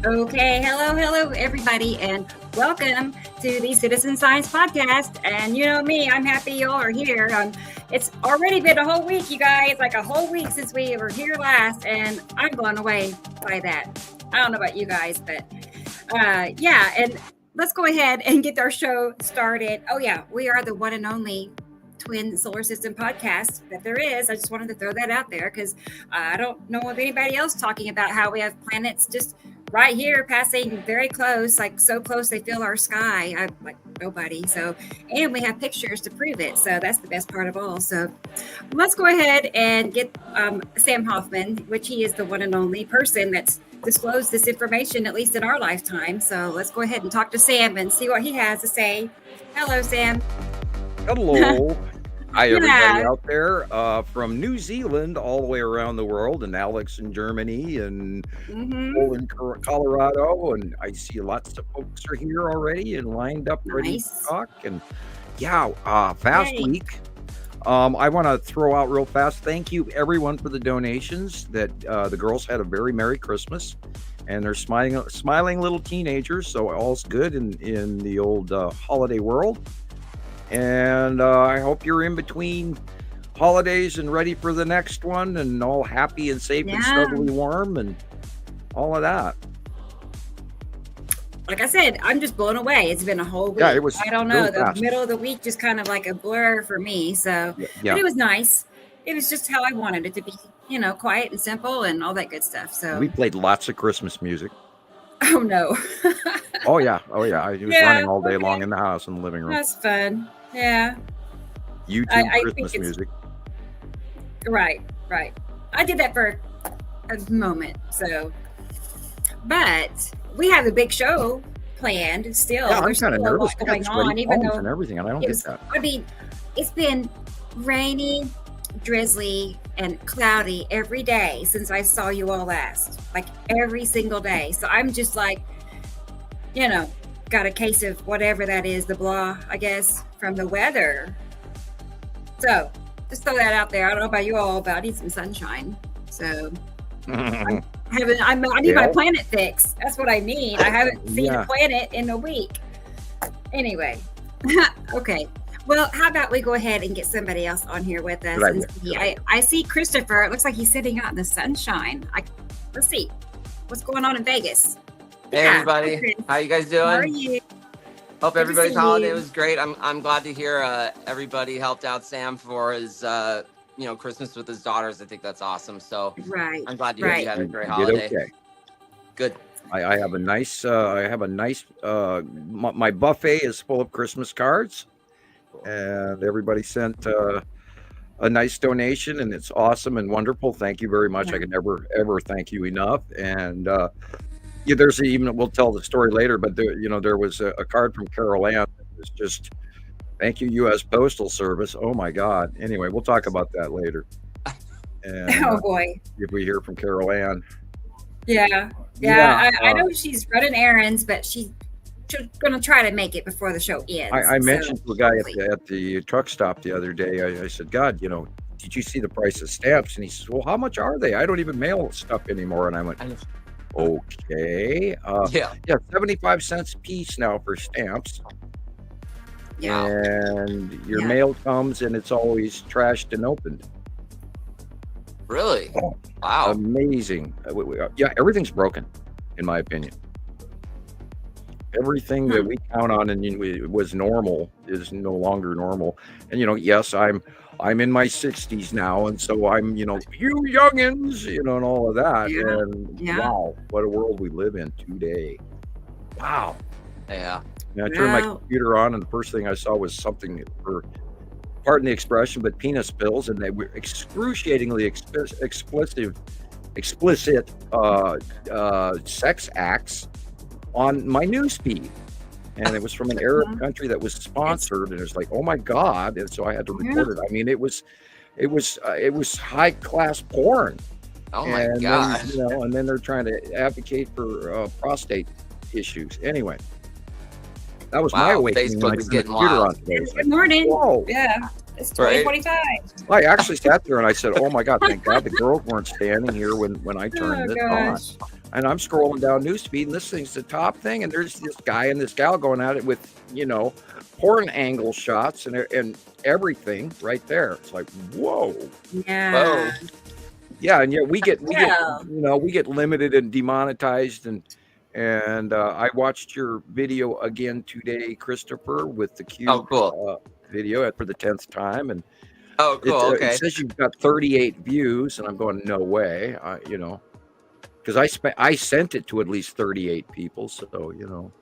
Okay, hello, everybody, and welcome to the Citizen Science Podcast. And you know me, I'm happy you all are here. It's already been a whole week, you guys, like a whole week since we were here last, and I'm blown away by that. I don't know about you guys, but yeah, and let's go ahead and get our show started. Oh yeah, we are the one and only twin solar system podcast that there is. I just wanted to throw that out there because I don't know of anybody else talking about how we have planets just right here passing very close, like so close they fill our sky. I like nobody. So, and we have pictures to prove it. So that's the best part of all. So let's go ahead and get Sam Hofman, which he is the one and only person that's disclosed this information, at least in our lifetime. So let's go ahead and talk to Sam and see what he has to say. Hello, Sam. Hello. Hi, everybody out there from New Zealand all the way around the world, and Alex in Germany, and Nicole in Colorado, and I see lots of folks are here already and lined up ready to talk. And yeah, fast week. I want to throw out real fast. Thank you, everyone, for the donations. That the girls had a very Merry Christmas, and they're smiling little teenagers. So all's good in the old holiday world. And I hope you're in between holidays and ready for the next one, and all happy and safe and snugly warm and all of that. Like I said, I'm just blown away. It's been a whole week. Yeah, it was. I don't know. The middle of the week just kind of like a blur for me. So, but it was nice. It was just how I wanted it to be, quiet and simple and all that good stuff. So we played lots of Christmas music. Oh no. Oh yeah. I was running all day long in the house in the living room. That's fun. Yeah. YouTube Christmas music. Right. I did that for a moment. So, but we have a big show planned still. Yeah, I'm kind of nervous going on, even though and everything, and I don't get that. I mean, it's been rainy, drizzly, and cloudy every day since I saw you all last. Like every single day. So I'm just like, got a case of whatever that is, the blah, I guess, from the weather. So just throw that out there. I don't know about you all, but I need some sunshine. So I need my planet fix. That's what I need. I haven't seen a planet in a week. Anyway, okay. Well, how about we go ahead and get somebody else on here with us? I see Christopher. It looks like he's sitting out in the sunshine. Let's see. What's going on in Vegas? Hey, everybody. How you guys doing? How are you? Hope everybody's holiday was great. I'm glad to hear everybody helped out Sam for his Christmas with his daughters. I think that's awesome. So I'm glad you had a great holiday. Okay. Good. I have a nice my buffet is full of Christmas cards, and everybody sent a nice donation, and it's awesome and wonderful. Thank you very much. I can never ever thank you enough. And there's we'll tell the story later, but there was a card from Carol Ann that was just, thank you, U.S. Postal Service. Oh my God. Anyway, we'll talk about that later. And, oh boy. If we hear from Carol Ann. Yeah. I know she's running errands, but she's going to try to make it before the show ends. I mentioned to a guy at the truck stop the other day, I said, God, did you see the price of stamps? And he says, well, how much are they? I don't even mail stuff anymore. And I went, okay. 75 cents a piece now for stamps. Yeah. And your mail comes and it's always trashed and opened. Really? Oh, wow. Amazing. Everything's broken, in my opinion. Everything that we count on and was normal is no longer normal. And yes, I'm in my 60s now, and so I'm you youngins, and all of that. And wow, what a world we live in today. Wow. Yeah. And I turned my computer on, and the first thing I saw was something for, pardon the expression, but penis pills, and they were excruciatingly explicit sex acts on my newsfeed, and it was from an Arab country that was sponsored, and it was like, oh my God! And so I had to report it. I mean, it was high class porn. Oh my God! Then, and then they're trying to advocate for prostate issues. Anyway, that was my awakening. Facebook is getting wild. Good morning. Whoa. Yeah. It's 2025. I actually sat there and I said, oh my God, thank God the girls weren't standing here when I turned this on. And I'm scrolling down newsfeed, and this thing's the top thing, and there's this guy and this gal going at it with, porn angle shots and everything right there. It's like, whoa. Yeah. Whoa. Yeah, and we get limited and demonetized, and I watched your video again today, Christoper, with the Cube video for the 10th time, and okay. It says you've got 38 views, and I'm going, no way, because I sent it to at least 38 people, so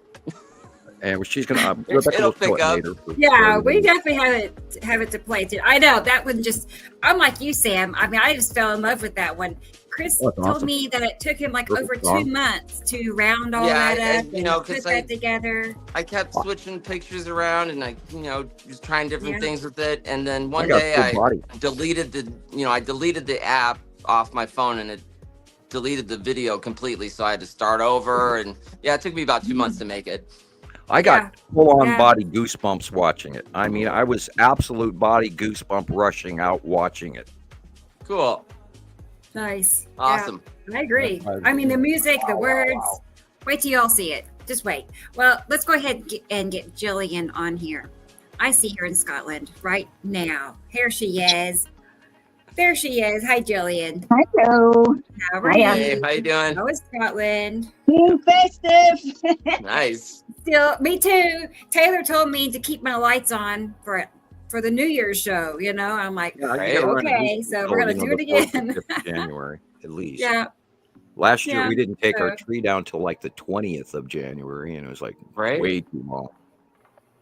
and she's gonna Rebecca will pick up later. Yeah, we definitely have it to play too. I know that one I'm like you, Sam. I mean, I just fell in love with that one. Chris told me that it took him like over 2 months to round all that up and put that together. I kept switching pictures around, and I just trying different things with it, and then one day I deleted the app off my phone, and it deleted the video completely, so I had to start over, and it took me about 2 months to make it. I got full-on body goosebumps watching it. I mean, I was absolute body goosebump rushing out watching it. Cool. Nice. Awesome. Yeah, I agree. I mean, the music, the words. Wow. Wait till you all see it. Just wait. Well, let's go ahead and get Gillian on here. I see her in Scotland right now. Here she is. There she is. Hi, Gillian. Hello. How are you? Hey, how you doing? How is Scotland? Being festive. Nice. Still, me too. Taylor told me to keep my lights on for the New Year's show. I'm like, okay, so we're gonna do it again. January at least. Yeah. Last year we didn't take our tree down till like the 20th of January, and it was like way too long.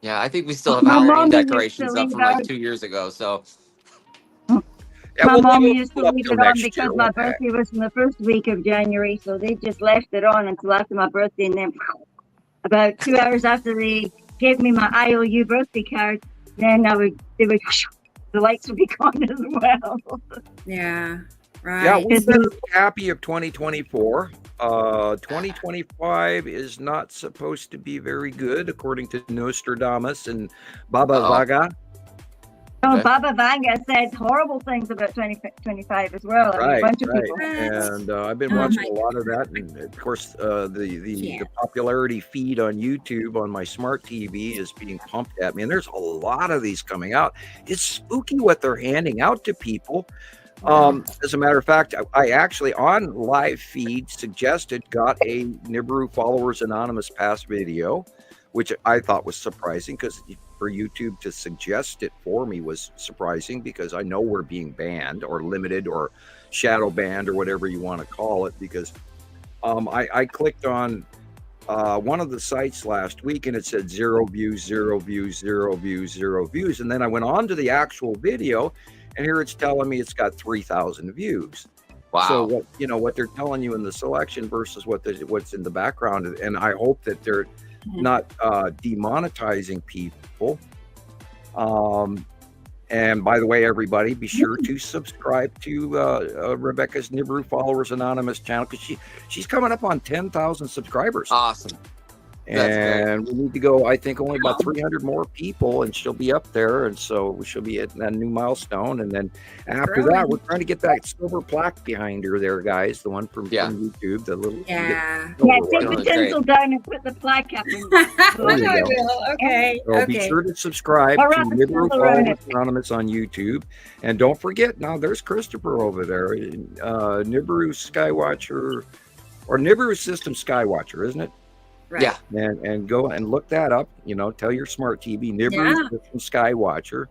Yeah, I think we still have Halloween decorations up from like 2 years ago. So. Yeah, my mom used to leave it on because my birthday was in the first week of January, so they just left it on until after my birthday, and then about 2 hours after they gave me my IOU birthday card, then the lights would be gone as well. Yeah, right. Yeah, we're very happy of 2024. 2025 is not supposed to be very good, according to Nostradamus and Baba Vaga. Oh, Baba Vanga said horrible things about 2025 as well. Right, a bunch of people. And I've been watching a lot of that, and of course, the popularity feed on YouTube on my smart TV is being pumped at me, and there's a lot of these coming out. It's spooky what they're handing out to people. As a matter of fact, I actually on live feed got a Nibiru Followers Anonymous Pass video, which I thought was surprising because for YouTube to suggest it for me was surprising because I know we're being banned or limited or shadow banned or whatever you want to call it, because I clicked on one of the sites last week and it said 0 views, 0 views, 0 views, 0 views. And then I went on to the actual video and here it's telling me it's got 3,000 views. Wow. So what they're telling you in the selection versus what's in the background. And I hope that they're not demonetizing people. And by the way, everybody, be sure to subscribe to Rebecca's Nibiru Followers Anonymous channel, because she's coming up on 10,000 subscribers. Awesome. And we need to go, I think, only about 300 more people, and she'll be up there. And so she'll be at that new milestone. And then after that, we're trying to get that silver plaque behind her there, guys. The one from YouTube. The little take the tinsel down and put the plaque up. I will. Okay. So be sure to subscribe to Nibiru Followers Anonymous on YouTube. And don't forget, now there's Christoper over there. Nibiru Skywatcher, or Nibiru System Skywatcher, isn't it? Right. Yeah, and go and look that up. Tell your smart TV Nibiru System Skywatcher.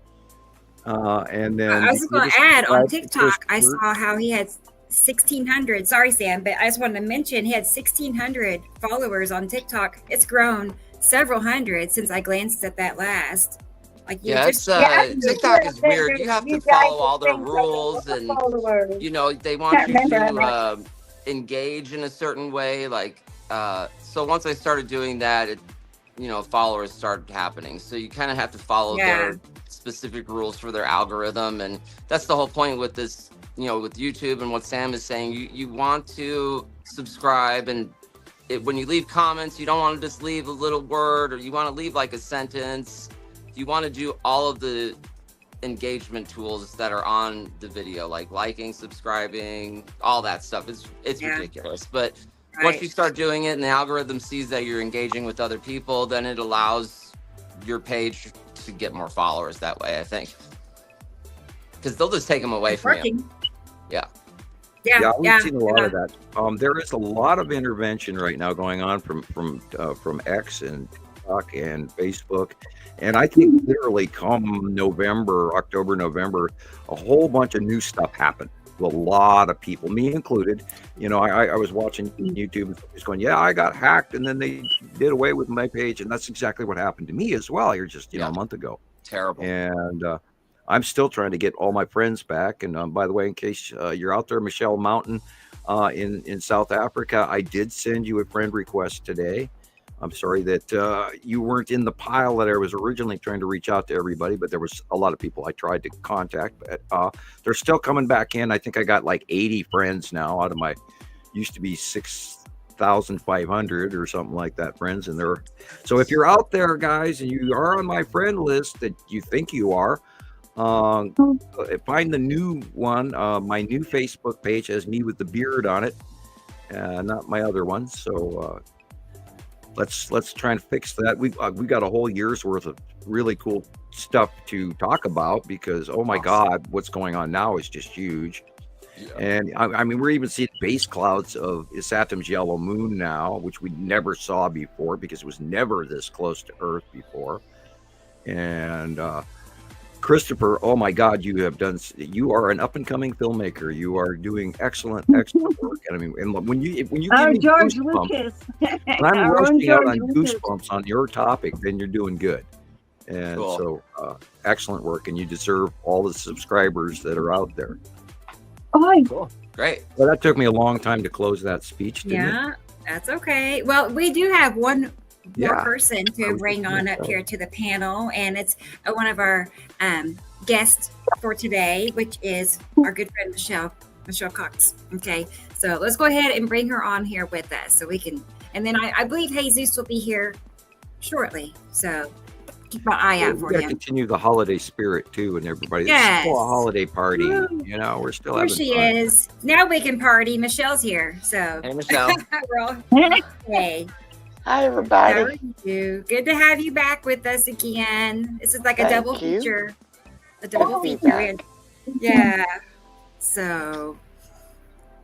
And then I was going to add on TikTok. I saw how he had 1,600. Sorry, Sam, but I just wanted to mention he had 1,600 followers on TikTok. It's grown several hundred since I glanced at that last. Like TikTok is weird. You have to follow all their rules, and they want you to engage in a certain way, like. So once I started doing that, followers started happening. So you kind of have to follow their specific rules for their algorithm. And that's the whole point with this, with YouTube and what Sam is saying. You want to subscribe, and when you leave comments, you don't want to just leave a little word, or you want to leave like a sentence. You want to do all of the engagement tools that are on the video, like liking, subscribing, all that stuff. It's ridiculous. But once you start doing it and the algorithm sees that you're engaging with other people, then it allows your page to get more followers that way, I think. Because they'll just take them away from you. Yeah. We've seen a lot of that. There is a lot of intervention right now going on from X and TikTok and Facebook, and I think literally come October, November, a whole bunch of new stuff happened. A lot of people, me included. I was watching YouTube and somebody's going, "Yeah, I got hacked," and then they did away with my page, and that's exactly what happened to me as well. Here, just a month ago. Terrible. And I'm still trying to get all my friends back. And by the way, in case you're out there, Michelle Mountain in South Africa, I did send you a friend request today. I'm sorry that you weren't in the pile that I was originally trying to reach out to everybody, but there was a lot of people I tried to contact. But they're still coming back in. I think I got like 80 friends now out of my used to be 6,500 or something like that friends. And so if you're out there, guys, and you are on my friend list that you think you are, find the new one. My new Facebook page has me with the beard on it, not my other one. So let's try and fix that. We got a whole year's worth of really cool stuff to talk about, because oh my God, what's going on now is just huge. And I mean, we're even seeing base clouds of Isatim's yellow moon now, which we never saw before because it was never this close to Earth before. And Christoper, oh my God, you are an up and coming filmmaker. You are doing excellent work. And I mean, and when you give me George goosebumps, Lucas. when I'm rushing out on goosebumps on your topic, then you're doing good. And so excellent work, and you deserve all the subscribers that are out there. Oh, cool. Great. Well, that took me a long time to close that speech, didn't it? That's okay. Well, we do have one more person to bring on up here to the panel, and it's one of our guests for today, which is our good friend Michelle Cox. Okay, so let's go ahead and bring her on here with us so we can, and then I believe Jesus will be here shortly, so keep my eye out for him. Continue the holiday spirit too, and everybody. It's still a holiday party. We're still having fun. Here she is. Now we can party. Michelle's here. So hey, Michelle. Hey. Hi, everybody. How are you? Good to have you back with us again. This is like a double feature. A double feature. Yeah. So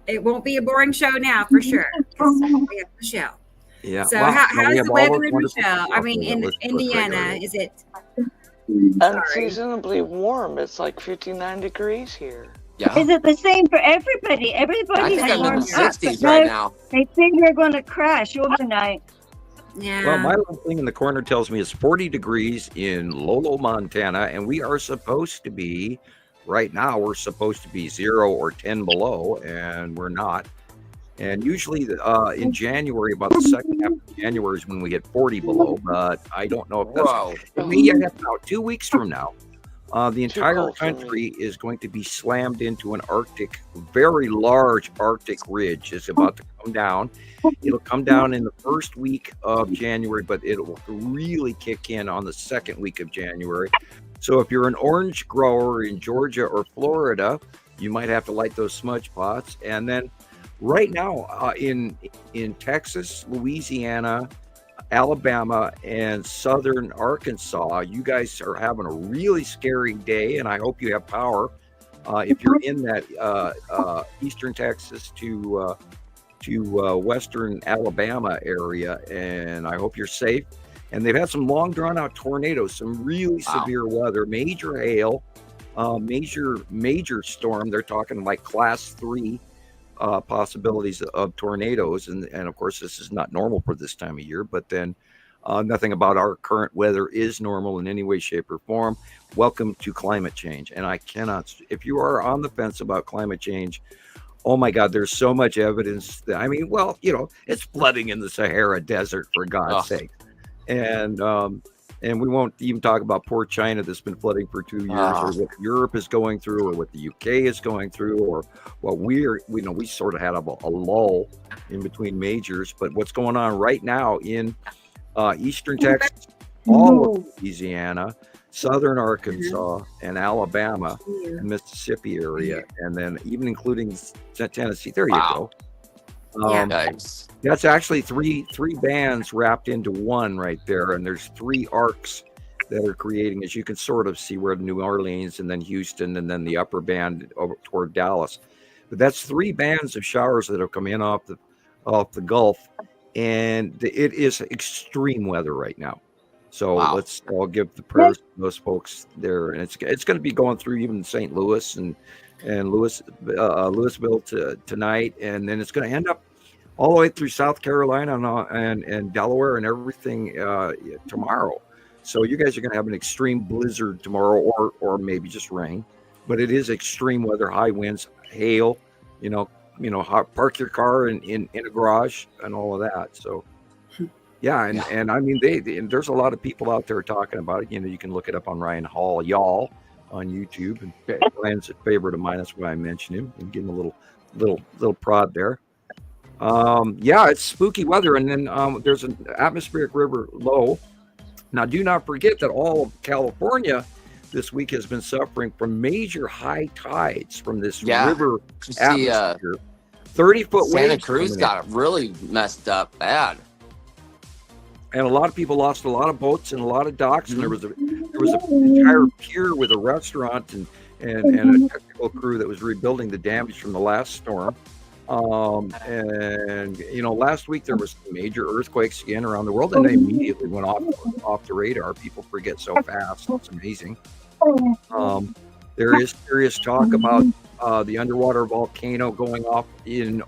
it won't be a boring show now for sure. We have Michelle. Yeah. So how's the weather in Michelle? I mean, in Indiana, is it unseasonably warm? It's like 59 degrees here. Yeah. Is it the same for everybody? Everybody's I think I'm in the 60s right now. They think they're going to crash overnight. Yeah. Well, my little thing in the corner tells me it's 40 degrees in Lolo, Montana, and we are supposed to be, right now, we're supposed to be 0 or 10 below, and we're not. And usually in January, about the second half of January is when we hit 40 below, but I don't know if that's... It may have about 2 weeks from now. The entire country is going to be slammed into an very large Arctic ridge. It's about to come down. It'll come down in the first week of January, but it'll really kick in on the second week of January. So if you're an orange grower in Georgia or Florida, you might have to light those smudge pots. And then right now in Texas, Louisiana, Alabama, and southern Arkansas, you guys are having a really scary day, and I hope you have power. If you're in that eastern Texas to western Alabama area, and I hope you're safe. And they've had some long drawn out tornadoes, some really severe weather, major hail, major storm. They're talking like class 3 possibilities of tornadoes, and of course this is not normal for this time of year, but then nothing about our current weather is normal in any way, shape, or form. Welcome to climate change. And I cannot, if you are on the fence about climate change, oh my God, there's so much evidence that, I mean, well, it's flooding in the Sahara Desert, for God's sake. And we won't even talk about poor China that's been flooding for 2 years, or what Europe is going through, or what the UK is going through, or what we sort of had a lull in between majors. But what's going on right now in eastern Texas, all of Louisiana, southern Arkansas, and Alabama, and Mississippi area, and then even including Tennessee. There you go. Nice. That's actually three bands wrapped into one right there, and there's 3 arcs that are creating, as you can sort of see, where New Orleans and then Houston and then the upper band over toward Dallas. But that's 3 bands of showers that have come in off the Gulf, and it is extreme weather right now. So let's all give the prayers to those folks there, and it's going to be going through even St. Louis and Louisville tonight, and then it's going to end up all the way through South Carolina and Delaware and everything tomorrow. So you guys are going to have an extreme blizzard tomorrow, or maybe just rain, but it is extreme weather, high winds, hail. Park your car in a garage and all of that. So. Yeah, and I mean, there's a lot of people out there talking about it. You can look it up on Ryan Hall, y'all, on YouTube. And Ryan's a favorite of mine. That's why I mentioned him and give him a little prod there. It's spooky weather, and then there's an atmospheric river low. Now, do not forget that all of California this week has been suffering from major high tides from this river atmosphere. 30-foot waves. Santa Cruz got really messed up bad. And a lot of people lost a lot of boats and a lot of docks, and there was an entire pier with a restaurant and a technical crew that was rebuilding the damage from the last storm. Last week there was major earthquakes again around the world, and they immediately went off the radar. People forget so fast; it's amazing. There is serious talk about the underwater volcano going off in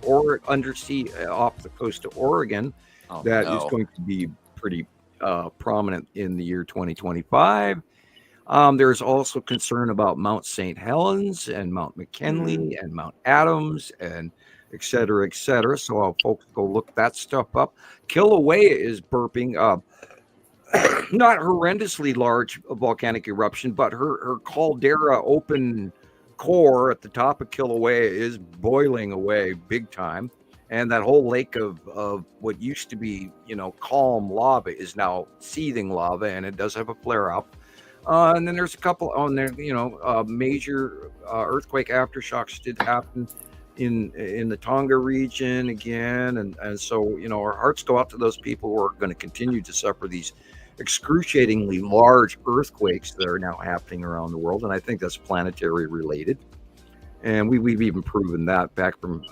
undersea off the coast of Oregon. Is going to be pretty prominent in the year 2025. There's also concern about Mount St. Helens and Mount McKinley and Mount Adams and et cetera, et cetera. So I'll folks go look that stuff up. Kilauea is burping not horrendously large volcanic eruption, but her caldera open core at the top of Kilauea is boiling away big time. And that whole lake of what used to be, calm lava is now seething lava, and it does have a flare up. And then there's a couple on there, major earthquake aftershocks did happen in the Tonga region again. And so, our hearts go out to those people who are going to continue to suffer these excruciatingly large earthquakes that are now happening around the world. And I think that's planetary related. And we've even proven that back from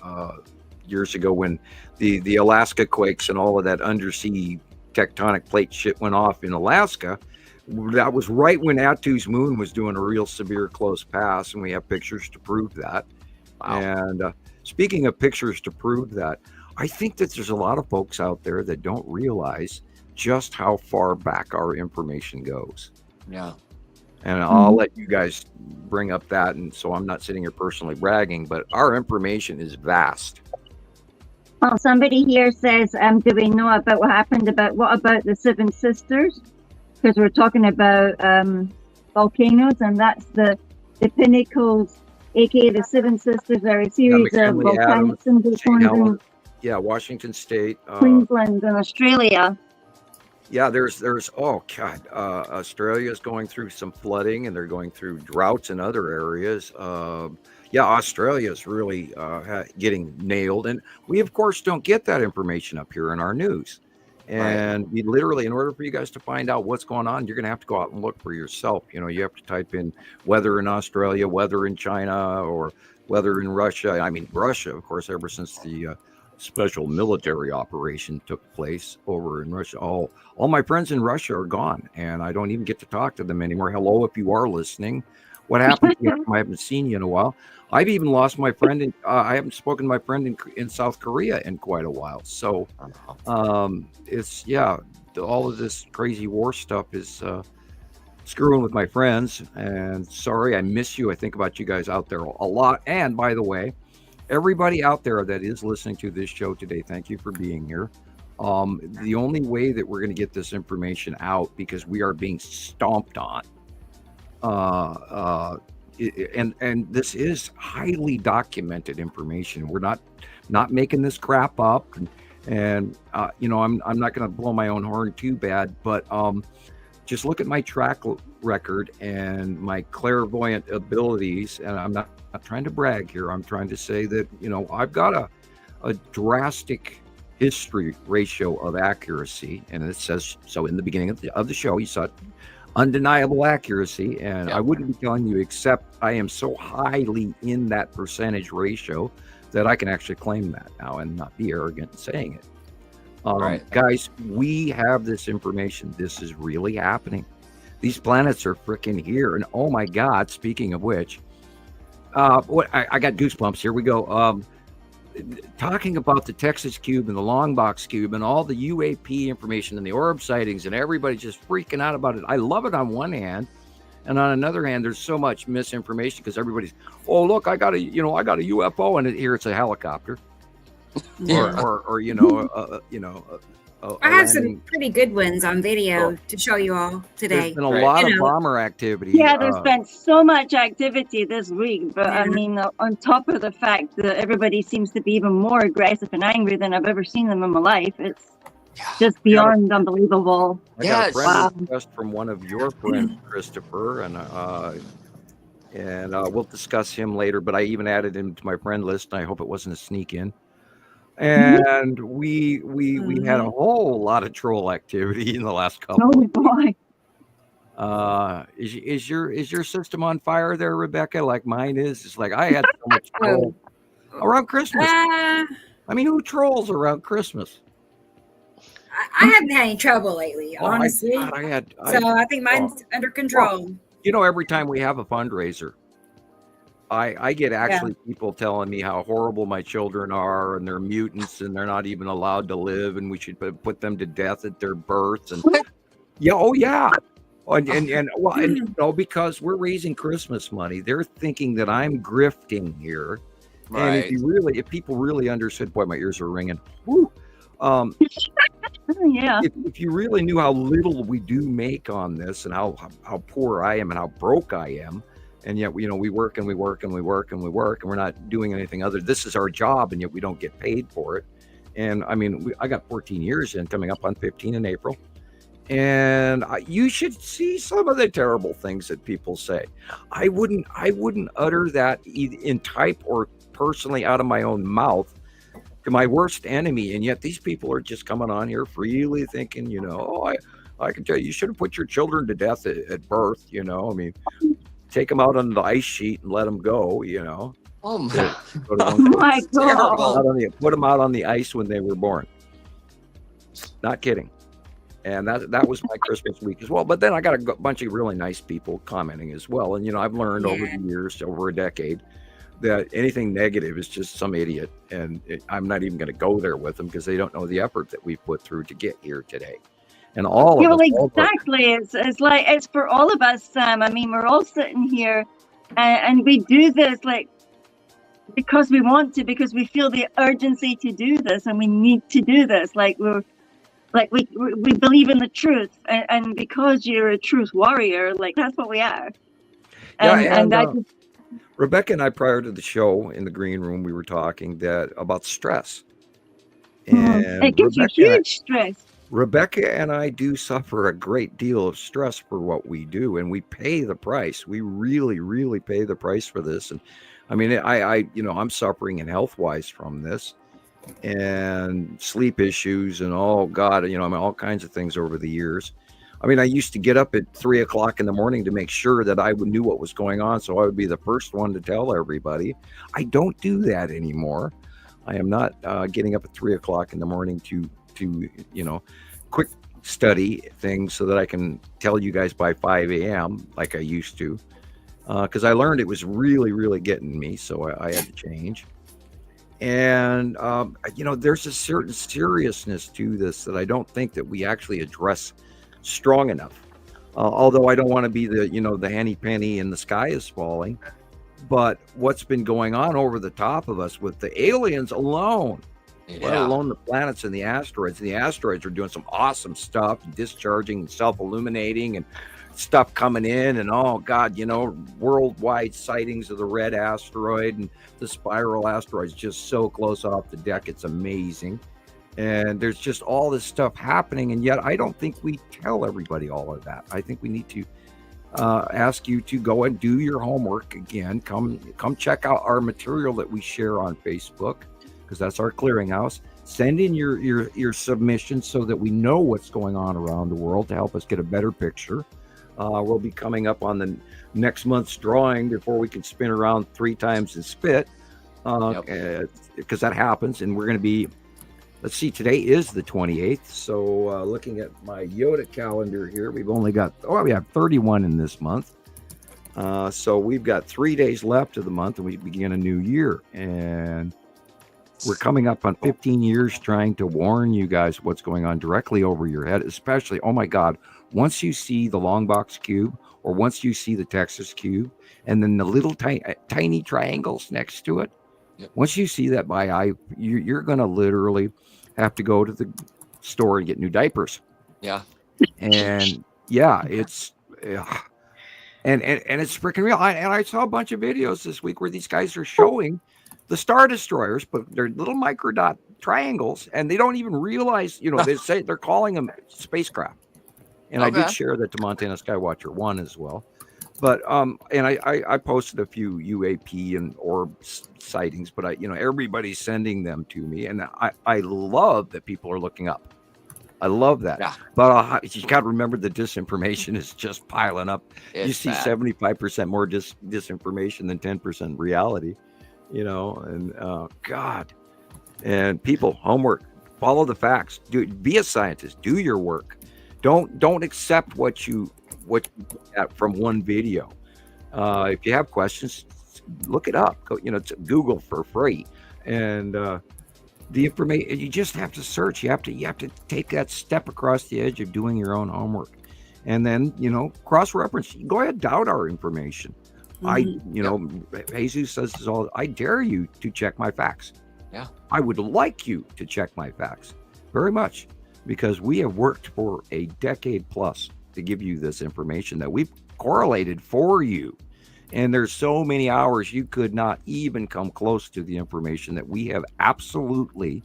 years ago when the Alaska quakes and all of that undersea tectonic plate shit went off in Alaska. That was right when Attu's moon was doing a real severe close pass, and we have pictures to prove that. Wow. And speaking of pictures to prove that, I think that there's a lot of folks out there that don't realize just how far back our information goes. Yeah. And I'll let you guys bring up that, and so I'm not sitting here personally bragging, but our information is vast. Well, somebody here says, do we know about what happened what about the Seven Sisters? Because we're talking about volcanoes, and that's the pinnacles, aka the Seven Sisters, are a series of volcanic symbols formed in Washington State, Queensland, and Australia. Yeah, there's Australia is going through some flooding, and they're going through droughts in other areas. Australia is really getting nailed, and we of course don't get that information up here in our news. And we literally, in order for you guys to find out what's going on, you're going to have to go out and look for yourself. You have to type in weather in Australia, weather in China, or weather in Russia. I mean, Russia, of course, ever since the special military operation took place over in Russia, all my friends in Russia are gone, and I don't even get to talk to them anymore. Hello, if you are listening. What happened to you? I haven't seen you in a while. I've even lost my friend. I haven't spoken to my friend in South Korea in quite a while. So it's, all of this crazy war stuff is screwing with my friends. And sorry, I miss you. I think about you guys out there a lot. And by the way, everybody out there that is listening to this show today, thank you for being here. The only way that we're going to get this information out, because we are being stomped on, and this is highly documented information. We're not making this crap up, and I'm not going to blow my own horn too bad, but just look at my track record and my clairvoyant abilities. And I'm not trying to brag here. I'm trying to say that I've got a drastic history ratio of accuracy, and it says so in the beginning of the show. You saw it, undeniable accuracy, and I wouldn't be telling you except I am so highly in that percentage ratio that I can actually claim that now and not be arrogant in saying it. Guys, we have this information. This is really happening. These planets are freaking here, and oh my God! Speaking of which, what I got goosebumps. Here we go. Talking about the Texas Cube and the Long Box Cube and all the UAP information and the orb sightings, and everybody just freaking out about it. I love it on one hand, and on another hand, there's so much misinformation because everybody's, oh look, I got a UFO, and here it's a helicopter, or I have some pretty good ones on video to show you all today. There's been a lot of bomber activity. Yeah, there's been so much activity this week, but I mean, on top of the fact that everybody seems to be even more aggressive and angry than I've ever seen them in my life, it's just beyond unbelievable. I got a friend request from one of your friends, Christoper, and we'll discuss him later. But I even added him to my friend list, and I hope it wasn't a sneak in. And we had a whole lot of troll activity in the last couple. Oh boy! Is your system on fire there, Rebecca? Like mine is. It's like I had so much troll around Christmas. I mean, who trolls around Christmas? I haven't had any trouble lately, honestly. I think mine's under control. Well, you know, every time we have a fundraiser, I get actually people telling me how horrible my children are, and they're mutants, and they're not even allowed to live, and we should put them to death at their birth. And because we're raising Christmas money, they're thinking that I'm grifting here. Right. And if people really understood, boy, my ears are ringing. Woo. If you really knew how little we do make on this, and how poor I am, and how broke I am. And yet, we work and we work and we work and we work, and we're not doing anything other. This is our job, and yet we don't get paid for it. And I mean, I got 14 years in, coming up on 15 in April. And you should see some of the terrible things that people say. I wouldn't utter that in type or personally out of my own mouth to my worst enemy. And yet these people are just coming on here freely thinking, I can tell you should have put your children to death at birth. I mean, take them out on the ice sheet and let them go, Oh my God. Put them out on the ice when they were born. Not kidding. And that was my Christmas week as well. But then I got a bunch of really nice people commenting as well. And, I've learned over the years, over a decade, that anything negative is just some idiot. And I'm not even going to go there with them because they don't know the effort that we've put through to get here today. And all of us. Exactly. It's for all of us, Sam. I mean, we're all sitting here and we do this because we want to, because we feel the urgency to do this, and we need to do this. We believe in the truth, and because you're a truth warrior, that's what we are. Rebecca and I, prior to the show in the green room, we were talking about stress. And it gives you huge stress. Rebecca and I do suffer a great deal of stress for what we do, and we pay the price. We really, really pay the price for this. And I mean, I'm suffering in health-wise from this, and sleep issues, and all kinds of things over the years. I mean, I used to get up at 3 o'clock in the morning to make sure that I knew what was going on, so I would be the first one to tell everybody. I don't do that anymore. I am not getting up at 3 o'clock in the morning to quick study things so that I can tell you guys by 5 a.m. like I used to, because I learned it was really, really getting me, so I had to change. And there's a certain seriousness to this that I don't think that we actually address strong enough. Although I don't want to be the henny penny and the sky is falling, but what's been going on over the top of us with the aliens alone, let alone the planets and the asteroids. And the asteroids are doing some awesome stuff, discharging and self-illuminating and stuff coming in, and worldwide sightings of the red asteroid and the spiral asteroids just so close off the deck. It's amazing. And there's just all this stuff happening, and yet I don't think we tell everybody all of that. I think we need to ask you to go and do your homework again. Come check out our material that we share on Facebook. because that's our clearinghouse. Send in your submissions so that we know what's going on around the world to help us get a better picture. We'll be coming up on the next month's drawing before we can spin around 3 times and spit, because that happens. And we're going to be, let's see, today is the 28th. So looking at my Yoda calendar here, we've only got, we have 31 in this month. So we've got 3 days left of the month and we begin a new year. And we're coming up on 15 years trying to warn you guys what's going on directly over your head, especially, oh my God, once you see the long box cube or once you see the Texas cube and then the little tiny triangles next to it, once you see that by eye, you're going to literally have to go to the store and get new diapers. Yeah. And yeah, it's... And it's freaking real. And I saw a bunch of videos this week where these guys are showing the Star Destroyers, but they're little microdot triangles, and they don't even realize, they say they're calling them spacecraft. And I did share that to Montana Skywatcher 1 as well. But and I posted a few UAP and orb sightings, but everybody's sending them to me, and I love that people are looking up. I love that. Yeah. But you got to remember the disinformation is just piling up. You see 75% more disinformation than 10% reality, and God. And people, homework, follow the facts. Be a scientist. Do your work. Don't accept what you get from one video. If you have questions, look it up. Go, Google for free. And the information, you just have to search. You have to take that step across the edge of doing your own homework, and then cross-reference. Go ahead, doubt our information. Jesus says this all. I dare you to check my facts. Yeah, I would like you to check my facts very much, because we have worked for a decade plus to give you this information that we've correlated for you. And there's so many hours you could not even come close to the information that we have absolutely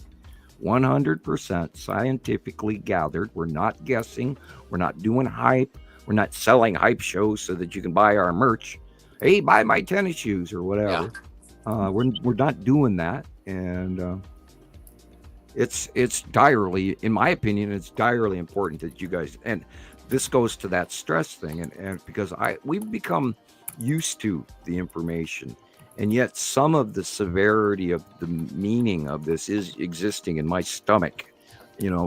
100% scientifically gathered. We're not guessing. We're not doing hype. We're not selling hype shows so that you can buy our merch. Hey, buy my tennis shoes or whatever. Yeah. We're not doing that. And it's direly, in my opinion, it's direly important that you guys, and this goes to that stress thing. And because we've become used to the information, and yet some of the severity of the meaning of this is existing in my stomach,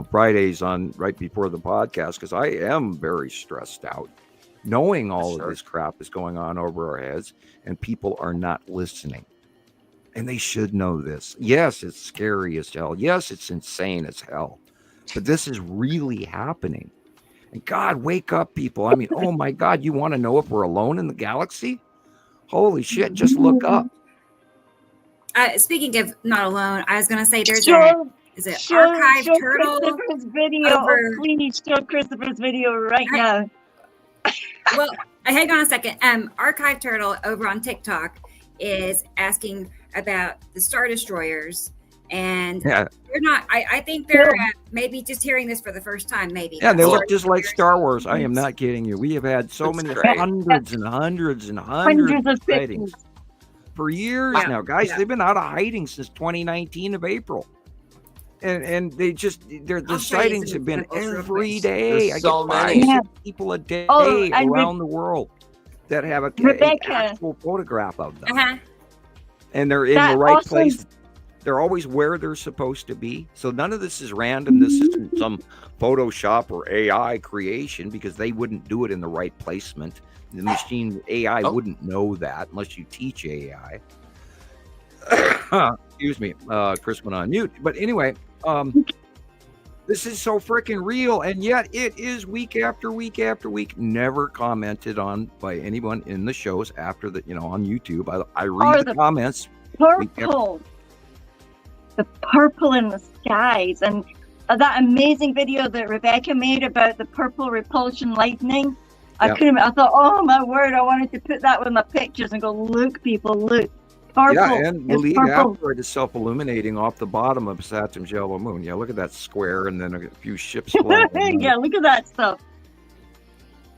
Fridays on right before the podcast, because I am very stressed out knowing all of this crap is going on over our heads and people are not listening, and they should know this. Yes, it's scary as hell. Yes, it's insane as hell, but this is really happening. And God, wake up, people. I mean, oh my God, you want to know if we're alone in the galaxy? Holy shit, just look up. Speaking of not alone, I was going to say there's Archive Turtle? Christopher's video. Please show Christopher's video right now. Well, hang on a second. Archive Turtle over on TikTok is asking about the Star Destroyers. And they're not, I think they're maybe just hearing this for the first time, maybe. Yeah, they look just like Star Wars. I am not kidding you. We have had so many hundreds and hundreds and hundreds of sightings for years now. Guys, they've been out of hiding since 2019 of April. And they just, the sightings have been every day. There's so I get 5 6 people a day around the world that have an actual photograph of them. Uh-huh. And they're in the right place. They're always where they're supposed to be. So none of this is random. This isn't some Photoshop or AI creation, because they wouldn't do it in the right placement. The machine AI wouldn't know that unless you teach AI. Excuse me. Chris went on mute. But anyway, this is so freaking real. And yet it is week after week after week, never commented on by anyone in the shows after the, on YouTube. I read the comments. Purple. The purple in the skies, and that amazing video that Rebecca made about the purple repulsion lightning. I thought, oh my word, I wanted to put that with my pictures and go, look, people, look. Purple. Yeah, and the lead asteroid is self-illuminating off the bottom of Saturn's yellow moon. Yeah, look at that square, and then a few ships flying. Yeah, look at that stuff.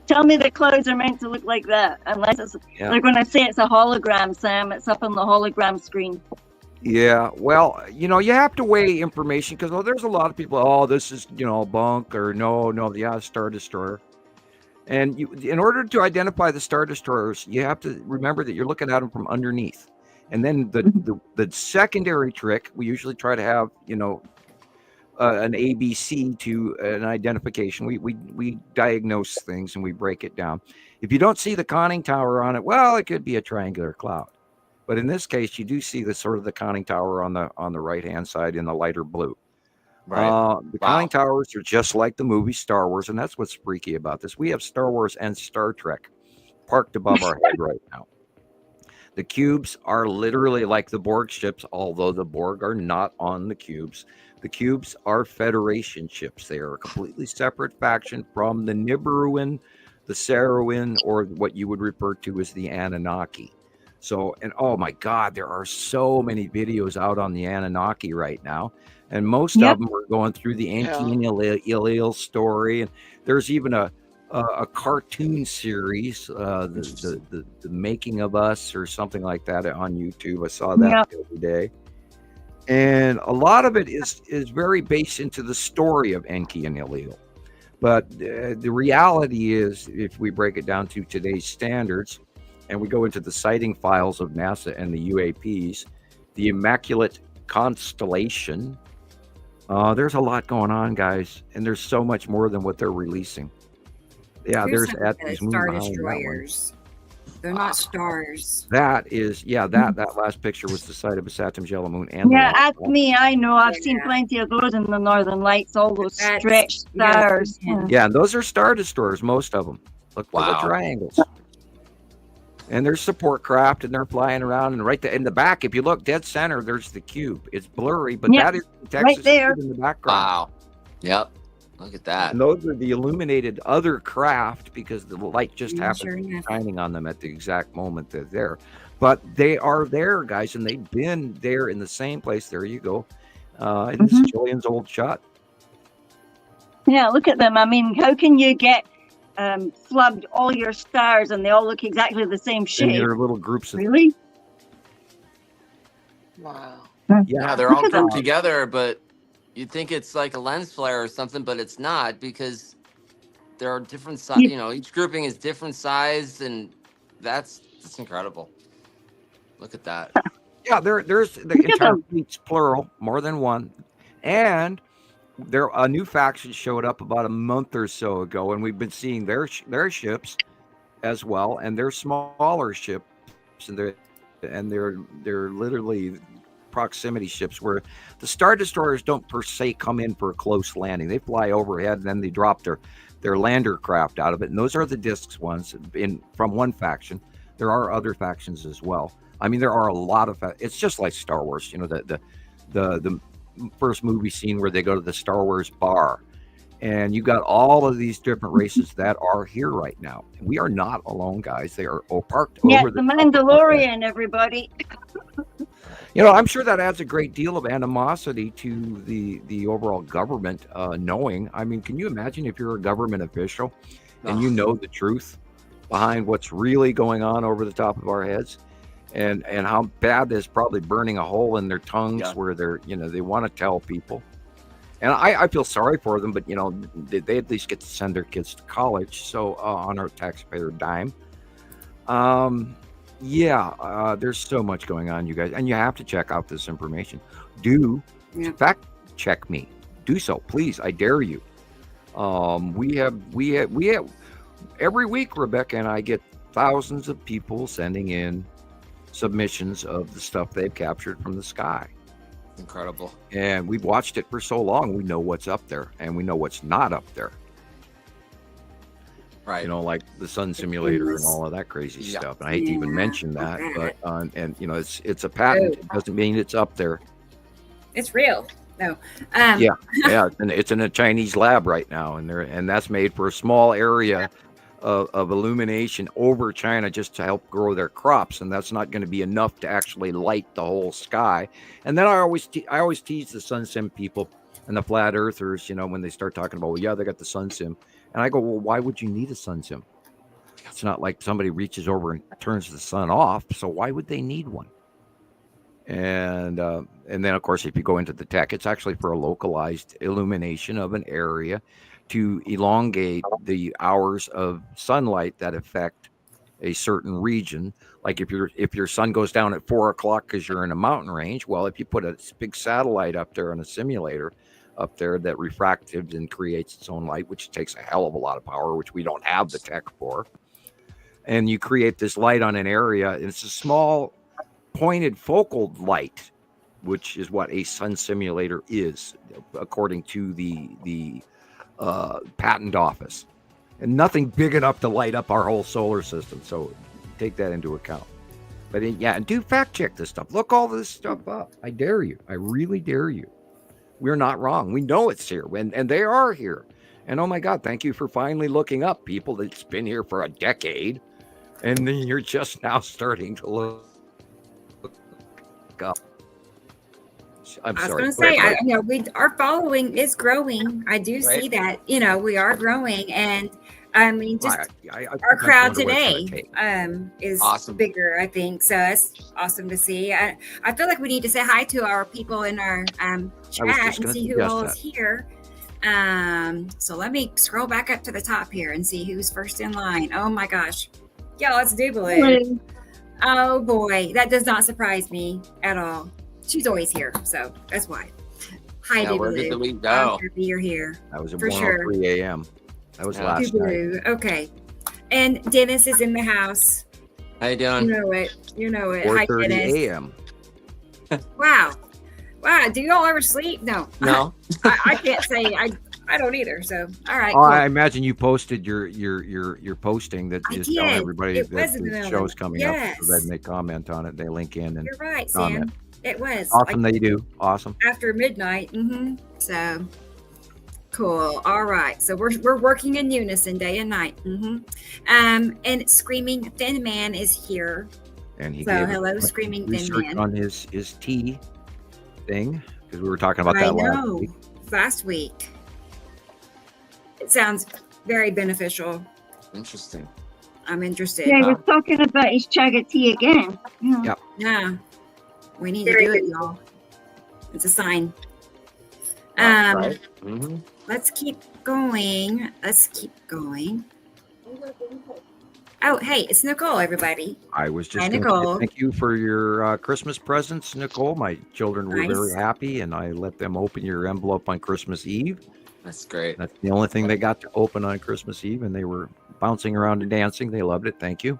Tell me the clouds are meant to look like that, unless it's like when I say it's a hologram, Sam, it's up on the hologram screen. Yeah, well, you have to weigh information because there's a lot of people. Oh, this is bunk, or no, yeah, Star Destroyer. And in order to identify the Star Destroyers, you have to remember that you're looking at them from underneath. And then the secondary trick, we usually try to have an ABC to an identification. We diagnose things and we break it down. If you don't see the conning tower on it, well, it could be a triangular cloud. But in this case, you do see the conning tower on the right hand side in the lighter blue. Right. The conning towers are just like the movie Star Wars, and that's what's freaky about this. We have Star Wars and Star Trek parked above our head right now. The cubes are literally like the Borg ships, although the Borg are not on the cubes. The cubes are Federation ships. They are a completely separate faction from the Nibiruan, the Saruman, or what you would refer to as the Anunnaki. So, and oh my God, there are so many videos out on the Anunnaki right now. And most of them are going through the Enki and Ilil story. And there's even a cartoon series, the Making of Us or something like that on YouTube. I saw that the other day. And a lot of it is very based into the story of Enki and Ilil. But the reality is, if we break it down to today's standards, and we go into the sighting files of NASA and the UAPs, the Immaculate Constellation, there's a lot going on, guys. And there's so much more than what they're releasing. Yeah, there's at these Star Destroyers. They're not stars. That is, that last picture was the site of a Saturn's yellow moon. And ask me. I know. I've seen plenty of those in the Northern Lights. All those stretched stars. Yeah, and those are Star Destroyers, most of them. Look for the triangles. And there's support craft, and they're flying around. And right in the back, if you look dead center, there's the cube. It's blurry, but that is Texas right there in the background. Wow. Yep. Look at that. And those are the illuminated other craft because the light just happens to be shining on them at the exact moment they're there. But they are there, guys, and they've been there in the same place. There you go. And this is Gillian's old shot. Yeah, look at them. I mean, how can you get flubbed all your stars and they all look exactly the same shape? And they're little groups of really? Wow. Yeah, they're all grouped together, but you'd think it's like a lens flare or something, but it's not because there are different size. Each grouping is different size, and that's incredible. Look at that. Yeah, there's the entire fleet's plural, more than one, and a new faction showed up about a month or so ago, and we've been seeing their ships as well, and they're smaller ships, and they're literally proximity ships where the Star Destroyers don't per se come in for a close landing. They fly overhead and then they drop their lander craft out of it. And those are the discs ones from one faction. There are other factions as well. I mean, there are a lot of it's just like Star Wars, the first movie scene where they go to the Star Wars bar, and you got all of these different races that are here right now. We are not alone, guys. They are parked over the Mandalorian, everybody. I'm sure that adds a great deal of animosity to the overall government, knowing. I mean, can you imagine if you're a government official and you know the truth behind what's really going on over the top of our heads, and how bad this probably burning a hole in their tongues where they want to tell people. And I feel sorry for them, but they at least get to send their kids to college, so on our taxpayer dime. There's so much going on, you guys, and you have to check out this information. Fact check me. Do so, please. I dare you. We have every week, Rebecca and I get thousands of people sending in submissions of the stuff they've captured from the sky. Incredible. And we've watched it for so long, we know what's up there and we know what's not up there. Right. Like the sun simulator and all of that crazy stuff. And I hate to even mention that, but it's a patent. It doesn't mean it's up there. It's real. No. And it's in a Chinese lab right now, and that's made for a small area of illumination over China just to help grow their crops, and that's not going to be enough to actually light the whole sky. And then I always tease the sun sim people and the flat earthers, when they start talking about, well, they got the sun sim. And I go, well, why would you need a sun sim? It's not like somebody reaches over and turns the sun off. So why would they need one? And then, of course, if you go into the tech, it's actually for a localized illumination of an area to elongate the hours of sunlight that affect a certain region. Like if your sun goes down at 4 o'clock because you're in a mountain range, well, if you put a big satellite up there on a simulator up there that refracts and creates its own light, which takes a hell of a lot of power, which we don't have the tech for, and you create this light on an area, and it's a small pointed focal light, which is what a sun simulator is, according to the patent office, and nothing big enough to light up our whole solar system. So take that into account. But yeah, and do fact check this stuff. Look all this stuff up. I dare you. I really dare you. We're not wrong. We know it's here, and they are here. And oh my God, thank you for finally looking up, people. That's been here for a decade, and then you're just now starting to look up. I'm sorry. I was going to say, our following is growing. I do see that. We are growing, and I mean, just our crowd today is awesome. Bigger, I think. So it's awesome to see. I feel like we need to say hi to our people in our chat and see who all is here. So let me scroll back up to the top here and see who's first in line. Oh my gosh. Y'all, it's Dublin. Oh boy, that does not surprise me at all. She's always here, so that's why. Hi, Dublin. Where did we go? I'm happy you're here. That was at for 1:03 a.m. That was last night. Okay. And Dennis is in the house. How you doing? You know it. Hi, 4:30 Dennis. a.m. Wow. Do y'all ever sleep? No. I can't say. I don't either. So, all right. Cool. I imagine you posted your posting that is telling everybody that the show's coming up. So then they comment on it. They link in and you're right, Sam. It was awesome. They do awesome after midnight. So cool. All right. So we're working in unison day and night. And Screaming Thin Man is here. And he hello, Screaming Thin Man. On his tea thing, because we were talking about that last week. It sounds very beneficial. Interesting. I'm interested. Yeah, we're talking about his chaga tea again. Yeah. We need to do it, y'all. It's a sign. Let's keep going. Oh, hey, it's Nicole, everybody. I was just Nicole. Thank you for your Christmas presents, Nicole. My children were very happy, and I let them open your envelope on Christmas Eve. That's great. That's the only thing they got to open on Christmas Eve, and they were bouncing around and dancing. They loved it. Thank you.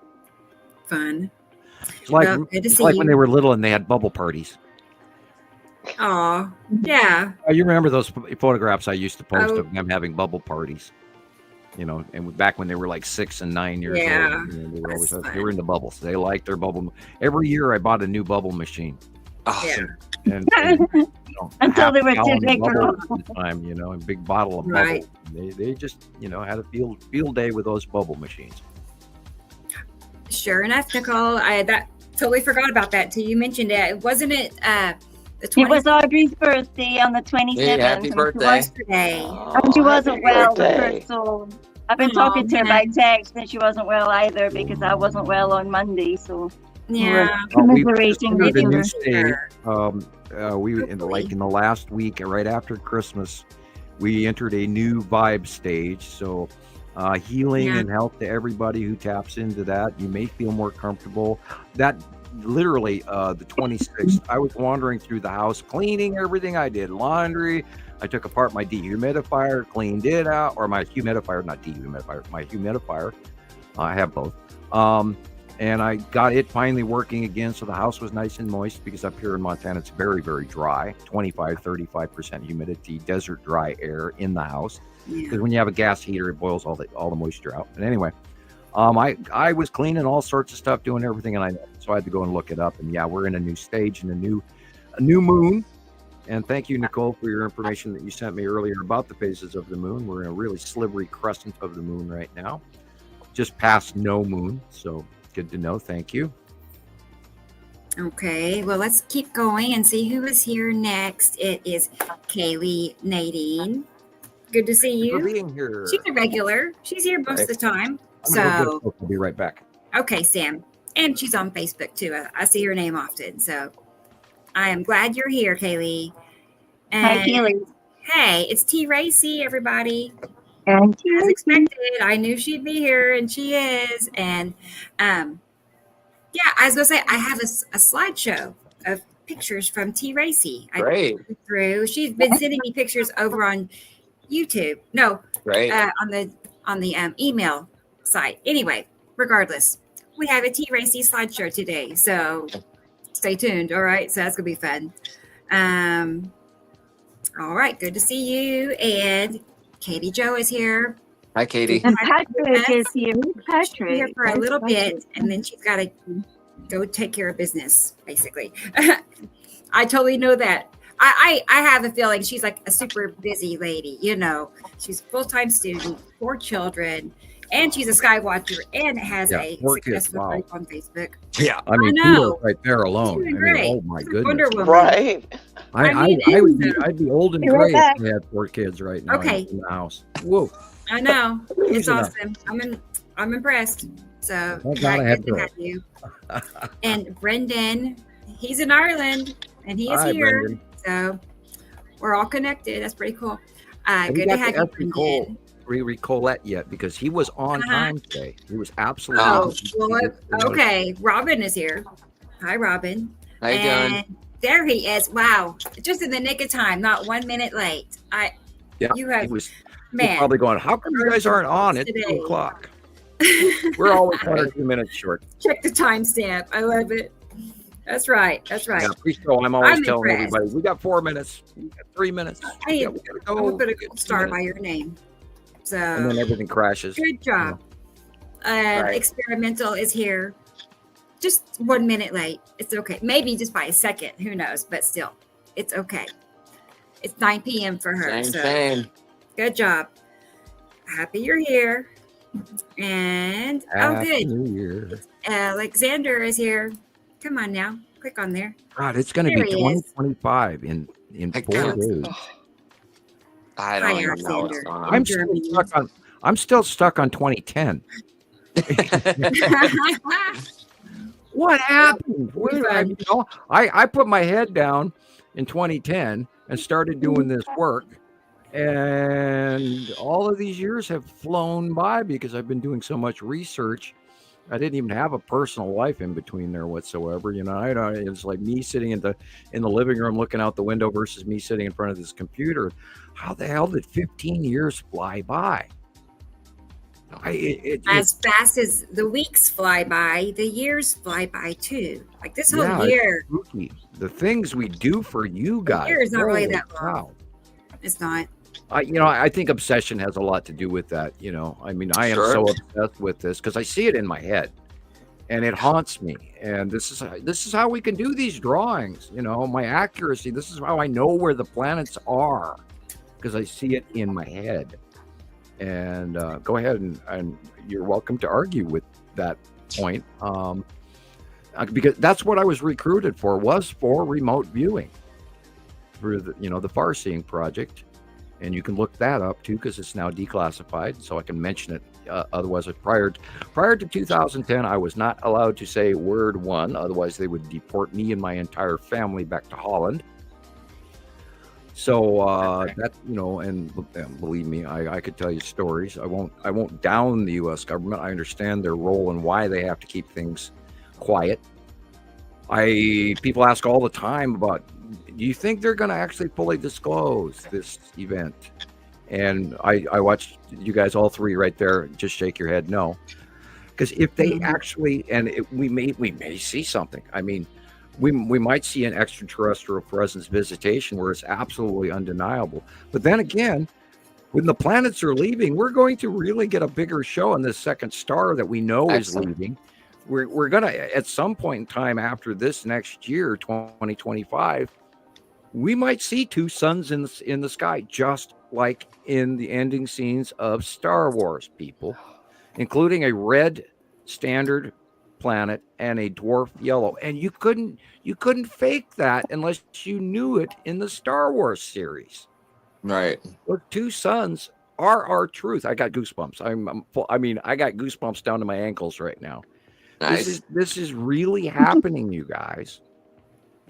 Fun. It's like, when they were little and they had bubble parties. Oh, yeah. You remember those photographs I used to post of them having bubble parties? And back when they were like 6 and 9 years old, they were into bubbles. They liked their bubble. Every year I bought a new bubble machine. Awesome. And until they were too big for the time, a big bottle of bubbles. They just, had a field day with those bubble machines. Sure enough, Nicole, I totally forgot about that till you mentioned it. Wasn't it the 20th? It was Audrey's birthday on the 27th. Hey, happy birthday. And she wasn't well, so I've been talking to her by text, and she wasn't well either because I wasn't well on Monday. So yeah, commiserating with her. In the last week, right after Christmas, we entered a new vibe stage. So healing and health to everybody who taps into that. You may feel more comfortable. That literally the 26th, I was wandering through the house, cleaning everything. I did laundry. I took apart my dehumidifier, cleaned it out, or my humidifier, not dehumidifier, my humidifier. I have both. And I got it finally working again. So the house was nice and moist, because up here in Montana, it's very, very dry, 35% humidity, desert dry air in the house. Because when you have a gas heater, it boils all the moisture out. But anyway, I was cleaning all sorts of stuff, doing everything, so I had to go and look it up. And we're in a new stage and a new moon. And thank you, Nicole, for your information that you sent me earlier about the phases of the moon. We're in a really slivery crescent of the moon right now, just past no moon. So good to know. Thank you. Okay, well, let's keep going and see who is here next. It is Kaylee Nadine. Good to see you. For being here. She's a regular. She's here most of the time. We'll be right back. Okay, Sam. And she's on Facebook too. I see her name often. So I am glad you're here, Kaylee. Hi, Kaylee. Hey, it's T. Racy, everybody. And As expected, I knew she'd be here, and she is. And yeah, I was gonna say I have a slideshow of pictures from T. Racy. Great. She's been sending me pictures over on YouTube. No, Great. on the email site. Anyway, regardless, we have a T. Racy slideshow today, so stay tuned. All right, so that's gonna be fun. All right, good to see you. And Katie Jo is here. Hi, Katie. And Patrick is here. Patrick. She's here for a little bit, and then she's got to go take care of business, basically. I totally know that. I have a feeling she's like a super busy lady. You know, she's a full-time student, 4 children, and she's a sky watcher, and has a successful group on Facebook. Yeah, I mean, kudos right there alone. I mean, oh my goodness, Wonder Woman. Right. I'd be old and gray if I had 4 kids right now in the house. Whoa. I know. It's awesome. I'm impressed. So good to have you. And Brendan, he's in Ireland and he is here. Brendan. So we're all connected. That's pretty cool. Good to have you, Brendan. Colette yet because he was on time today. He was absolutely. Okay. Robin is here. Hi, Robin. How you doing? There he is. Wow, just in the nick of time, not 1 minute late. Man, probably going, how come you guys aren't on? It's 2 o'clock. We're always 1 or 2 minutes short. Check the timestamp. I love it. That's right. That's right. Yeah, I'm always telling everybody, we got 4 minutes, we got 3 minutes. We gotta go. I'm gonna put a gold star by your name. So and then everything crashes. Good job. Experimental is here. Just 1 minute late. It's okay. Maybe just by a second. Who knows? But still, it's okay. It's 9 p.m. for her. Same. Good job. Happy you're here. And Happy New Year. Alexander is here. Come on now. Click on there. God, it's going to be 2025 in 4 days. I don't even know what's going on. I'm still stuck on 2010. What happened? I put my head down in 2010 and started doing this work. And all of these years have flown by because I've been doing so much research. I didn't even have a personal life in between there whatsoever. You know, it's like me sitting in the living room looking out the window versus me sitting in front of this computer. How the hell did 15 years fly by? As fast as the weeks fly by, the years fly by too. Like this whole year. The things we do for you guys. The year is not really that long. Wow. It's not. I think obsession has a lot to do with that. You know, I mean, I am so obsessed with this because I see it in my head, and it haunts me. And this is how we can do these drawings. You know, my accuracy. This is how I know where the planets are because I see it in my head. And go ahead and you're welcome to argue with that point because that's what I was recruited for, was for remote viewing through the Far Seeing Project. And you can look that up too because it's now declassified, so I can mention it. Otherwise, prior to 2010, I was not allowed to say word one. Otherwise, they would deport me and my entire family back to Holland. So that and believe me, I could tell you stories. I won't down the U.S. government. I understand their role and why they have to keep things quiet. People ask all the time about, do you think they're going to actually fully disclose this event? And I watched you guys all three right there. Just shake your head no, because if they actually, we may see something. I mean, we might see an extraterrestrial presence visitation where it's absolutely undeniable. But then again, when the planets are leaving, we're going to really get a bigger show on this second star that we know is leaving. We're going to, at some point in time after this next year, 2025, we might see 2 suns in the sky, just like in the ending scenes of Star Wars, people, including a red standard planet and a dwarf yellow. And you couldn't fake that unless you knew it in the Star Wars series. Right. Those 2 suns are our truth. I got goosebumps. I got goosebumps down to my ankles right now. Nice. This is really happening, you guys.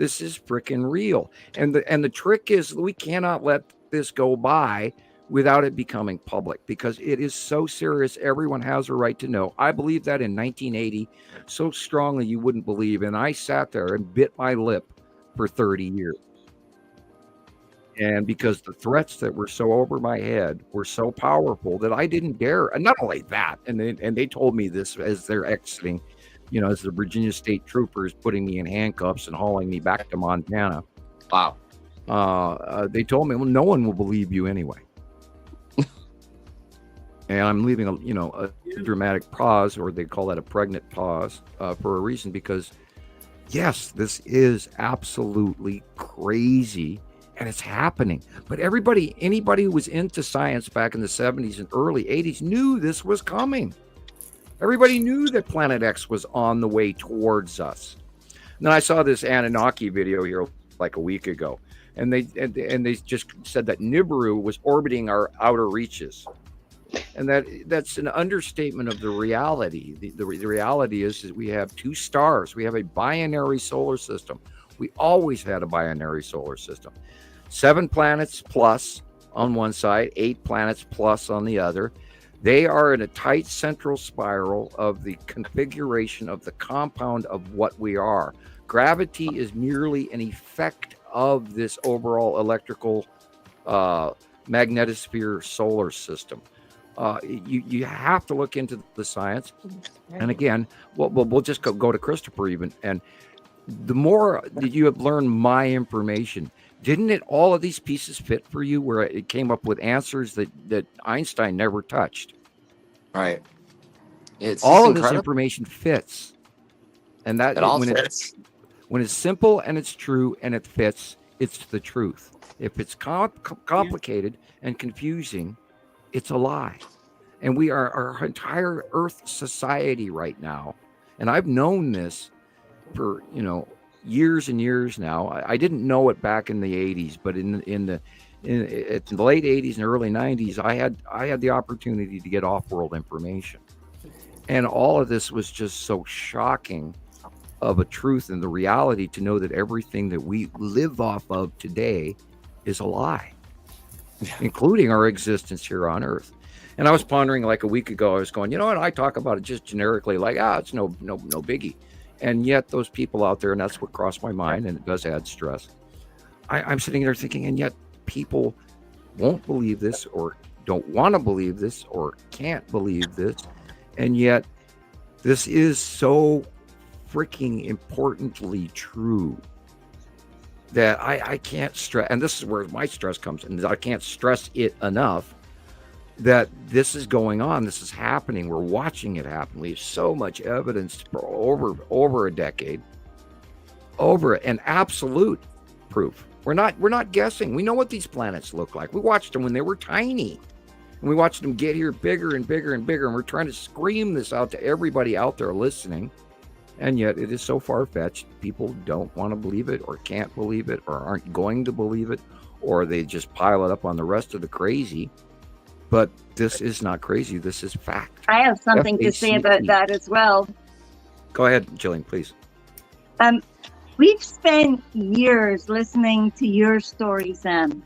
This is freaking real. And the trick is we cannot let this go by without it becoming public, because it is so serious. Everyone has a right to know. I believe that in 1980 so strongly you wouldn't believe. And I sat there and bit my lip for 30 years. And because the threats that were so over my head were so powerful that I didn't dare. And not only that, and they told me this as they're exiting, as the Virginia State Troopers putting me in handcuffs and hauling me back to Montana. Wow. They told me, well, no one will believe you anyway. And I'm leaving a dramatic pause, or they call that a pregnant pause, for a reason, because yes, this is absolutely crazy. And it's happening. But anybody who was into science back in the 70s and early 80s knew this was coming. Everybody knew that Planet X was on the way towards us. And then I saw this Anunnaki video here like a week ago. And they just said that Nibiru was orbiting our outer reaches. And that's an understatement of the reality. The reality is that we have two stars. We have a binary solar system. We always had a binary solar system. 7 planets plus on one side, 8 planets plus on the other. They are in a tight central spiral of the configuration of the compound of what we are. Gravity is merely an effect of this overall electrical magnetosphere solar system. You have to look into the science. And again, we'll just go to Christoper even. And the more that you have learned my information, didn't it all of these pieces fit for you, where it came up with answers that Einstein never touched? Right. It's all of incredible. This information fits. And that it all fits. When it's simple and it's true and it fits, it's the truth. If it's complicated and confusing, it's a lie. And we are our entire Earth society right now. And I've known this for, years and years now. I didn't know it back in the 80s, but in the late 80s and early 90s, I had the opportunity to get off-world information. And all of this was just so shocking of a truth and the reality to know that everything that we live off of today is a lie, including our existence here on Earth. And I was pondering like a week ago, I was going, what, I talk about it just generically, like, it's no biggie. And yet those people out there, and that's what crossed my mind, and it does add stress. I'm sitting there thinking, and yet people won't believe this, or don't want to believe this, or can't believe this. And yet this is so freaking importantly true that I can't stress, and this is where my stress comes in, I can't stress it enough, that this is going on. This is happening. We're watching it happen. We have so much evidence for over a decade, an absolute proof. We're not guessing. We know what these planets look like. We watched them when they were tiny, and we watched them get here bigger and bigger and bigger. And we're trying to scream this out to everybody out there listening. And yet it is so far-fetched. People don't want to believe it, or can't believe it, or aren't going to believe it, or they just pile it up on the rest of the crazy. But this is not crazy. This is fact. I have something to say about that as well. Go ahead, Gillian, please. We've spent years listening to your story, Sam,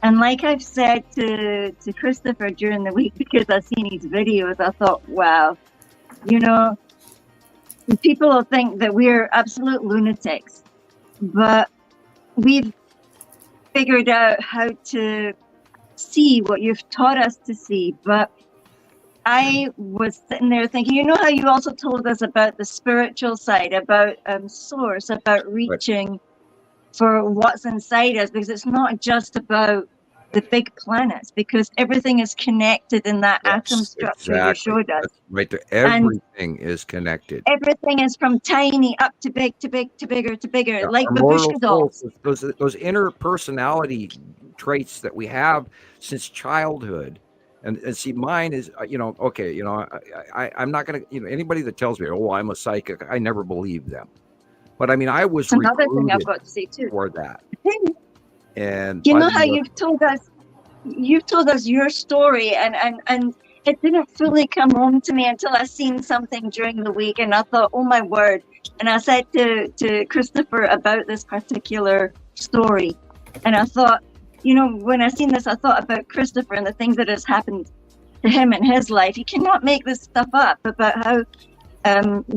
And like I've said to Christoper during the week, because I've seen his videos, I thought, wow, people will think that we're absolute lunatics. But we've figured out how to see what you've taught us to see. But I was sitting there thinking, how you also told us about the spiritual side, about source, about reaching for what's inside us, because it's not just about the big planets, because everything is connected in that atom structure you showed us. That's right there. Everything is connected. Everything is from tiny up to big to big to bigger to bigger, Yeah, like our babushka dolls. Those inner personality traits that we have since childhood. And see, mine is, okay, I'm not going to, anybody that tells me, oh, I'm a psychic, I never believe them. But I mean, I was another thing I've got to say too. For that. And how you've told us your story, and it didn't fully come home to me until I seen something during the week, and I thought, oh my word. And I said to Christoper about this particular story, and I thought, when I seen this, I thought about Christoper and the things that has happened to him in his life. He cannot make this stuff up about how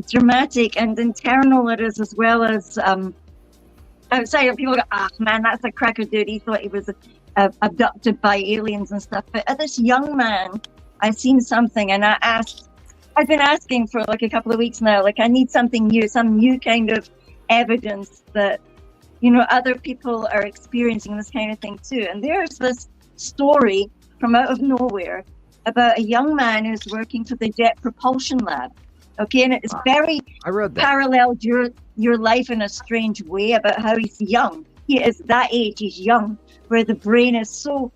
dramatic and internal it is, as well as outside. People go, man, that's a cracker dude. He thought he was abducted by aliens and stuff. But at this young man, I seen something, and I've been asking for like a couple of weeks now, like I need something new, some new kind of evidence that, other people are experiencing this kind of thing too. And there's this story from out of nowhere about a young man who's working for the Jet Propulsion Lab. Okay, and it's very paralleled your life in a strange way about how he's young. He is that age, he's young, where the brain is so,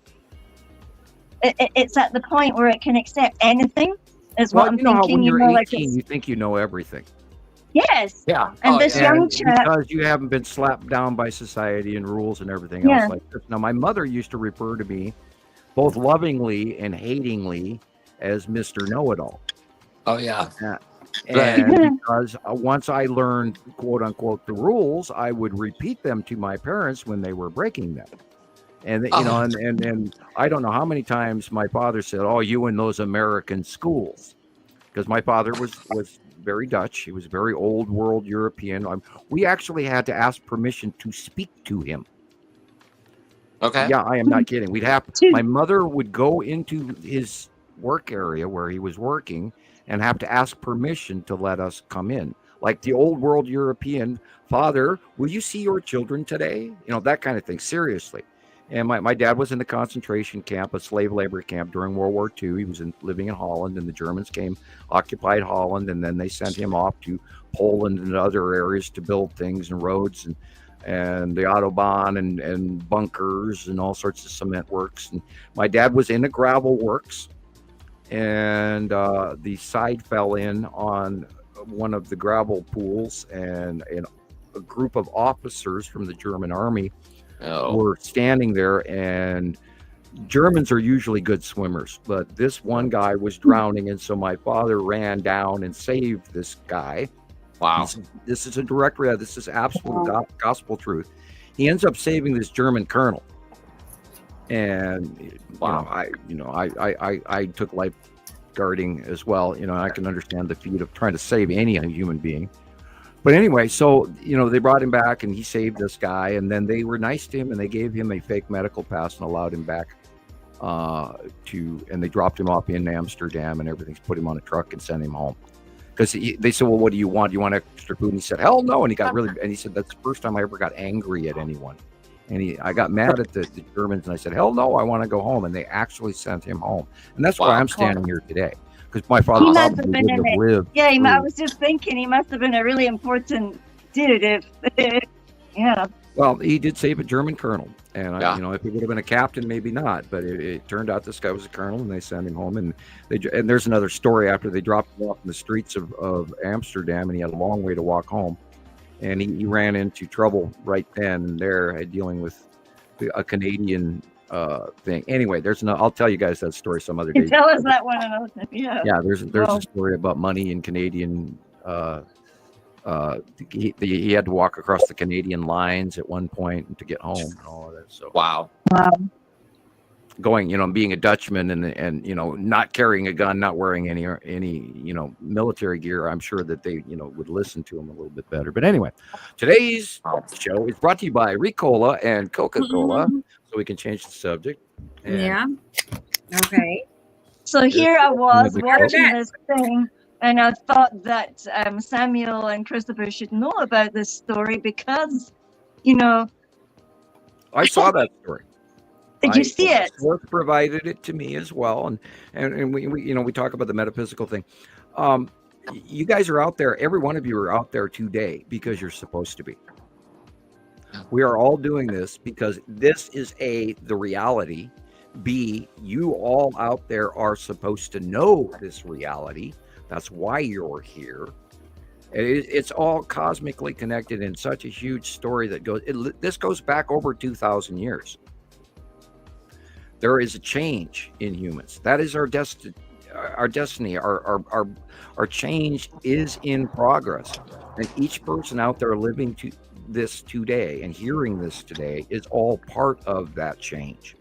it's at the point where it can accept anything, is what I'm thinking. How when you're 18, you think you know everything. Yes. Yeah. And this young chap, because you haven't been slapped down by society and rules and everything else like this. Now, my mother used to refer to me both lovingly and hatingly as Mr. Know-It-All. Oh, yeah. And because once I learned, quote unquote, the rules, I would repeat them to my parents when they were breaking them. And, and I don't know how many times my father said, oh, you in those American schools. Because my father was very Dutch. He was very old world European. We actually had to ask permission to speak to him. Okay. Yeah, I am not kidding. My mother would go into his work area where he was working and have to ask permission to let us come in. Like the old world European, Father, will you see your children today? That kind of thing. Seriously. And my dad was in the concentration camp, a slave labor camp during World War II. He was living in Holland, and the Germans occupied Holland, and then they sent him off to Poland and other areas to build things and roads and the Autobahn and bunkers and all sorts of cement works. And my dad was in the gravel works, and the side fell in on one of the gravel pools, and a group of officers from the German army were standing there, and Germans are usually good swimmers, but this one guy was drowning, and so my father ran down and saved this guy. Wow. This is a direct this is absolute gospel truth. He ends up saving this German colonel. And I took lifeguarding as well. I can understand the feat of trying to save any human being. But anyway, so, they brought him back, and he saved this guy, and then they were nice to him, and they gave him a fake medical pass and allowed him back and they dropped him off in Amsterdam and everything, put him on a truck and sent him home. Because they said, well, what do you want? Do you want extra food? And he said, hell no. And he got and he said, that's the first time I ever got angry at anyone. And I got mad at the Germans, and I said, hell no, I want to go home. And they actually sent him home. And that's why I'm standing here today. Because my father probably wouldn't have lived. Yeah, I was just thinking he must have been a really important dude. Yeah. Well, he did save a German colonel. And, if he would have been a captain, maybe not. But it turned out this guy was a colonel, and they sent him home. And there's another story after they dropped him off in the streets of Amsterdam, and he had a long way to walk home. And he ran into trouble right then and there dealing with a Canadian thing. Anyway, I'll tell you guys that story some other day. Tell us that one another time. Yeah. Yeah, there's a story about money in Canadian. He had to walk across the Canadian lines at one point to get home and all of that. So wow. Going, being a Dutchman and not carrying a gun, not wearing any military gear, I'm sure that they would listen to him a little bit better. But anyway, today's show is brought to you by Ricola and Coca-Cola, so we can change the subject. Okay. So here I was watching this thing, and I thought that Samuel and Christoper should know about this story because, I saw that story. Did you see it? Work provided it to me as well, and we talk about the metaphysical thing. You guys are out there. Every one of you are out there today because you're supposed to be. We are all doing this because this is A, the reality. B, you all out there are supposed to know this reality. That's why you're here. It's all cosmically connected in such a huge story that this goes back over 2,000 years. There is a change in humans. That is our destiny. our destiny, our change is in progress, and each person out there living to this today and hearing this today is all part of that change.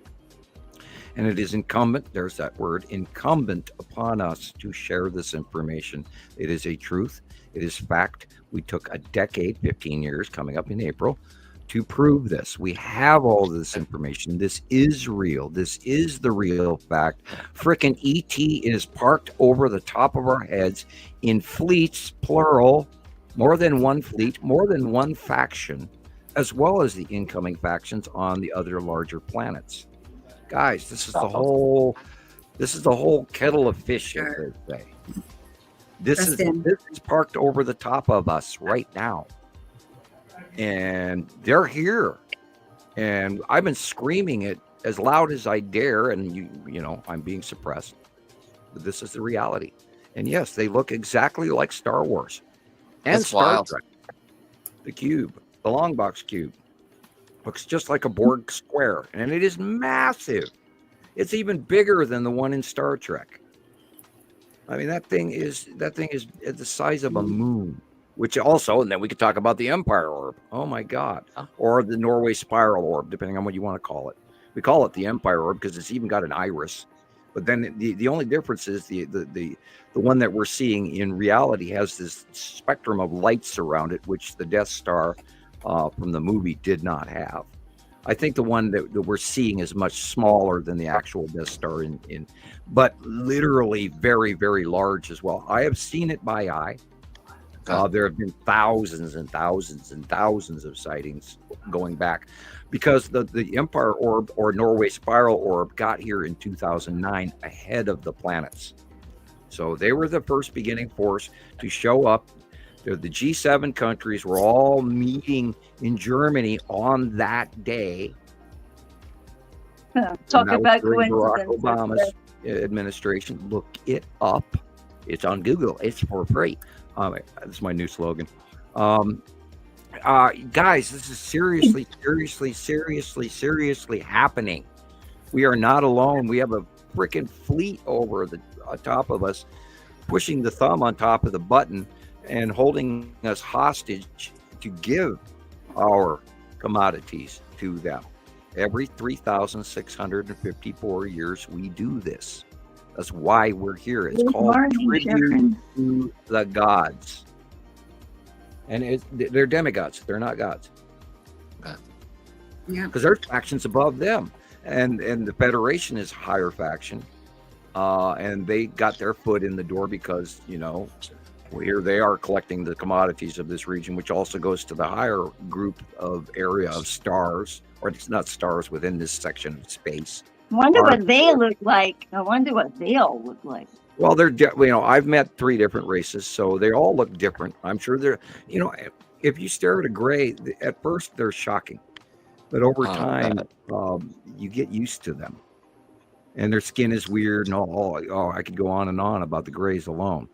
And it is incumbent, there's that word, incumbent upon us to share this information. It is a truth. It is fact. We took a decade, 15 years coming up in April, to prove this. We have all this information. This is real. This is the real fact. Frickin' ET is parked over the top of our heads in fleets, plural, more than one fleet, more than one faction, as well as the incoming factions on the other larger planets. Guys, this is the whole kettle of fish, as they say. This is parked over the top of us right now. And they're here. And I've been screaming it as loud as I dare, and you know, I'm being suppressed. But this is the reality. And yes, they look exactly like Star Wars. And Star Trek. The cube, the long box cube, looks just like a Borg square, and it is massive. It's even bigger than the one in Star Trek. I mean, that thing is the size of a moon. Which also, and then we could talk about the Empire Orb. Oh my God, or the Norway Spiral Orb, depending on what you want to call it. We call it the Empire Orb because it's even got an iris. But then the only difference is the one that we're seeing in reality has this spectrum of lights around it, which the Death Star from the movie did not have. I think the one that we're seeing is much smaller than the actual Death Star but literally very, very large as well. I have seen it by eye. There have been thousands and thousands and thousands of sightings going back because the Empire Orb or Norway Spiral Orb got here in 2009 ahead of the planets. So they were the first beginning force to show up. The G7 countries were all meeting in Germany on that day. Talk about Barack coincidence. Obama's administration. Look it up. It's on Google. It's for free. This is my new slogan. Guys, this is seriously happening. We are not alone. We have a freaking fleet over the top of us, pushing the thumb on top of the button and holding us hostage to give our commodities to them. Every 3,654 years we do this. That's why we're here. It's called tribute to the gods. And they're demigods. They're not gods. Yeah. Because there's factions above them. And the Federation is higher faction. And they got their foot in the door because, you know, here they are collecting the commodities of this region, which also goes to the higher group of area of stars, or it's not stars within this section of space. I wonder what they look like. I wonder what they all look like. Well, they're, you know, I've met 3 different races, so they all look different. I'm sure they're, you know, if you stare at a gray, at first they're shocking, but over time, you get used to them. And their skin is weird, and I could go on and on about the grays alone.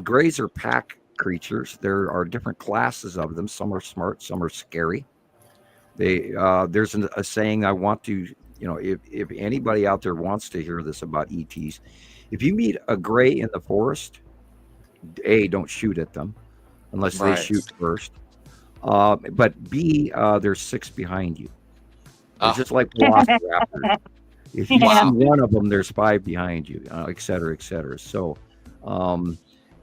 Grays are pack creatures. There are different classes of them. Some are smart, some are scary. There's a saying I want to, you know, if anybody out there wants to hear this about ETs, if you meet a gray in the forest, A, don't shoot at them unless they shoot first. But B, there's 6 behind you. It's just like velociraptors. If you see one of them, there's 5 behind you, et cetera, et cetera. So,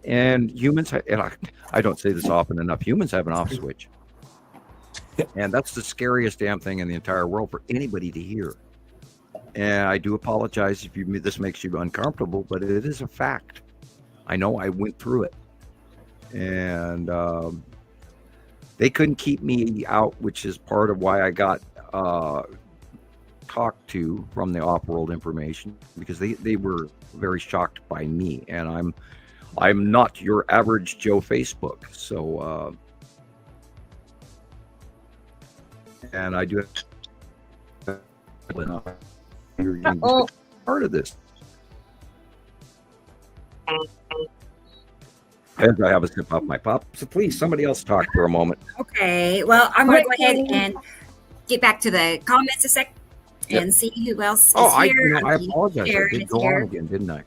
and humans, and I don't say this often enough, humans have an off switch. And that's the scariest damn thing in the entire world for anybody to hear. And I do apologize if this makes you uncomfortable, but it is a fact. I know I went through it. And they couldn't keep me out, which is part of why I got talked to from the off-world information, because they were very shocked by me. And I'm not your average Joe Facebook. So and I do you're part of this. And I have a sip off my pop. So please, somebody else talk for a moment. Okay. Well, I'm going to go ahead and get back to the comments a sec and see who else is here. I apologize. I did go on again, didn't I?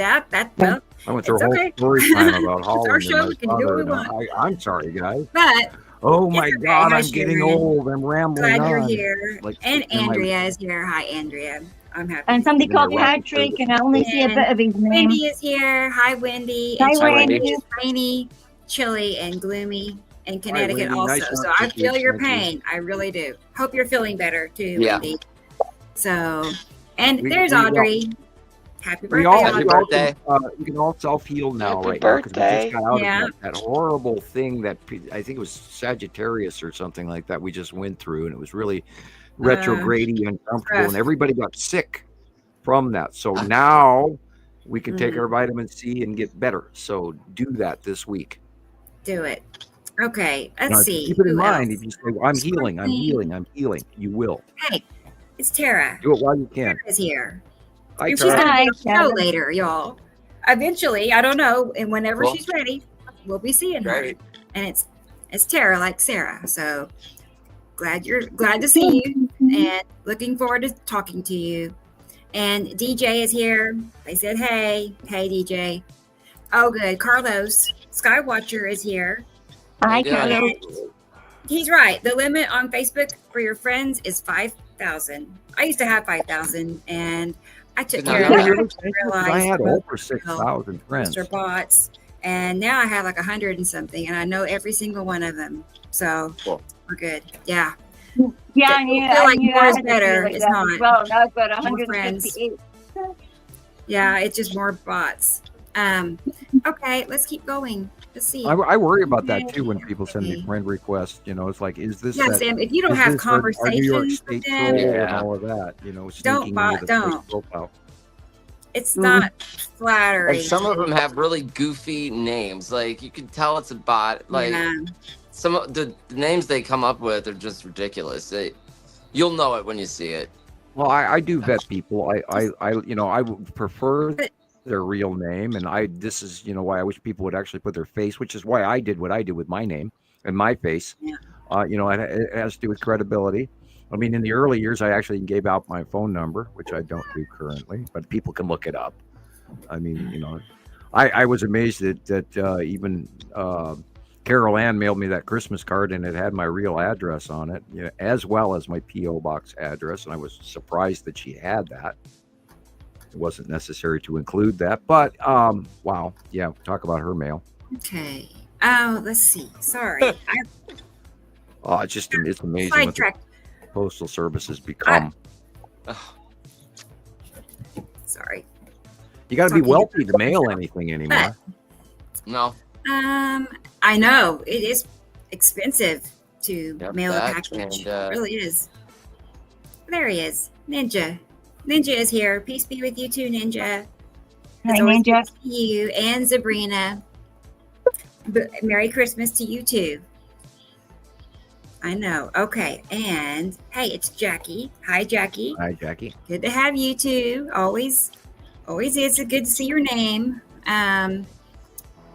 well, I went through it's a whole okay. story time about Holland. Our and show, my we can do what we father, want. I'm sorry, guys. But Oh my it's okay. God, Hi, I'm getting Sharon. old. I'm rambling Glad you're on. here. Like, And in my- Andrea is here. Hi, Andrea. I'm happy. And somebody in my called me rapid Patrick, service. and I only see a bit of his name. Wendy is here. Hi, Wendy. Hi, And Wendy. Wendy is rainy, chilly, and gloomy in Connecticut Wendy. also. Nice So talking I to you. feel your Thank you. pain. I really do. Hope you're feeling better too, Yeah. Wendy. So, and We- there's we- Audrey. Happy We birthday, all, Happy Audrey. birthday. you can all self-heal now, Happy right now, because we birthday. just got out Yeah. of that horrible thing that I think it was Sagittarius or something like that we just went through, and it was really retrograde, uncomfortable, rough. and everybody got sick from that. So now we can take our vitamin C and get better. So do that this week. Do it. Okay, let's Now, see. keep it in Who mind. else? If you say, "I'm healing, I'm healing, I'm healing," you will. Hey, it's Tara. Do it while you can. Tara's here. Hi, And she's Tara. going to Hi, be on the Tara. show later, y'all. Eventually, I don't know, and whenever Cool. she's ready, we'll be seeing her. Great. And it's Tara, like Sarah. So glad to see you, and looking forward to talking to you. And DJ is here. They said, "Hey, DJ." Oh, good. Carlos Skywatcher is here. Hi, Yeah. Carlos. He's right. The limit on Facebook for your friends is 5,000. I used to have 5,000, and I took Did care not of know it. that. I Realized had most over 6,000 friends. are bots, and now I have like 100 and something, and I know every single one of them. So Cool. we're good. Yeah. Yeah, I feel like more is better. It's not. Well, now I've got More friends. 158. Yeah, it's just more bots. Okay, let's keep going. Let's see. I worry about that too when people send me friend requests. You know, it's like, is this Yeah, that, Sam, if you don't is have this our New York conversations State with troll them, and Yeah. all of that? You know, Don't sneaking bot- into the first don't. profile. it's not flattering. And some of them have really goofy names. Like you can tell it's a bot. Like Yeah. some of the names they come up with are just ridiculous. You'll know it when you see it. Well, I do vet people. I would prefer their real name, and this is why I wish people would actually put their face, which is why I did what I did with my name and my face. Yeah. It has to do with credibility. I mean, in the early years, I actually gave out my phone number, which I don't do currently, but people can look it up. I mean, I was amazed that even Carol Ann mailed me that Christmas card, and it had my real address on it, as well as my P.O. box address. And I was surprised that she had that. It wasn't necessary to include that, but wow, yeah, talk about her mail. Okay. Oh, let's see. Sorry. I Oh, it's amazing what the sidetracked. postal services become. Sorry. You got to be Talking wealthy about to mail anything anymore. No. I know it is expensive to Yep, mail a that package. and, It really is. There he is, Ninja. Ninja is here. Peace be with you too, Ninja. Hi, It's always Ninja. good to see you and Sabrina. Merry Christmas to you too. I know. Okay, and hey, it's Jackie. Hi, Jackie. Hi, Jackie. Good to have you too. Always is good to see your name.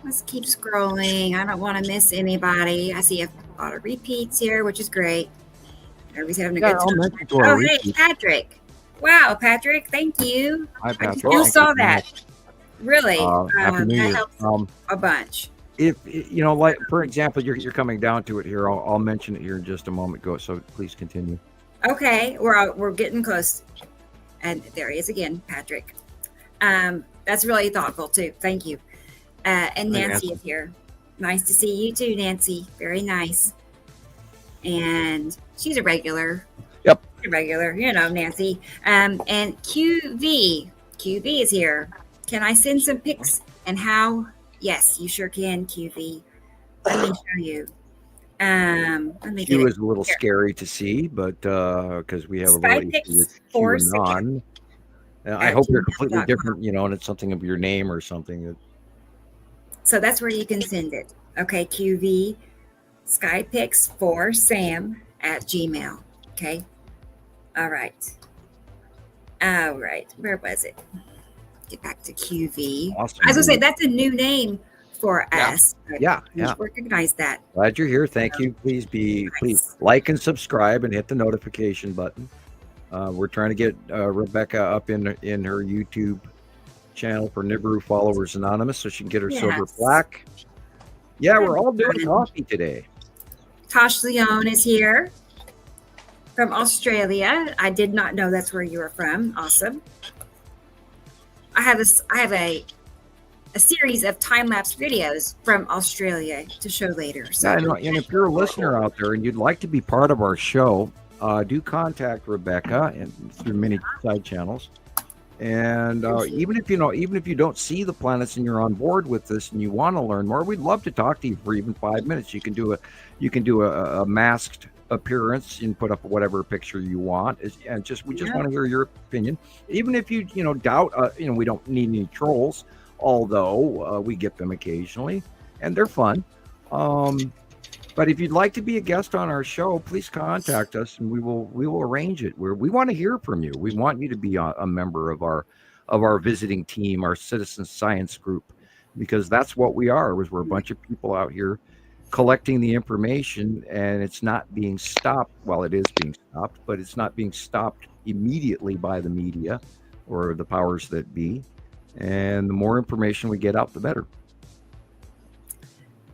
Let's keep scrolling. I don't want to miss anybody. I see a lot of repeats here, which is great. Everybody's having a good I'll time. mention to our Oh, hey, repeats. Patrick. Wow, Patrick, thank you. Hi, I Patrick. still Thank you saw so that. much. Really, Happy New that Year. helps a bunch. If like for example, you're coming down to it here. I'll mention it here in just a moment. Go. So please continue. Okay, we're getting close. And there he is again, Patrick. That's really thoughtful too. Thank you. And Nancy is here. Nice to see you too, Nancy. Very nice. And she's a regular. Yep. A regular, Nancy. And QV is here. Can I send some pics and how? Yes, you sure can, QV. Let me show you. Let me get Q it. is a little scary to see, but because we have a Sky little Pix issue with Q 4 and non. I at hope they're completely gmail.com. different, and it's something of your name or something. So that's where you can send it. Okay, QV Skypix for Sam at Gmail. Okay. All right. Where was it? Get back to QV. Awesome. I was gonna say that's a new name for Yeah. us. but Yeah, we yeah. recognize that. Glad you're here. Thank you. Please like and subscribe and hit the notification button. We're trying to get Rebecca up in her YouTube channel for Nibiru Followers Anonymous, so she can get her silver Yes. plaque. Yeah, we're all doing coffee today. Tosh Leon is here from Australia. I did not know that's where you were from. Awesome. I have a series of time-lapse videos from Australia to show later. So. Yeah, and if you're a listener out there and you'd like to be part of our show, do contact Rebecca and through many side channels. And even if you don't see the planets and you're on board with this and you want to learn more, we'd love to talk to you for even 5 minutes. You can do a masked appearance and put up whatever picture you want, and we just want to hear your opinion. Even if you doubt, we don't need any trolls, although we get them occasionally and they're fun. But if you'd like to be a guest on our show, please contact us and we will arrange it. We want to hear from you. We want you to be a member of our visiting team, our citizen science group, because that's what we are. We're a bunch of people out here collecting the information, and it's not being stopped. Well, it is being stopped, but it's not being stopped immediately by the media or the powers that be. And the more information we get out, the better.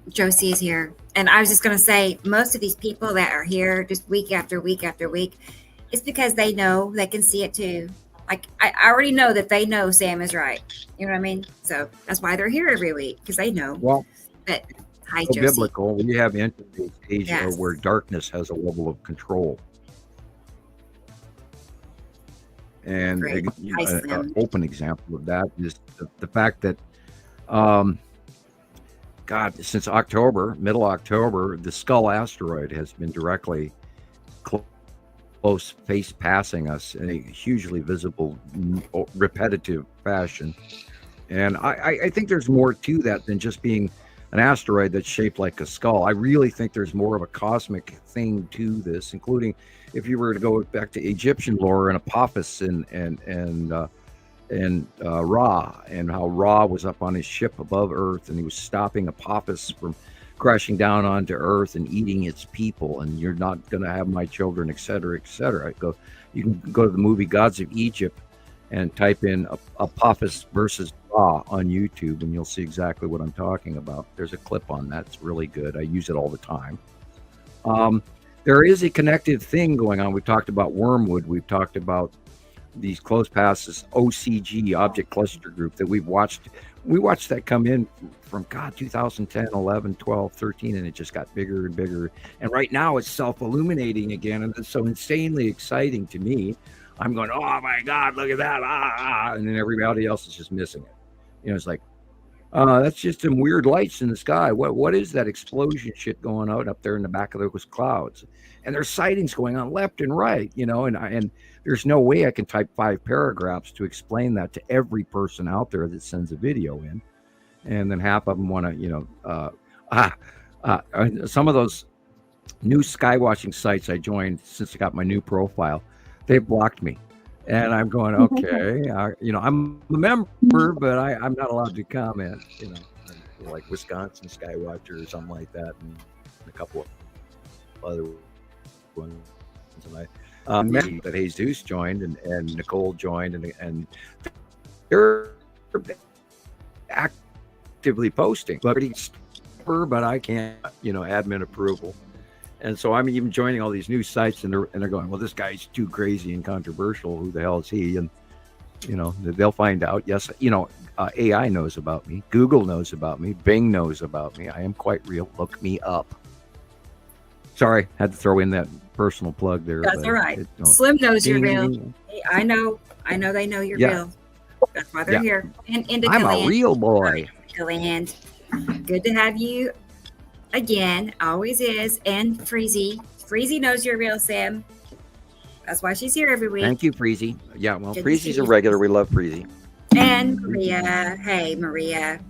Josie is here. And I was just going to say, most of these people that are here just week after week after week, it's because they know they can see it too. Like, I already know that they know Sam is right. You know what I mean? So that's why they're here every week, because they know. Well, but hi, so Josie. biblical, we have entered the age Yes. where darkness has a level of control. And Great. Hi, Sam. an open example of that is the fact that, since middle October, the Skull asteroid has been directly close face passing us in a hugely visible, repetitive fashion. And I think there's more to that than just being an asteroid that's shaped like a skull. I really think there's more of a cosmic thing to this, including if you were to go back to Egyptian lore and Apophis and Ra, and how Ra was up on his ship above Earth and he was stopping Apophis from crashing down onto Earth and eating its people, and you're not going to have my children, etc., etc. You can go to the movie Gods of Egypt and type in Apophis versus Ra on YouTube, and you'll see exactly what I'm talking about. There's a clip on that. It's really good. I use it all the time. There is a connective thing going on. We've talked about Wormwood. We've talked about these close passes, OCG, Object Cluster Group, that we've watched. We watched that come in from 2010, 11, 12, 13, and it just got bigger and bigger. And right now it's self-illuminating again, and it's so insanely exciting to me. I'm going, oh my God, look at that. And then everybody else is just missing it. It's like, that's just some weird lights in the sky. What is that explosion shit going on up there in the back of those clouds? And there's sightings going on left and right, and there's no way I can type 5 paragraphs to explain that to every person out there that sends a video in. And then half of them want to, some of those new skywatching sites I joined since I got my new profile, they've blocked me. And I'm going, okay, I'm a member, but I'm not allowed to comment, like Wisconsin Skywatcher or something like that, and a couple of other ones. And I mentioned that Jesus joined and Nicole joined, and they're actively posting, but I can't, admin approval. And so I'm even joining all these new sites, and they're going, well, this guy's too crazy and controversial. Who the hell is he? And, they'll find out. Yes, AI knows about me. Google knows about me. Bing knows about me. I am quite real. Look me up. Sorry, had to throw in that personal plug there. That's all right. Slim knows you're real. I know they know you're real. That's why they're here. And Indica I'm Land. a real boy. Indica Land. Good to have you again. Always is. And Freezy. Freezy knows you're real, Sam. That's why she's here every week. Thank you, Freezy. Yeah, well, Good Freezy's a regular. We love Freezy. And Maria. Hey, Maria.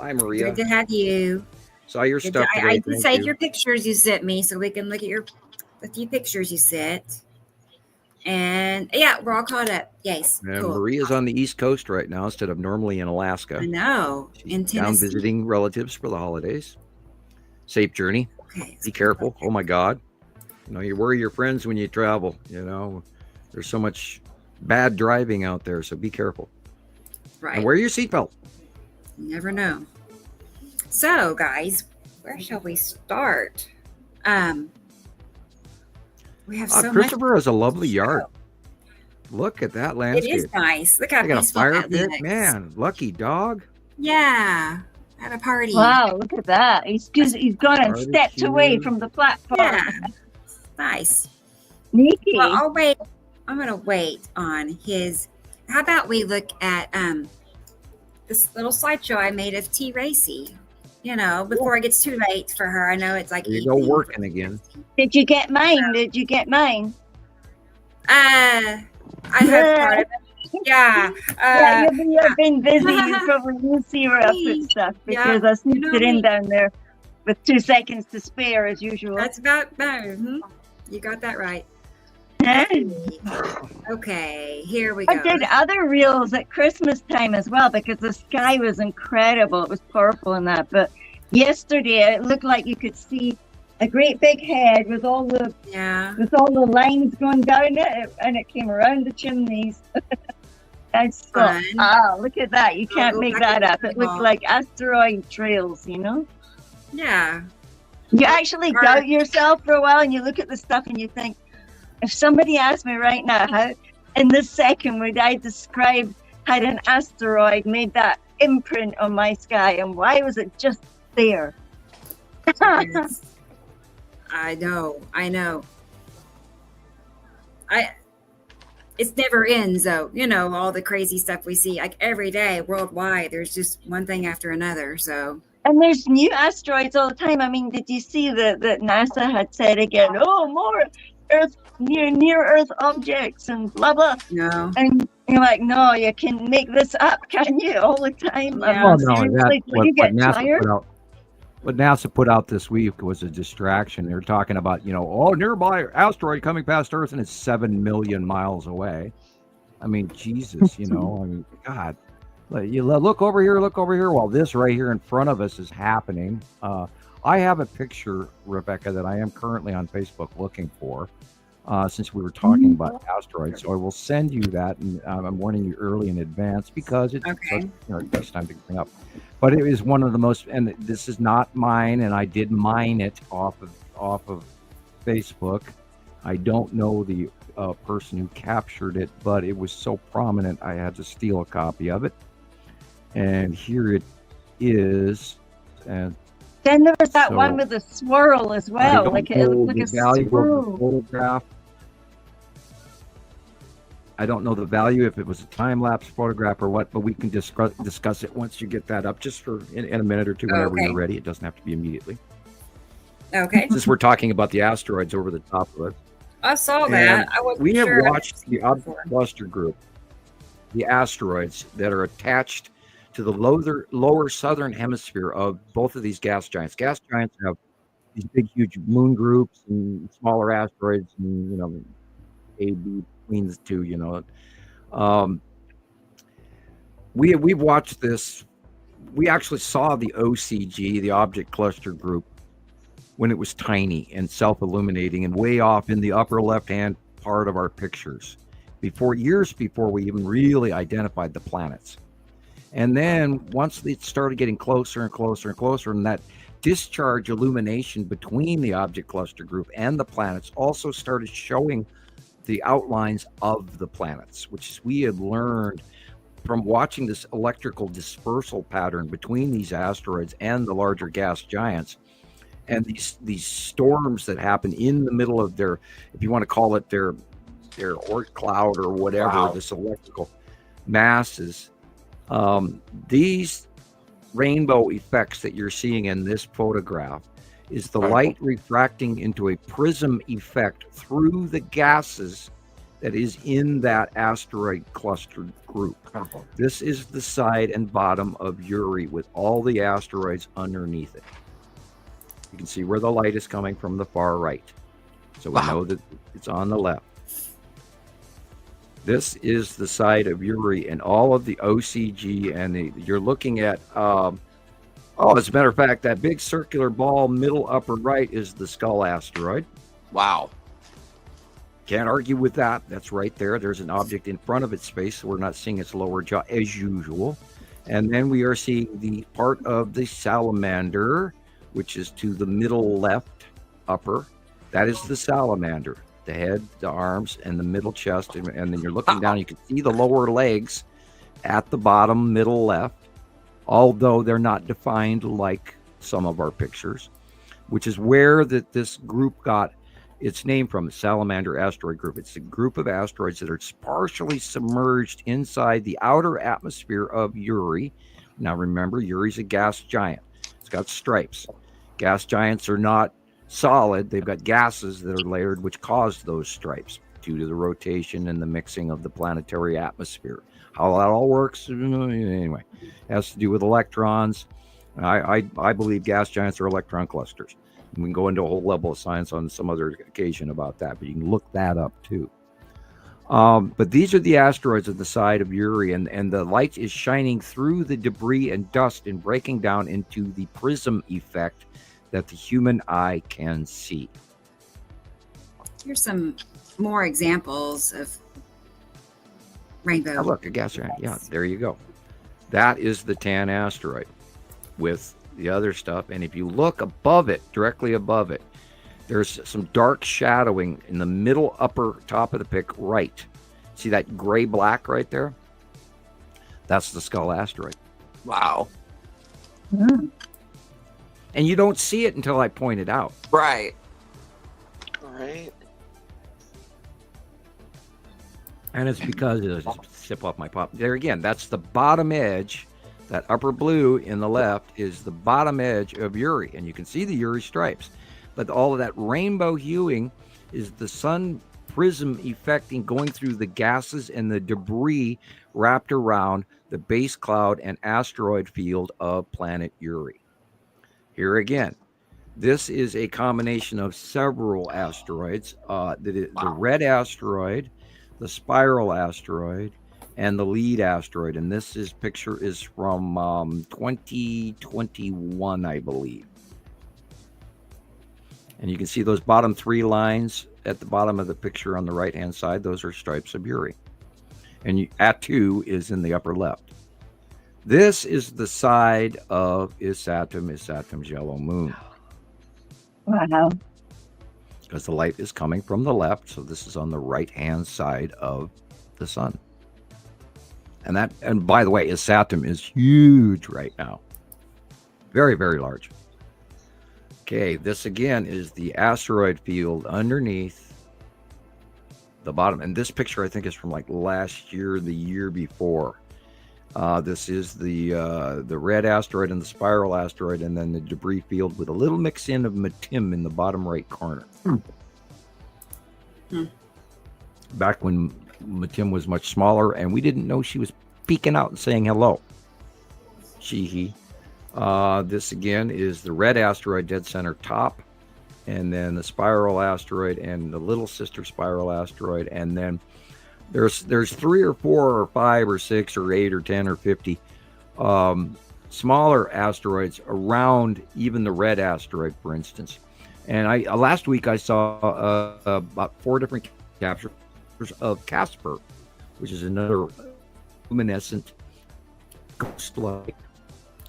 Hi, Maria. Good to have you. Saw your stuff today. I did save your pictures you sent me so we can look at the few pictures you sent. And yeah, we're all caught up. Yes. And cool. Maria's on the East Coast right now instead of normally in Alaska. I know. In Tennessee. Down visiting relatives for the holidays. Safe journey. Okay. Be careful. Oh my God. You worry your friends when you travel. There's so much bad driving out there, so be careful. right. And wear your seatbelt. You never know. So, guys, where shall we start? We have so much. Christoper has a lovely yard. Look at that landscape. It is nice. Look how They got a peaceful fire that pit. looks. Man, lucky dog. Yeah. At a party. Wow, look at that. He's gone and stepped away from the platform. Yeah. Nice. Sneaky. Well, I'll wait. I'm going to wait on his. How about we look at this little slideshow I made of T. Racy? You know, before it gets too late for her. I know it's like You go working again. Did you get mine? I have part of it. Yeah. Yeah, you've been busy. You probably will see her up with stuff because I sneaked it in down there with 2 seconds to spare as usual. That's about You got that right. Okay, here we go. I did other reels at Christmas time as well because the sky was incredible. It was purple and that. But yesterday it looked like you could see a great big head with all the lines going down it, and it came around the chimneys. I thought, look at that! You can't make that up. It looked like asteroid trails, you know. Yeah. You actually doubt yourself for a while, and you look at the stuff and you think, if somebody asked me right now, how in this second would I describe how an asteroid made that imprint on my sky, and why was it just there? Yes. I know. It never ends, though. You know, all the crazy stuff we see, like every day worldwide, there's just one thing after another. So. And there's new asteroids all the time. I mean, did you see that NASA had said again, more Earth near Earth objects and blah blah. No. And you're like, no, you can make this up, can you? All the time. Yeah. What NASA put out this week was a distraction. They're talking about, nearby asteroid coming past Earth and it's 7 million miles away. I mean, Jesus, God. You look over here, while this right here in front of us is happening. I have a picture, Rebecca, that I am currently on Facebook looking for, since we were talking about asteroids. So I will send you that, and I'm warning you early in advance because it's it takes time to bring up. But it is one of the most, and this is not mine, and I did mine it off of Facebook. I don't know the person who captured it, but it was so prominent I had to steal a copy of it. And here it is. And then there was that one with a swirl as well, like it looked like a swirl. Photograph. I don't know the value if it was a time-lapse photograph or what, but we can discuss it once you get that up, just for in a minute or two, whenever you're ready. It doesn't have to be immediately. Okay. Since we're talking about the asteroids over the top of it. I saw that. We have watched the object cluster group, the asteroids that are attached to the lower southern hemisphere of both of these gas giants. Gas giants have these big, huge moon groups and smaller asteroids, and A, B between the two. We've watched this. We actually saw the OCG, the object cluster group, when it was tiny and self-illuminating and way off in the upper left-hand part of our pictures, years before we even really identified the planets. And then once it started getting closer and closer and closer, and that discharge illumination between the object cluster group and the planets also started showing the outlines of the planets, which we had learned from watching this electrical dispersal pattern between these asteroids and the larger gas giants. And these storms that happen in the middle of their, if you want to call it their Oort cloud or whatever, this electrical masses, these rainbow effects that you're seeing in this photograph is the light refracting into a prism effect through the gases that is in that asteroid cluster group. This is the side and bottom of Uri with all the asteroids underneath it. You can see where the light is coming from the far right. So we know that it's on the left. This is the side of Uri and all of the OCG, and you're looking at, as a matter of fact, that big circular ball middle upper right is the Skull asteroid. Wow. Can't argue with that. That's right there. There's an object in front of its face, so we're not seeing its lower jaw as usual. And then we are seeing the part of the salamander, which is to the middle left upper. That is the salamander. The head, the arms, and the middle chest. And then you're looking down, you can see the lower legs at the bottom middle left, although they're not defined like some of our pictures, which is where this group got its name from, the Salamander asteroid group. It's a group of asteroids that are partially submerged inside the outer atmosphere of Uri. Now remember, Uri's a gas giant. It's got stripes. Gas giants are not solid. They've got gases that are layered, which cause those stripes due to the rotation and the mixing of the planetary atmosphere. How that all works, anyway, has to do with electrons. I believe gas giants are electron clusters. We can go into a whole level of science on some other occasion about that, but you can look that up too. But these are the asteroids at the side of Uri, and the light is shining through the debris and dust and breaking down into the prism effect that the human eye can see. Here's some more examples of rainbow. Oh, look, a gas giant. Yeah, there you go. That is the tan asteroid with the other stuff. And if you look above it, directly above it, there's some dark shadowing in the middle upper top of the pic right. See that gray black right there? That's the Skull asteroid. Wow. Mm. And you don't see it until I point it out. Right. All right. And it's because it'll just sip off my pop. There again, that's the bottom edge. That upper blue in the left is the bottom edge of Uri. And you can see the Uri stripes. But all of that rainbow hueing is the sun prism effecting going through the gases and the debris wrapped around the base cloud and asteroid field of planet Uri. Here again, this is a combination of several asteroids. The red asteroid, the spiral asteroid, and the lead asteroid. And this picture is from 2021, I believe. And you can see those bottom three lines at the bottom of the picture on the right-hand side. Those are stripes of Uri. And Atu is in the upper left. This is the side of Isatum's yellow moon. Wow. Because the light is coming from the left, so this is on the right-hand side of the sun. And by the way, Isatum is huge right now. Very, very large. Okay, this again is the asteroid field underneath the bottom. And this picture, I think, is from like last year, the year before. This is the red asteroid and the spiral asteroid, and then the debris field with a little mix in of Matim in the bottom right corner. Back when Matim was much smaller, and we didn't know she was peeking out and saying hello. He. This again is the red asteroid dead center top, and then the spiral asteroid and the little sister spiral asteroid, and then there's 3 or 4 or 5 or 6 or 8 or 10 or 50 smaller asteroids around even the red asteroid, for instance. And I last week I saw about 4 different captures of Casper, which is another luminescent ghost-like,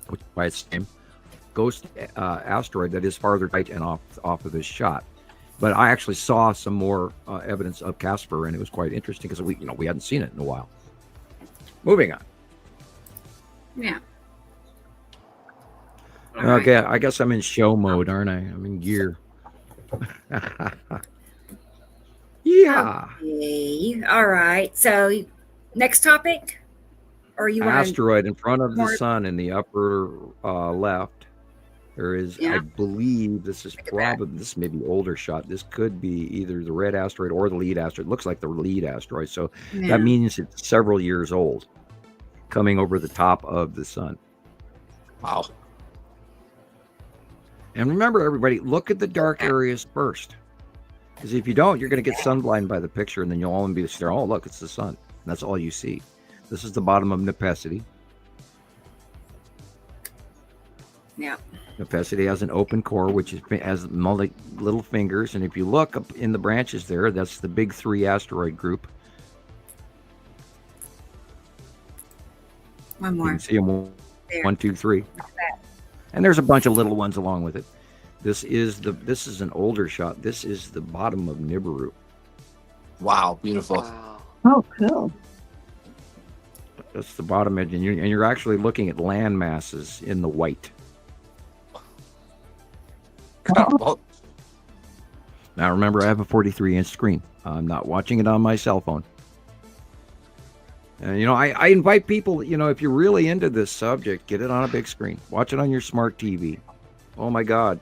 which by its name, ghost asteroid that is farther right and off of this shot. But I actually saw some more evidence of Casper, and it was quite interesting because we hadn't seen it in a while. Moving on. Yeah. Okay, right. I guess I'm in show mode, aren't I? I'm in gear. Yeah. Okay. All right. So, next topic, or you want asteroid in front of the sun in the upper left. There is, I believe, this may be older shot. This could be either the red asteroid or the lead asteroid. It looks like the lead asteroid, so that means it's several years old, coming over the top of the sun. Wow. And remember, everybody, look at the dark areas first. Because if you don't, you're going to get sunblind by the picture, and then you'll only be staring, oh, look, it's the sun. And that's all you see. This is the bottom of Nepacity. Yeah. Hephaestus has an open core, which has multi little fingers. And if you look up in the branches there, that's the big 3 asteroid group. One more. You can see them There. 1, 2, 3. And there's a bunch of little ones along with it. This is an older shot. This is the bottom of Nibiru. Wow, beautiful. Wow. Oh, cool. That's the bottom edge, and you're actually looking at land masses in the white. Well, Now remember, I have a 43-inch screen. I'm not watching it on my cell phone. And I invite people, if you're really into this subject, get it on a big screen. Watch it on your smart TV. Oh my God,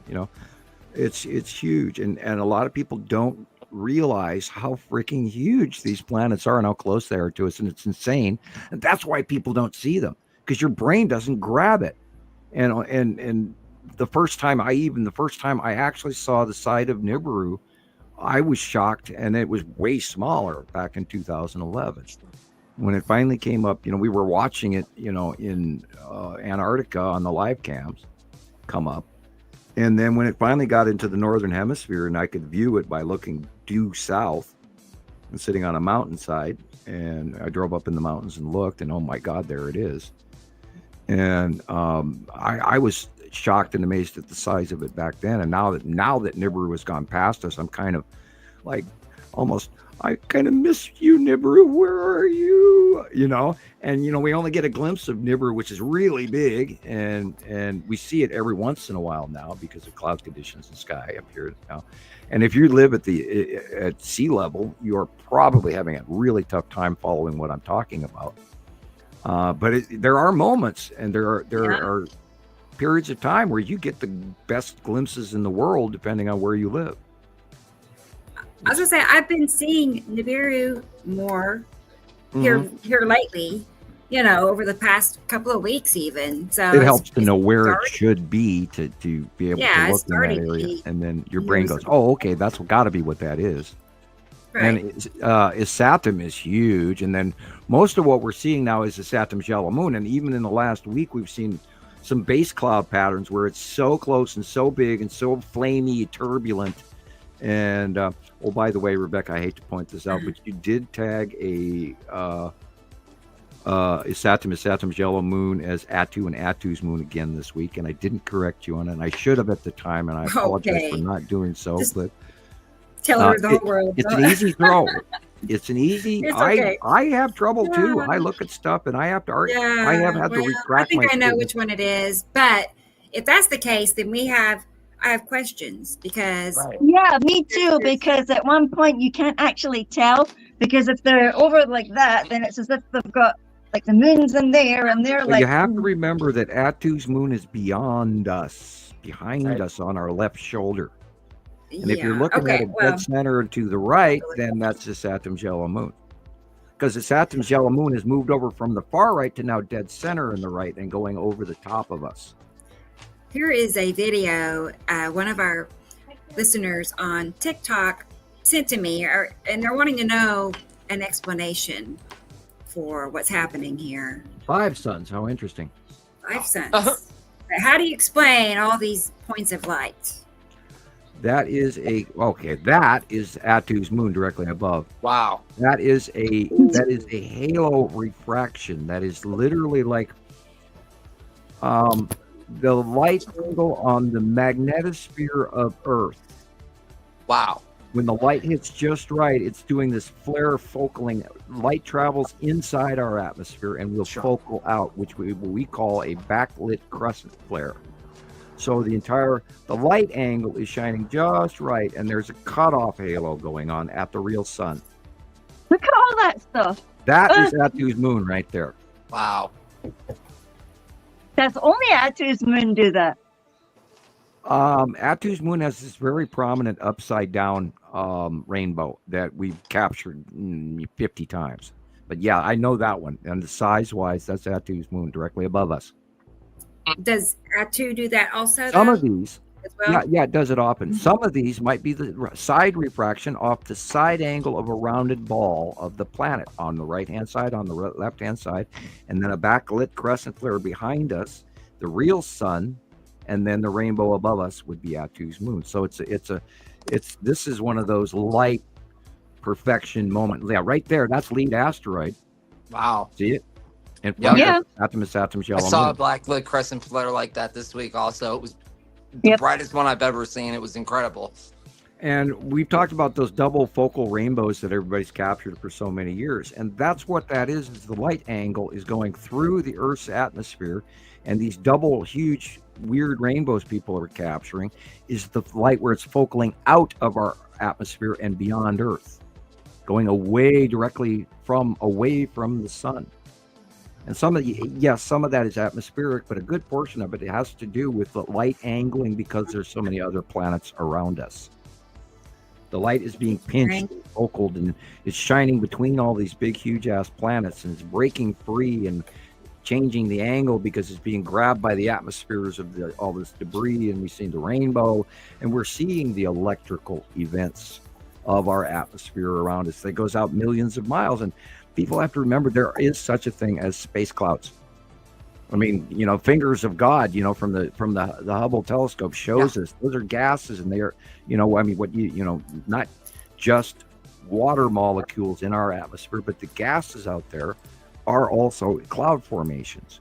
it's huge, and a lot of people don't realize how freaking huge these planets are and how close they are to us, and it's insane. And that's why people don't see them, because your brain doesn't grab it. And the first time I actually saw the side of Nibiru, I was shocked, and it was way smaller back in 2011. When it finally came up, we were watching it, in Antarctica on the live cams come up. And then when it finally got into the northern hemisphere, and I could view it by looking due south and sitting on a mountainside, and I drove up in the mountains and looked, and oh my God, there it is. And I was shocked and amazed at the size of it back then. And now that Nibiru has gone past us, I'm kind of like I kind of miss you, Nibiru. Where are you? And we only get a glimpse of Nibiru, which is really big, and we see it every once in a while now because of cloud conditions and sky up here now. And if you live at sea level, you're probably having a really tough time following what I'm talking about. But there are moments, and there are periods of time where you get the best glimpses in the world, depending on where you live. I was gonna say, I've been seeing Nibiru more here lately, over the past couple of weeks even. So it helps to know where it should be to be able to look in that area. And then your brain goes, oh, okay, that's got to be what that is. Right. And Isatum is huge. And then most of what we're seeing now is Isatum's yellow moon. And even in the last week, we've seen some base cloud patterns where it's so close and so big and so flamey, turbulent. And by the way, Rebecca, I hate to point this out, but you did tag a Isatum's yellow moon as Attu and Attu's moon again this week, and I didn't correct you on it. And I should have at the time, and I apologize for not doing so. But tell her the whole world. It's an easy throw. It's an easy. It's okay. I have trouble too. I look at stuff and I have to argue. I have had to retract. I think I know which one it is, but if that's the case, then I have questions because yeah, me too, because at one point you can't actually tell, because if they're over like that, then it's as if they've got like the moon's in there and they're like, you have to remember that Attu's moon is beyond us, behind us on our left shoulder. And if you're looking at it dead center to the right, then that's Isatum's yellow moon. Because Isatum's yellow moon has moved over from the far right to now dead center in the right and going over the top of us. Here is a video one of our listeners on TikTok sent to me, and they're wanting to know an explanation for what's happening here. 5 suns, how interesting. 5 suns. How do you explain all these points of light? That is Attu's moon directly above. Wow. That is a halo refraction. That is literally like the light angle on the magnetosphere of Earth. Wow. When the light hits just right, it's doing this flare focaling. Light travels inside our atmosphere and will focal out, which we call a backlit crescent flare. So the light angle is shining just right, and there's a cutoff halo going on at the real sun. Look at all that stuff. That is Attu's moon right there. Wow. Does only Attu's moon do that? Attu's moon has this very prominent upside down rainbow that we've captured 50 times. But yeah, I know that one. And the size wise, that's Attu's moon directly above us. Does Attu do that also? Some of these, as well? yeah, it does it often. Some of these might be the side refraction off the side angle of a rounded ball of the planet on the right-hand side, on the left-hand side, and then a backlit crescent flare behind us. The real sun and then the rainbow above us would be Atu's moon. So this is one of those light perfection moments. Yeah, right there. That's lead asteroid. Wow. See it? And Yeah. Optimus I yellow saw moon. a black lit crescent flare like that this week also. It was the brightest one I've ever seen. It was incredible. And we've talked about those double focal rainbows that everybody's captured for so many years. And that's what that is the light angle is going through the Earth's atmosphere. And these double huge weird rainbows people are capturing is the light where it's focaling out of our atmosphere and beyond Earth, going away from the sun. And some of that is atmospheric, but a good portion of it has to do with the light angling because there's so many other planets around us. The light is being pinched, and focaled, and it's shining between all these big, huge ass planets, and it's breaking free and changing the angle because it's being grabbed by the atmospheres of all this debris, and we see the rainbow, and we're seeing the electrical events of our atmosphere around us that goes out millions of miles. And people have to remember there is such a thing as space clouds. I mean, fingers of God, from the Hubble telescope shows us those are gases, and they are, not just water molecules in our atmosphere, but the gases out there are also cloud formations.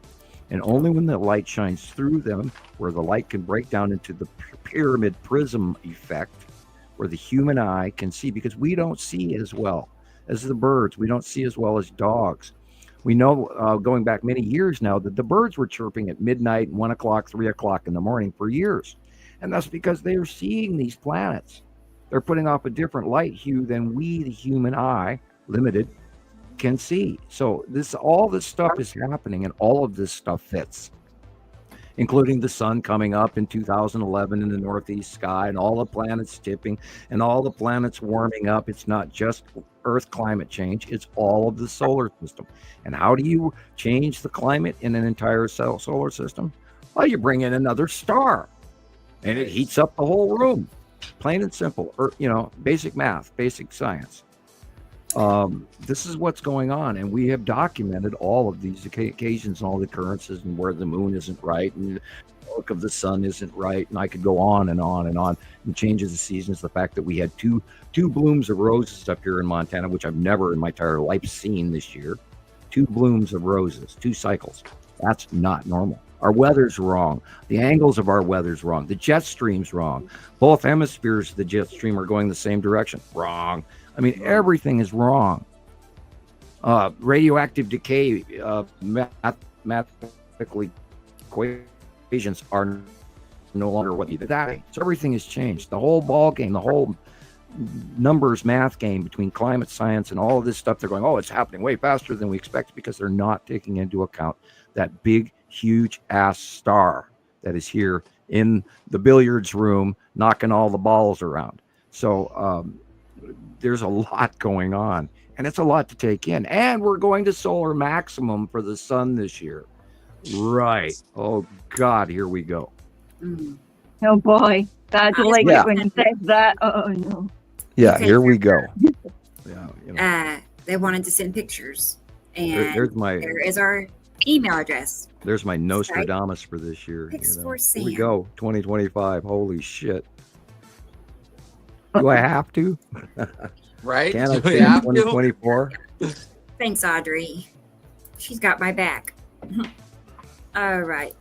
And only when the light shines through them, where the light can break down into the pyramid prism effect, where the human eye can see, because we don't see as well as the birds. We don't see as well as dogs. We know going back many years now that the birds were chirping at midnight, 1 o'clock, 3 o'clock in the morning for years. And that's because they are seeing these planets. They're putting off a different light hue than we, the human eye, limited, can see. So all this stuff is happening, and all of this stuff fits, including the sun coming up in 2011 in the northeast sky, and all the planets tipping, and all the planets warming up. It's not just Earth climate change, it's all of the solar system. And how do you change the climate in an entire solar system? Well, you bring in another star, and it heats up the whole room. Plain and simple, basic math, basic science. This is what's going on, and we have documented all of these occasions and all the occurrences, and where the moon isn't right, and the look of the sun isn't right, and I could go on and on and on. And changes the seasons, the fact that we had two blooms of roses up here in Montana, which I've never in my entire life seen this year. 2 blooms of roses, 2 cycles. That's not normal. Our weather's wrong. The angles of our weather's wrong. The jet stream's wrong. Both hemispheres of the jet stream are going the same direction. Wrong. I mean, everything is wrong. Radioactive decay, mathematically equations are no longer what you did that. So everything has changed. The whole ball game, the whole numbers math game between climate science and all of this stuff, they're going, it's happening way faster than we expect, because they're not taking into account that big, huge ass star that is here in the billiards room knocking all the balls around. So there's a lot going on, and it's a lot to take in. And we're going to solar maximum for the sun this year. Right. Oh God, here we go. Oh boy, Dad, like it when you said that. Oh no. Yeah, here we go. Yeah. They wanted to send pictures, and there is our email address. There's my Nostradamus for this year. For Sam. Here we go, 2025. Holy shit. Do I have to? Right? Can I say 2024? Thanks, Audrey. She's got my back. All right.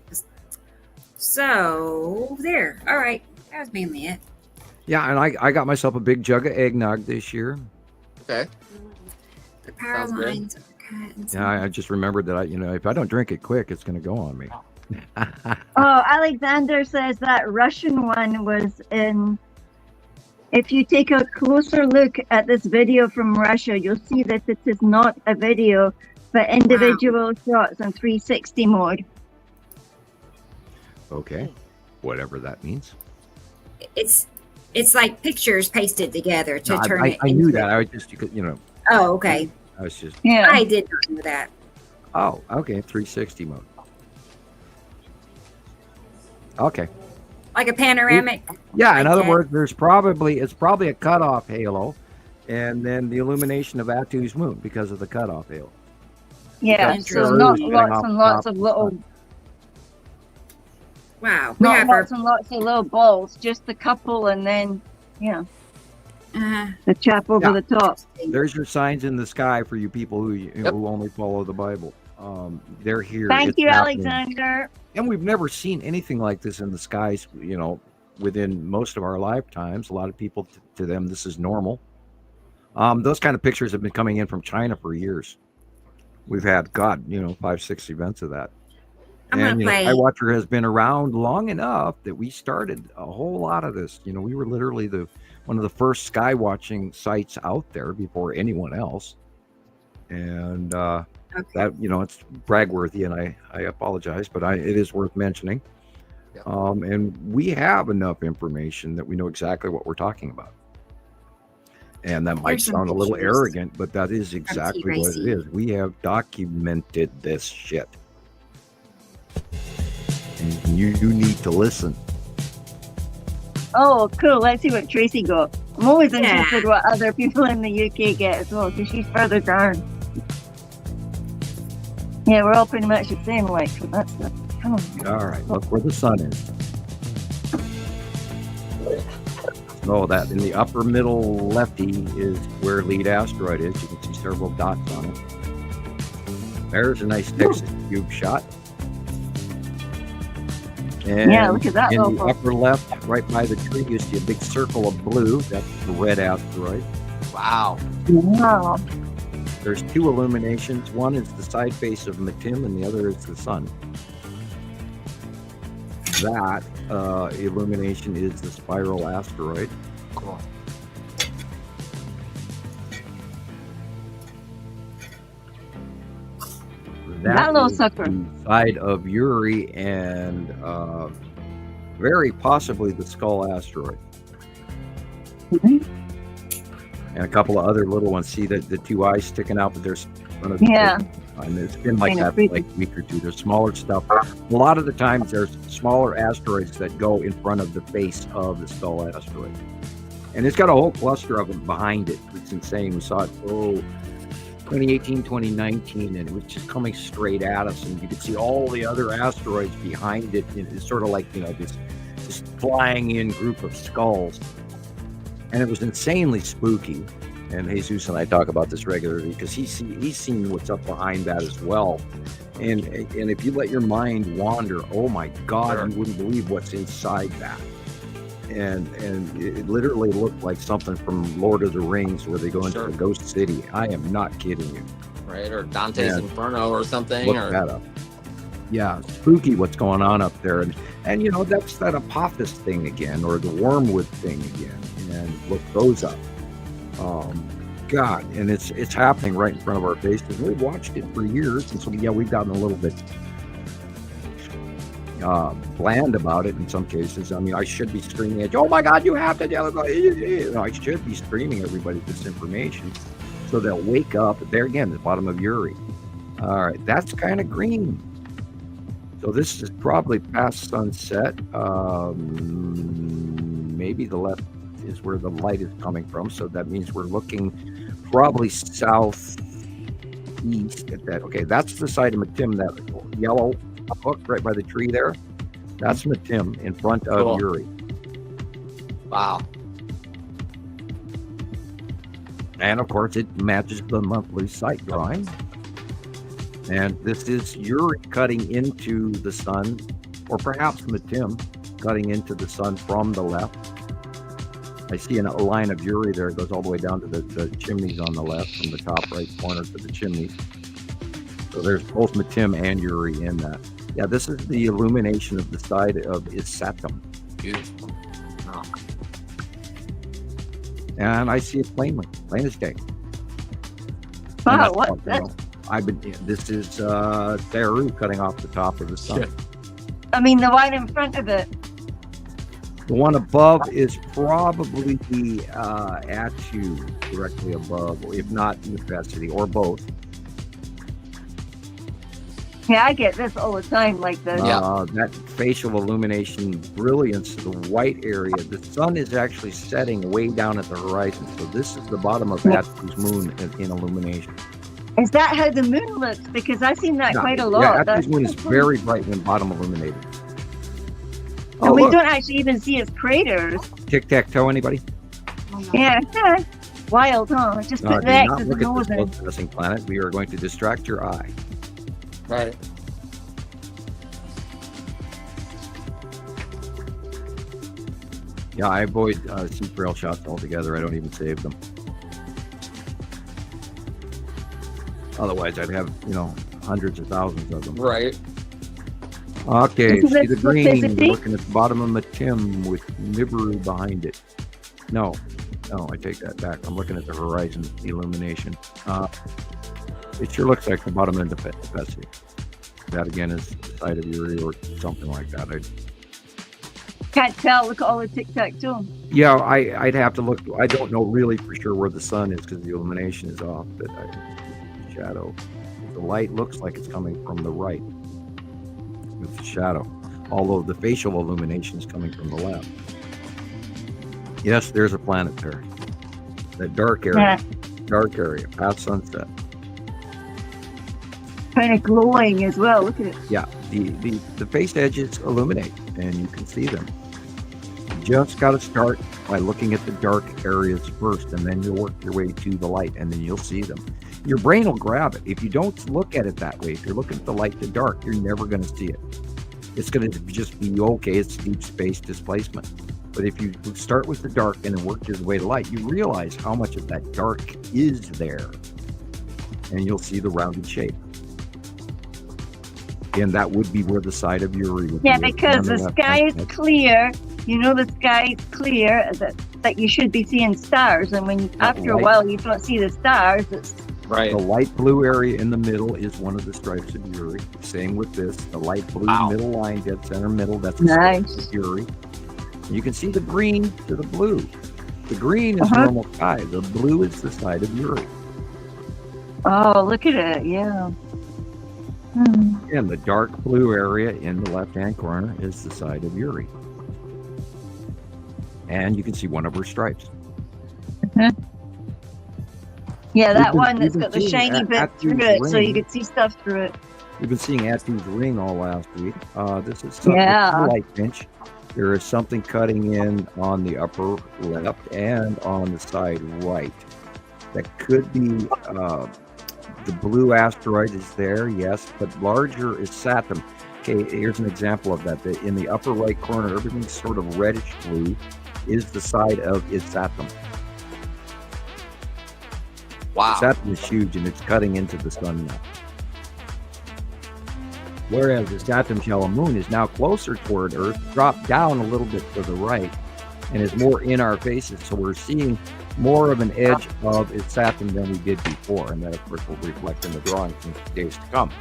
So there. All right. That was mainly it. Yeah, and I got myself a big jug of eggnog this year. Okay. The power lines are cut. Yeah, I just remembered that if I don't drink it quick, it's going to go on me. Alexander says that Russian one was in. If you take a closer look at this video from Russia, you'll see that it is not a video, but individual shots on 360 mode. Okay, whatever that means. It's like pictures pasted together to turn it. I knew that. I just Oh, okay. I was just. Yeah. I did not know that. Oh, okay. 360 mode. Okay. Like a panoramic. Yeah. In other words, it's probably a cutoff halo, and then the illumination of Atu's moon because of the cutoff halo. Yeah. So not lots and lots of little. Wow. We Not have lots and lots of little balls, just a couple, and then, the chap over the top. There's your signs in the sky for you people who only follow the Bible. They're here. Thank you, happening. Alexander. And we've never seen anything like this in the skies, within most of our lifetimes. A lot of people, to them, this is normal. Those kind of pictures have been coming in from China for years. We've had, 5-6 events of that. Skywatcher has been around long enough that we started a whole lot of this. We were literally one of the first sky watching sites out there before anyone else. And that, it's bragworthy, and I apologize, but it is worth mentioning. Yep. And we have enough information that we know exactly what we're talking about. And that might sound a little arrogant, but that is exactly what it is. We have documented this shit. And you need to listen. Oh, cool. Let's see what Tracy got. I'm always interested what other people in the UK get as well, because she's further down. Yeah, we're all pretty much the same, so that's the... Come on. All right, look where the sun is. Oh, that in the upper middle lefty is where lead asteroid is. You can see several dots on it. There's a nice Texas cube shot. And look at that. In the upper left, right by the tree, you see a big circle of blue. That's the red asteroid. Wow. There's 2 illuminations. One is the side face of Matim, and the other is the sun. That illumination is the spiral asteroid. Cool. That little sucker. The side of Uri and very possibly the skull asteroid. Mm-hmm. And a couple of other little ones. See the 2 eyes sticking out, but there's and it's been like that for like a week or 2. There's smaller stuff. A lot of the times there's smaller asteroids that go in front of the face of the skull asteroid. And it's got a whole cluster of them behind it. It's insane. We saw it 2018, 2019, and it was just coming straight at us, and you could see all the other asteroids behind it. It's sort of like, this flying in group of skulls. And it was insanely spooky. And Jesus and I talk about this regularly because he's seen what's up behind that as well. And if you let your mind wander, oh my God, you wouldn't believe what's inside that. And it literally looked like something from Lord of the Rings where they go into a ghost city. I am not kidding you. Right, or Dante's Inferno or something. Look that up. Yeah, spooky what's going on up there. And that's that Apophis thing again, or the Wormwood thing again. And look those up. God, and it's happening right in front of our faces. We've watched it for years, and so we've gotten a little bit bland about it in some cases. I mean, I should be screaming at you, oh my God, you have to, I should be screaming at everybody this information so they'll wake up. There again, the bottom of Uri. All right, that's kind of green. So this is probably past sunset. Maybe the left is where the light is coming from, so that means we're looking probably southeast at that. Okay, that's the side of Matim, that yellow hook right by the tree there. That's Matim in front of Uri. Wow. And of course it matches the monthly site drawing. And this is Uri cutting into the sun, or perhaps Matim cutting into the sun from the left. I see a line of Uri there. It goes all the way down to the chimneys on the left, from the top right corner to the chimneys. So there's both Matim and Uri in that. Yeah, this is the illumination of the side of Isatum. Beautiful. Oh. And I see it plainly, plain as day. Wow, what? This is Theru cutting off the top of the sun. Shit. I mean, the one in front of it. The one above is probably the Atu, directly above, if not Necessity, or both. Yeah, I get this all the time, like this. That facial illumination brilliance, the white area. The sun is actually setting way down at the horizon. So this is the bottom of Atu's moon in illumination. Is that how the moon looks? Because I've seen that quite a lot. Yeah, Atu's moon is very bright when bottom illuminated. And we don't actually even see its craters. Tic-tac-toe, anybody? Yeah. Wild, huh? Just put the X as a look nose at in. this interesting planet. We are going to distract your eye. Right. Yeah, I avoid C-trail shots altogether. I don't even save them. Otherwise, I'd have, hundreds of thousands of them. Right. Okay, Isn't see this the green. electricity? Looking at the bottom of my Tim with Nibiru behind it. No, I take that back. I'm looking at the horizon illumination. It sure looks like the bottom end of Pepsi. That again is the side of Uri or something like that. Can't tell. Look at all the tic-tac-toe. Yeah, I'd have to look. I don't know really for sure where the sun is because the illumination is off. But shadow, the light looks like it's coming from the right. It's a shadow, although the facial illumination is coming from the left. Yes, there's a planet there. That dark area, past sunset. Kind of glowing as well. Look at it. Yeah, the face edges illuminate, and you can see them. You just got to start by looking at the dark areas first, and then you'll work your way to the light, and then you'll see them. Your brain will grab it. If you don't look at it that way, if you're looking at the light to dark, you're never going to see it. It's going to just be okay. It's deep space displacement. But if you start with the dark and then work your way to light, you realize how much of that dark is there, and you'll see the rounded shape. And that would be where the side of Uri would be. Yeah, because the sky is clear. You know the sky is clear, that you should be seeing stars. And when after a while you don't see the stars, it's... Right. The light blue area in the middle is one of the stripes of Uri. Same with this. The light blue middle line, dead center middle, that's the stripe of Uri. You can see the green to the blue. The green is normal sky. The blue is the side of Uri. Oh, look at it. Yeah. And the dark blue area in the left-hand corner is the side of Uri. And you can see one of her stripes. Yeah, that one that's got the shiny bit through it, so you could see stuff through it. We've been seeing Atu's ring all last week. This is something light pinch. There is something cutting in on the upper left and on the side right. That could be the blue asteroid is there, yes, but larger is Saturn. Okay, here's an example of that. In the upper right corner, everything's sort of reddish blue, is the side of Saturn. Wow. Saturn is huge and it's cutting into the sun now. Whereas the Saturn's yellow moon is now closer toward Earth, dropped down a little bit to the right, and is more in our faces. So we're seeing more of an edge of its Saturn than we did before. And that, of course, will reflect in the drawings in the days to come.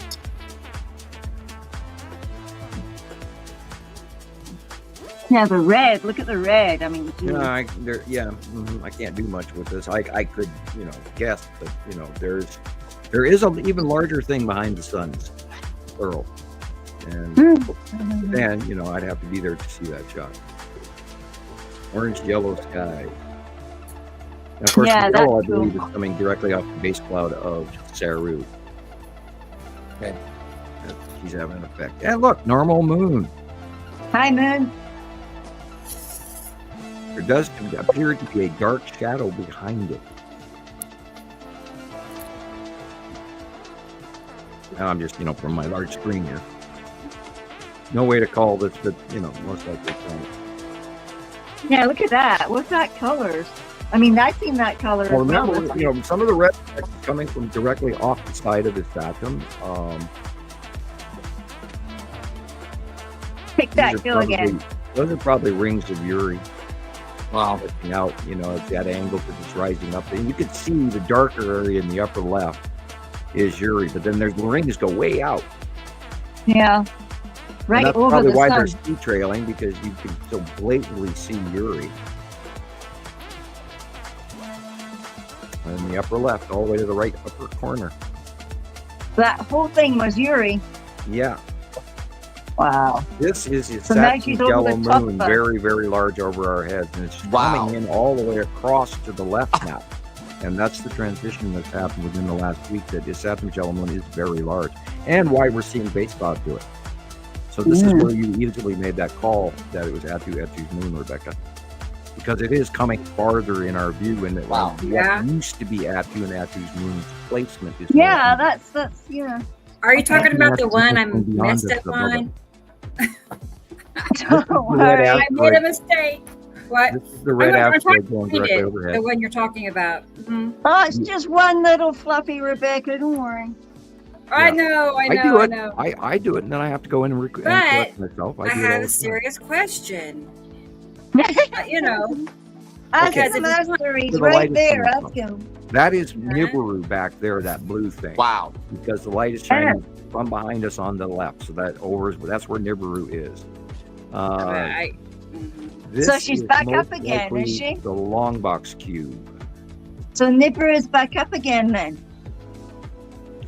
Yeah, the red. Look at the red. I mean, I can't do much with this. I could, guess, but there is an even larger thing behind the suns, plural. And then, I'd have to be there to see that shot. Orange, yellow sky. And of course, the yellow, I believe, is coming directly off the base cloud of Saru. Okay. She's having an effect. And look, normal moon. Hi, moon. There does appear to be a dark shadow behind it. Now I'm just, from my large screen here. No way to call this, but, most likely it's on. Yeah, look at that. What's that colors? I mean, I've seen that color. Well, remember, some of the red is coming from directly off the side of its atom. Pick that kill again. Those are probably rings of Uri. Wow. Looking out, at that angle because it's rising up. And you can see the darker area in the upper left is Uri, but then there's the rings go way out. Yeah. Right that's over probably the why sun. they're sea trailing, because you can so blatantly see Uri. And the upper left, all the way to the right upper corner. That whole thing was Uri. Yeah. Wow. This is a So now Saturn's she's over yellow the top moon, of- very, very large over our heads. And it's coming in all the way across to the left now. And that's the transition that's happened within the last week, that the Saturn's yellow moon is very large. And why we're seeing base cloud do it. So this is where you easily made that call that it was Attu's moon, Rebecca, because it is coming farther in our view, and what used to be Attu and Attu's moon's placement is. Yeah, that's Are you talking about the one I messed up on? Don't worry. I made a mistake. What? This is the red asteroid going directly overhead. The one you're talking about. Mm-hmm. Oh, it's just one little fluffy Rebecca. Don't worry. I know. I do it, and then I have to go in and correct myself. I have a serious question. You know, ask him, Master. He's right there. Ask him. That is Nibiru back there, that blue thing. Wow. Because the light is shining from behind us on the left, so that's where Nibiru is. So she's back up again, is she? The long box cube. So Nibiru is back up again then.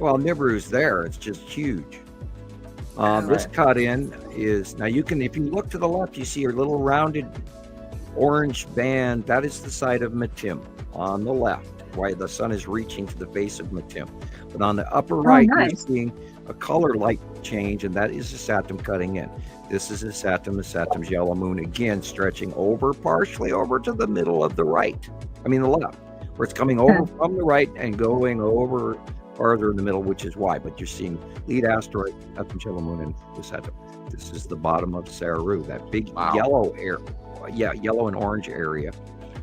Well, Nibiru's there. It's just huge. This cut in is now. You can, if you look to the left, you see a little rounded orange band. That is the site of Metim on the left. Right, the sun is reaching to the base of Metim. But on the upper right, you're seeing a color light change, and that is the Saturn cutting in. This is the Saturn's yellow moon, again stretching partially over to the middle of the right. I mean the left, where it's coming over from the right and going over farther in the middle, which is why. But you're seeing lead asteroid, Saturn's yellow moon, and the Saturn. This is the bottom of Saru, that big yellow yellow and orange area.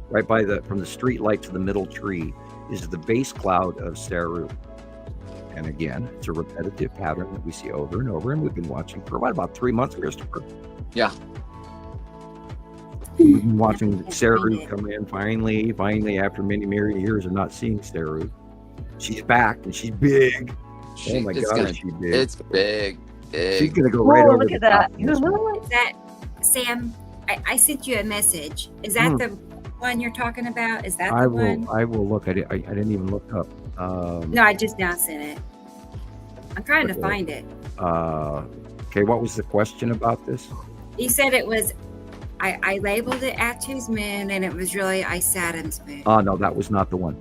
Right by from the street light to the middle tree is the base cloud of Saru. And again, it's a repetitive pattern that we see over and over, and we've been watching for about 3 months, Christoper. Yeah. We've been watching Saru come in finally after many years of not seeing Saru. She's back, and she's big. Oh my God, is she big. It's big. She's going to go right over look the at that. Is that, Sam, I sent you a message. Is that the one you're talking about? Is that the one? I will look at it. I didn't even look up. No, I just now sent it. I'm trying to find it. Okay, what was the question about this? You said it was, I labeled it Attu's moon, and it was really Saturn's moon. Oh, no, that was not the one.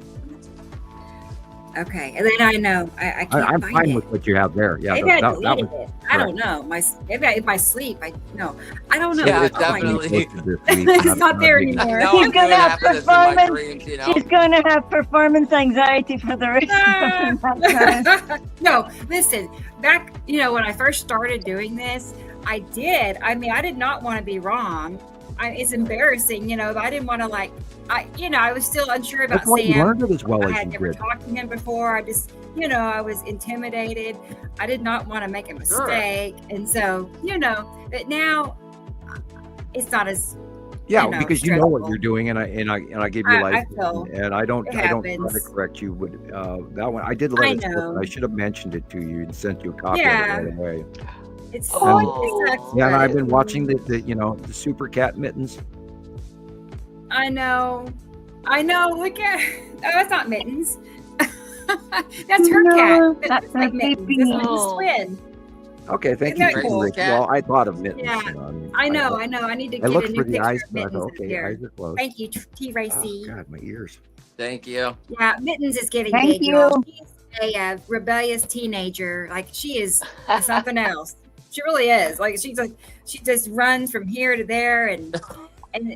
Okay, and then I know I can't I'm find fine it. with what you have there. Yeah, maybe I that deleted was it. I don't know. Maybe if I sleep, I don't know. Yeah, Oh my God. definitely. It's not there anymore. No, She's gonna have performance. Dreams, you know? She's gonna have performance anxiety for the rest of her life. No, listen. Back, when I first started doing this, I did not want to be wrong. It's embarrassing, I didn't want to I was still unsure about Sam. You learned it as well as I had you never did. talked to him before. I just, I was intimidated. I did not want to make a mistake. Sure. And so, but now it's not as, because stressful. you know what you're doing, and I give you life, and I don't try to correct you, but that one I did let it slip. I should have mentioned it to you and sent you a copy of it right away. It's and I've been watching the Super Cat Mittens. I know. Look at that's not Mittens. That's her cat. That's like Mittens. That's like twin. Okay, thank you. Cool? Well, I thought of Mittens. Yeah. I know. I need to get a new picture of Mittens okay, eyes are closed. Thank you, T-Racy. Oh, God, my ears. Thank you. Yeah, Mittens is getting Thank big. you. She's a rebellious teenager. She is something else. She really is. She just runs from here to there, and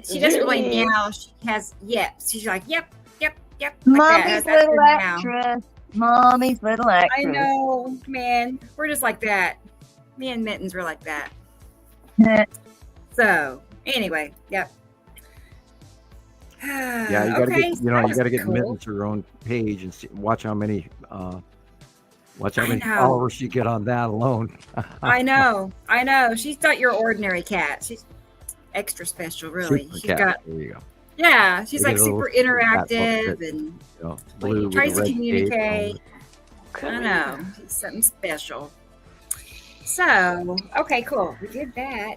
she doesn't really meow. She has yips. She's like yep. Mommy's little actress. Mommy's little actress. I know, man. We're just like that. Me and Mittens were like that. So anyway, yep. Yeah, you gotta get Mittens her own page and watch how many followers you get on that alone. I know. She's not your ordinary cat. She's extra special, really. There you go. Yeah, she's super interactive and tries to communicate. I know. She's something special. So, okay, cool. We did that.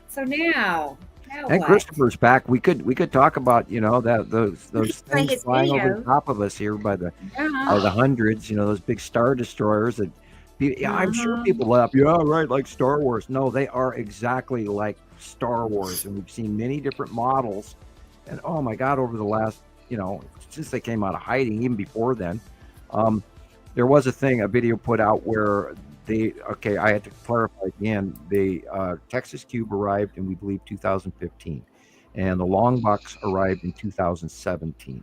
So now and what? Christoper's back. We could talk about those things flying over the top of us here by the hundreds. Those big star destroyers that. I'm sure people laugh. Yeah, right, like Star Wars. No, they are exactly like Star Wars, and we've seen many different models. And oh my God, over the last, since they came out of hiding, even before then, there was a video put out where I had to clarify again. The Texas Cube arrived in, we believe, 2015, and the Longbox arrived in 2017.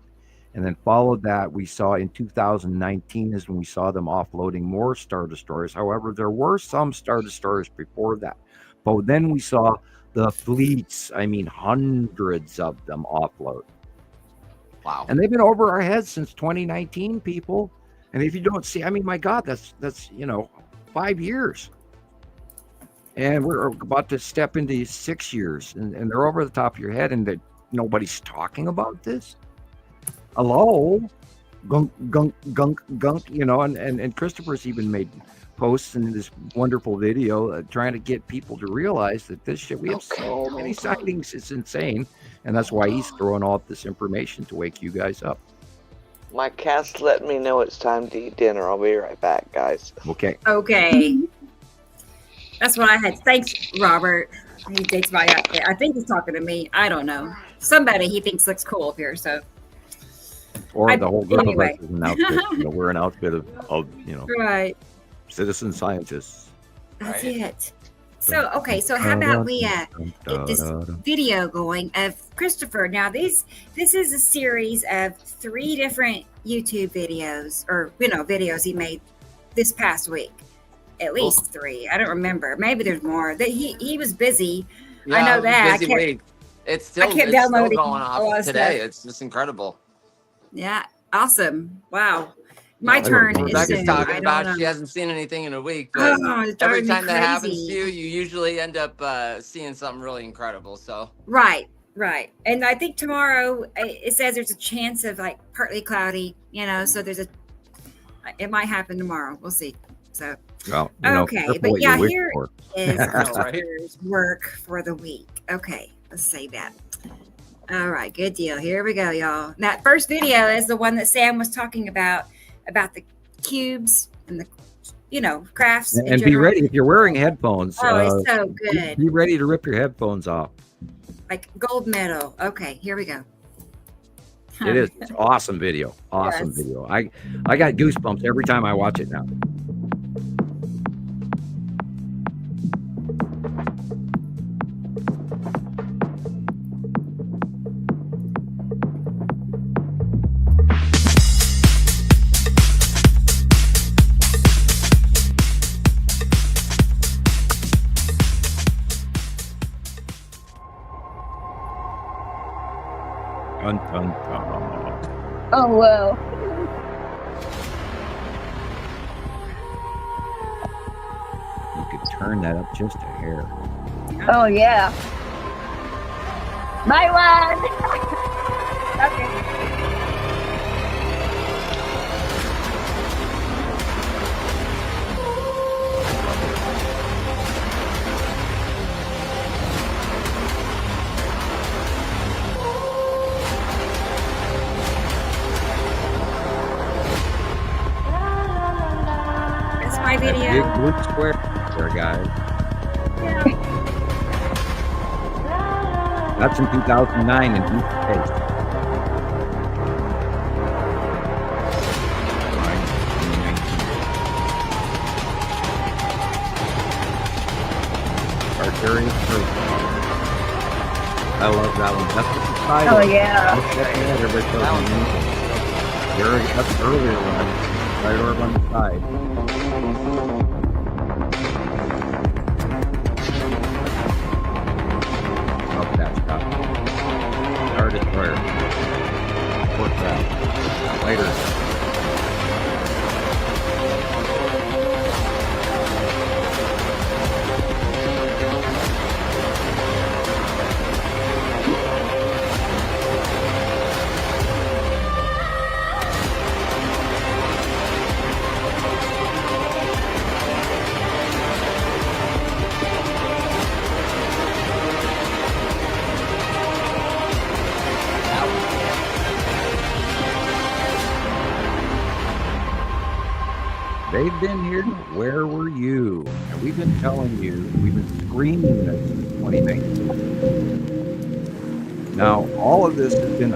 And then followed that, we saw in 2019 is when we saw them offloading more Star Destroyers. However, there were some Star Destroyers before that. But then we saw the fleets, I mean, hundreds of them offload. Wow. And they've been over our heads since 2019, people. And if you don't see, I mean, my God, that's 5 years. And we're about to step into 6 years, and they're over the top of your head, and that nobody's talking about this. Hello, gunk, and Christoper's even made posts in this wonderful video trying to get people to realize that this shit, we have so many sightings, it's insane. And that's why he's throwing all this information to wake you guys up. My cat's letting me know it's time to eat dinner. I'll be right back, guys. Okay. That's what I had. Thanks, Robert. He takes my outfit. I think he's talking to me. I don't know. Somebody he thinks looks cool up here, so. Or the whole group anyway. of us is an outfit. We're an outfit of right. citizen scientists. That's it. So, so how about we get this video going of Christoper? Now, this is a series of 3 different YouTube videos, or, videos he made this past week. At least 3. I don't remember. Maybe there's more. That he was busy. Yeah, I know that. Busy week. It's still going off today. It's just incredible. Yeah. Awesome. Wow. My turn is Rebecca's soon. talking about she hasn't seen anything in a week, but every time that happens to you, you usually end up seeing something really incredible. So right. And I think tomorrow it says there's a chance of like partly cloudy, so it might happen tomorrow. We'll see. So okay, but yeah, here is Christoper's work for the week. Okay, let's save that. All right, good deal. Here we go, y'all. That first video is the one that Sam was talking about the cubes and the crafts. And be ready if you're wearing headphones. Oh, it's so good. Be ready to rip your headphones off. Like gold medal. Okay, here we go. It is. It's awesome video. Awesome video. I got goosebumps every time I watch it now. Dun, dun, dun. Oh, wow. You could turn that up just a hair. Oh, yeah. My one. Okay. My video. Big blue square there, guys. Yeah. That's in 2009 in deep space. Arcurious Fruit. I love that one. That's what the side. Oh, yeah. That's earlier one. Right over on the side. Love that stuff. Star Destroyer. Work that. Later. They've been here. Where were you? And we've been telling you, we've been screaming this since 2019. Now, all of this has been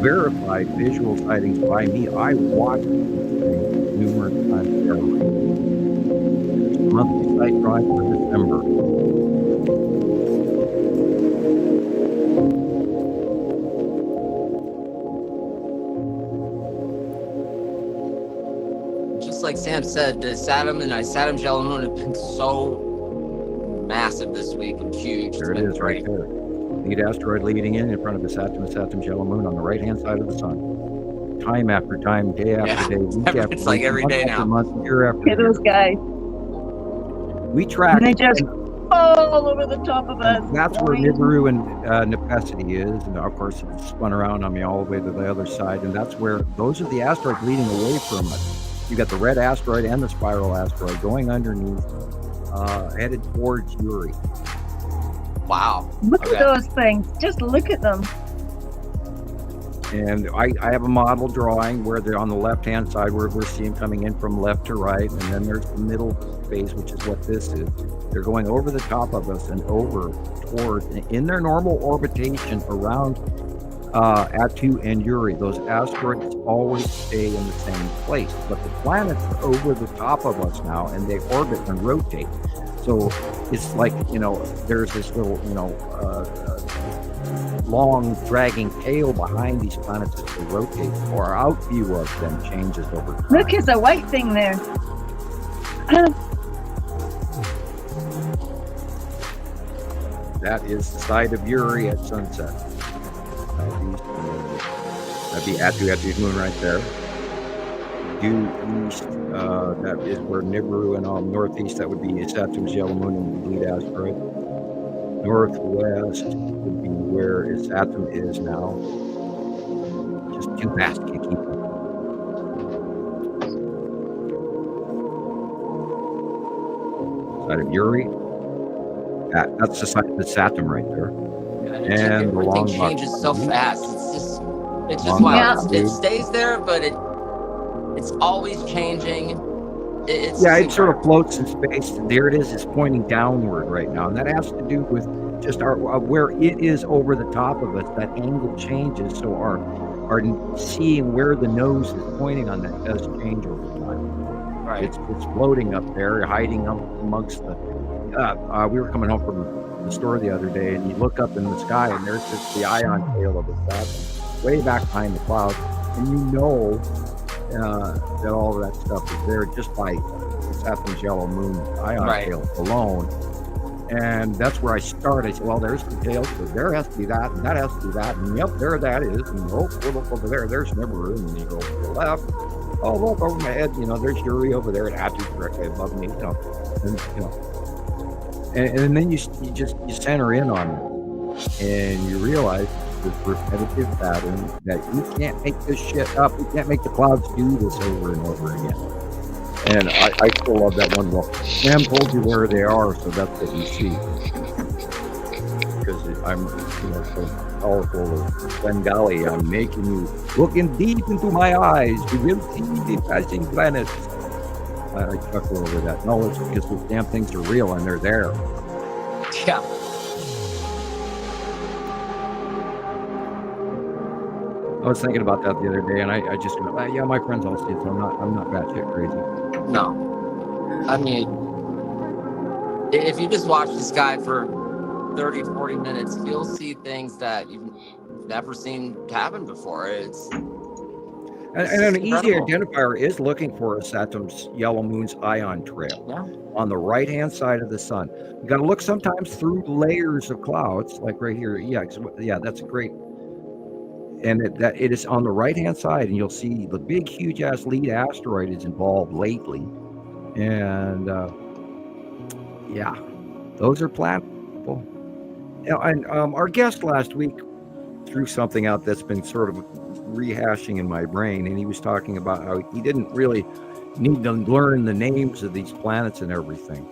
verified visual sightings by me. I watched these things numerous times. monthly site drawing for December. Just like Sam said, the Saturn and Saturn's yellow moon have been so massive this week and huge. There it is, right there. Lead asteroid leading in front of the Saturn's yellow moon on the right-hand side of the sun. Time after time, day after day, week after week. It's like every day now. Month, year after Look at year. those guys. We track. And they just all over the top of us. That's where Nibiru and Nepacity is, and of course it spun around on me all the way to the other side, and that's where those are the asteroids leading away from us. You got the red asteroid and the spiral asteroid going underneath, headed towards Uri. Wow. Look at those things. Just look at them. And I have a model drawing where they're on the left-hand side where we're seeing coming in from left to right, and then there's the middle phase, which is what this is. They're going over the top of us and over towards, in their normal orbitation around Atu and Uri. Those asteroids always stay in the same place, but the planets are over the top of us now, and they orbit and rotate. So it's like, there's this little, long dragging tail behind these planets as they rotate, or our out view of them changes over time. Look, it's a white thing there. That is the side of Uri at sunset. That'd be Atu's moon right there. Due east, that is where Nibiru and all northeast, that would be Saturn's yellow moon and the lead asteroid. Northwest would be where Saturn is now. Just too fast to keep up. Side of Uri. That's the side of the Saturn right there. And the long changes so fast. It's just wild. It stays there, but it's always changing. It sort of floats in space. There it is. It's pointing downward right now, and that has to do with just our where it is over the top of us. That angle changes, so our seeing where the nose is pointing on that does change over time. Right. It's floating up there, hiding up amongst the. We were coming home from the store the other day, and you look up in the sky, and there's just the ion tail of the Saturn, way back behind the clouds, and that all of that stuff is there just by Saturn's yellow moon ion tail alone. And that's where I start. I say, well, there's the tail, so there has to be that, and that has to be that, and yep, there that is, and we'll look over there's Nibiru, and then you go to the left, oh, look over my head, there's Uri over there, and Atu directly above me, and then you center in on it, and you realize this repetitive pattern that you can't make this shit up. You can't make the clouds do this over and over again. And I still love that one. Well, Sam told you where they are, so that's what you see. Because I'm, so powerful of Bengali, I'm making you looking deep into my eyes. You will see the passing planets. I chuckle over that. No, it's because those damn things are real and they're there. Yeah. I was thinking about that the other day, and I just went, yeah, my friends all see it, so I'm not batshit crazy. No. I mean, if you just watch this guy for 30, 40 minutes, you'll see things that you've never seen happen before. And an easy identifier is looking for Saturn's yellow moon's ion trail on the right-hand side of the sun. You got to look sometimes through layers of clouds, like right here. Yeah, that's a great. And it is on the right-hand side, and you'll see the big, huge-ass lead asteroid is involved lately. And, those are planetable. And our guest last week threw something out that's been sort of rehashing in my brain, and he was talking about how he didn't really need to learn the names of these planets and everything.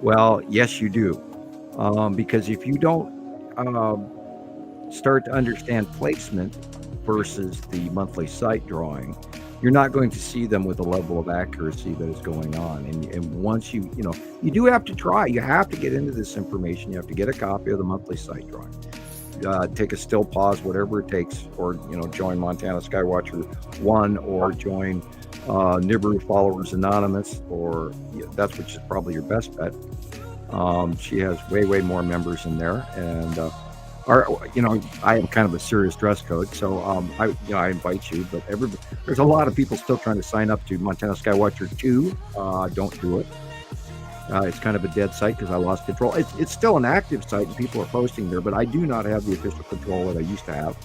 Well, yes, you do. Because if you don't start to understand placement versus the monthly site drawing, you're not going to see them with the level of accuracy that is going on. And once you do have to try, you have to get into this information. You have to get a copy of the monthly site drawing. Take a still pause, whatever it takes, or join Montana Skywatcher 1 or join Nibiru Followers Anonymous, or that's which is probably your best bet. She has way more members in there, and I have kind of a serious dress code, so I invite you. But there's a lot of people still trying to sign up to Montana Skywatcher 2. Don't do it. It's kind of a dead site because I lost control. It's still an active site and people are posting there, but I do not have the official control that I used to have.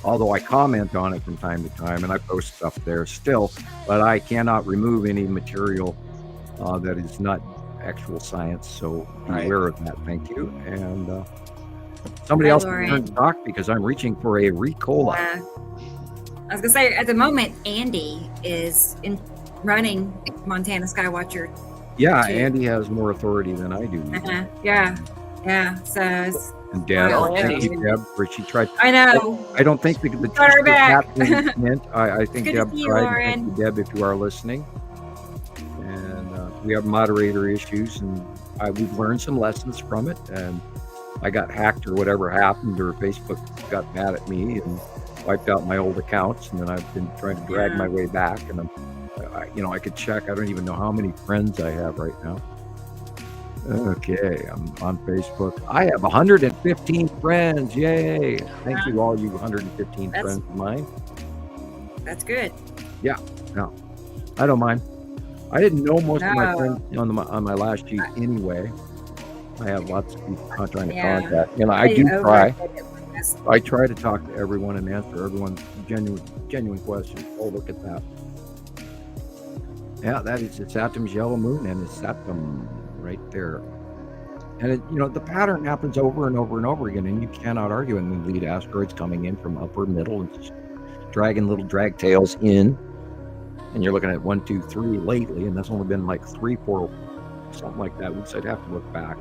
Although I comment on it from time to time and I post stuff there still, but I cannot remove any material that is not actual science. So be aware of that. Thank you. And somebody else can talk because I'm reaching for a Ricola. I was gonna say at the moment Andy is running Montana Skywatcher. Yeah, Andy has more authority than I do. Yeah. So and Deb, thank you, Deb, where she tried. I know. I don't think the cat meant. I think Deb tried. Thank you, Deb, if you are listening. And we have moderator issues, and we've learned some lessons from it. And I got hacked or whatever happened, or Facebook got mad at me and wiped out my old accounts, and then I've been trying to drag my way back. And I could check. I don't even know how many friends I have right now. Okay, I'm on Facebook. I have 115 friends. Yay! Thank you, all you 115 friends of mine. That's good. Yeah, no, I don't mind. I didn't know most of my friends on my last sheet anyway. I have lots of people trying to contact. I do try. I try to talk to everyone and answer everyone's genuine questions. Oh, look at that. Yeah, that is Saturn's yellow moon, and it's Saturn right there. And the pattern happens over and over and over again, and you cannot argue. And the lead asteroids coming in from upper, middle, and just dragging little drag tails in. And you're looking at 1, 2, 3 lately, and that's only been like 3, 4, something like that. I'd have to look back.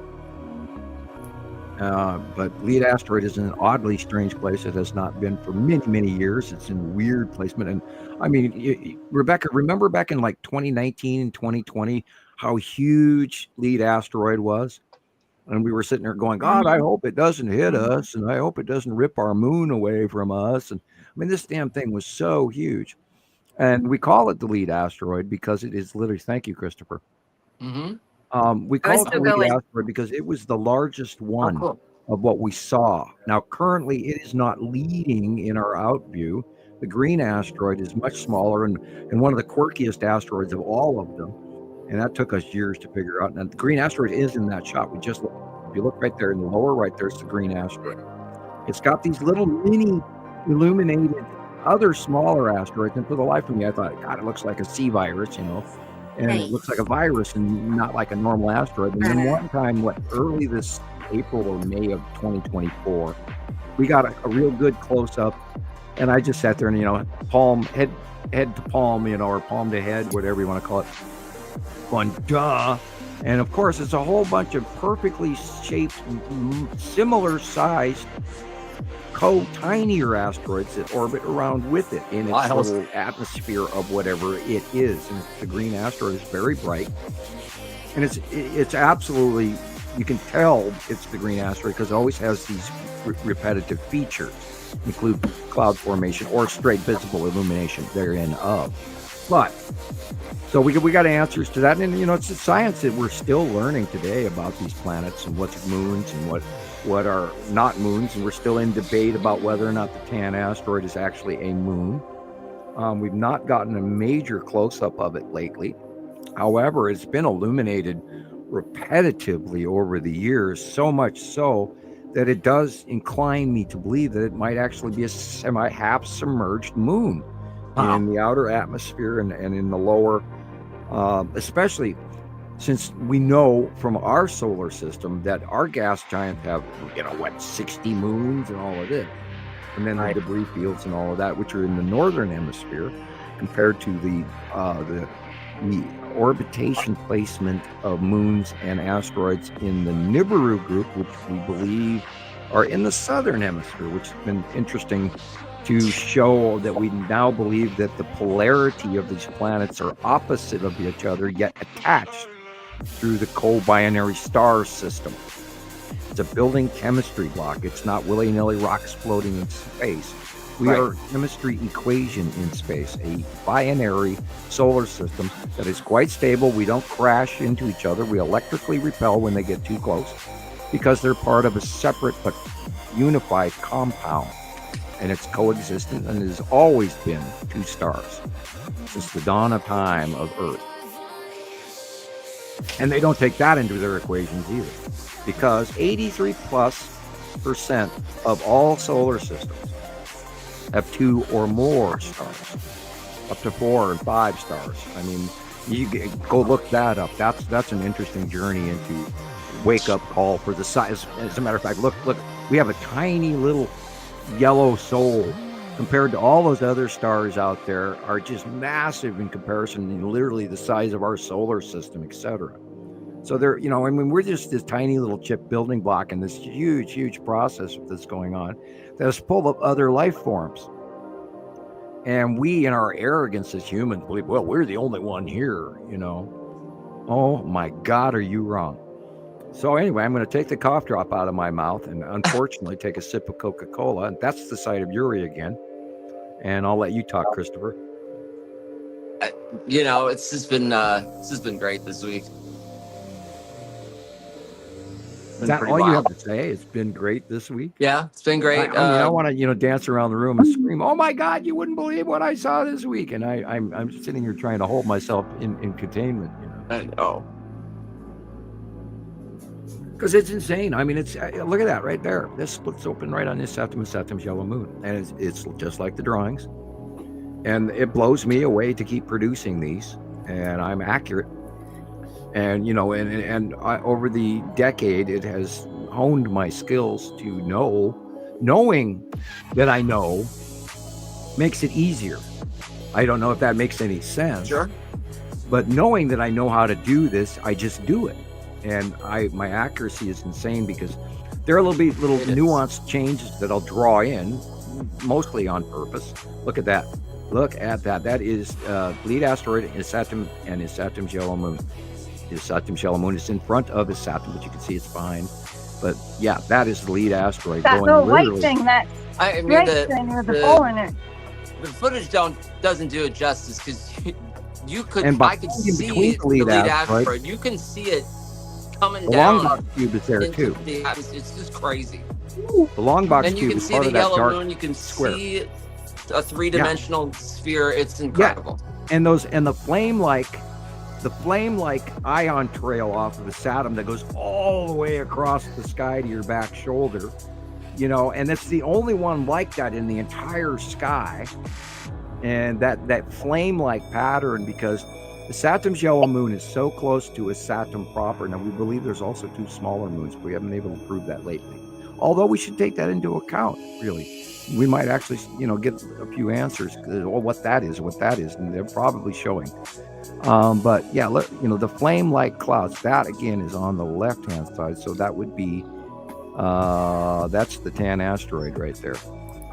But lead asteroid is in an oddly strange place. It has not been for many years. It's in weird placement. And I mean, Rebecca, remember back in like 2019 and 2020 how huge lead asteroid was? And we were sitting there going, God, I hope it doesn't hit us, and I hope it doesn't rip our moon away from us. And I mean, this damn thing was so huge. And we call it the lead asteroid because it is literally, thank you, Christopher. We call it the lead asteroid because it was the largest one of what we saw. Now, currently, it is not leading in our out view. The green asteroid is much smaller and one of the quirkiest asteroids of all of them. And that took us years to figure out. And the green asteroid is in that shot. If you look right there in the lower right, there's the green asteroid. It's got these little mini illuminated other smaller asteroids. And for the life of me, I thought, God, it looks like a sea virus, and it looks like a virus and not like a normal asteroid. And then one time, early this April or May of 2024, we got a real good close up. And I just sat there and, palm, head to palm, or palm to head, whatever you want to call it. Going, duh. And of course, it's a whole bunch of perfectly shaped, similar sized, tinier asteroids that orbit around with it in its little atmosphere of whatever it is. And the green asteroid is very bright. And it's absolutely, you can tell it's the green asteroid because it always has these repetitive features, include cloud formation or straight visible illumination therein of. But so we got answers to that, and it's a science that we're still learning today about these planets and what's moons and what are not moons, and we're still in debate about whether or not the Tan asteroid is actually a moon. We've not gotten a major close-up of it lately. However, it's been illuminated repetitively over the years, so much so that it does incline me to believe that it might actually be a half submerged moon in the outer atmosphere and in the lower, especially since we know from our solar system that our gas giants have 60 moons and all of this, and then the debris fields and all of that, which are in the northern hemisphere, compared to the orbitation placement of moons and asteroids in the Nibiru group, which we believe are in the southern hemisphere, which has been interesting to show that we now believe that the polarity of these planets are opposite of each other, yet attached through the co-binary star system. It's a building chemistry block. It's not willy-nilly rocks floating in space. We are a chemistry equation in space, a binary solar system that is quite stable. We don't crash into each other. We electrically repel when they get too close because they're part of a separate but unified compound. And it's coexistent and has always been two stars since the dawn of time of Earth. And they don't take that into their equations either, because 83+% of all solar systems have 2 or more stars, up to 4 and 5 stars. I mean, you go look that up. That's an interesting journey into wake-up call for the size. As a matter of fact, look, we have a tiny little yellow soul compared to all those other stars out there are just massive in comparison, literally the size of our solar system, etc. So they're, I mean, we're just this tiny little chip building block in this huge process that's going on that is full of other life forms. And we, in our arrogance as humans, believe, well, we're the only one here, Oh my God, are you wrong? So anyway, I'm going to take the cough drop out of my mouth and unfortunately take a sip of Coca-Cola. And that's the site of Uri again. And I'll let you talk, Christoper. It's just been great this week. Is that all you have to say? It's been great this week? Yeah, it's been great. I want to, dance around the room and scream, oh my God, you wouldn't believe what I saw this week. And I'm sitting here trying to hold myself in containment. I know. Because it's insane. I mean, look at that right there. This splits open right on this Saturn's yellow moon. And it's just like the drawings. And it blows me away to keep producing these. And I'm accurate. And, and over the decade, it has honed my skills to knowing that I know makes it easier. I don't know if that makes any sense. Sure. But knowing that I know how to do this, I just do it. And my accuracy is insane because there are little nuanced changes that I'll draw in, mostly on purpose. Look at that. That is lead asteroid is Saturn and is Saturn's yellow moon. His Saturn's yellow moon is in front of his Saturn, but you can see it's behind. But yeah, that is the lead asteroid. That little white thing, that thing with the hole in it. The footage doesn't do it justice because I could see the lead asteroid. You can see it coming down. The long box cube is there too. It's just crazy. The long box cube is part of that dark square. And you can see the yellow moon. You can see a 3-dimensional sphere. It's incredible. Yeah. And the flame-like ion trail off of the Saturn that goes all the way across the sky to your back shoulder, and it's the only one like that in the entire sky. And that flame-like pattern, because the Saturn's yellow moon is so close to a Saturn proper. Now, we believe there's also 2 smaller moons, but we haven't been able to prove that lately. Although we should take that into account, really. We might actually, get a few answers, what that is, and they're probably showing. But yeah, the flame-like clouds, that again is on the left-hand side. So that would be, that's the tan asteroid right there.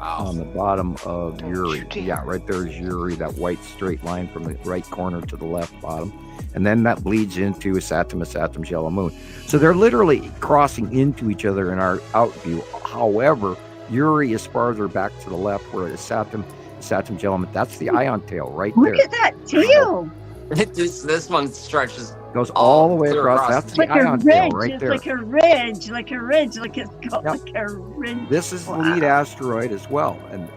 Wow. On the bottom of Uri. Yeah, right there is Uri, that white straight line from the right corner to the left bottom. And then that bleeds into Saturn's yellow moon. So they're literally crossing into each other in our out view. However, Uri is farther back to the left, where Saturn's yellow moon, that's the ion tail right there. Look at that tail. This one stretches. Goes all the way across. That's the ion tail right there. It's like a ridge. This is the lead asteroid as well. And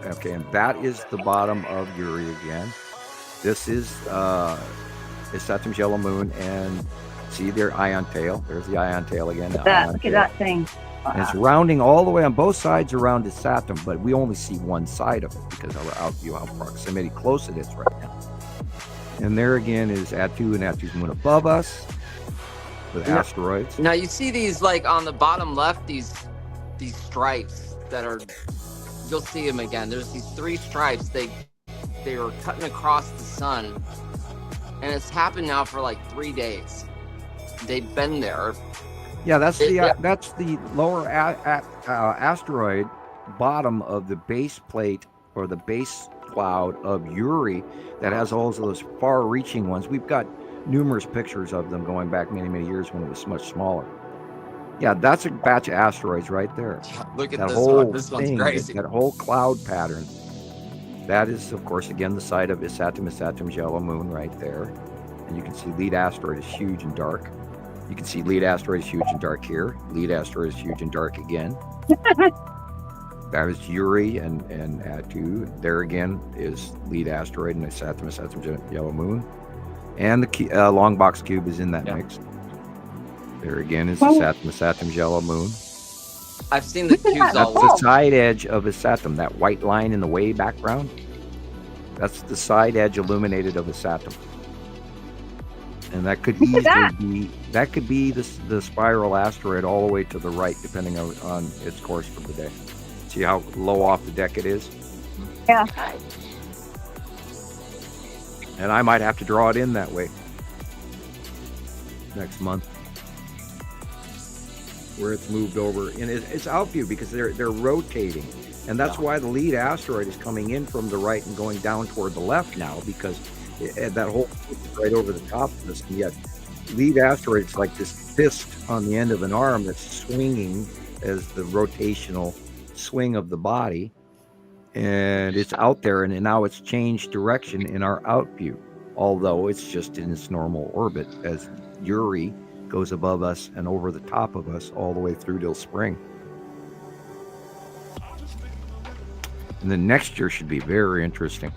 that is the bottom of Uri again. This is Saturn's yellow moon, and see their ion tail. There's the ion tail again. Look at that thing. Wow. And it's rounding all the way on both sides around the Saturn, but we only see one side of it because of our out view, how proximity close it is right now. And there again is Attu and Attu's moon above us with asteroids. Now you see these, like on the bottom left, these stripes that are, you'll see them again. There's these 3 stripes. They were cutting across the sun, and it's happened now for like 3 days. They've been there. Yeah, that's the lower asteroid bottom of the base plate or the base cloud of Uri that has all of those far-reaching ones. We've got numerous pictures of them going back many years when it was much smaller. Yeah, that's a batch of asteroids right there. Look at this one. This one's crazy. That whole cloud pattern that is, of course, again, the site of Isatum yellow moon right there. And you can see lead asteroid is huge and dark. You can see lead asteroid is huge and dark here. Lead asteroid is huge and dark again. That is Uri and Atu. There again is lead asteroid and Isatum yellow moon. And the long box cube is in that mix. There again is Isatum yellow moon. I've seen the cubes That's all the side edge of Isatum, that white line in the way background. That's the side edge illuminated of Isatum. And that could be the spiral asteroid all the way to the right, depending on its course for the day. See how low off the deck it is? Yeah. And I might have to draw it in that way next month, where it's moved over. And it's out view because they're rotating. And that's why the lead asteroid is coming in from the right and going down toward the left now, because that whole is right over the top of this. And yet lead asteroid is like this fist on the end of an arm that's swinging as the rotational swing of the body. And it's out there, and now it's changed direction in our out view, although it's just in its normal orbit as Uri goes above us and over the top of us all the way through till spring. And the next year should be very interesting.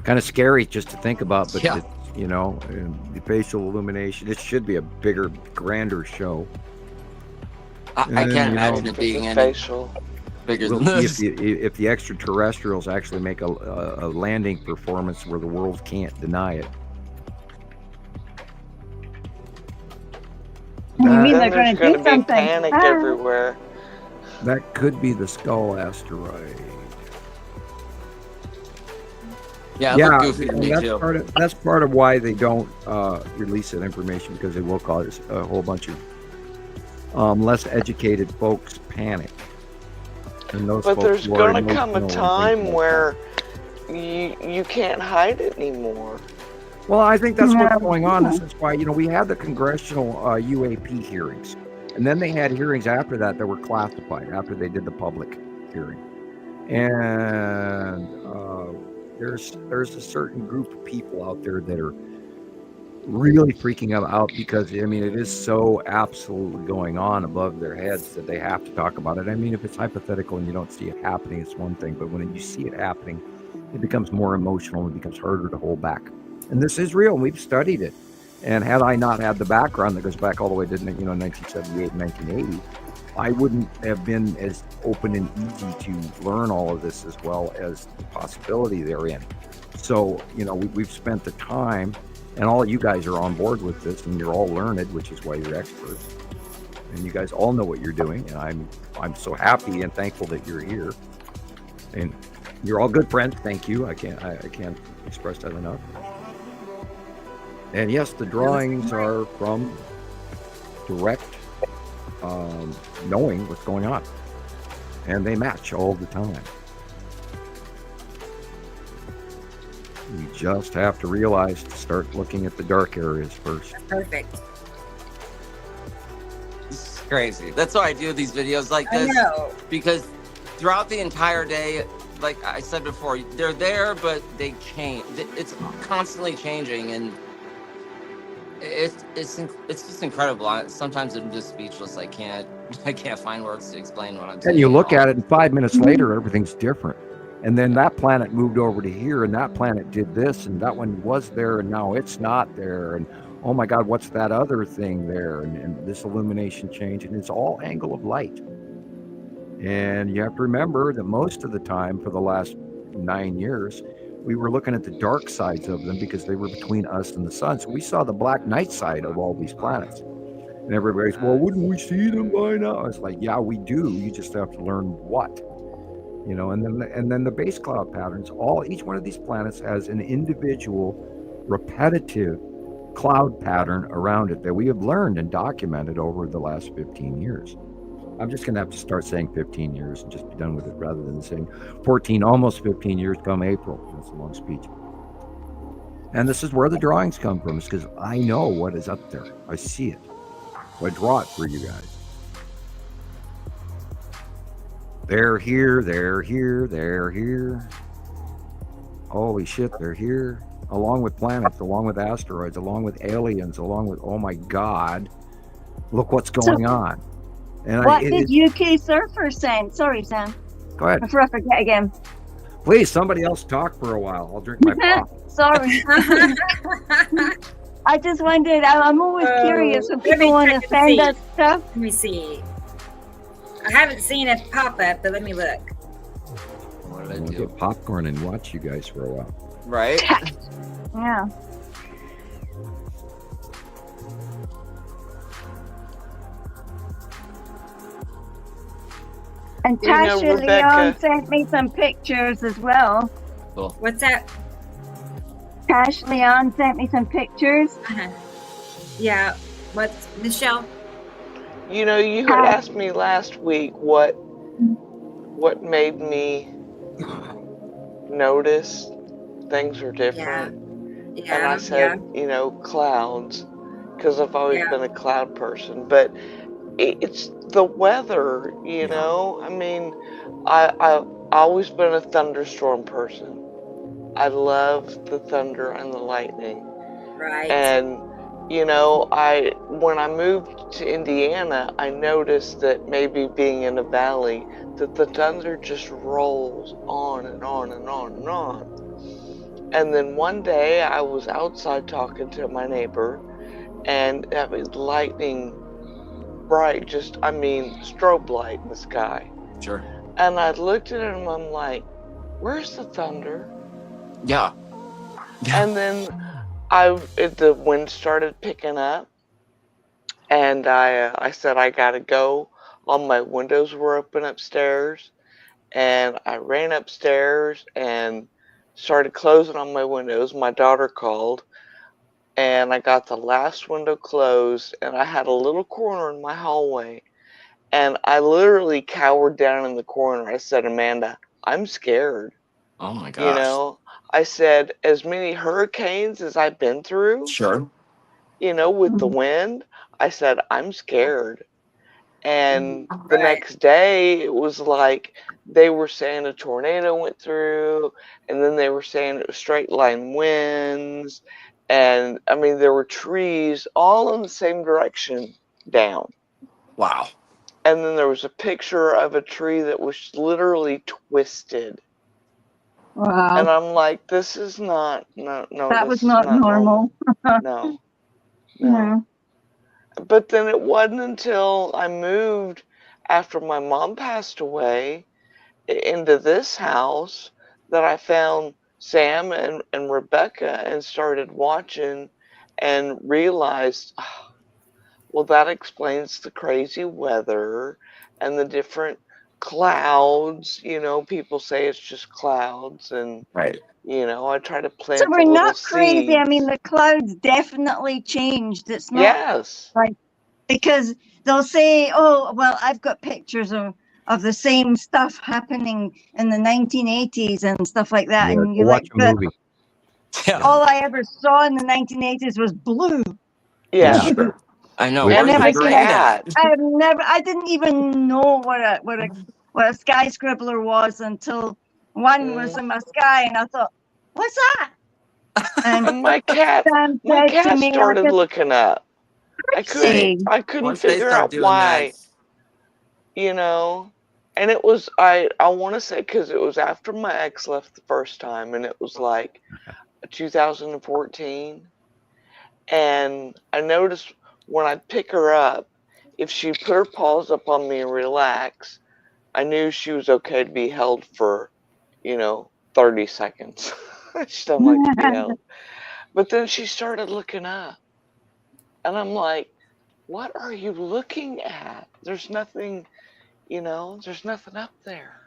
Kind of scary just to think about, but the facial illumination, it should be a bigger, grander show. I can't imagine it being any facial. bigger than this. If the extraterrestrials actually make a landing performance where the world can't deny it. You mean they're going to do be something? panic everywhere. That could be the skull asteroid. Yeah, it looked goofy to me that's too. That's part of why they don't release that information, because they will cause a whole bunch of less educated folks panic. And those But there's going to come a emotional time where you can't hide it anymore. Well, I think that's what's going on. This is why, we had the congressional UAP hearings. And then they had hearings after that were classified, after they did the public hearing. And there's a certain group of people out there that are really freaking out because, it is so absolutely going on above their heads that they have to talk about it. If it's hypothetical and you don't see it happening, it's one thing. But when you see it happening, it becomes more emotional and it becomes harder to hold back. And this is real, and we've studied it. And had I not had the background that goes back all the way to 1978 and 1980, I wouldn't have been as open and easy to learn all of this as well as the possibility therein. So, we've spent the time, and all of you guys are on board with this, and you're all learned, which is why you're experts. And you guys all know what you're doing, and I'm so happy and thankful that you're here. And you're all good friends. Thank you. I can't express that enough. And yes, the drawings are from direct knowing what's going on. And they match all the time. We just have to realize to start looking at the dark areas first. That's perfect. This is crazy. That's why I do these videos like this. I know. Because throughout the entire day, like I said before, they're there, but they change. It's constantly changing, and it's just incredible. Sometimes I'm just speechless. I can't find words to explain what I'm saying. And you look at it, and 5 minutes later, everything's different. And then that planet moved over to here, and that planet did this, and that one was there, and now it's not there. And oh my God, what's that other thing there? And this illumination change, and it's all angle of light. And you have to remember that most of the time for the last 9 years, we were looking at the dark sides of them because they were between us and the sun. So we saw the black night side of all these planets. And everybody's, well, wouldn't we see them by now? It's like, yeah, we do. You just have to learn what. And then the base cloud patterns, each one of these planets has an individual repetitive cloud pattern around it that we have learned and documented over the last 15 years. I'm just going to have to start saying 15 years and just be done with it rather than saying 14, almost 15 years come April. That's a long speech. And this is where the drawings come from, is because I know what is up there. I see it. So I draw it for you guys. They're here. They're here. They're here. Holy shit, they're here. Along with planets, along with asteroids, along with aliens, along with, oh my God, look what's going on. And what did UK surfers send? Sorry, Sam. Go ahead. Before I forget again. Please, somebody else talk for a while. I'll drink my pop. Sorry. I just wondered, I'm always curious when people want to send us stuff. Let me see. I haven't seen it pop up, but let me look. What did I I'll do? get popcorn and watch you guys for a while. Right? Yeah. And Tasha Leon sent me some pictures as well. Cool. What's that? Tash Leon sent me some pictures. Yeah. What's Michelle? You know, you had asked me last week what made me notice things are different. Yeah. And I said, you know, clouds, because I've always been a cloud person. But it's the weather, you know. I mean, I've always been a thunderstorm person. I love the thunder and the lightning. Right. And you know, when I moved to Indiana, I noticed that maybe being in a valley, that the thunder just rolls on and on and on and on. And then one day I was outside talking to my neighbor, and that was lightning bright, just, I mean, strobe light in the sky. Sure. And I looked at it and I'm like, where's the thunder? Yeah. And then the wind started picking up, and I said, I gotta go. All my windows were open upstairs, and I ran upstairs and started closing all my windows. My daughter called, and I got the last window closed, and I had a little corner in my hallway, and I literally cowered down in the corner. I said, Amanda, I'm scared. Oh my gosh. You know, I said, as many hurricanes as I've been through, Sure. you know, with the wind, I said, I'm scared. And the next day, it was like they were saying a tornado went through, and then they were saying it was straight line winds. And I mean, there were trees all in the same direction down. Wow. And then there was a picture of a tree that was literally twisted. Wow. And I'm like, this is not, no. That was not normal. No. But then it wasn't until I moved after my mom passed away into this house that I found Sam and Rebecca and started watching and realized, well, that explains the crazy weather and the different clouds. You know, people say it's just clouds, and you know, I try to plant. So we're not crazy. Seeds. I mean, the clouds definitely changed. It's not like, because they'll say, oh, well, I've got pictures of the same stuff happening in the 1980s and stuff like that. Yeah, and you watch like, a movie. All I ever saw in the 1980s was blue. Yeah. Sure. I know. And my cat. I didn't even know what a sky scribbler was until one was in my sky, and I thought, what's that? And my cat started looking up. I couldn't figure out why. You know, and it was, I want to say, because it was after my ex left the first time, and it was like 2014. And I noticed when I pick her up, if she put her paws up on me and relax, I knew she was okay to be held for, 30 seconds. She doesn't like to be held. But then she started looking up. And I'm like, what are you looking at? There's nothing, there's nothing up there.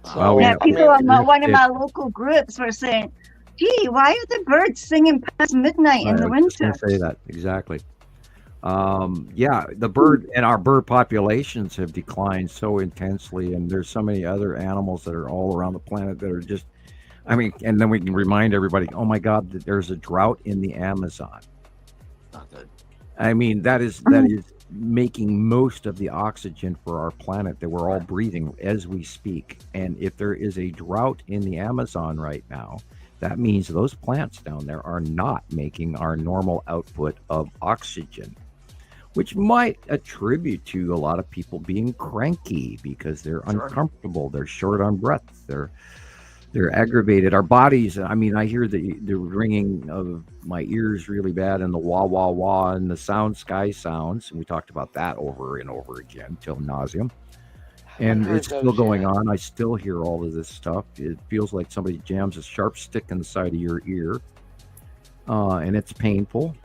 So, people on one of my local groups were saying, gee, why are the birds singing past midnight in the winter? I was going to say that, exactly. The bird and our bird populations have declined so intensely, and there's so many other animals that are all around the planet that are just, and then we can remind everybody, oh my God, that there's a drought in the Amazon. Not good. That is making most of the oxygen for our planet that we're all breathing as we speak. And if there is a drought in the Amazon right now, that means those plants down there are not making our normal output of oxygen, which might attribute to a lot of people being cranky because they're uncomfortable, they're short on breath, they're aggravated. Our bodies, I mean, I hear the ringing of my ears really bad, and the wah, wah, wah, and the sky sounds. And we talked about that over and over again till nauseum. And it's still going on. I still hear all of this stuff. It feels like somebody jams a sharp stick in the side of your ear. And it's painful.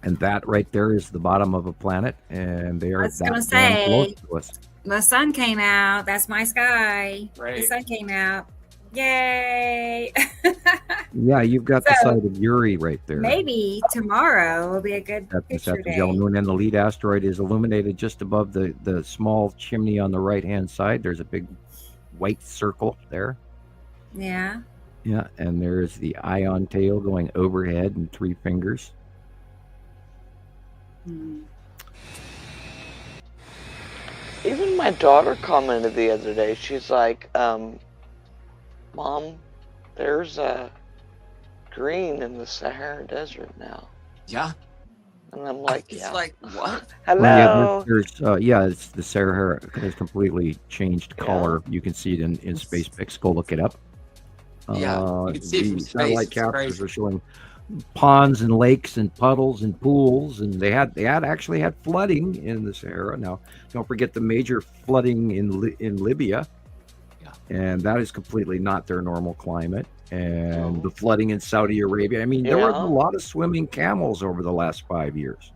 And that right there is the bottom of a planet. And they are close to us. The sun came out. That's my sky. Right. The sun came out. Yay! Yeah, you've got the side of Uri right there. Maybe tomorrow will be a good picture the day. yellow moon, and the lead asteroid is illuminated just above the small chimney on the right-hand side. There's a big white circle there. Yeah. Yeah, and there's the ion tail going overhead in 3 fingers. Even my daughter commented the other day. She's like, Mom, there's a green in the Sahara Desert now. Yeah. And I'm like, it's like, what? Hello. Well, it's the Sahara has completely changed color. You can see it in space pics. Go look it up. Yeah, you can see it from space. Satellite captures are showing ponds and lakes and puddles and pools, and they actually had flooding in the Sahara. Now, don't forget the major flooding in Libya. And that is completely not their normal climate. And the flooding in Saudi Arabia. I mean, there were a lot of swimming camels over the last 5 years.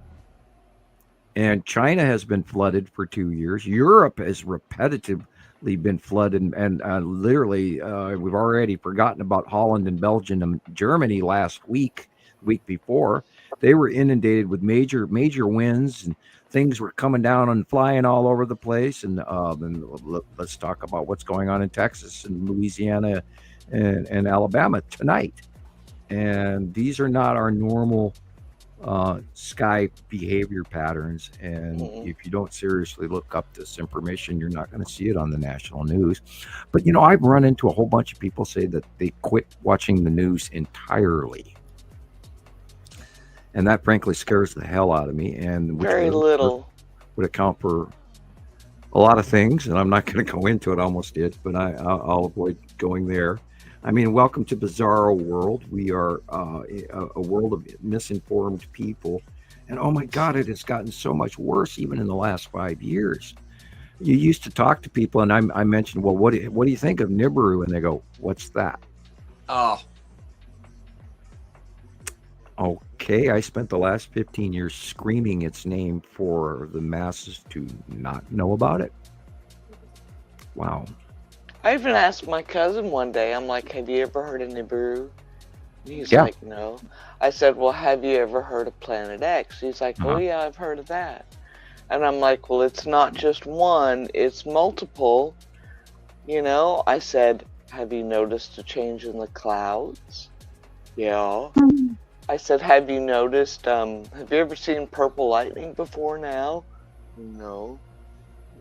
And China has been flooded for 2 years. Europe has repetitively been flooded. And literally, we've already forgotten about Holland and Belgium and Germany last week before. They were inundated with major winds, and things were coming down and flying all over the place. And let's talk about what's going on in Texas and Louisiana and Alabama tonight. And these are not our normal sky behavior patterns. And if you don't seriously look up this information, you're not going to see it on the national news. But, I've run into a whole bunch of people say that they quit watching the news entirely. And that, frankly, scares the hell out of me. And very little would account for a lot of things. And I'm not going to go into it. I almost did, but I'll avoid going there. I mean, welcome to Bizarro World. We are a world of misinformed people. And oh my God, it has gotten so much worse even in the last 5 years. You used to talk to people, and I mentioned, well, what do you think of Nibiru? And they go, what's that? Oh. Okay, I spent the last 15 years screaming its name for the masses to not know about it. Wow. I even asked my cousin one day, I'm like, have you ever heard of Nibiru? He's like, no. I said, well, have you ever heard of Planet X? He's like, oh yeah, I've heard of that. And I'm like, well, it's not just one, it's multiple. I said, have you noticed a change in the clouds? Yeah. I said, have you noticed, have you ever seen purple lightning before now? No.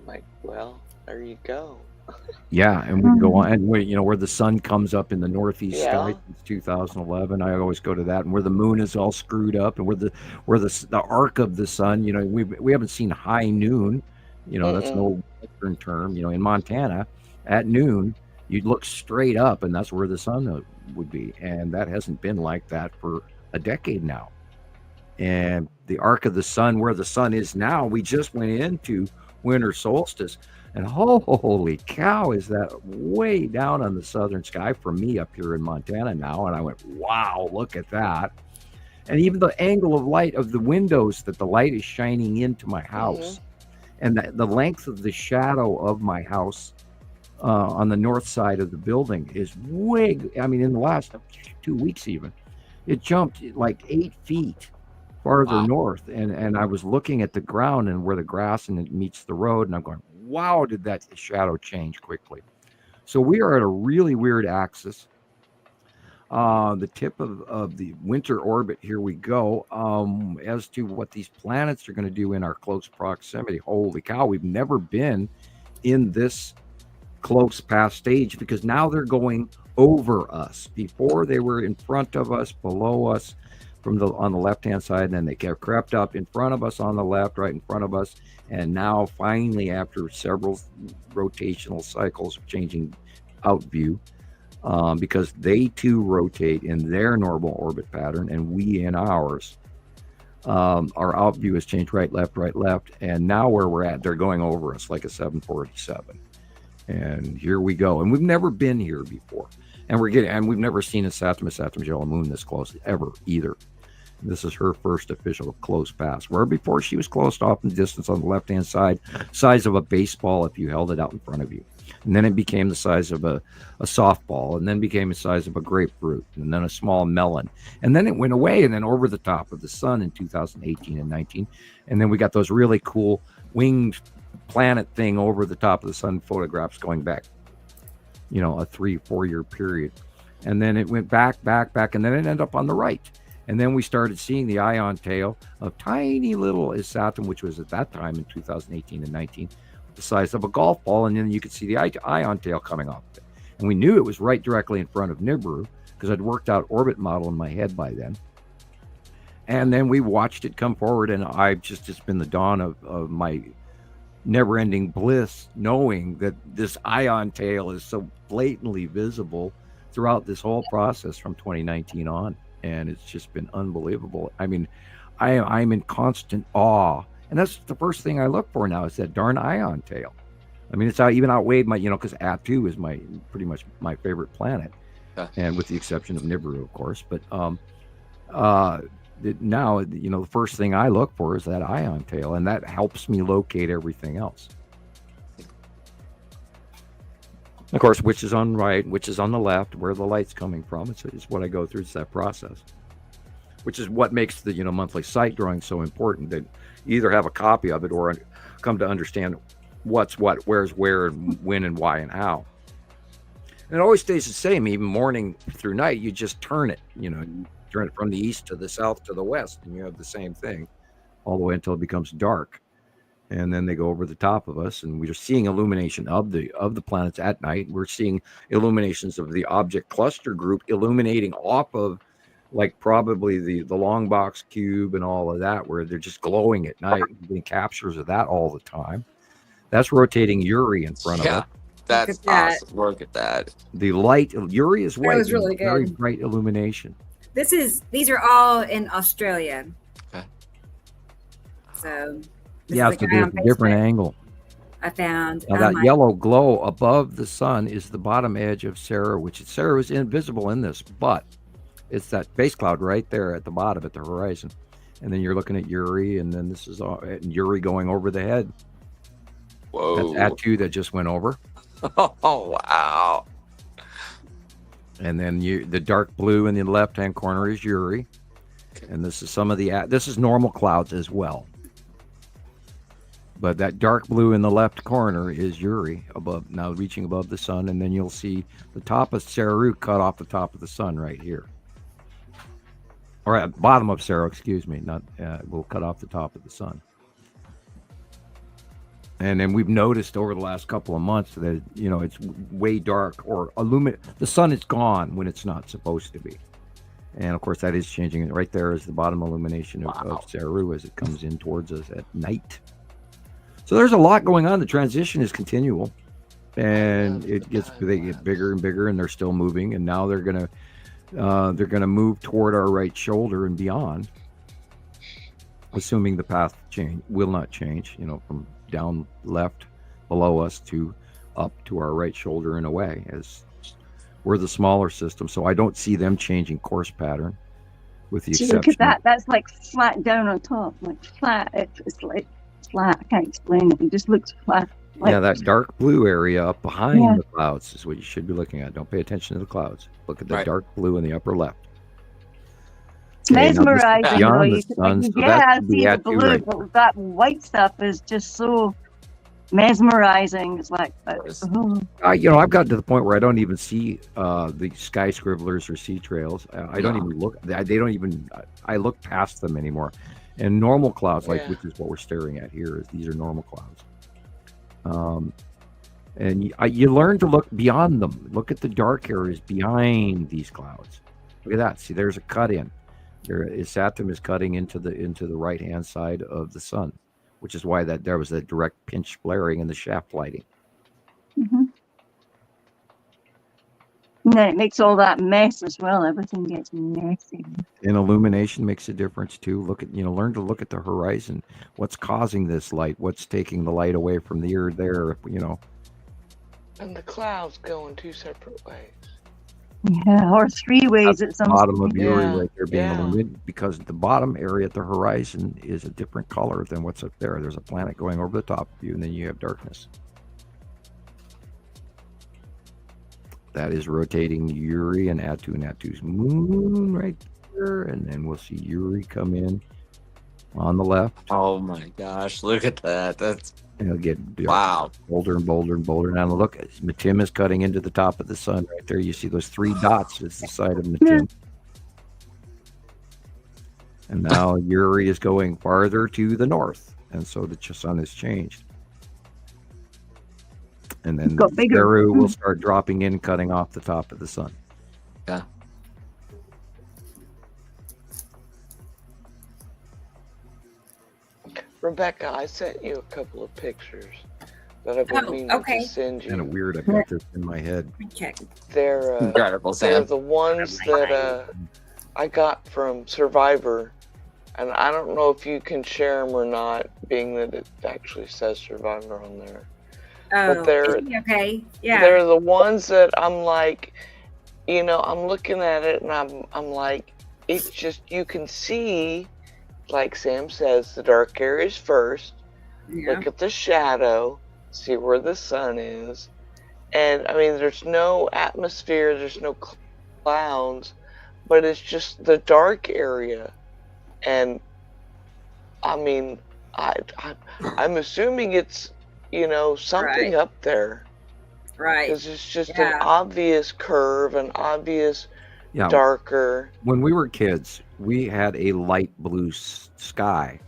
I'm like, well, there you go. Yeah, and we go on, and where the sun comes up in the northeast sky since 2011. I always go to that, and where the moon is all screwed up, and where the arc of the sun. We haven't seen high noon. That's no Western term. In Montana, at noon, you'd look straight up, and that's where the sun would be, and that hasn't been like that for a decade now. And the arc of the sun, where the sun is now, we just went into winter solstice. And holy cow, is that way down on the southern sky for me up here in Montana now. And I went, wow, look at that. And even the angle of light of the windows that the light is shining into my house, and the length of the shadow of my house on the north side of the building is way, in the last 2 weeks even, it jumped like 8 feet farther north. And I was looking at the ground and where the grass and it meets the road, and I'm going, wow, did that shadow change quickly. So we are at a really weird axis. the tip of the winter orbit. Here we go. As to what these planets are going to do in our close proximity. Holy cow, we've never been in this close past stage, because now they're going over us. Before they were in front of us, below us, on the left hand side, and then they crept up in front of us on the left, right in front of us, and now finally, after several rotational cycles of changing out view, because they too rotate in their normal orbit pattern and we in ours, our out view has changed right, left, and now where we're at, they're going over us like a 747. And here we go. And we've never been here before. And we've never seen a Saturn's yellow moon this close ever either. This is her first official close pass, where before she was closed off in the distance on the left-hand side, size of a baseball if you held it out in front of you. And then it became the size of a softball, and then became the size of a grapefruit, and then a small melon. And then it went away, and then over the top of the sun in 2018 and 19. And then we got those really cool winged planet thing over the top of the sun photographs going back, a 3-4 year period. And then it went back, and then it ended up on the right. And then we started seeing the ion tail of tiny little Saturn, which was at that time in 2018 and 19, the size of a golf ball. And then you could see the ion tail coming off of it. And we knew it was right directly in front of Nibiru, because I'd worked out orbit model in my head by then. And then we watched it come forward, and it's been the dawn of my never-ending bliss, knowing that this ion tail is so blatantly visible throughout this whole process from 2019 on. And it's just been unbelievable. I mean, I'm in constant awe. And that's the first thing I look for now, is that darn ion tail. I mean, it's even outweighed my, because Atu is pretty much my favorite planet. And with the exception of Nibiru, of course. But now, the first thing I look for is that ion tail. And that helps me locate everything else. Of course, which is on right, which is on the left, where the light's coming from. It's what I go through. It's that process, which is what makes the monthly sight drawing so important. That you either have a copy of it or come to understand what's what, where's where, and when and why and how. And it always stays the same, even morning through night. You just turn it, turn it from the east to the south to the west, and you have the same thing all the way until it becomes dark. And then they go over the top of us, and we're seeing illumination of the planets at night. We're seeing illuminations of the object cluster group illuminating off of, like, probably the long box cube and all of that, where they're just glowing at night. We're getting captures of that all the time. That's rotating Uri in front of us. That's awesome. Look at that. The light, Uri is white. That was really good. Very bright illumination. These are all in Australia. Okay. So. Yeah, so there's a different angle. I found. Now that yellow glow above the sun is the bottom edge of Sarah, Sarah is invisible in this, but it's that base cloud right there at the bottom at the horizon. And then you're looking at Uri, and then this is Uri going over the head. Whoa. That's Atu that just went over. Oh, wow. And then the dark blue in the left-hand corner is Uri. And this is this is normal clouds as well. But that dark blue in the left corner is Uri now reaching above the sun. And then you'll see the top of Saru cut off the top of the sun right here. Or at bottom of Saru, excuse me. We'll cut off the top of the sun. And then we've noticed over the last couple of months that, it's way dark or the sun is gone when it's not supposed to be. And of course, that is changing. Right there is the bottom illumination of Saru as it comes in towards us at night. So there's a lot going on. The transition is continual, and they get bigger and bigger, and they're still moving. And now they're gonna move toward our right shoulder and beyond, assuming the path will not change. From down left below us to up to our right shoulder and away, as we're the smaller system. So I don't see them changing course pattern, with the exception. Look at that. That's like flat down on top, like flat. It's like flat. I can't explain it. It just looks flat. Yeah, that dark blue area up behind the clouds is what you should be looking at. Don't pay attention to the clouds. Look at the dark blue in the upper left. It's mesmerizing. Beyond the sun, I see the blue, but that white stuff is just so mesmerizing. It's like, I've gotten to the point where I don't even see the sky scribblers or sea trails. I don't even look. They don't even. I look past them anymore. And normal clouds, which is what we're staring at here, these are normal clouds. And you learn to look beyond them. Look at the dark areas behind these clouds. Look at that. See, there's a cut in. Saturn is cutting into the right hand side of the sun, which is why there was a direct pinch flaring in the shaft lighting. Mm-hmm. And then it makes all that mess as well. Everything gets messy. And illumination makes a difference too. Learn to look at the horizon. What's causing this light? What's taking the light away from the earth there? And the clouds go in two separate ways. Yeah, or three ways at some bottom of Uri right there being illuminated, because the bottom area at the horizon is a different color than what's up there. There's a planet going over the top of you, and then you have darkness. That is rotating Uri and Atu's moon right there, and then we'll see Uri come in on the left. Oh my gosh, look at that. That's it'll get bolder and bolder and bolder. Now look, Matim is cutting into the top of the sun right there. You see those three dots is the side of Matim. And now Uri is going farther to the north, and so the sun has changed. And then Nibiru will start dropping in, cutting off the top of the sun. Yeah. Rebecca, I sent you a couple of pictures that I've been meaning to send you. Kind of weird. I've got this in my head. They're the ones that I got from Survivor, and I don't know if you can share them or not, being that it actually says Survivor on there. Oh, but they're okay. Yeah. They're the ones that I'm like, I'm looking at it and I'm like, it's just, you can see, like Sam says, the dark areas first. Yeah. Look at the shadow, see where the sun is. And I mean, there's no atmosphere, there's no clouds, but it's just the dark area. And I mean, I'm assuming it's, something up there. Right. Because it's just an obvious curve, an obvious darker. When we were kids, we had a light blue sky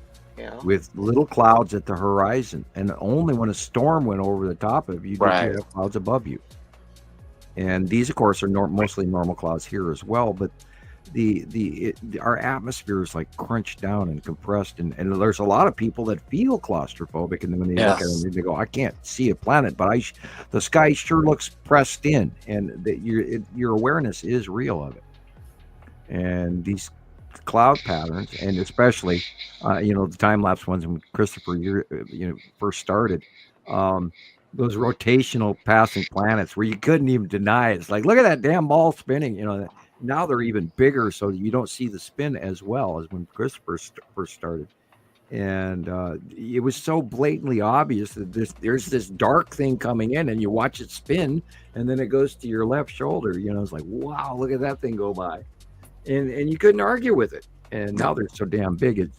with little clouds at the horizon. And only when a storm went over the top of you did you have clouds above you. And these, of course, are mostly normal clouds here as well. But our atmosphere is like crunched down and compressed, and there's a lot of people that feel claustrophobic, and then when they look at it, they go, I can't see a planet, but the sky sure looks pressed in, and your awareness is real of it. And these cloud patterns, and especially the time-lapse ones when Christoper first started, those rotational passing planets where you couldn't even deny it. It's like, look at that damn ball spinning, Now they're even bigger, so you don't see the spin as well as when Christoper first started. And it was so blatantly obvious that there's this dark thing coming in, and you watch it spin, and then it goes to your left shoulder. It's like, wow, look at that thing go by. And you couldn't argue with it. And now they're so damn big,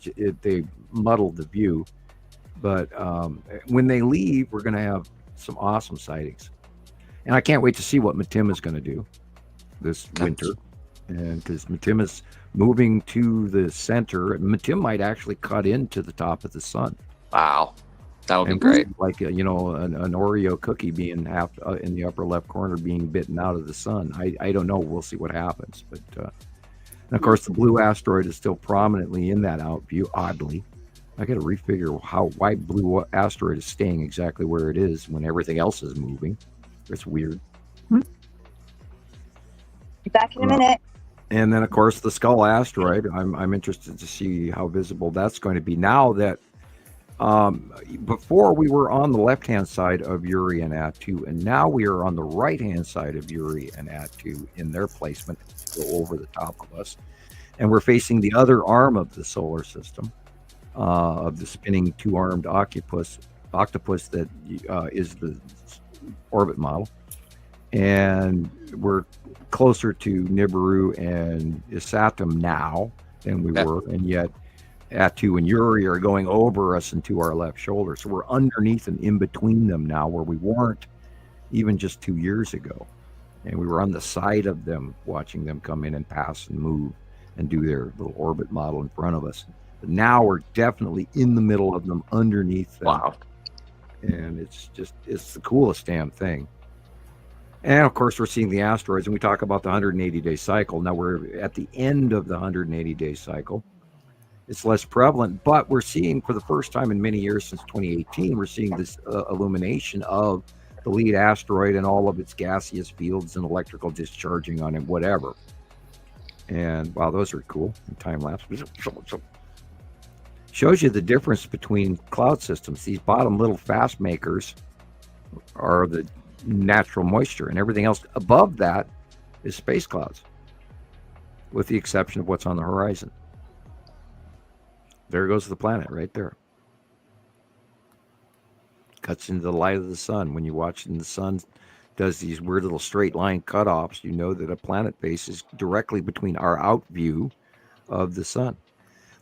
they muddled the view. But when they leave, we're going to have some awesome sightings. And I can't wait to see what Matim is going to do this winter. And because Matim is moving to the center, and Matim might actually cut into the top of the sun. Wow, that would be great. Like an Oreo cookie being half in the upper left corner, being bitten out of the sun. I don't know. We'll see what happens. But and of course, the blue asteroid is still prominently in that out view. Oddly, I got to refigure why blue asteroid is staying exactly where it is when everything else is moving. It's weird. Be back in a minute. And then, of course, the Skull asteroid. I'm interested to see how visible that's going to be. Now that before we were on the left-hand side of Uri and Atu, and now we are on the right-hand side of Uri and Atu in their placement, go over the top of us, and we're facing the other arm of the solar system, of the spinning two-armed octopus that is the orbit model, and we're closer to Nibiru and Isatum now than we were, and yet Atu and Yuri are going over us and to our left shoulder. So we're underneath and in between them now, where we weren't even just 2 years ago. And we were on the side of them, watching them come in and pass and move and do their little orbit model in front of us. But now we're definitely in the middle of them, underneath them. Wow. And it's the coolest damn thing. And of course, we're seeing the asteroids, and we talk about the 180-day cycle. Now we're at the end of the 180-day cycle. It's less prevalent, but we're seeing, for the first time in many years since 2018, we're seeing this illumination of the lead asteroid and all of its gaseous fields and electrical discharging on it, whatever. And wow, those are cool in time lapse. Shows you the difference between cloud systems. These bottom little fast makers are the natural moisture, and everything else above that is space clouds, with the exception of what's on the horizon. There goes the planet right there. Cuts into the light of the sun. When you watch, and the sun does these weird little straight line cutoffs, you know that a planet base is directly between our out view of the sun.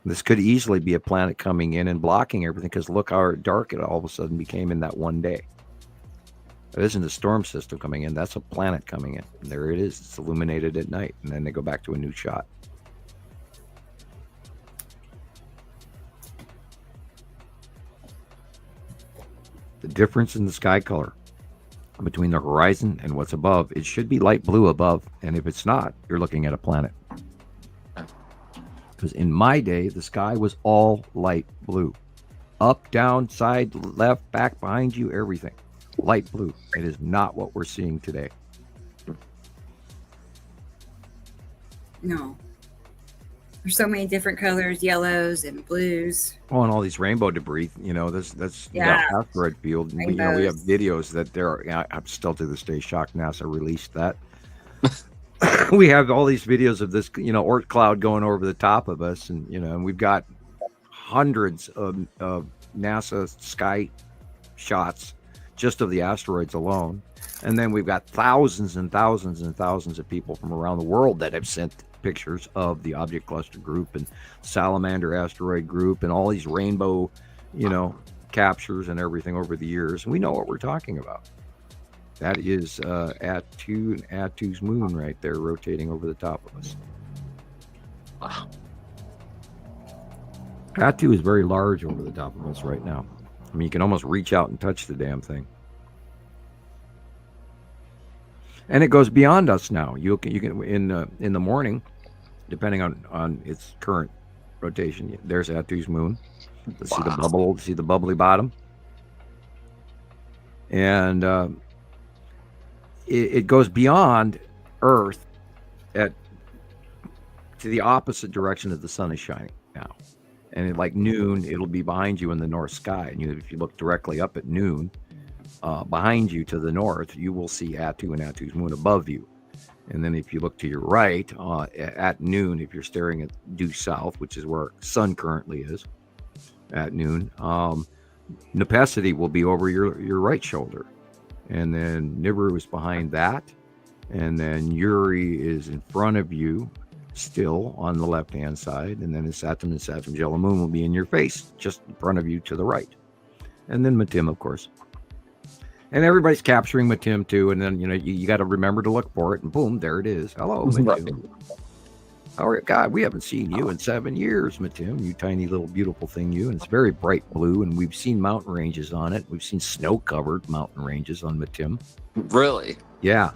This could easily be a planet coming in and blocking everything, because look how dark it all of a sudden became in that one day. It isn't a storm system coming in. That's a planet coming in. And there it is. It's illuminated at night. And then they go back to a new shot. The difference in the sky color between the horizon and what's above, it should be light blue above. And if it's not, you're looking at a planet. Because in my day, the sky was all light blue. Up, down, side, left, back, behind you, everything. Light blue. It is not what we're seeing today. No. There's so many different colors, yellows and blues. Oh, and all these rainbow debris, that's asteroid field. And we have videos that I'm still to this day shocked NASA released that. We have all these videos of this, Oort cloud going over the top of us, and we've got hundreds of NASA sky shots just of the asteroids alone. And then we've got thousands and thousands and thousands of people from around the world that have sent pictures of the object cluster group and salamander asteroid group and all these rainbow, captures and everything over the years. And we know what we're talking about. That is Atu's moon right there, rotating over the top of us. Wow. Atu is very large over the top of us right now. I mean, you can almost reach out and touch the damn thing. And it goes beyond us now. You can in the morning, depending on its current rotation. There's Atu's moon. See the bubble. See the bubbly bottom. And it goes beyond Earth to the opposite direction that the sun is shining now. And at like noon, it'll be behind you in the north sky. And if you look directly up at noon, behind you to the north, you will see Atu and Atu's moon above you. And then if you look to your right, at noon, if you're staring at due south, which is where sun currently is at noon, Nepesity will be over your right shoulder. And then Nibiru is behind that. And then Yuri is in front of you, still on the left-hand side. And then Saturn and Saturn's yellow moon will be in your face, just in front of you to the right. And then Matim, of course. And everybody's capturing Matim too. And then, you got to remember to look for it. And boom, there it is. Hello, Matim. How are you? God, we haven't seen you in 7 years, Matim. You tiny little beautiful thing, you. And it's very bright blue. And we've seen mountain ranges on it. We've seen snow-covered mountain ranges on Matim. Really? Yeah.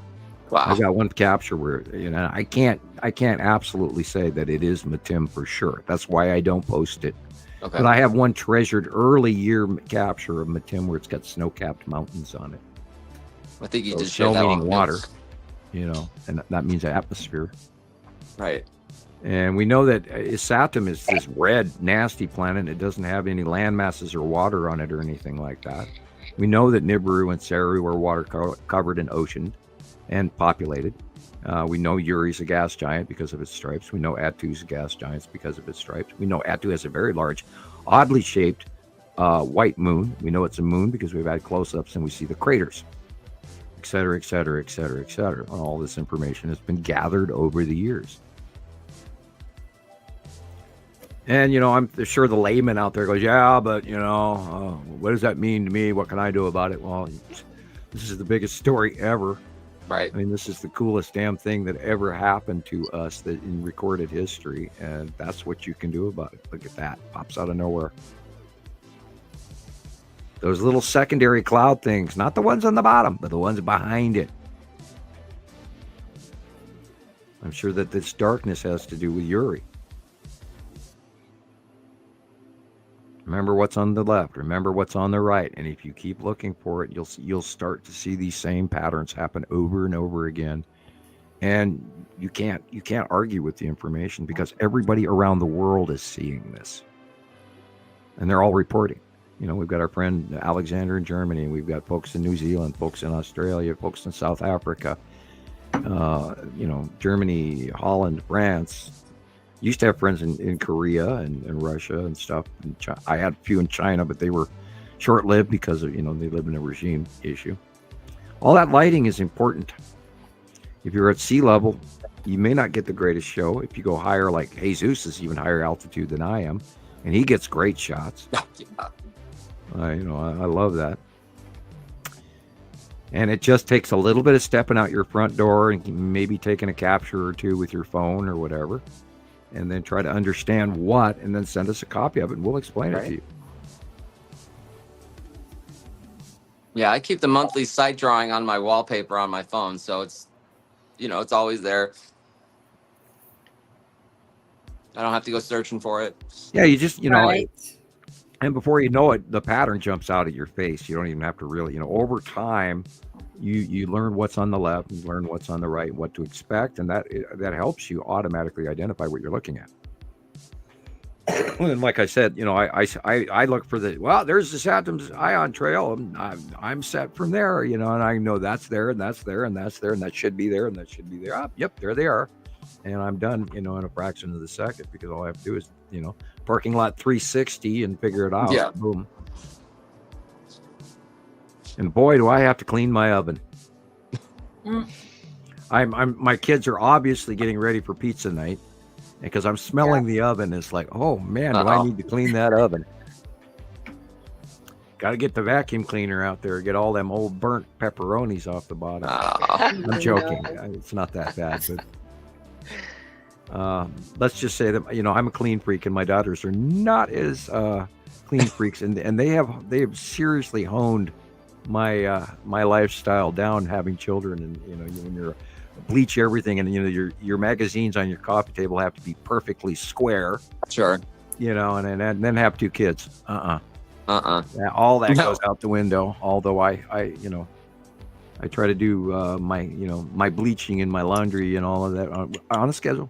Wow. I got one capture where, I can't absolutely say that it is Matim for sure. That's why I don't post it. Okay. But I have one treasured early year capture of Matim where it's got snow-capped mountains on it. I think you so just snow share that meaning water, and that means atmosphere. Right. And we know that Saturn is this red, nasty planet. It doesn't have any land masses or water on it or anything like that. We know that Nibiru and Saru are water covered and oceaned and populated. We know Yuri's a gas giant because of its stripes. We know Atu's a gas giant because of its stripes. We know Atu has a very large, oddly shaped white moon. We know it's a moon because we've had close-ups and we see the craters, et cetera, et cetera, et cetera, et cetera. All this information has been gathered over the years. And, I'm sure the layman out there goes, yeah, but, what does that mean to me? What can I do about it? Well, this is the biggest story ever. Right. I mean, this is the coolest damn thing that ever happened to us that in recorded history. And that's what you can do about it. Look at that. Pops out of nowhere. Those little secondary cloud things, not the ones on the bottom, but the ones behind it. I'm sure that this darkness has to do with Uri. Remember what's on the left. Remember what's on the right. And if you keep looking for it, you'll start to see these same patterns happen over and over again. And you can't argue with the information because everybody around the world is seeing this. And they're all reporting. We've got our friend Alexander in Germany. We've got folks in New Zealand, folks in Australia, folks in South Africa, Germany, Holland, France. Used to have friends in Korea and Russia and stuff. And I had a few in China, but they were short-lived because of, they live in a regime issue. All that lighting is important. If you're at sea level, you may not get the greatest show. If you go higher, like Jesus is even higher altitude than I am, and he gets great shots. I love that. And it just takes a little bit of stepping out your front door and maybe taking a capture or two with your phone or whatever. And then try to understand what, and then send us a copy of it, and we'll explain it to you. Yeah, I keep the monthly site drawing on my wallpaper on my phone, so it's, it's always there. I don't have to go searching for it. Yeah, you just, Right. and before you know it, the pattern jumps out at your face. You don't even have to really, over time, you learn what's on the left, you learn what's on the right, what to expect, and that helps you automatically identify what you're looking at. And like I said, I look for there's this Adams ion trail, and I'm set from there, and I know that's there, and that's there, and that's there, and that should be there, and that should be there. Oh, yep, there they are, and I'm done, in a fraction of the second, because all I have to do is, parking lot 360 and figure it out. Yeah. Boom. And boy, do I have to clean my oven. My kids are obviously getting ready for pizza night, because I'm smelling the oven. It's like, oh man, do I need to clean that oven? Got to get the vacuum cleaner out there, get all them old burnt pepperonis off the bottom. I'm joking. It's not that bad, but let's just say that I'm a clean freak, and my daughters are not as clean freaks, and they have seriously honed my lifestyle down, having children, and when you're bleach everything, and your magazines on your coffee table have to be perfectly square. Sure. And then have two kids. Yeah, all that goes out the window. Although I try to do my bleaching and my laundry and all of that on a schedule.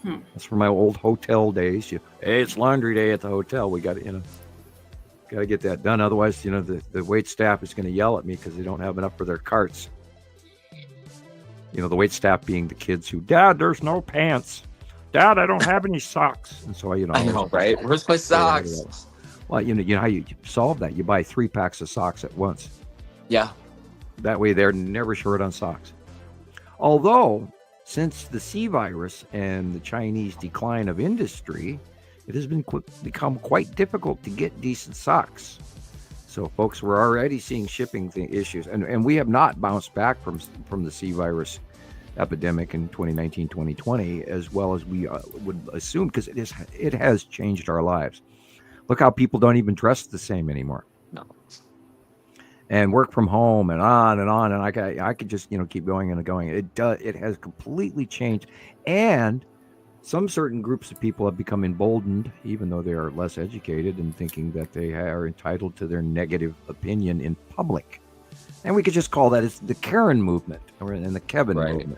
That's from my old hotel days. Hey, it's laundry day at the hotel. We got to got to get that done. Otherwise, the wait staff is going to yell at me because they don't have enough for their carts. The wait staff being the kids who, Dad, there's no pants. Dad, I don't have any socks. And so, I know, right? Where's my socks? Well, you know how you solve that? You buy 3 packs of socks at once. Yeah. That way they're never short on socks. Although, since the C virus and the Chinese decline of industry, it has become quite difficult to get decent socks. So folks, we're already seeing shipping issues, and we have not bounced back from the C virus epidemic in 2019, 2020, as well as we would assume, because it has changed our lives. Look how people don't even dress the same anymore. No. And work from home and on and on, and I could just keep going and going. It has completely changed, and some certain groups of people have become emboldened, even though they are less educated, and thinking that they are entitled to their negative opinion in public. And we could just call that the Karen movement and the Kevin movement.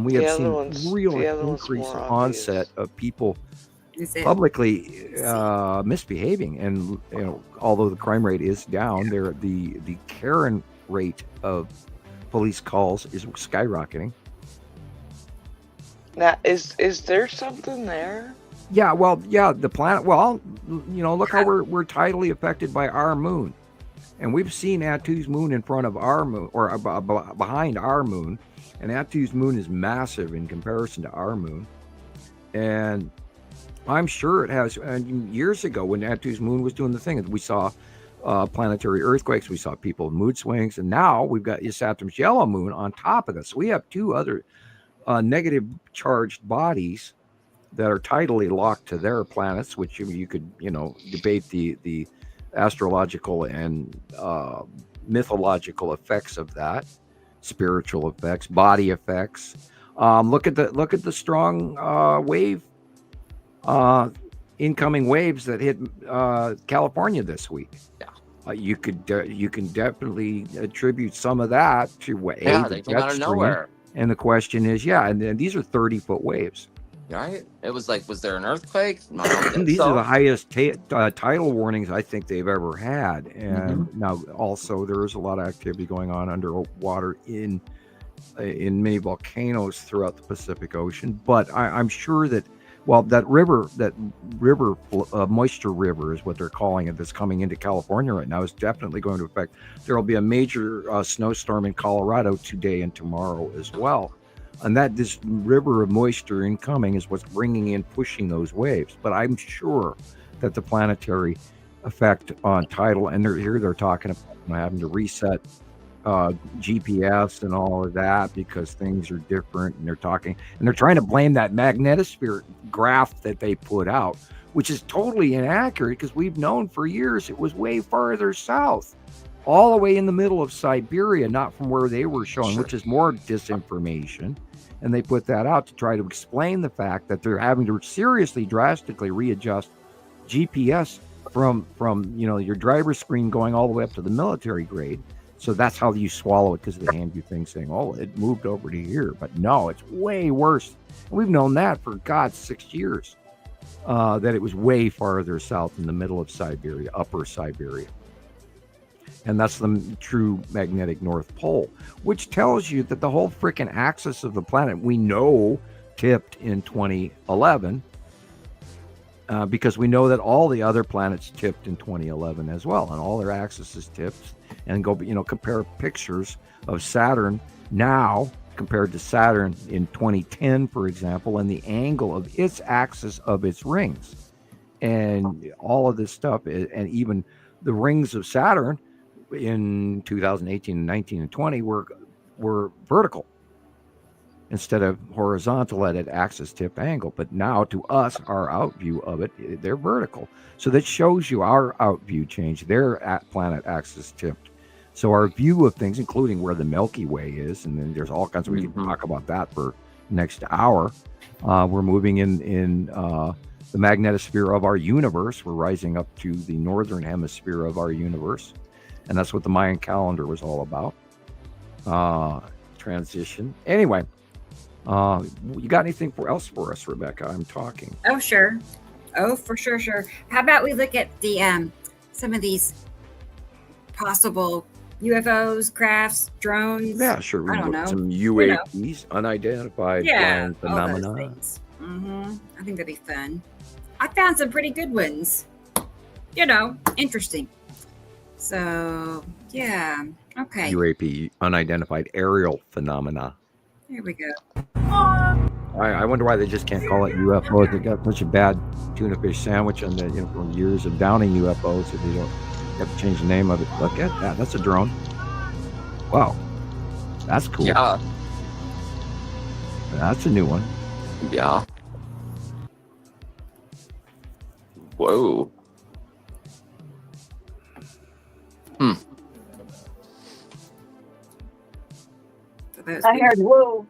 We have seen real increase onset of people publicly misbehaving, and although the crime rate is down, the Karen rate of police calls is skyrocketing. Now, is there something there? Yeah, the planet. Well, look how we're tidally affected by our moon, and we've seen Atu's moon in front of our moon, or behind our moon, and Atu's moon is massive in comparison to our moon, and I'm sure it has. And years ago, when Neptune's moon was doing the thing, we saw planetary earthquakes. We saw people with mood swings, and now we've got Saturn's yellow moon on top of this. We have two other negative charged bodies that are tidally locked to their planets, which you could, debate the astrological and mythological effects of that, spiritual effects, body effects. Look at the strong wave, incoming waves that hit California this week. Yeah. You can definitely attribute some of that to they came out of nowhere. And the question is, and these are 30-foot waves. Right? It was like, was there an earthquake? No, These are the highest tidal warnings I think they've ever had. And now also there is a lot of activity going on underwater in many volcanoes throughout the Pacific Ocean. But I'm sure that, that river, moisture river is what they're calling it, that's coming into California right now, is definitely going to affect. There will be a major snowstorm in Colorado today and tomorrow as well. And this river of moisture incoming is what's pushing those waves. But I'm sure that the planetary effect on tidal, and they're talking about having to reset GPS and all of that because things are different, and they're trying to blame that magnetosphere graph that they put out, which is totally inaccurate because we've known for years it was way farther south, all the way in the middle of Siberia, not from where they were showing, which is more disinformation. And they put that out to try to explain the fact that they're having to seriously, drastically readjust GPS from your driver's screen going all the way up to the military grade. So that's how you swallow it, because they hand you things saying, oh, it moved over to here. But no, it's way worse. And we've known that for, 6 years, that it was way farther south in the middle of Siberia, upper Siberia. And that's the true magnetic North Pole, which tells you that the whole freaking axis of the planet we know tipped in 2011, because we know that all the other planets tipped in 2011 as well, and all their axes tipped. And compare pictures of Saturn now compared to Saturn in 2010, for example, and the angle of its axis of its rings, and all of this stuff, and even the rings of Saturn in 2018 and 19 and 20 were vertical instead of horizontal at an axis tip angle. But now to us, our out view of it, they're vertical. So that shows you our out view change. Their planet axis tipped. So our view of things, including where the Milky Way is, and then there's all kinds of, we can talk about that for next hour. We're moving in the magnetosphere of our universe. We're rising up to the northern hemisphere of our universe. And that's what the Mayan calendar was all about. Transition. Anyway, you got anything else for us, Rebecca? I'm talking. Oh, sure. Oh, for sure. How about we look at the some of these possible UFOs, crafts, drones? Yeah, sure. I don't know. Some UAPs, unidentified flying phenomena. All those things. I think that'd be fun. I found some pretty good ones. Interesting. So, yeah. Okay. UAP, unidentified aerial phenomena. Here we go. I wonder why they just can't call it UFOs. They got such a bad tuna fish sandwich on the from years of downing UFOs that they don't have to change the name of it. Look at that. That's a drone. Wow. That's cool. Yeah. That's a new one. Yeah. Whoa. I heard whoa.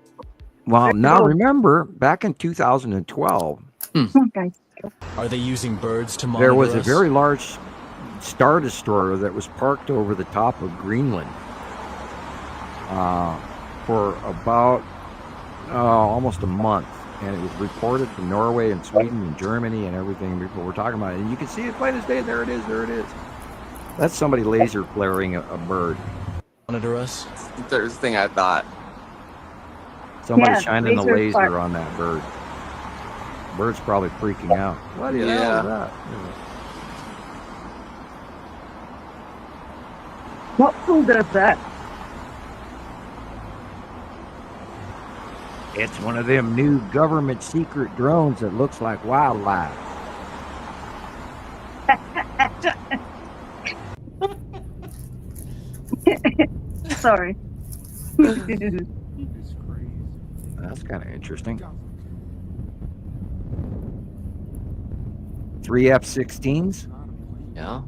Well, now remember, back in 2012, are they using birds to monitor there was a us? very large Star Destroyer that was parked over the top of Greenland for about almost a month. And it was reported from Norway and Sweden and Germany and everything people were talking about it. And you can see it plain as day. There it is. That's somebody laser flaring a bird. Monitor us? There's the thing I thought. Somebody shining the laser fire. on that bird. Bird's probably freaking out. What the hell is that? What fool does that? It's one of them new government secret drones that looks like wildlife. Sorry. That's kind of interesting. 3 F-16s. Yeah.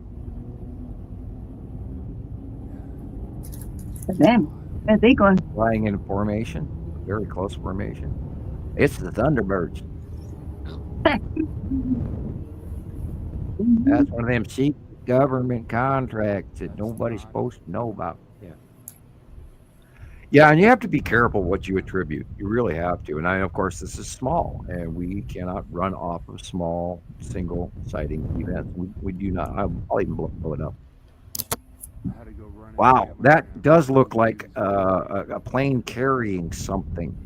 Them. Where are they going? Flying in formation, very close formation. It's the Thunderbirds. That's one of them secret government contracts that nobody's supposed to know about. Yeah. Yeah, and you have to be careful what you attribute. You really have to. And of course, this is small, and we cannot run off of small single sighting events. We do not. I'll even blow it up. Wow, that does look like a plane carrying something,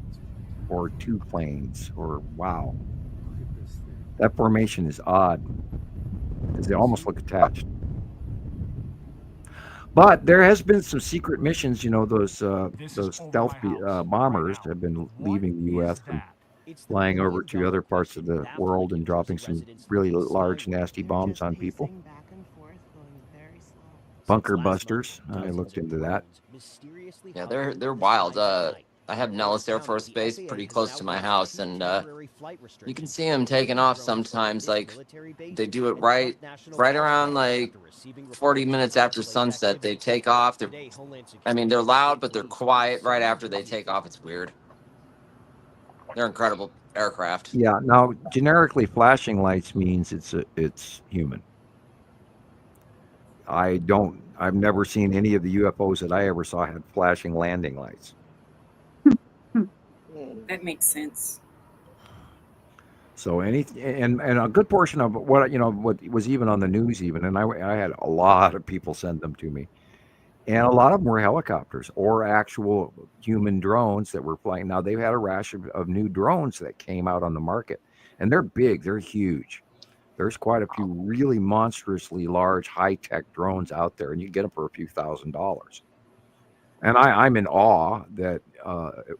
or 2 planes, or wow. That formation is odd because they almost look attached. But there has been some secret missions. You know, those stealth bombers have been leaving the U.S. and flying over to other parts of the world and dropping some really large, nasty bombs on people. Bunker busters. I looked into that. Yeah, they're wild. I have Nellis Air Force Base pretty close to my house, and you can see them taking off sometimes. Like they do it right around like 40 minutes after sunset. They take off. They're loud, but they're quiet right after they take off. It's weird. They're incredible aircraft. Yeah. Now, generically, flashing lights means it's human. I've never seen any of the UFOs that I ever saw had flashing landing lights. That makes sense. So and a good portion of what was even on the news and I had a lot of people send them to me, and a lot of them were helicopters or actual human drones that were flying. Now they've had a rash of new drones that came out on the market, and they're big, they're huge. There's quite a few really monstrously large high-tech drones out there, and you get them for a few $1,000s. And I'm in awe that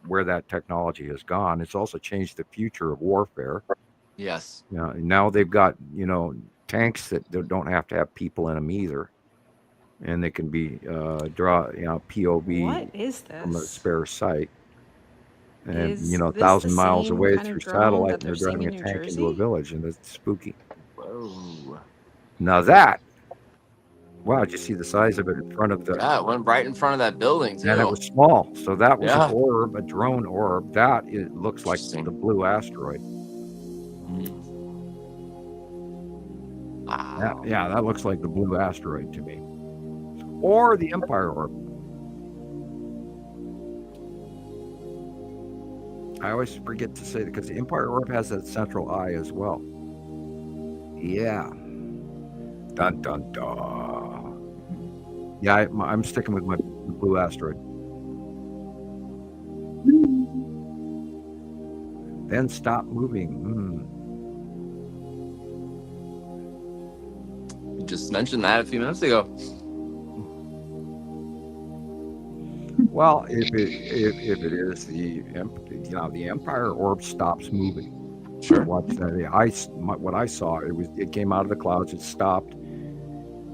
where that technology has gone. It's also changed the future of warfare. Yes. Now they've got tanks that don't have to have people in them either, and they can be POV What is this? from a spare site, and Is this 1,000 the miles same away kind through of drone satellite, that and they're they're seeing driving a in New tank into a Jersey? village, and it's spooky. Whoa. Now that. Wow, did you see the size of it in front of the... Yeah, it went right in front of that building, too. And it was small. So that was Yeah. an orb, a drone orb. That looks like the blue asteroid. Wow. That looks like the blue asteroid to me. Or the Empire orb. I always forget to say that because the Empire orb has that central eye as well. Yeah. Dun, dun, dun. Yeah, I'm sticking with my blue asteroid. Then stop moving. You just mentioned that a few minutes ago. Well, if it is the Empire orb stops moving. Sure. Watch that. What I saw, it came out of the clouds. It stopped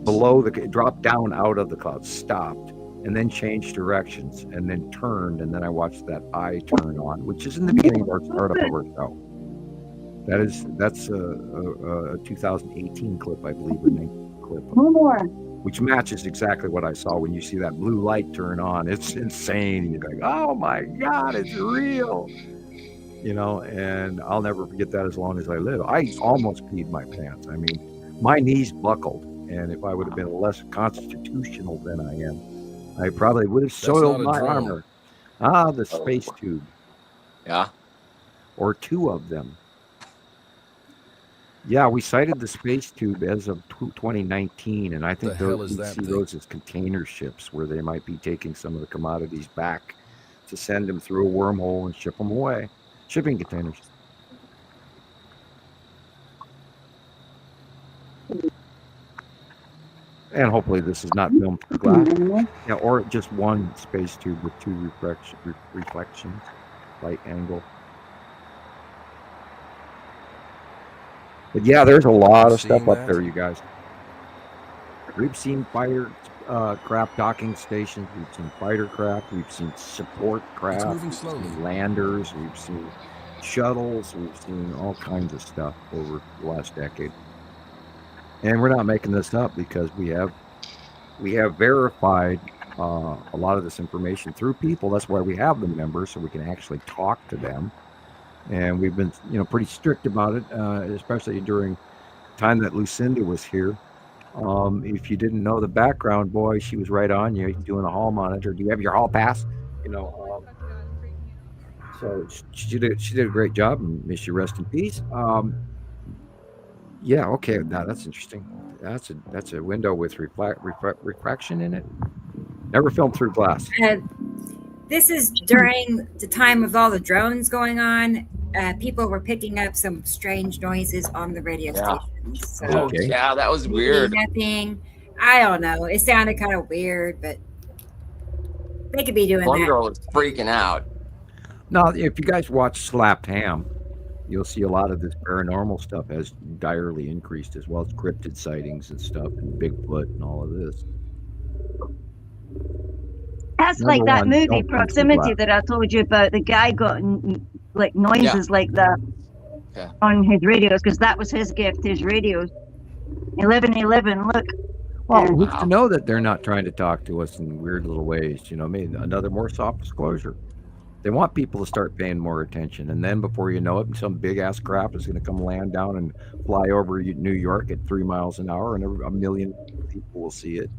below it dropped down out of the clouds, stopped, and then changed directions, and then turned, and then I watched that eye turn on, which is in the beginning of our startup of our show. That's a 2018 clip, I believe, a clip. One more. Which matches exactly what I saw when you see that blue light turn on. It's insane. You're like, oh my God, it's real. And I'll never forget that as long as I live. I almost peed my pants. I mean, my knees buckled. And if I would have been less constitutional than I am, I probably would have soiled my armor. The space tube. Yeah. Or 2 of them. Yeah, we sighted the space tube as of 2019, and I think we see those as container ships where they might be taking some of the commodities back to send them through a wormhole and ship them away. Shipping containers. And hopefully this is not filmed through glass. Yeah, or just one space tube with 2 reflections, light angle. But yeah, there's a lot of stuff up there, you guys. We've seen craft docking stations. We've seen fighter craft. We've seen support craft. It's moving We've slowly. seen landers. We've seen shuttles. We've seen all kinds of stuff over the last decade. And we're not making this up because we have verified a lot of this information through people. That's why we have the members, so we can actually talk to them. And we've been, pretty strict about it, especially during time that Lucinda was here. If you didn't know the background, boy, she was right on you doing a hall monitor. Do you have your hall pass? So she did a great job, and may she rest in peace. Yeah, okay, now that's interesting. That's a window with refraction in it. Never filmed through glass. This is during the time of all the drones going on. People were picking up some strange noises on the radio stations. So Okay. Yeah, that was weird. nothing. I don't know. It sounded kind of weird, but they could be doing One that. girl was freaking out. Now, if you guys watch Slapped Ham, you'll see a lot of this paranormal stuff has direly increased, as well as cryptid sightings and stuff, and Bigfoot and all of this. That's Number like that one, movie don't film through Proximity glass. that I told you about. The guy got like noises like that on his radios because that was his gift, his radios. 1111, look. Well, who's to know that they're not trying to talk to us in weird little ways? Another more soft disclosure. They want people to start paying more attention, and then before you know it, some big ass crap is going to come land down and fly over New York at 3 miles an hour, and a million people will see it.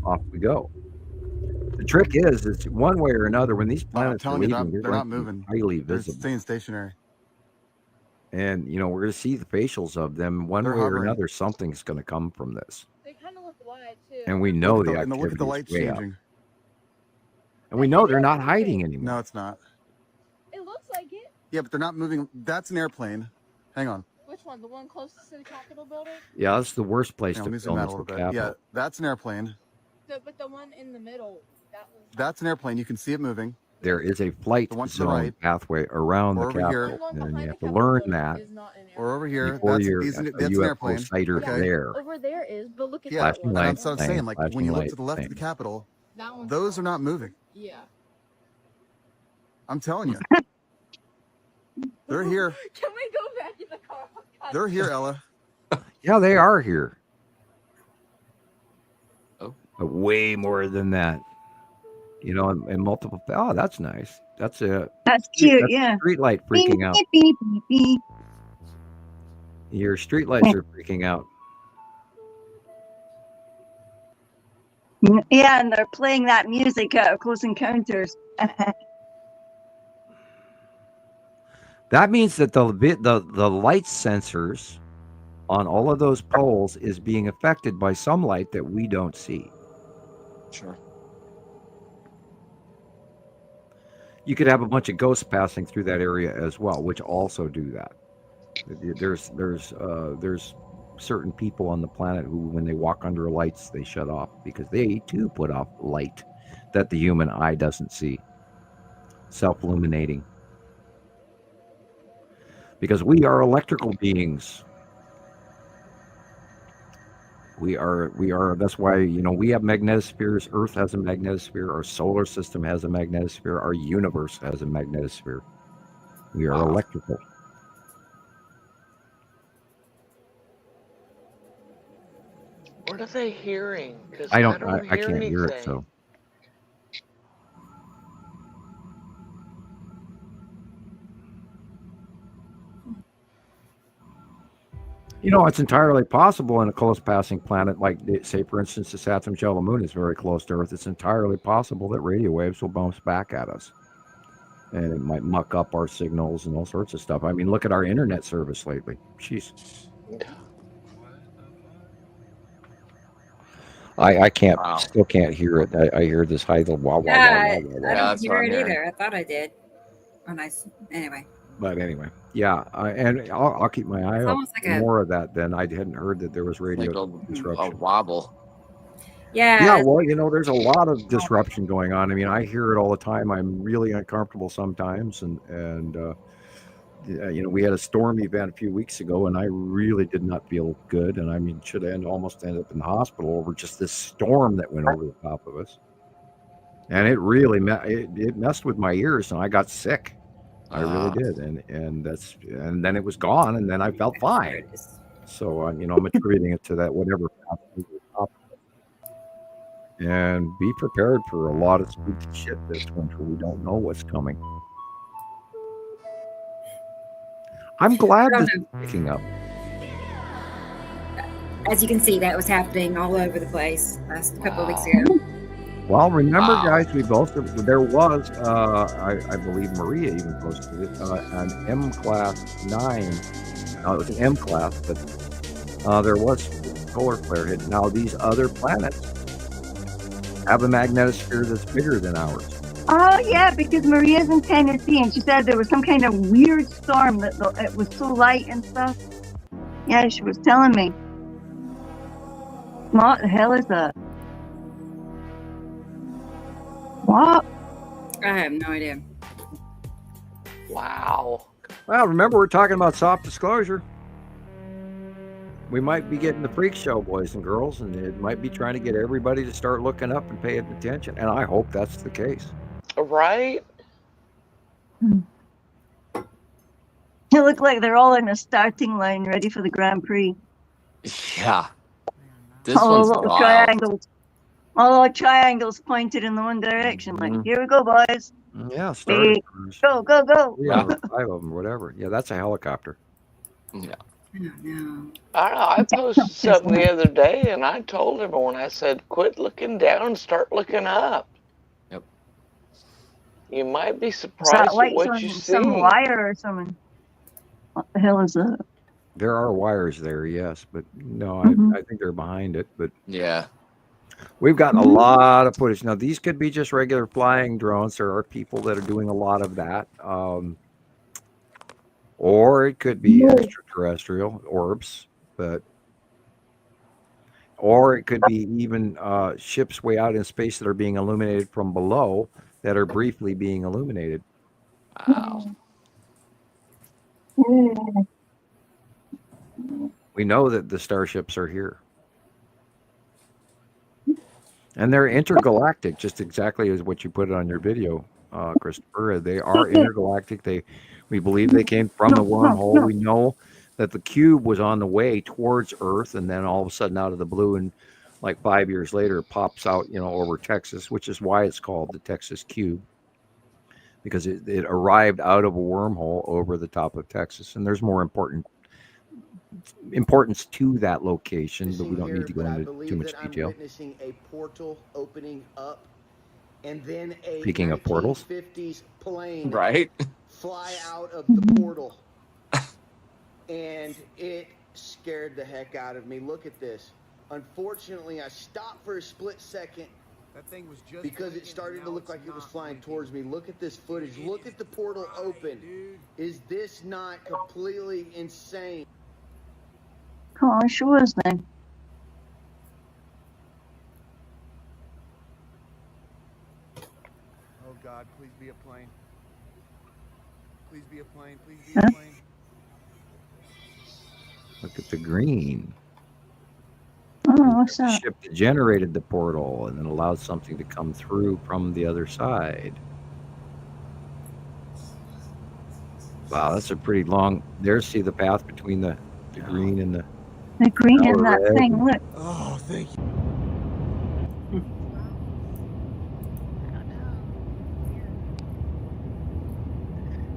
Off we go. The trick is, it's one way or another. When these planets are leaving, they're not moving. highly They're visible, staying stationary. and we're going to see the facials of them one They're way or hovering. another. Something's going to come from this, They kind of look wide too. and we know the And activity look at the is lights way up. changing. And we know they're not hiding anymore. No, it's not. It looks like it. Yeah, but they're not moving. That's an airplane. Hang on. Which one? The one closest to the Capitol building? Yeah, that's the worst place Hang on, let to me zoom film out is a the little bit. Capitol. Yeah, that's an airplane. But the one in the middle, that was. That's an airplane. You can see it moving. There is a flight The one to the zone right. pathway around the Or over here. Capitol, The one and you behind have the to Capitol learn building that is not an Or over here. before That's, you're that's a an UFO airplane. sighter Okay. there. Over there is, but look at Yeah, that Flashing one. and lights, that's what I'm same. saying. Like when Flashing you look to lights, the left same. of the Capitol, That one's those are small. not moving. Yeah. I'm telling you. They're here. Can we go back in the car? God. They're here, Ella. Yeah, they are here. Oh. But way more than that. And multiple. Oh, that's nice. That's a That's cute, that's yeah. street light Beep, freaking out. beep, beep, beep. Your street lights are freaking out. Yeah, and they're playing that music out of Close Encounters. That means that the light sensors on all of those poles is being affected by some light that we don't see. Sure. You could have a bunch of ghosts passing through that area as well, which also do that. There's certain people on the planet who, when they walk under lights, they shut off because they too put off light that the human eye doesn't see. Self-illuminating. Because we are electrical beings. We are. That's why we have magnetospheres. Earth has a magnetosphere. Our solar system has a magnetosphere. Our universe has a magnetosphere. We are electrical. What are they hearing? 'Cause I hear can't hear it. anything. So it's entirely possible in a close passing planet, like say, for instance, the Saturn shell of the moon is very close to Earth. It's entirely possible that radio waves will bounce back at us, and it might muck up our signals and all sorts of stuff. I mean, look at our internet service lately. Jeez. I can't, still can't hear it. I hear this high little wah wah wah I wah wah. don't that's hear what I'm it hearing. either. I thought I did. Anyway. But anyway, yeah, and I'll keep my eye It's out almost like for a- more of that. Then I hadn't heard that there was radio Like a disruption. wobble. Yeah. Yeah, well, there's a lot of disruption going on. I mean, I hear it all the time. I'm really uncomfortable sometimes, and we had a storm event a few weeks ago, and I really did not feel good. And I mean, should have almost ended up in the hospital over just this storm that went over the top of us. And it really it messed with my ears, and I got sick. I really did, and then it was gone, and then I felt fine. So I'm attributing it to that whatever happened over the top. And be prepared for a lot of spooky shit this winter. We don't know what's coming. I'm glad this is picking up. As you can see, that was happening all over the place last couple of weeks ago. Well, remember, guys, there was, I believe Maria even posted it, an M-class 9. It was an M-class, but there was solar flare hit. Now, these other planets have a magnetosphere that's bigger than ours. Oh, yeah, because Maria's in Tennessee, and she said there was some kind of weird storm that it was so light and stuff. Yeah, she was telling me. What the hell is that? What? I have no idea. Wow. Well, remember, we're talking about soft disclosure. We might be getting the freak show, boys and girls, and it might be trying to get everybody to start looking up and paying attention. And I hope that's the case. Right? It looked like they're all in a starting line ready for the Grand Prix. Yeah. This all one's little wild. triangles. All triangles pointed in the one direction. Like, here we go, boys. Yeah, go, go, go. Yeah, 5 of them, whatever. Yeah, that's a helicopter. Yeah. I don't know. I posted something the other day, and I told everyone, I said, quit looking down, start looking up. Yep. You might be surprised at what you see. Some wire or something. What the hell is that? There are wires there, yes, but no, I think they're behind it. But yeah, we've gotten a lot of footage. Now, these could be just regular flying drones. There are people that are doing a lot of that. Or it could be extraterrestrial orbs, or it could be even ships way out in space that are being illuminated from below that are briefly being illuminated. Wow. We know that the starships are here. And they're intergalactic, just exactly as what you put on your video, Christoper. They are intergalactic. We believe they came from the wormhole. We know that the cube was on the way towards Earth, and then all of a sudden, out of the blue, and like 5 years later, it pops out, over Texas, which is why it's called the Texas Cube, because it arrived out of a wormhole over the top of Texas. And there's more importance to that location, but we don't need to go into too much detail. I'm witnessing a portal opening up, and then a Speaking of portals, 1950s plane right? fly out of the portal, and it scared the heck out of me. Look at this. Unfortunately, I stopped for a split second because it started to look like it was flying towards me. Look at this footage. Look at the portal open. Is this not completely insane? Come on, show us then. Oh God, please be a plane. Please be a plane. Please be a plane. look at the green. Oh, what's that? Ship that generated the portal and then allowed something to come through from the other side. Wow, that's a pretty long. See the path between the green and the green and that red. thing. Look. Oh, thank you.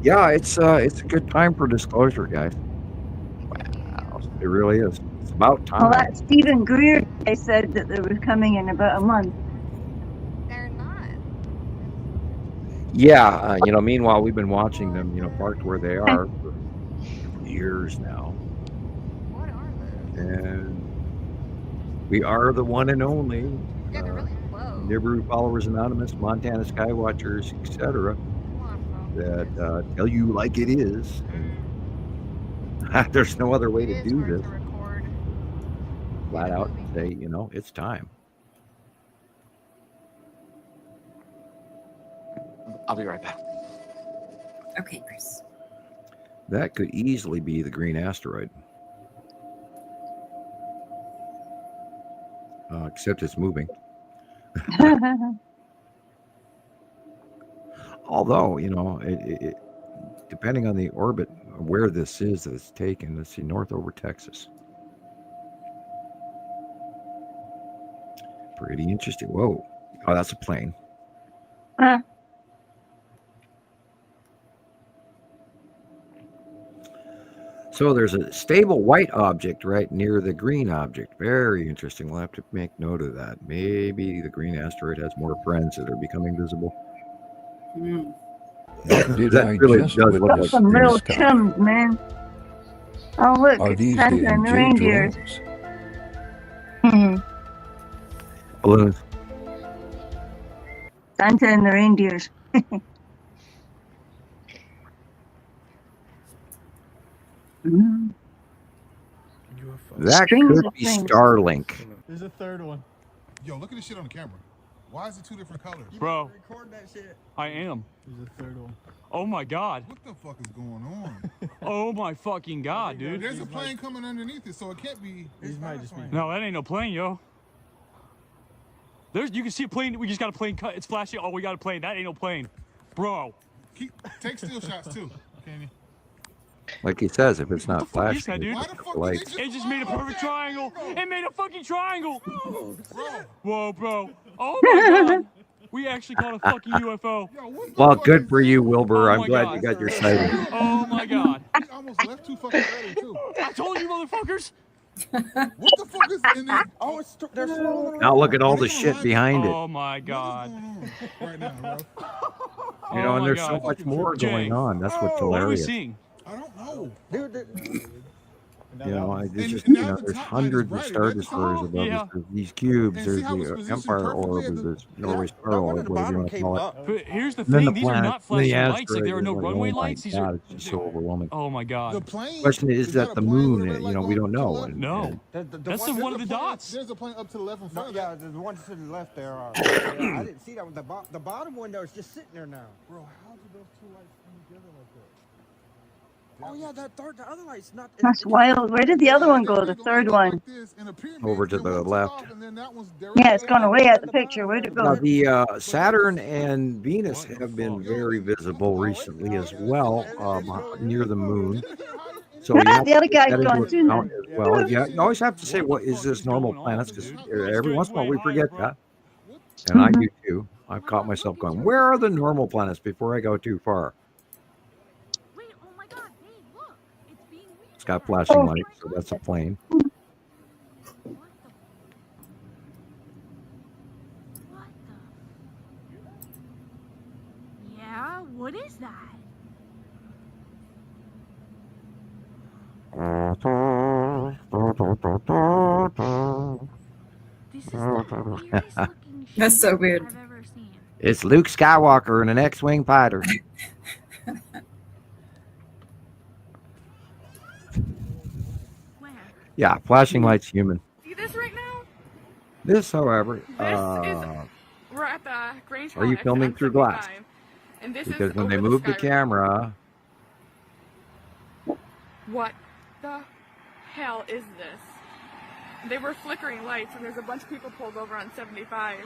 Yeah, it's a good time for disclosure, guys. Wow, it really is. It's about time. Well, that Stephen Greer guy said that they were coming in about a month. They're not. Yeah, meanwhile, we've been watching them, parked where they are for years now. What are those? And we are the one and only Yeah, they're really low. Nibiru Followers Anonymous, Montana Skywatchers, etc. that tell you like it is. And there's no other way to do this. Flat out say, it's time. I'll be right back. Okay, Chris. That could easily be the green asteroid. Except it's moving. Although, you know, it depending on the orbit where this is that it's taken, let's see, north over Texas. Pretty interesting. Whoa. Oh, that's a plane. So there's a stable white object right near the green object. Very interesting. We'll have to make note of that. Maybe the green asteroid has more friends that are becoming visible. That really does look like some little chums, man. Oh, look, it's Santa and the reindeers. Balloons. Santa and the reindeers. That could be Starlink. There's a third one. Yo, look at this shit on the camera. Why is it two different colors? Bro, record that shit. I am. There's a third one. Oh my god. What the fuck is going on? Oh my fucking god, dude. There's a plane coming underneath it, so it can't be. These might just be. No, that ain't no plane, yo. You can see a plane. We just got a plane cut. It's flashing. Oh, we got a plane. That ain't no plane, bro. Take still shots too, can you? Like he says, if it's not flashing, that, dude? It just made a perfect triangle. It made a fucking triangle. Whoa, bro. Oh my god. We actually caught a fucking UFO. Well, good for you, Wilbur. I'm glad you got your sighting. Oh my god. We almost left too fucking early too. I told you, motherfuckers. What the fuck is in there? Oh, they're swallowing. Now look at all the shit behind it. Oh my god. Right now, bro. You know, and there's so much more going on. That's what's hilarious. What are we seeing? I don't know. You know, it's just, you know, there's hundreds of star destroyers above us. There's these cubes. There's the Empire orb. There's Norway Star Orb, whatever you want to call it. But here's the And then thing: the these are not planet, flashing the lights. Like there are no asteroid, runway oh my lights. These God, are. it's just so overwhelming. Oh my god. The plane. Question is that the moon? You know, we don't know. And, No, that's one of the dots. There's a plane up to the left and front. Yeah, the ones to the left there are. I didn't see that one. The bottom one there is just sitting there now. Bro, how did those two lights come together like that? Oh yeah, the other light's not. That's wild. Where did the other one go? The third one. over to the left. Yeah, it's gone away out the picture. Where'd it go? Now, the Saturn and Venus have been very visible recently as well, near the moon. So the other guy's gone too now. Well, yeah, you always have to say, what is this normal planets? Because every once in a while we forget that. And I do too. I've caught myself going, where are the normal planets before I go too far? It's got flashing lights, so that's a plane. Yeah, what is that? This is the weirdest looking shit That's so weird. I've ever seen. It's Luke Skywalker in an X-Wing fighter. Where? Yeah, flashing lights human. See this right now? This, however, We're at the Grange. are you filming through glass? And this Because is when they over move the sky. camera, What the hell is this? They were flickering lights, and there's a bunch of people pulled over on 75.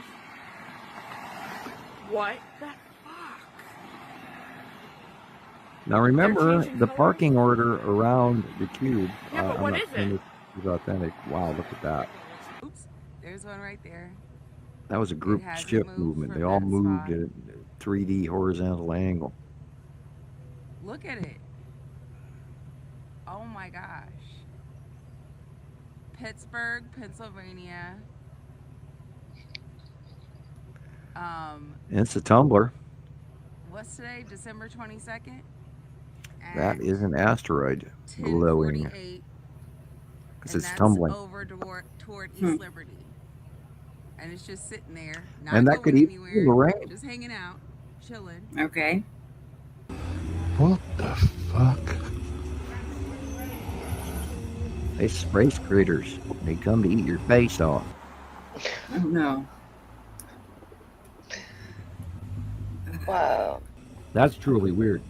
What the fuck? now remember the parking order around the cube. Yeah, but what is it? It's authentic. Wow, look at that. Oops, there's one right there. That was a group hasn't ship moved movement. from They all that moved spot. at a 3D horizontal angle. Look at it. Oh my gosh. Pittsburgh, Pennsylvania. It's a tumbler. What's today? December 22nd? That is an asteroid glowing. 10:48, Because and it's that's tumbling. over toward East Liberty. And it's just sitting there. Not And that could going even be anywhere, Lorraine. just hanging out, chilling. Okay. What the fuck? They space critters. They come to eat your face off. Oh no. Wow. That's truly weird.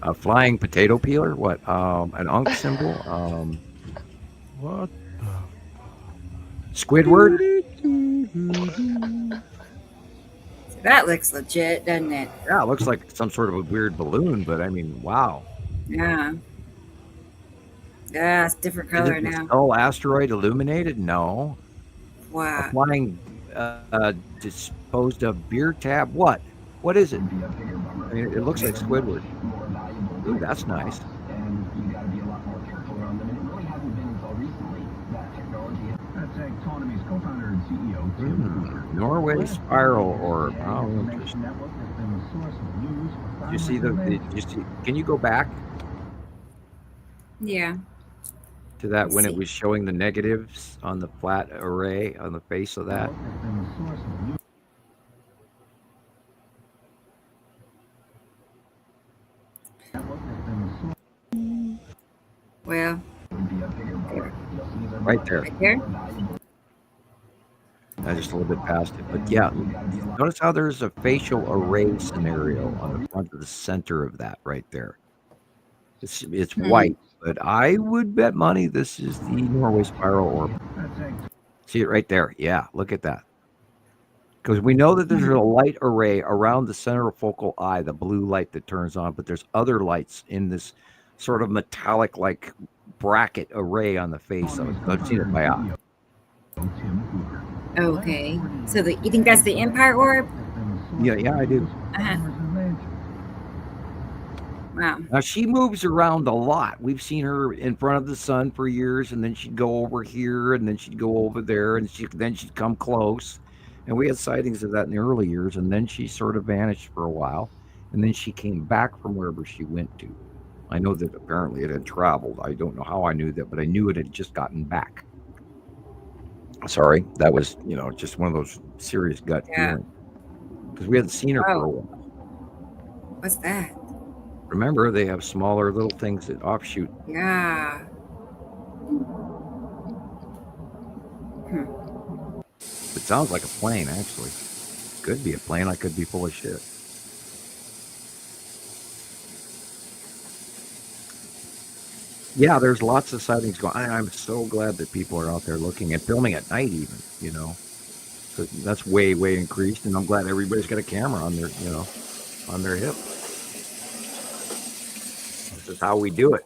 A flying potato peeler? What? An Ankh symbol? What? Squidward? So that looks legit, doesn't it? Yeah, it looks like some sort of a weird balloon, but I mean, wow. Yeah. Yeah, it's different color Is the now. skull asteroid illuminated? No. Wow. A flying disposed of beer tab? What? What is it? I mean, it looks like Squidward. Ooh, that's nice. Norway spiral orb. Oh, interesting. You see can you go back Yeah. to that Let's when see. it was showing the negatives on the flat array on the face of that? Well, Right there. right there. I just a little bit past it, but yeah, notice how there's a facial array scenario on the front of the center of that right there. It's white, but I would bet money this is the Norway spiral orb. See it right there? Yeah, look at that. Because we know that there's a light array around the center focal eye, the blue light that turns on, but there's other lights in this sort of metallic like bracket array on the face of it. I've seen it by eye. Okay. So you think that's the Empire orb? Yeah, I do. Uh-huh. Wow. Now she moves around a lot. We've seen her in front of the sun for years, and then she'd go over here, and then she'd go over there, and then she'd come close. And we had sightings of that in the early years, and then she sort of vanished for a while, and then she came back from wherever she went to. I know that apparently it had traveled. I don't know how I knew that, but I knew it had just gotten back. Sorry, that was, just one of those serious gut feelings. Because we hadn't seen her for a while. What's that? Remember, they have smaller little things that offshoot. Yeah. It sounds like a plane, actually. Could be a plane. I could be full of shit. Yeah, there's lots of sightings going on. I'm so glad that people are out there looking and filming at night even, So that's way, way increased. And I'm glad everybody's got a camera on their, on their hip. This is how we do it.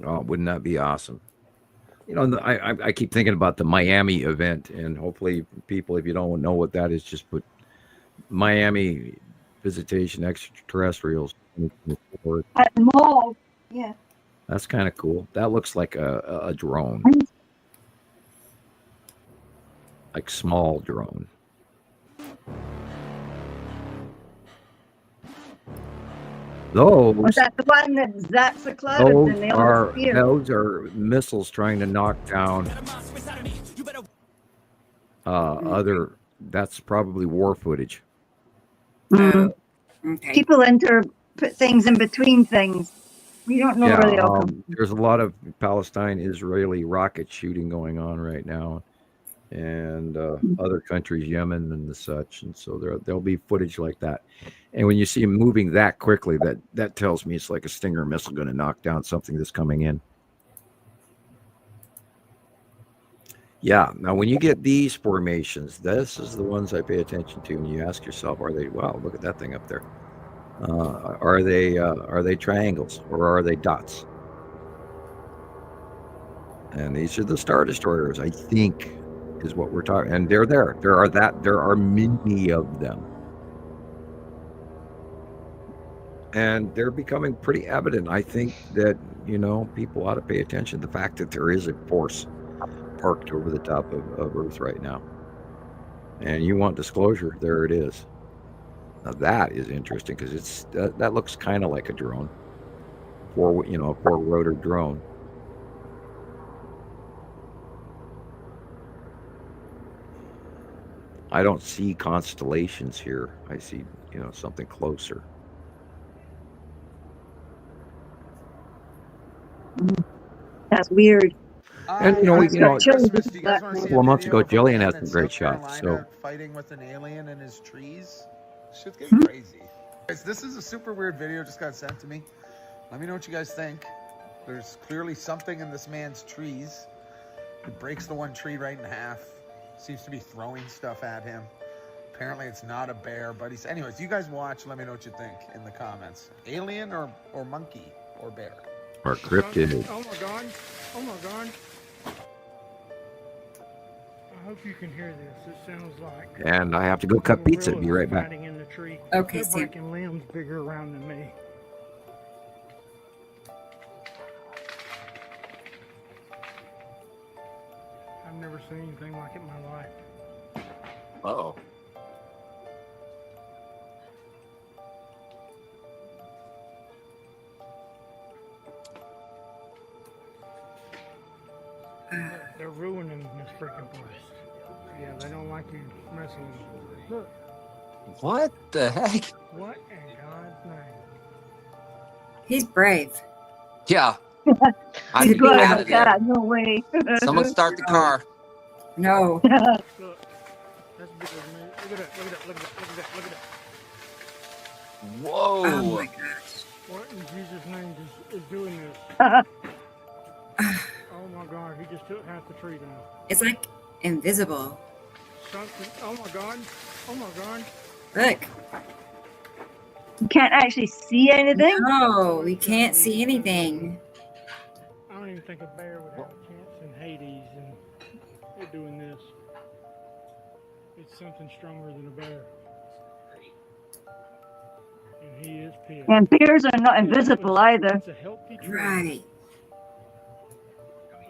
Oh, wouldn't that be awesome? I keep thinking about the Miami event, and hopefully people, if you don't know what that is, just put Miami visitation extraterrestrials. At the mall. Yeah. That's kind of cool. That looks like a drone. Like small drone. Those Was that the one that zaps the clouds and they all disappear? Those are missiles trying to knock down other. That's probably war footage. Mm. Okay. People put things in between things. We don't know where they all come from. There's a lot of Palestine-Israeli rocket shooting going on right now, and other countries, Yemen and the such, and so there'll be footage like that. And when you see them moving that quickly, that tells me it's like a Stinger missile going to knock down something that's coming in. Yeah. Now, when you get these formations, this is the ones I pay attention to, and you ask yourself, wow, look at that thing up there. Are they triangles or are they dots? And these are the Star Destroyers, I think, is what we're talking. And they're there. There are many of them. And they're becoming pretty evident. I think that, people ought to pay attention to the fact that there is a force parked over the top of Earth right now. And you want disclosure, there it is. Now that is interesting because that looks kind of like a drone. A four-rotor drone. I don't see constellations here. I see, something closer. That's weird. And you know, Christmas, do you guys want to see a couple of months video ago, of a Gillian man had in some great South shots. Carolina So fighting with an alien in his trees? Shit's getting crazy. Guys, this is a super weird video, just got sent to me. Let me know what you guys think. There's clearly something in this man's trees. It breaks the one tree right in half. Seems to be throwing stuff at him. Apparently it's not a bear, but he's... Anyways, you guys watch. Let me know what you think in the comments. Alien or monkey or bear? or cryptid. Oh my god. Oh my god. I hope you can hear this. It sounds like... And I have to go cut pizza. Be right back. In the tree. Okay, They're Sam. breaking limbs bigger around than me. I've never seen anything like it in my life. Uh-oh. They're ruining this freaking place. Yeah, they don't like you messing with them. Look, What the heck? what in God's name? He's brave. Yeah. He's I'd be good. out Oh, of there. God, no way. Someone start the car. No. Look, that's bigger than me. Look at that, look at that, look at that, look at that, look at that. Whoa. Oh my gosh. What in Jesus' name is doing this? Oh my God, he just took half the tree down. It's like invisible. Something, oh my God, oh my God. Look. You can't actually see anything? No, we can't see anything. I don't even think a bear would have a chance in Hades, and they're doing this. It's something stronger than a bear. And he is pissed. And bears are not invisible either. It's a healthy tree. Right.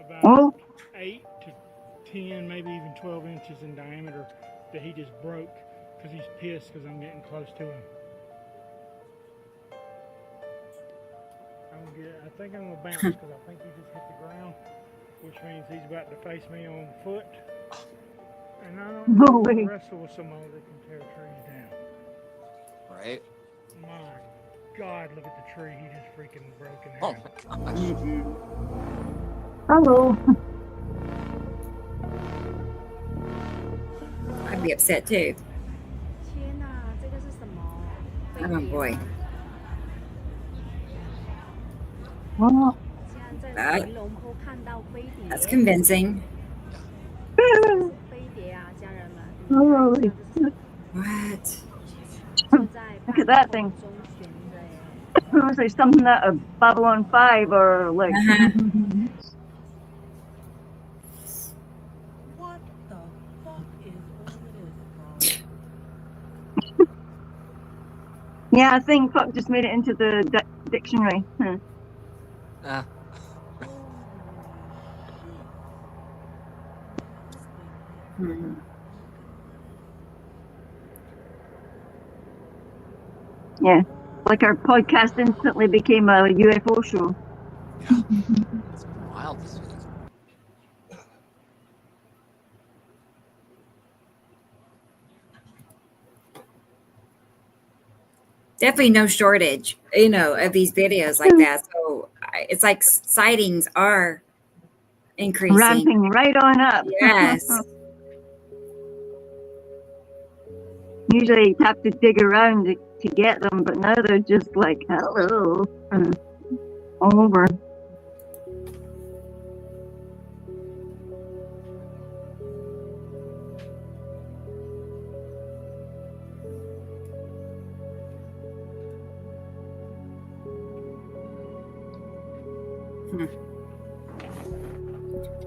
About Oh. 8 to 10, maybe even 12 inches in diameter that he just broke because he's pissed because I'm getting close to him. I think I'm going to bounce because I think he just hit the ground, which means he's about to face me on foot. And I don't No know if way. I wrestle with somebody that can tear trees down. Right? My God, look at the tree. He just freaking broke in Oh half. my gosh. Hello. I'd be upset too. 天哪，这个是什么？ Oh boy. Well, 现在在回龙坡看到飞碟。 That's convincing. 飞碟啊，家人们。 holy. What? 就在 Look at that thing. 中悬的耶。 It looks like something out of Babylon 5 or like. What the fuck is all this, Yeah, I think fuck just made it into the dictionary. Huh. Ah. Hmm. Yeah, like our podcast instantly became a UFO show. It's wild this week. Definitely no shortage, of these videos like that. So it's like sightings are increasing. Ramping right on up. Yes. Usually you have to dig around to get them, but now they're just like, hello, all over.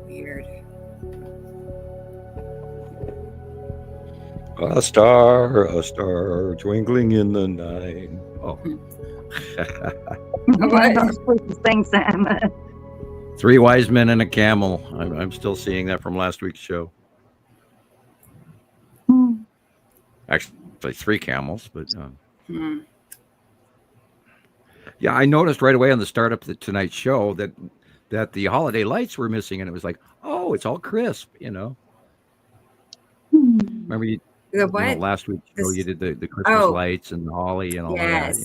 Weird. A star twinkling in the night. Oh. I'm not supposed to sing, Sam. 3 wise men and a camel. I'm still seeing that from last week's show. Actually, 3 camels, but yeah, I noticed right away on the start up tonight's show that the holiday lights were missing, and it was like, oh, it's all crisp, Remember last week's show you did the Christmas lights and the holly and all that,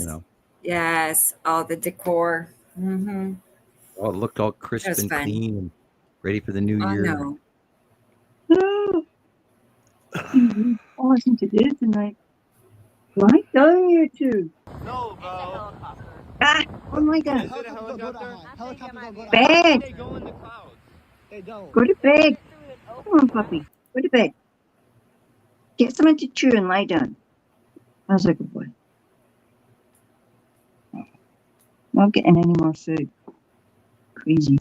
Yes, all the decor. Mm-hmm. Oh, it looked all crisp was and fun. clean. Ready for the new Oh, year? no. No. I wasn't to do tonight. Why don't you two? No, bro. Ah, oh my God. Helicopter go Bed. They go in the clouds. They don't. Go to bed. Come on, puppy. Go to bed. Get something to chew and lie down. That's a good boy. Not getting any more food. Crazy.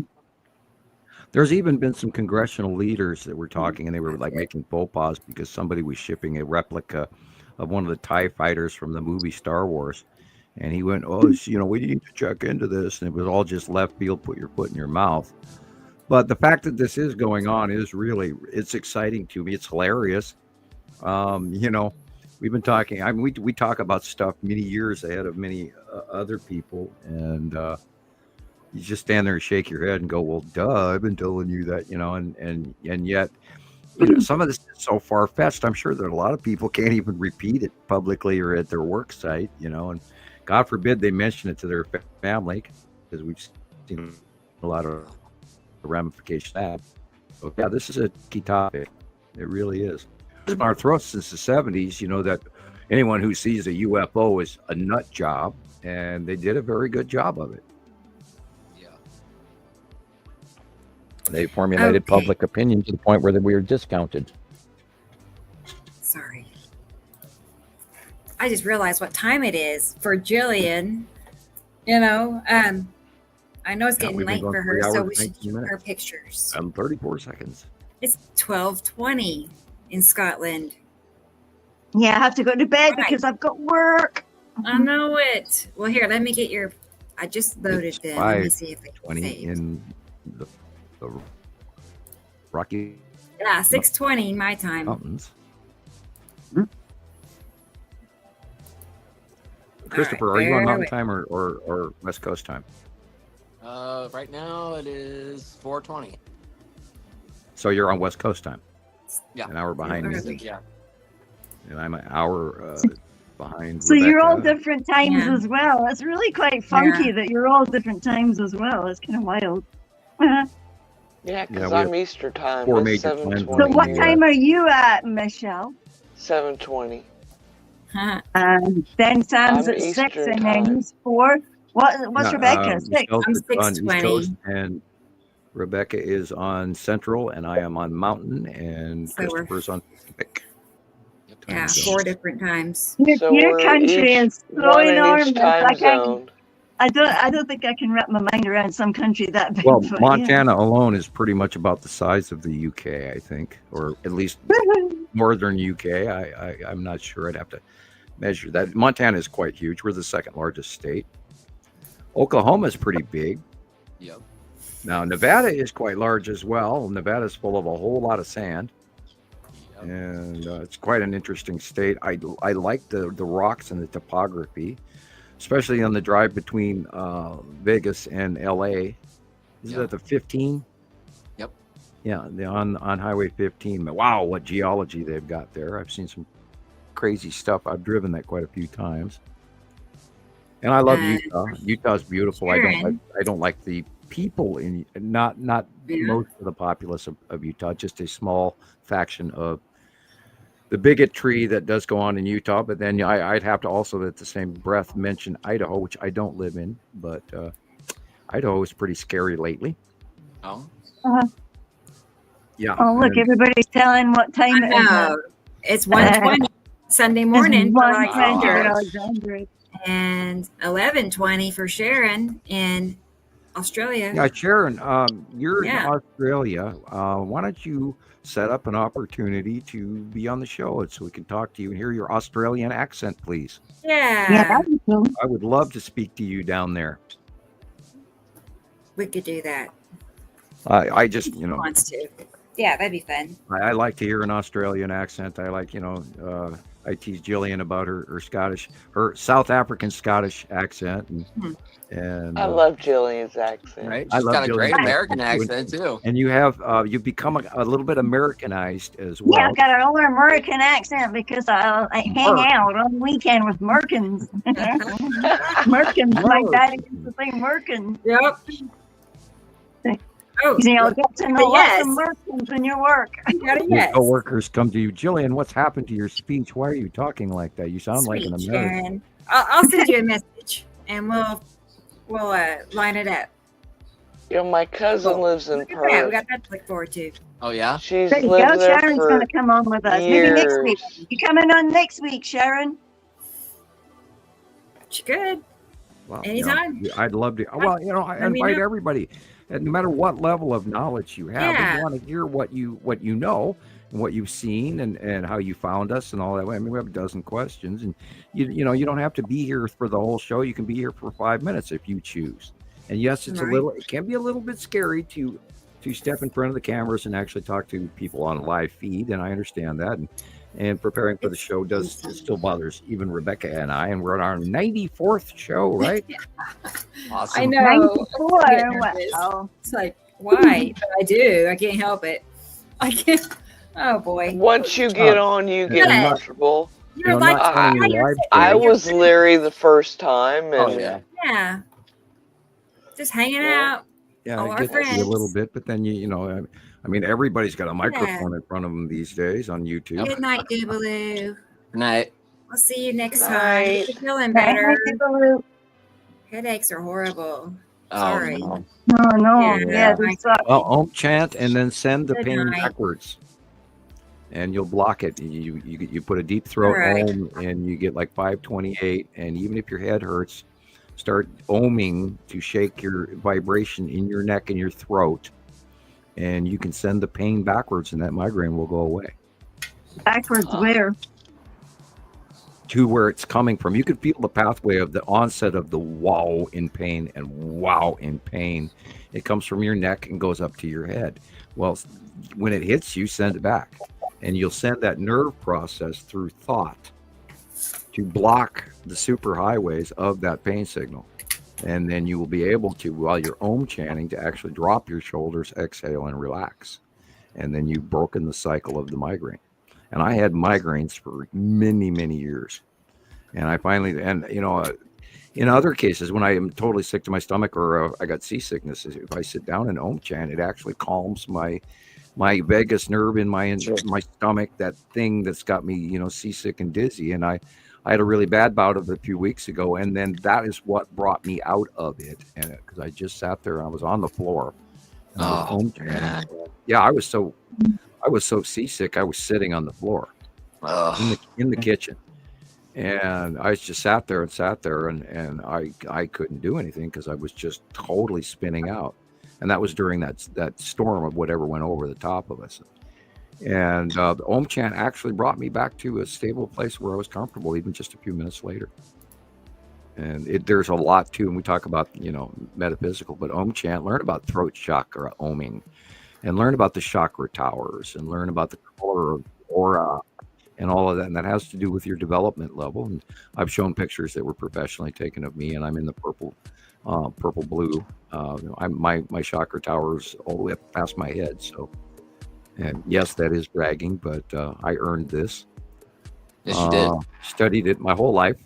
There's even been some congressional leaders that were talking, and they were like making faux pas because somebody was shipping a replica of one of the TIE fighters from the movie Star Wars. And he went, oh, we need to check into this. And it was all just left field, put your foot in your mouth. But the fact that this is going on is really, it's exciting to me. It's hilarious. We've been talking, I mean, we talk about stuff many years ahead of many other people. And you just stand there and shake your head and go, well, duh, I've been telling you that, and yet, some of this is so far-fetched. I'm sure that a lot of people can't even repeat it publicly or at their work site, and God forbid they mention it to their family, because we've seen a lot of ramifications of that. So, yeah, this is a key topic. It really is. It's been our throat since the 70s, that anyone who sees a UFO is a nut job, and they did a very good job of it. Yeah. They formulated public opinion to the point where we were discounted. Sorry. I just realized what time it is for Gillian. I know it's getting late for her, so we should do her pictures. 34 seconds. It's 12:20 in Scotland. Yeah, I have to go to bed because I've got work. I know it. Well, here, let me get your. I just loaded them. Let me see if it can save. In the Rocky. Yeah, 6:20 my time. Mountains. Christoper, are you on Mountain Time or West Coast time? Right now it is 4:20. So you're on West Coast time. Yeah. An hour behind me. Yeah. And I'm an hour behind. So you're all different times as well. It's really quite funky that you're all different times as well. It's kind of wild. Yeah, because I'm Easter time. 4 major time zones. So what time are you at, Michelle? 7:20. Then Sam's at 6, and then he's 4. What's Rebecca? 6. I'm 6:20. And Rebecca is on Central, and I am on Mountain, and Christopher's on Pacific. Yeah, 4 different times. Your country is so enormous. I don't think I can wrap my mind around some country that big. Well, Montana alone is pretty much about the size of the UK, I think, or at least northern UK. I'm not sure. I'd have to measure that. Montana is quite huge. We're the second largest state. Oklahoma is pretty big. Yep. Now, Nevada is quite large as well. Nevada's full of a whole lot of sand. Yep. And it's quite an interesting state. I like the rocks and the topography, especially on the drive between Vegas and LA. Is that the 15? Yep. Yeah, on Highway 15. Wow, what geology they've got there. I've seen some crazy stuff. I've driven that quite a few times. And I love Utah. Utah's beautiful. I don't like the people in not most of the populace of Utah, just a small faction of the bigotry that does go on in Utah. But then I'd have to also at the same breath mention Idaho, which I don't live in, but Idaho is pretty scary lately. Oh. Yeah. Oh, look, everybody's telling what time it is. It's 1:20 Sunday morning for Alexandria. And 11:20 for Sharon in Australia. Yeah, Sharon, you're in Australia. Why don't you set up an opportunity to be on the show so we can talk to you and hear your Australian accent, please? Yeah, that'd be cool. I would love to speak to you down there. We could do that. I just, Wants to. Yeah, that'd be fun. I like to hear an Australian accent. I like, I tease Gillian about her South African Scottish accent, and I love Gillian's accent. Right, she's got a great American accent too. And you have you've become a little bit Americanized as well. Yeah, I've got an older American accent because I hang out on the weekend with Merkins. Merkins, my dad used to say Merkins. Yep. Oh, You'll get to know yes. lots of Mertens in your work. Your coworkers come to you, Gillian. What's happened to your speech? Why are you talking like that? You sound like an Sweet American. Sharon. I'll send you a message, and we'll line it up. You know, my cousin lives in Look at that. Perth. We got that to look forward to. Oh yeah. She's There you lived go. there Sharon's for going to come on with us. years. Maybe next week. You coming on next week, Sharon? She could. Well, Anytime. I'd love to. Well, I invite everybody, and no matter what level of knowledge you have, we want to hear what you know and what you've seen and how you found us and all that. I mean, we have a dozen questions, and you don't have to be here for the whole show. You can be here for 5 minutes if you choose. And yes, it's it can be a little bit scary to step in front of the cameras and actually talk to people on a live feed, and I understand that. And preparing for the show still bothers even Rebecca and I, and we're on our 94th show, right? Awesome. I know. 94. Wow. It's like, why? But I do. I can't help it. I can't. Oh boy. Once you get on, you get comfortable. You're like, I was Larry the first time, and yeah, just hanging out. Yeah, all it our gets you friends. a little bit, but then I mean, everybody's got a microphone in front of them these days on YouTube. Good night, Doobaloo. Good night. We'll see you next Night. time. Hope you're feeling Bye, better. Doobaloo. Headaches are horrible. Oh, Sorry. no. No. Yeah. Yeah, they suck. Well, Om chant and then send the Good pain night. backwards, and you'll block it. You put a deep throat Right. Om, and you get like 528. And even if your head hurts, start oming to shake your vibration in your neck and your throat, and you can send the pain backwards, and that migraine will go away. Backwards where? To where it's coming from. You could feel the pathway of the onset of the wow in pain and wow in pain. It comes from your neck and goes up to your head. Well, when it hits you, send it back. And you'll send that nerve process through thought to block the superhighways of that pain signal. And then you will be able to, while you're Om chanting, to actually drop your shoulders, exhale, and relax. And then you've broken the cycle of the migraine. And I had migraines for many, many years. And I finally, in other cases, when I am totally sick to my stomach or I got seasickness, if I sit down and Om chant, it actually calms my vagus nerve in my stomach, that thing that's got me, seasick and dizzy. And I had a really bad bout of it a few weeks ago, and then that is what brought me out of it. And because I just sat there, and I was on the floor. Yeah, I was so seasick. I was sitting on the floor in the kitchen, and I just sat there, and I couldn't do anything because I was just totally spinning out. And that was during that storm of whatever went over the top of us. And the Om chant actually brought me back to a stable place where I was comfortable, even just a few minutes later. And there's a lot too, and we talk about metaphysical, but Om chant, learn about throat chakra oming, and learn about the chakra towers, and learn about the color of aura, and all of that. And that has to do with your development level. And I've shown pictures that were professionally taken of me, and I'm in the purple blue. My chakra towers all the way up past my head. So. And yes, that is bragging, but I earned this. Yes, you did. Studied it my whole life,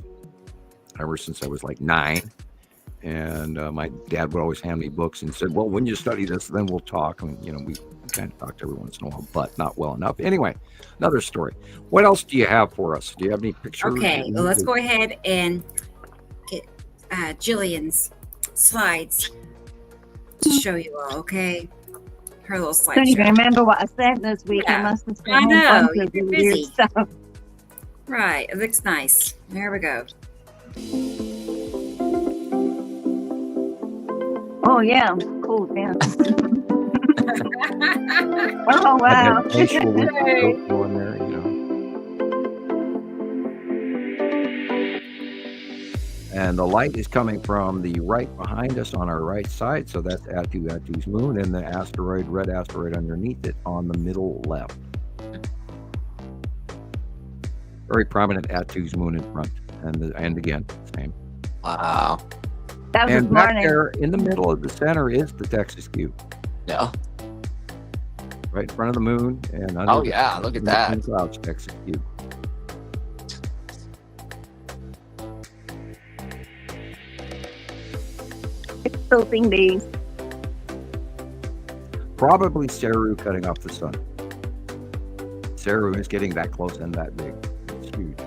ever since I was like 9. And my dad would always hand me books and said, well, when you study this, then we'll talk. And, we kind of talked every once in a while, but not well enough. Anyway, another story. What else do you have for us? Do you have any pictures? Okay, well, let's go ahead and get Jillian's slides to show you all, okay? Her little slideshow. I don't even remember what I said this week. Yeah. I must have spent I know, a bunch you're of busy. weird stuff. Right, it looks nice. There we go. Oh yeah, cool. Yeah. Oh wow. Going there, And the light is coming from the right behind us on our right side. So that's Atu's moon, and the red asteroid underneath it on the middle left. Very prominent Atu's moon in front. And again, same. Wow. That was and this back morning. there in the middle of the center is the Texas cube. Yeah. Right in front of the moon. And under Oh, yeah, look at that. the clouds, Texas cube. It's Sloping days. Probably Saru cutting off the sun. Saru is getting that close and that big. It's huge.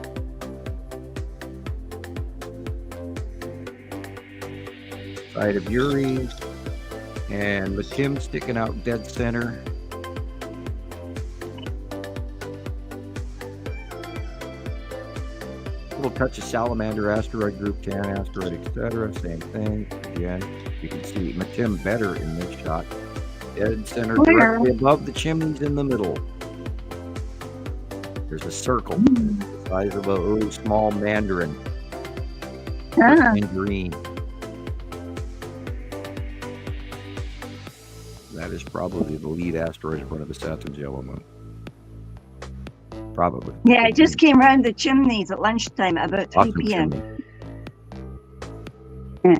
Side of Uri and Matim sticking out dead center. Little touch of Salamander, asteroid group 10, asteroid, etc. Same thing. Again, you can see Matim better in this shot. Dead center directly above the chimneys in the middle. There's a circle the size of a small mandarin. And green. That is probably the lead asteroid in front of the Saturn's yellow moon. Probably. Yeah, it just came around the chimneys at lunchtime at about 3 Awesome p.m. chimney.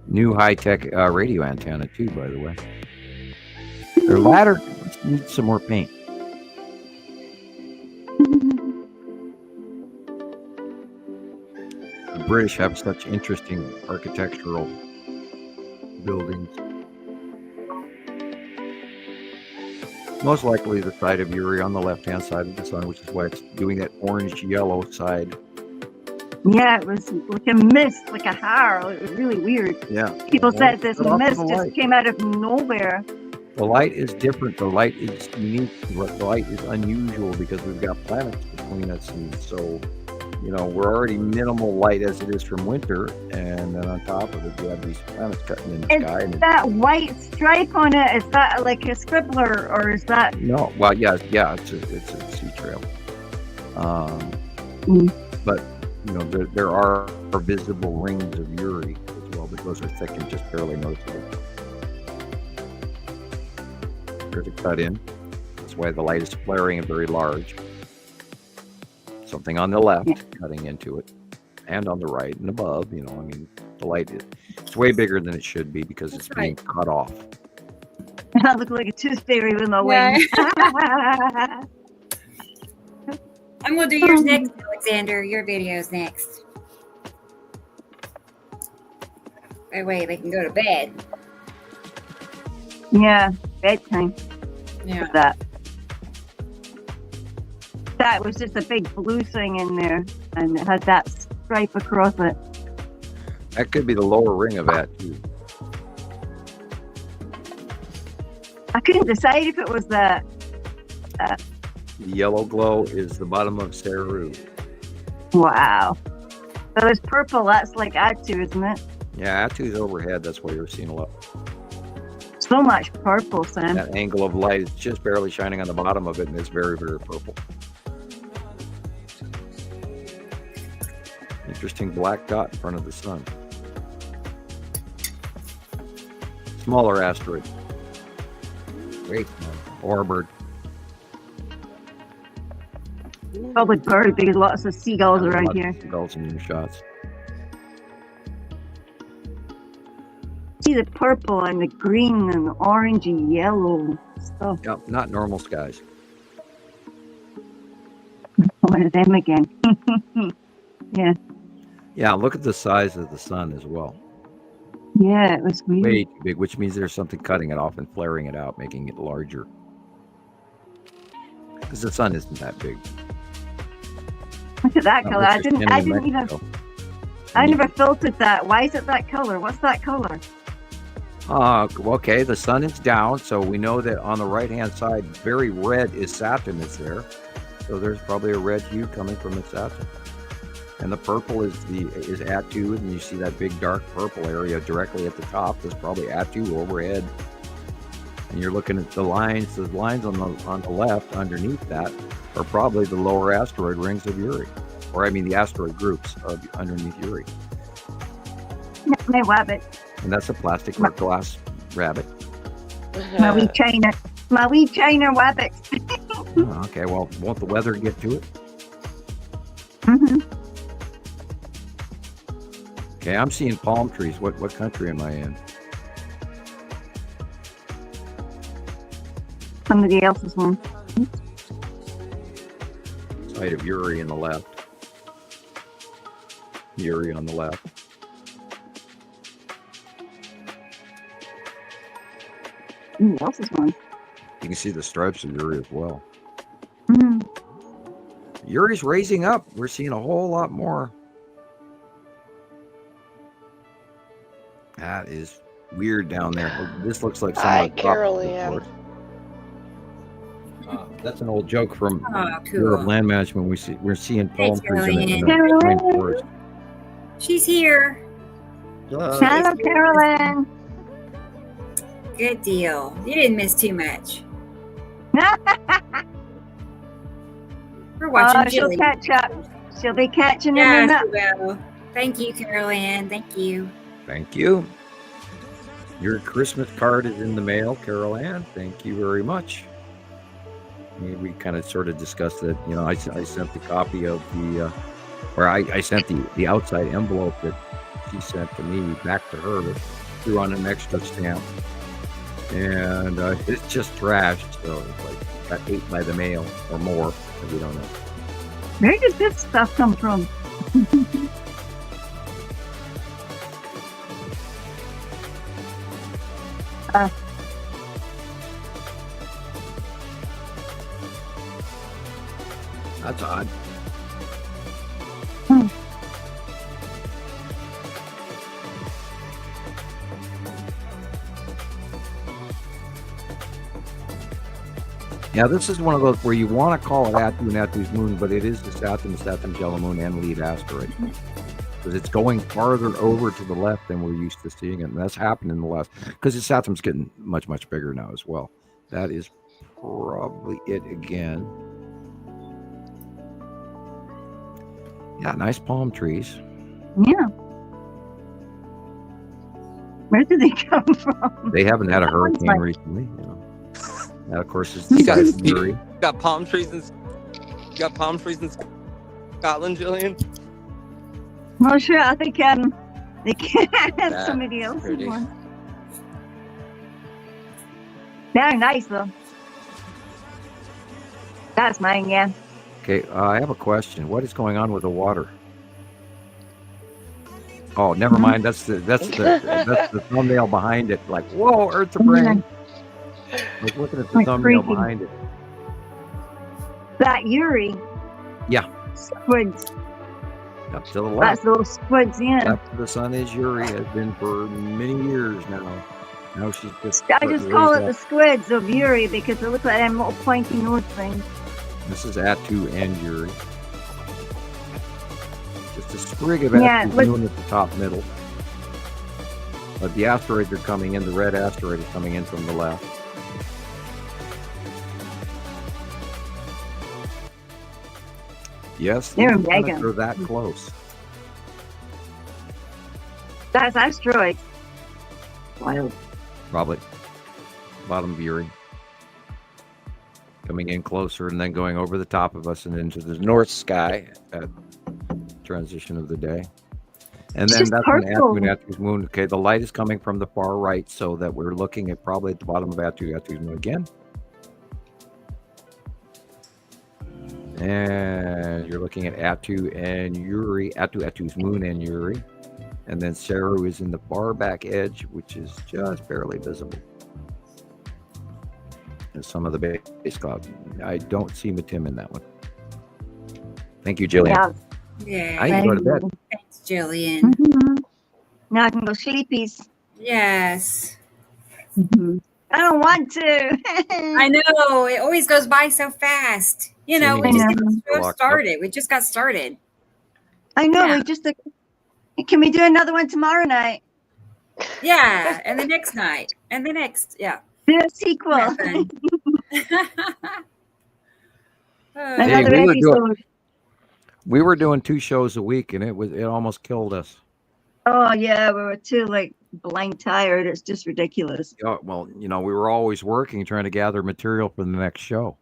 New high-tech radio antenna too, by the way. Their ladder needs some more paint. The British have such interesting architectural buildings. Most likely the side of Uri on the left-hand side of the sun, which is why it's doing that orange-yellow side. Yeah, it was like a mist, like a hair. It was really weird. Yeah. People said this mist just came out of nowhere. The light is different. The light is unique. The light is unusual because we've got planets between us, and so we're already minimal light as it is from winter, and then on top of it, we have these planets cutting in the sky. Is that white stripe on it? Is that like a scribbler, or is that? No. Well, yeah, it's a sea trail. But there are visible rings of Uri as well, but those are thick and just barely noticeable. There's a cut in. That's why the light is flaring and very large. Something on the left cutting into it, and on the right and above. The light it's way bigger than it should be because it's being cut off. I look like a tooth fairy with my wings. I'm gonna do yours next, Alexander. Your video's next. That way they can go to bed. Yeah, bedtime. Yeah. That was just a big blue thing in there, and it had that stripe across it. That could be the lower ring of that too. I couldn't decide if it was the yellow glow is the bottom of Saru. Wow. So there's purple, that's like Atu, isn't it? Yeah, Atu's overhead, that's why you're seeing a lot. So much purple, Sam. That angle of light is just barely shining on the bottom of it, and it's very, very purple. Interesting black dot in front of the sun. Smaller asteroid. Great. Warbird. Probably bird because lots of seagulls around here. Seagulls in your shots. See the purple and the green and the orangey yellow stuff. Yep, not normal skies. One of them again. Yeah. Yeah, look at the size of the sun as well. Yeah, it was weird. Way too big, which means there's something cutting it off and flaring it out, making it larger. Because the sun isn't that big. Look at that color. I never filtered that. Why is it that color? What's that color? Okay, the sun is down, so we know that on the right-hand side, very red is Saturn that's there. So there's probably a red hue coming from the Saturn. And the purple is Atu, and you see that big dark purple area directly at the top. There's probably Atu overhead. And you're looking at the lines on the left underneath that are probably the lower asteroid rings of Uri. Or I mean the asteroid groups of underneath Uri. My rabbit. And that's a plastic or glass rabbit. My wee China rabbit. Oh, okay, well, won't the weather get to it? Mm-hmm. Okay, I'm seeing palm trees. What country am I in? Somebody else's one. Side of Uri on the left. Uri on the left. Somebody else's one. You can see the stripes of Uri as well. Mm. Uri's raising up. We're seeing a whole lot more. That is weird down there. This looks like Hi, someone Carol dropped Ann. it. That's an old joke from Bureau of cool. Land Management. We're seeing palm trees in Carol the Ann. rainforest. She's here. Hello, Carolyn. Good deal. You didn't miss too much. We're watching She'll Gillian. catch up. She'll be catching Yes, up. she will. Thank you, Carol Ann. Thank you. Thank you. Your Christmas card is in the mail, Carol Ann. Thank you very much. We kind of sort of discussed that. You know, I sent the copy of the, or I sent the outside envelope that she sent to me back to her, threw on an extra stamp, and it's just trashed. So it's like got ate by the mail or more. We don't know. Where did this stuff come from? That's odd. Yeah, this is one of those where you want to call it Atu and Atu's moon, but it is the Saturn yellow moon and lead asteroid. Because it's going farther over to the left than we're used to seeing it. And that's happened in the last, because the Saturn's getting much, much bigger now as well. That is probably it again. Yeah, nice palm trees. Yeah. Where did they come from? They haven't had a hurricane recently. You know. That, of course, is Uri. Got palm trees in Scotland, Gillian. Well, sure. I think they can have somebody else's pretty. one. They're nice though. That's mine, yeah. Okay, I have a question. What is going on with the water? Oh, never mind. That's the thumbnail behind it. Like, whoa, Earth's a brain. Like looking at the thumbnail behind it. That Uri. Yeah. Squids. Up to the left. That's those squids, yeah. Left of the sun is Uri. Has been for many years now. Now she's just. I just call it the squids of Uri because they look like them little pointy nose things. This is Atu and Uri. Just a sprig of Atu moon at the top middle. But the asteroids are coming in. The red asteroid is coming in from the left. Yes, they're that close. That's asteroid. Wild. Probably. Bottom of Uri. Coming in closer and then going over the top of us and into the north sky at transition of the day. And then that's an Atu's moon. Okay, the light is coming from the far right, so that we're looking at probably at the bottom of Atu's moon again. And you're looking at Atu and Uri, Atu's moon and Uri. And then Saru is in the far back edge, which is just barely visible. And some of the base cloud. I don't see Matim in that one. Thank you, Gillian. Yeah. I can go to bed. Thanks, Gillian. Mm-hmm. Now I can go sleepies. Yes. Mm-hmm. I don't want to. I know. It always goes by so fast. You know, we just started. We just got started. I know. We just. Can we do another one tomorrow night? Yeah, and the next night, and the next. Yeah. Do a sequel. Hey, we were doing 2 shows a week, and it almost killed us. Oh yeah, we were too blank tired. It's just ridiculous. Yeah, well, you know, we were always working, trying to gather material for the next show.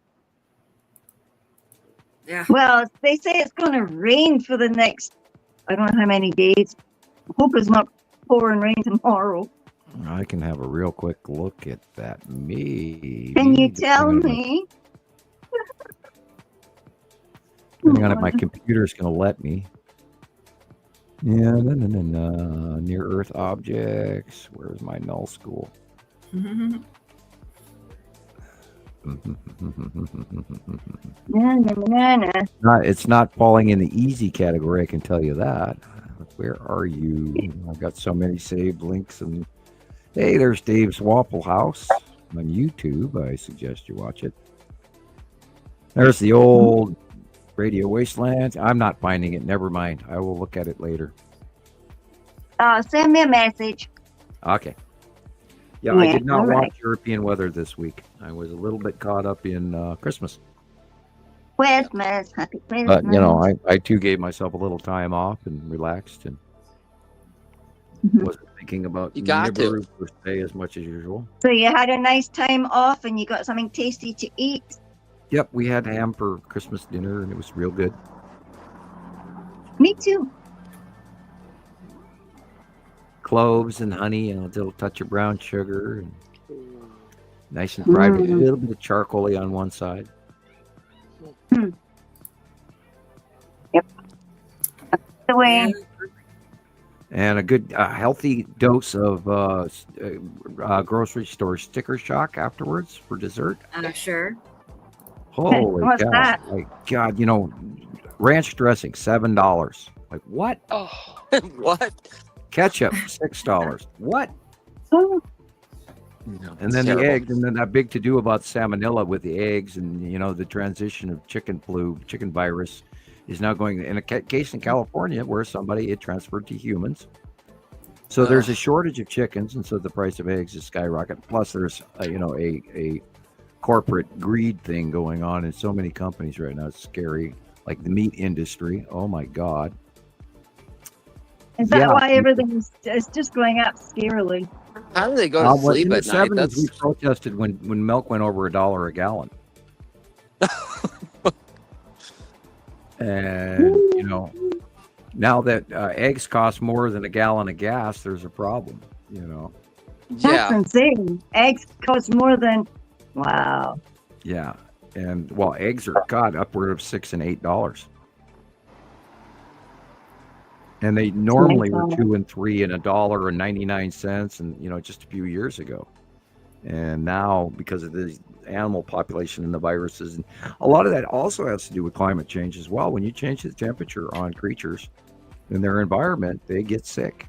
Yeah. Well, they say it's going to rain for the next, I don't know how many days. I hope it's not pouring rain tomorrow. I can have a real quick look at that. Maybe. Can you tell me? Depending on if my computer's going to let me. Yeah, no. Near Earth objects. Where's my null school? It's not falling in the easy category, I can tell you that. Where are you? I've got so many saved links. And hey, there's Dave's Waffle House on YouTube. I suggest you watch it. There's the old Radio Wasteland. I'm not finding it. Never mind. I will look at it later. Send me a message. Okay. Yeah, I did not watch European weather this week. I was a little bit caught up in Christmas. Christmas, happy Christmas. But, you know, I too gave myself a little time off and relaxed and wasn't thinking about Nibiru per se as much as usual. So you had a nice time off and you got something tasty to eat? Yep, we had ham for Christmas dinner and it was real good. Me too. Cloves and honey and a little touch of brown sugar and nice and fried with a little bit of charcoal on one side. Yep. The way. And a good healthy dose of grocery store sticker shock afterwards for dessert. Sure. Holy What's cow. that? My God, you know, ranch dressing, $7. Like what? Oh, what? Ketchup, $6. What? Oh. No, And then terrible. the eggs, and then that big to do about salmonella with the eggs, and you know the transition of chicken virus is now going in a case in California where it transferred to humans. So there's a shortage of chickens, and so the price of eggs is skyrocketing. Plus, there's a corporate greed thing going on in so many companies right now. It's scary, like the meat industry. Oh my God! Is that why everything is just going up scarily? How do they go to sleep in the at night? 70s, we protested when milk went over $1 a gallon. And, you know, now that eggs cost more than a gallon of gas, there's a problem, you know. That's insane. Eggs cost more than, wow. Yeah. And, well, eggs are, upward of $6 and $8. And they normally were $2 and $3 and $1.99, and you know, just a few years ago. And now, because of the animal population and the viruses, and a lot of that also has to do with climate change as well. When you change the temperature on creatures in their environment, they get sick,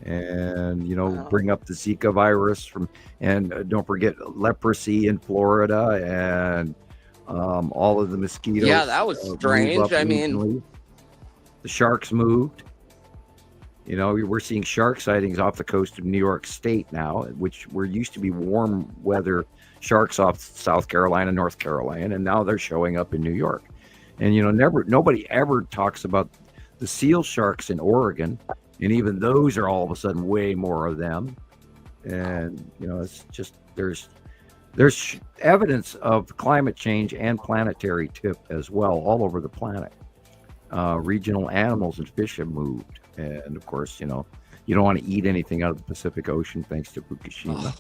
and you know, bring up the Zika virus and don't forget leprosy in Florida, and all of the mosquitoes. Yeah, that was strange. I mean, the sharks moved. You know, we're seeing shark sightings off the coast of New York State now, which were used to be warm weather sharks off South Carolina, North Carolina, and now they're showing up in New York. And, you know, nobody ever talks about the seal sharks in Oregon, and even those are all of a sudden way more of them. And, you know, it's just there's evidence of climate change and planetary tip as well all over the planet. Regional animals and fish have moved. And of course, you know, you don't want to eat anything out of the Pacific Ocean thanks to Fukushima.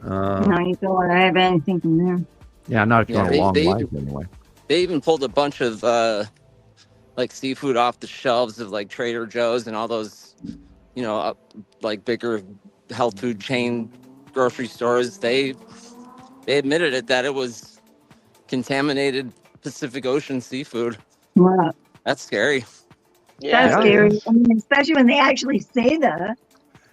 No, you don't want to have anything from there. Yeah, not if you want a long life anyway. They even pulled a bunch of like seafood off the shelves of like Trader Joe's and all those, you know, like bigger health food chain grocery stores. They admitted it that it was contaminated Pacific Ocean seafood. Wow. That's scary. Yeah. That's scary. I mean, especially when they actually say that.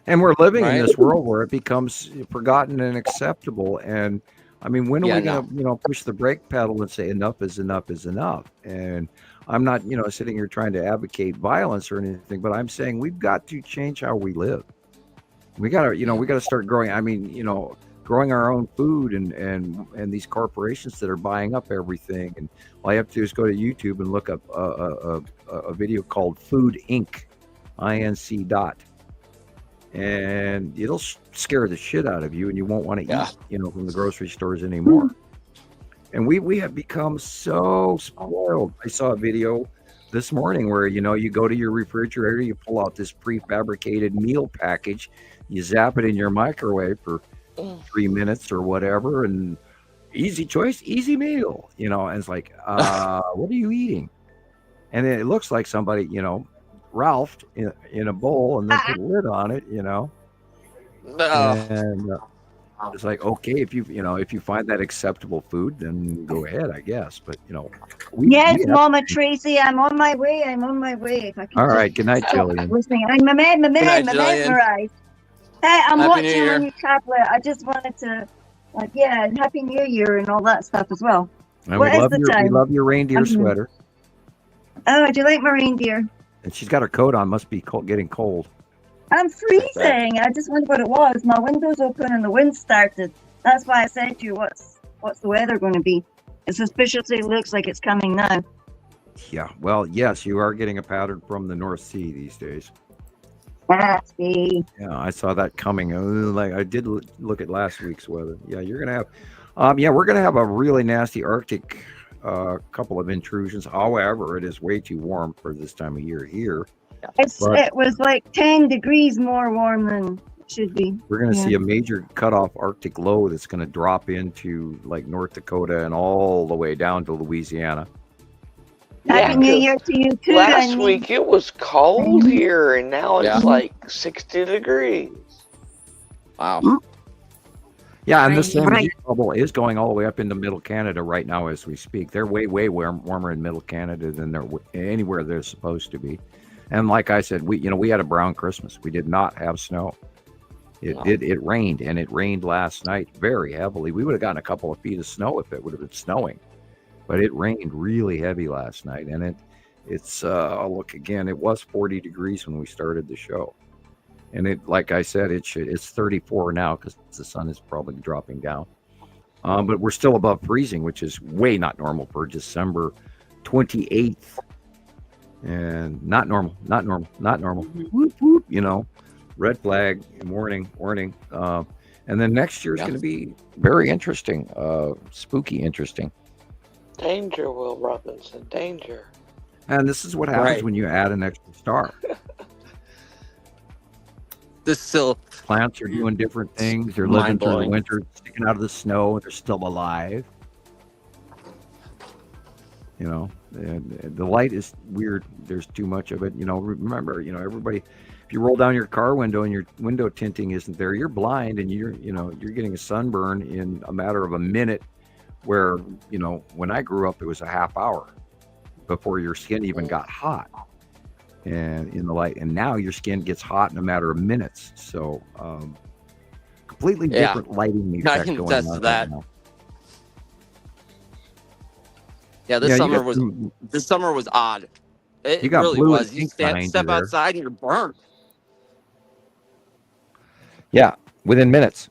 And we're living in this world where it becomes forgotten and acceptable. And I mean, when are we going to, you know, push the brake pedal and say enough is enough is enough? And I'm not, you know, sitting here trying to advocate violence or anything, but I'm saying we've got to change how we live. We got to, you know, we got to start growing. I mean, you know, growing our own food and these corporations that are buying up everything. And all you have to do is go to YouTube and look up a video called Food Inc. INC. And it'll scare the shit out of you, and you won't want to eat, you know, from the grocery stores anymore. And we have become so spoiled. I saw a video this morning where, you know, you go to your refrigerator, you pull out this prefabricated meal package, you zap it in your microwave for 3 minutes or whatever, and easy choice, easy meal, you know. And it's like, what are you eating? And it looks like somebody, you know, Ralphed in a bowl and then put a lid on it, you know. And It's like, okay, if you find that acceptable food, then go ahead, I guess. But yes, Mama Tracy, I'm on my way. If I all right. Good night, Gillian. Listening, I'm mesmerized. Hey, I'm Happy watching New Year. on your tablet. I just wanted to, Happy New Year and all that stuff as well. And What is the we time? love your reindeer sweater. Oh, do you like my reindeer? And she's got her coat on. Must be getting cold. I'm freezing. I just wondered what it was. My window's open and the wind started. That's why I said to you, what's the weather going to be? It suspiciously looks like it's coming now. Yeah. Well, yes, you are getting a pattern from the North Sea these days. Nasty. Yeah, I saw that coming. Like I did look at last week's weather. Yeah, you're gonna have. We're gonna have a really nasty Arctic couple of intrusions. However, it is way too warm for this time of year here. It was like 10 degrees more warm than it should be. We're going to see a major cutoff Arctic low that's going to drop into like North Dakota and all the way down to Louisiana. Happy New Year to you too. Last week it was cold here, and now it's like 60 degrees. Wow. Yeah, and the same heat bubble is going all the way up into Middle Canada right now as we speak. They're way, way warmer in Middle Canada than they're anywhere they're supposed to be. And like I said, we had a brown Christmas. We did not have snow. It rained, and it rained last night very heavily. We would have gotten a couple of feet of snow if it would have been snowing, but it rained really heavy last night. And it's look again. It was 40 degrees when we started the show, and it, like I said, it's 34 now because the sun is probably dropping down. But we're still above freezing, which is way not normal for December 28th. And not normal. Whoop, whoop, red flag, warning. And then next year is going to be very interesting, spooky interesting. Danger, Will Robinson, danger. And this is what happens when you add an extra star. Plants are doing different things. They're living through the winter, sticking out of the snow, and they're still alive. And the light is weird. There's too much of it. Remember, everybody, if you roll down your car window and your window tinting isn't there, you're blind, and you're getting a sunburn in a matter of a minute, where, when I grew up, it was a half hour before your skin even got hot and in the light. And now your skin gets hot in a matter of minutes. So, completely different lighting effect I can going attest on to that. right now. Yeah, this summer was odd. It really was. You step outside and you're burnt. Yeah, within minutes.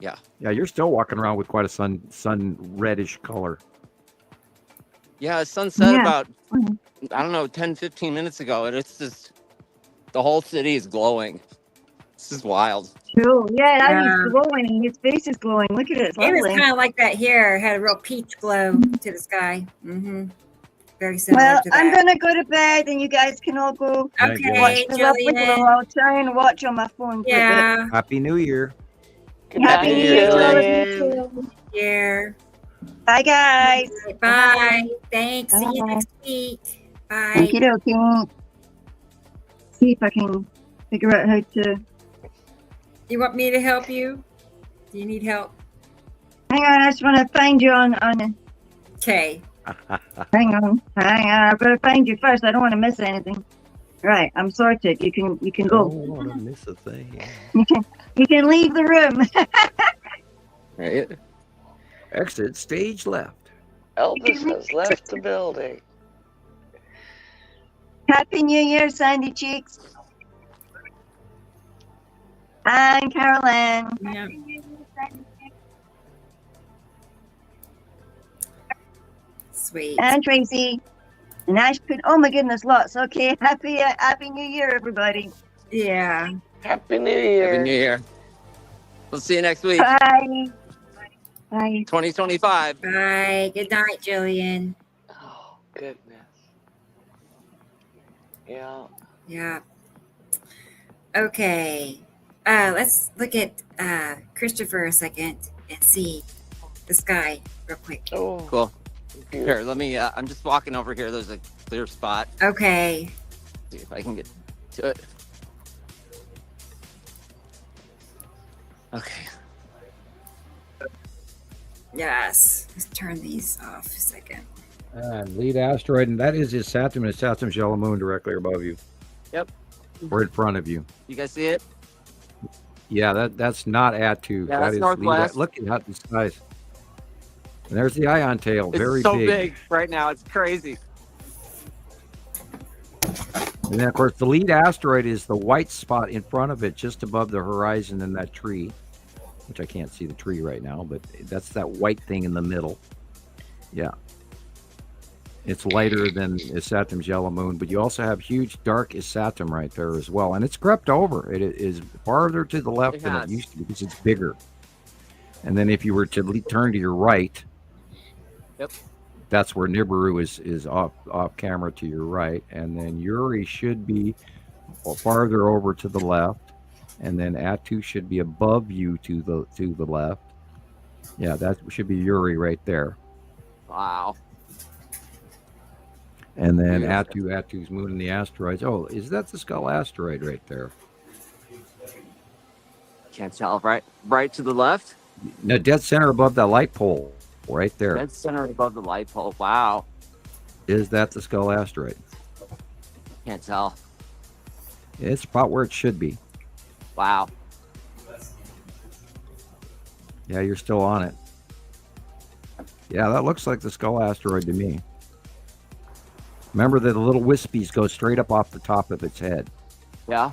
Yeah. Yeah, you're still walking around with quite a sun reddish color. Yeah, the sun set about, 10, 15 minutes ago, and it's just, the whole city is glowing. This is wild. Cool. Yeah, that was glowing. His face is glowing. Look at it. It's lovely. It was kind of like that here. It had a real peach glow to the sky. Very similar to that. I'm going to go to bed, and you guys can all go watch the lovely glow. I'll try and watch on my phone. Yeah. Happy New Year. Happy New Year to all of you too. Bye, guys. Bye. Thanks. See you next week. Bye. Thank you. Okay. See if I can figure out how to. You want me to help you? Do you need help? Hang on, I just want to find you on. Okay. Hang on. I've got to find you first. I don't want to miss anything. Right, I'm sorted. You can go. I don't want to miss a thing. You can leave the room. Right. Exit stage left. Elvis has left the building. Happy New Year, Sandy Cheeks. And Carolyn. Yeah. Sweet. And Tracy. And Ashpin. Oh my goodness, lots. Okay, happy New Year, everybody. Yeah. Happy New Year. Happy New Year. We'll see you next week. Bye. Bye. 2025. Bye. Good night, Jillian. Oh, goodness. Yeah. Yeah. Okay. Let's look at Christopher a second and see the sky real quick. Oh, cool. Here, let me. I'm just walking over here. There's a clear spot. Okay. See if I can get to it. Okay. Yes. Let's turn these off a second. Lead asteroid, and that is his Saturn and Saturn's yellow moon directly above you. Yep. Or in front of you. You guys see it? Yeah, that's not Atu. Yeah, that that's is northwest. Look at the size. And there's the ion tail, It's very so big. big right now. It's crazy. And then, of course, the lead asteroid is the white spot in front of it, just above the horizon in that tree, which I can't see the tree right now, but that's that white thing in the middle. Yeah. It's lighter than Isatum's yellow moon, but you also have huge dark Isatum right there as well. And it's crept over. It is farther to the left than it used to be because it's bigger. And then if you were to turn to your right, yep, that's where Nibiru is off camera to your right. And then Uri should be farther over to the left. And then Atu should be above you to the left. Yeah, that should be Uri right there. Wow. And then Atu's moon and the asteroids. Oh, is that the Skull asteroid right there? Can't tell. Right to the left? No, dead center above that light pole, right there. Dead center above the light pole. Wow. Is that the Skull asteroid? Can't tell. It's about where it should be. Wow. Yeah, you're still on it. Yeah, that looks like the Skull asteroid to me. Remember that the little wispies go straight up off the top of its head. Yeah.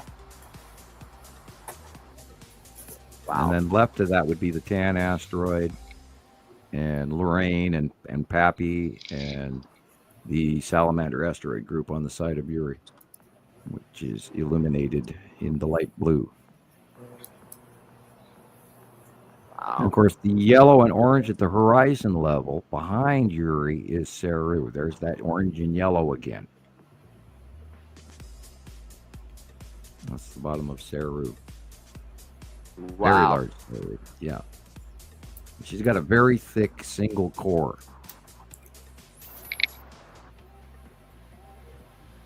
Wow. And then left of that would be the Tan asteroid and Lorraine and Pappy and the Salamander asteroid group on the side of Uri, which is illuminated in the light blue. Wow. And of course, the yellow and orange at the horizon level behind Uri is Saru. There's that orange and yellow again. That's the bottom of Saru. Wow. Very large Saru. Yeah. She's got a very thick single core.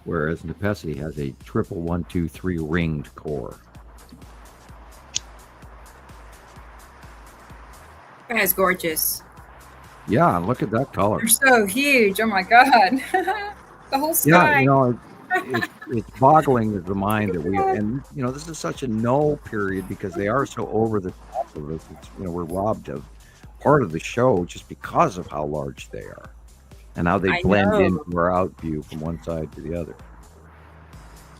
Whereas Nepesi has a triple 1, 2, 3 ringed core. That is gorgeous. Yeah, and look at that color. They're so huge. Oh my God. The whole sky. Yeah, you know, it's boggling the mind that we, and you know, this is such a null period because they are so over the top of us. It's, you know, we're robbed of part of the show just because of how large they are and how they blend into our out view from one side to the other.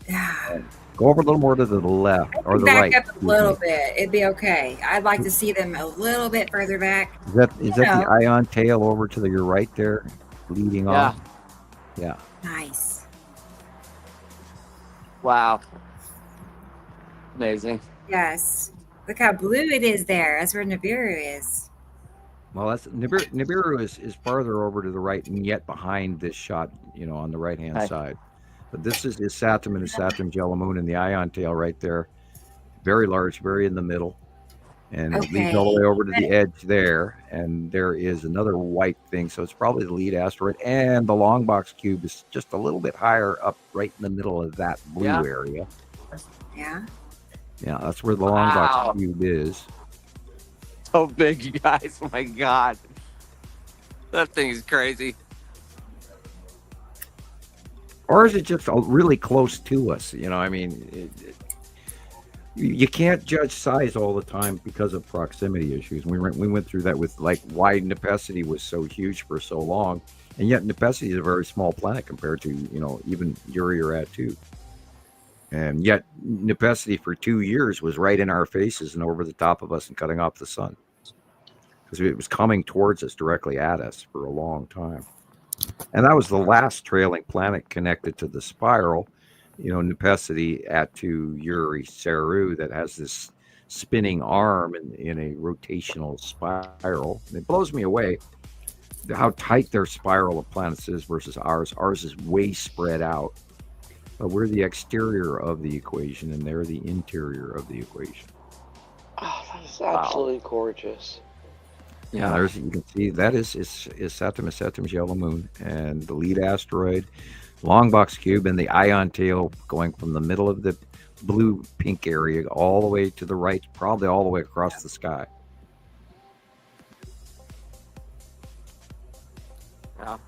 Yeah. Go over a little more to the left or the right. Back up a little bit. It'd be okay. I'd like to see them a little bit further back. Is that the ion tail over to your right there, leading off? Yeah. Nice. Wow. Amazing. Yes. Look how blue it is there. That's where Nibiru is. Well, that's Nibiru is farther over to the right and yet behind this shot, you know, on the right-hand side. But this is Isatum and Isatum's yellow moon and the ion tail right there. Very large, very in the middle. And it leads all the way over to the edge there. And there is another white thing. So it's probably the lead asteroid. And the long box cube is just a little bit higher up right in the middle of that blue area. Yeah. Yeah, that's where the long box cube is. So big, you guys. Oh my God. That thing is crazy. Or is it just really close to us? You know, I mean, you can't judge size all the time because of proximity issues. We went through that with like why Nepesi was so huge for so long, and yet Nepesi is a very small planet compared to, you know, even Uri or Atu. And yet Nepesi for 2 years was right in our faces and over the top of us and cutting off the sun because it was coming towards us, directly at us for a long time. And that was the last trailing planet connected to the spiral, you know, Nepesi, Atu, Uri, Saru, that has this spinning arm in a rotational spiral. And it blows me away how tight their spiral of planets is versus ours. Ours is way spread out. But we're the exterior of the equation, and they're the interior of the equation. Oh, that is absolutely gorgeous. Yeah, you can see that is Saturn yellow moon, and the lead asteroid, long box cube, and the ion tail going from the middle of the blue pink area all the way to the right, probably all the way across the sky. Yeah.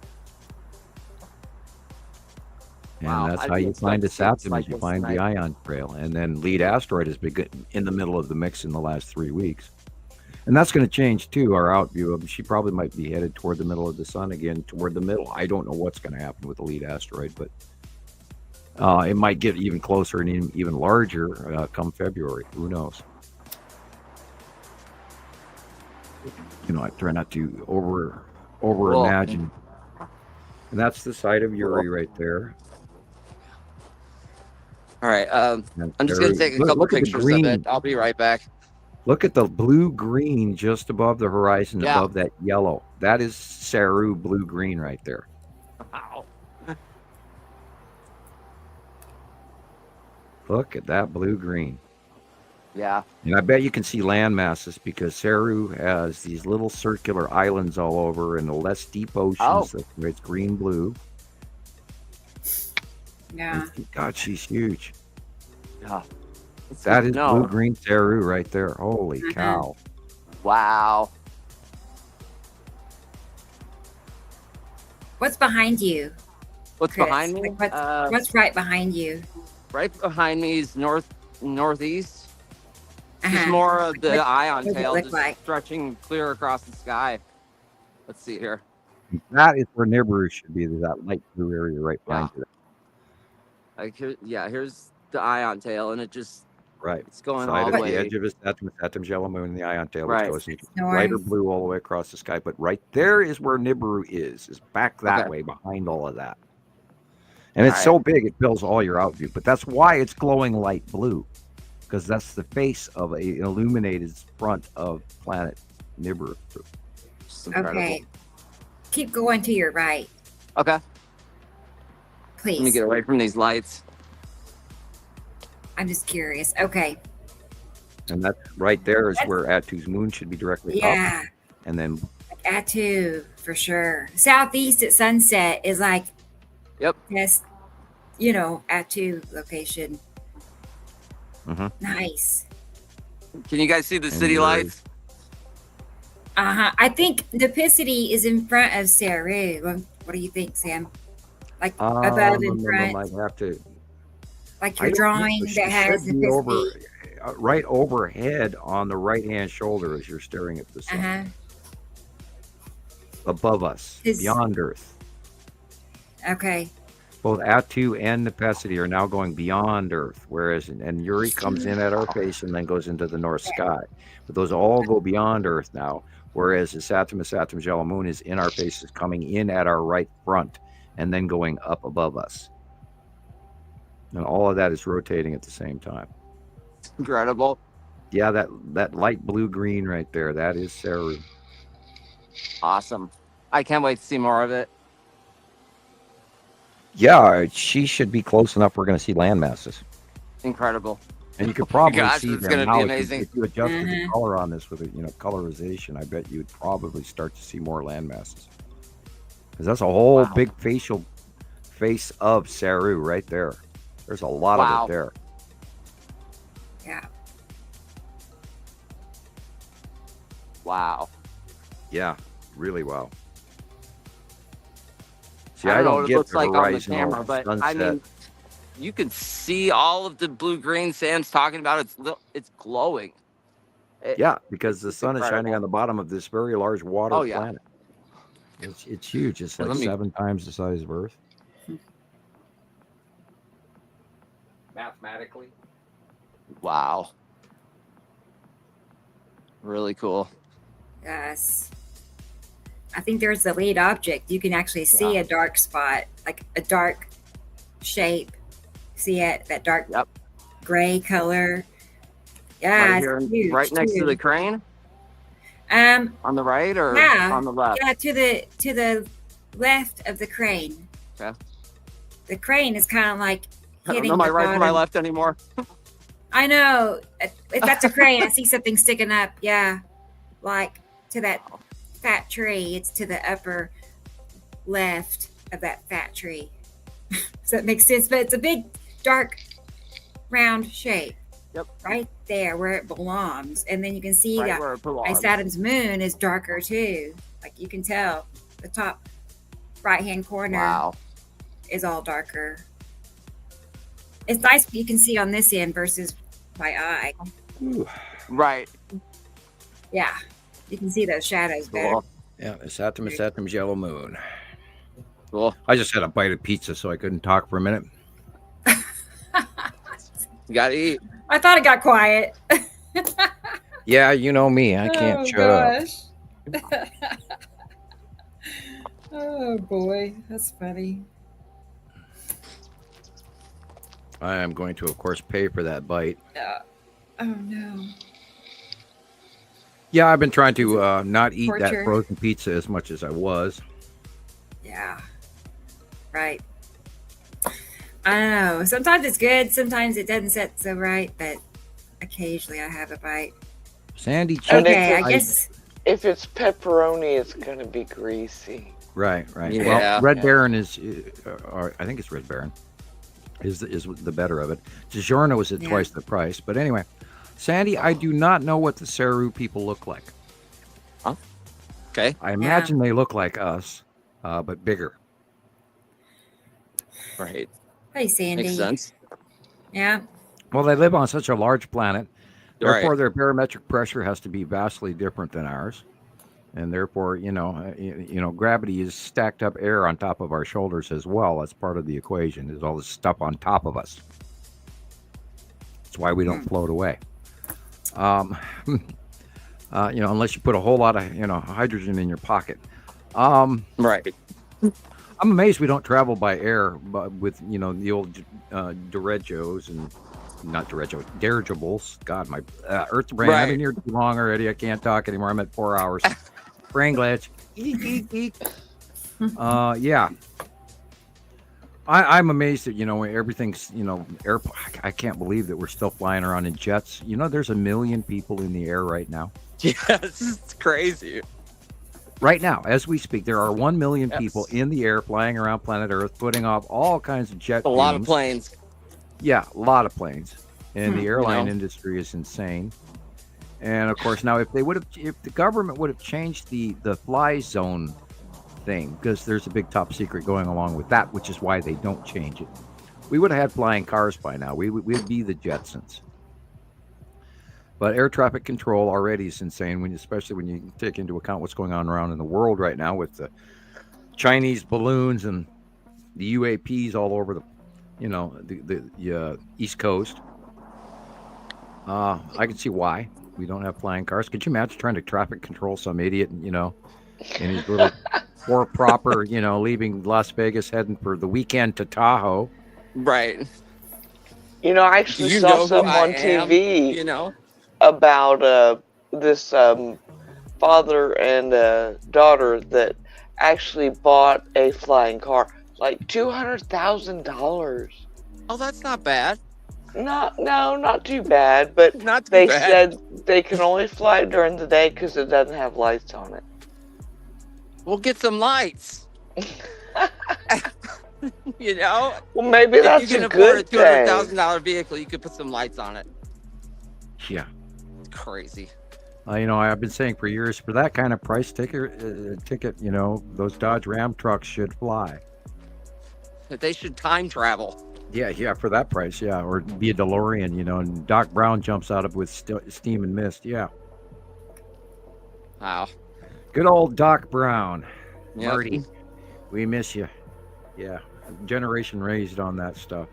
And Wow, that's I how didn't you find a expect Saturn, like is you this find the tonight. ion trail. And then lead asteroid has been in the middle of the mix in the last 3 weeks. And that's going to change too, our out view of she probably might be headed toward the middle of the sun again, toward the middle. I don't know what's going to happen with the lead asteroid, but it might get even closer and even larger come February. Who knows? I try not to over imagine. And that's the site of Uri right there. All right. I'm just going to take a couple pictures of it. I'll be right back. Look at the blue-green just above the horizon, above that yellow. That is Saru blue-green right there. Wow. Look at that blue-green. Yeah. And I bet you can see land masses because Saru has these little circular islands all over in the less deep oceans. That's where it's green-blue. Yeah. God, she's huge. Yeah. That is blue-green Saru right there. Holy cow. Wow. What's behind you? What's Chris? behind me? Like what's right behind you? Right behind me is northeast. Just more of the ion tail just stretching clear across the sky. Let's see here. That is where Nibiru should be, that light blue area right behind you. Here's the ion tail, and it just it's going Side all of the way. The edge of Saturn's yellow moon, the ion tail, which Right. goes lighter blue all the way across the sky. But right there is where Nibiru is back that way behind all of that. And it's so big it fills all your out view. But that's why it's glowing light blue, because that's the face of an illuminated front of planet Nibiru. Okay. Keep going to your right. Okay. Please. Let me get away from these lights. I'm just curious. Okay. And that right there is where Atu's moon should be directly up. And then Atu, for sure. Southeast at sunset is like, yes, Atu location. Nice. Can you guys see the city lights? I think Nipicity is in front of Saru. What do you think, Sam? Like above in front? I might have to. Like your drawing that has Nipicity. Right overhead on the right-hand shoulder as you're staring at the sun. Above us, beyond Earth. Okay. Both Atu and Nipicity are now going beyond Earth, whereas and Uri comes in at our face and then goes into the north sky. But those all go beyond Earth now, whereas the Saturn's yellow moon is in our faces, coming in at our right front and then going up above us. And all of that is rotating at the same time. Incredible. Yeah, that light blue-green right there, that is Saru. Awesome. I can't wait to see more of it. Yeah, she should be close enough. We're going to see land masses. Incredible. And you could probably see it's them going to now. be amazing. If you adjusted the color on this with colorization, I bet you would probably start to see more land masses. Because that's a whole big face of Saru right there. There's a lot of it there. Yeah. Wow. Yeah, really wow. See, I don't know what get it looks the like on the horizon camera, or but sunset. I mean, you can see all of the blue-green Sam's talking about. It's glowing. Because the sun is shining on the bottom of this very large water planet. It's huge. It's like 7 times the size of Earth. Mathematically. Wow. Really cool. Yes. I think there's the lead object. You can actually see a dark spot, like a dark shape. See it? That dark gray color. Yeah, right here, huge, right next to the crane. On the right or on the left? Yeah, to the left of the crane. Okay. The crane is kind of like hitting. I don't know my right from my left anymore. I know. If that's a crane, I see something sticking up. Yeah, like to that fat tree. It's to the upper left of that fat tree. Does that make sense? But it's a big, dark round shape. Yep. Right there where it belongs. And then you can see Right that where it belongs. Saturn's moon is darker too. Like you can tell the top right-hand corner is all darker. It's nice you can see on this end versus my eye. Ooh. Right. Yeah. You can see those shadows better. Cool. Yeah, the Saturn's yellow moon. Cool. I just had a bite of pizza, so I couldn't talk for a minute. You gotta eat. I thought it got quiet. Yeah, you know me. I can't shut up. Oh boy, that's funny. I am going to, of course, pay for that bite. Oh no. Yeah, I've been trying to not eat that torture? frozen pizza as much as I was. Yeah. Right. I don't know. Sometimes it's good. Sometimes it doesn't set so right, but occasionally I have a bite. Sandy Okay, I guess. If it's pepperoni, it's going to be greasy. Right. Yeah. Well, Red Baron is, or I think it's Red Baron, is the better of it. DiGiorno is at twice the price. But anyway, Sandy, I do not know what the Saru people look like. Huh? Okay. I imagine they look like us, but bigger. Right. Hey, Sandy. Makes sense. Yeah. Well, they live on such a large planet. Therefore, Right. their barometric pressure has to be vastly different than ours. And therefore, gravity is stacked up air on top of our shoulders as well. That's part of the equation, is all this stuff on top of us. That's why we don't float away. Unless you put a whole lot of, hydrogen in your pocket. Right. I'm amazed we don't travel by air, but with, the old dirigibles and not dirigibles. God, my Earth's brain. I've been here too long already. I can't talk anymore. I'm at 4 hours. Brain glitch. Eek, eek, eek. Yeah. I'm amazed that, everything's, I can't believe that we're still flying around in jets. There's 1 million people in the air right now. Yes, it's crazy. Right now, as we speak, there are 1 million people in the air flying around planet Earth, putting off all kinds of jet A lot of beams. planes. Yeah, a lot of planes. And the airline industry is insane. And of course, now if the government would have changed the fly zone thing, because there's a big top secret going along with that, which is why they don't change it, we would have had flying cars by now. We'd be the Jetsons. But air traffic control already is insane, especially when you take into account what's going on around in the world right now with the Chinese balloons and the UAPs all over the East Coast. I can see why we don't have flying cars. Could you imagine trying to traffic control some idiot, in his little for-proper, leaving Las Vegas, heading for the weekend to Tahoe? Right. I actually saw something on TV. About this father and daughter that actually bought a flying car, like $200,000. Oh, that's not bad. Not too bad, but they said they can only fly during the day because it doesn't have lights on it. We'll get some lights. Well, maybe that's if you can a afford good a $200,000 vehicle, you could put some lights on it. Yeah. Crazy. I've been saying for years, for that kind of price ticket, those Dodge Ram trucks should fly. That they should time travel. Yeah, for that price, yeah, or be a DeLorean, and Doc Brown jumps out of with steam and mist, yeah. Wow. Good old Doc Brown. Yep. Marty, we miss you. Yeah, generation raised on that stuff,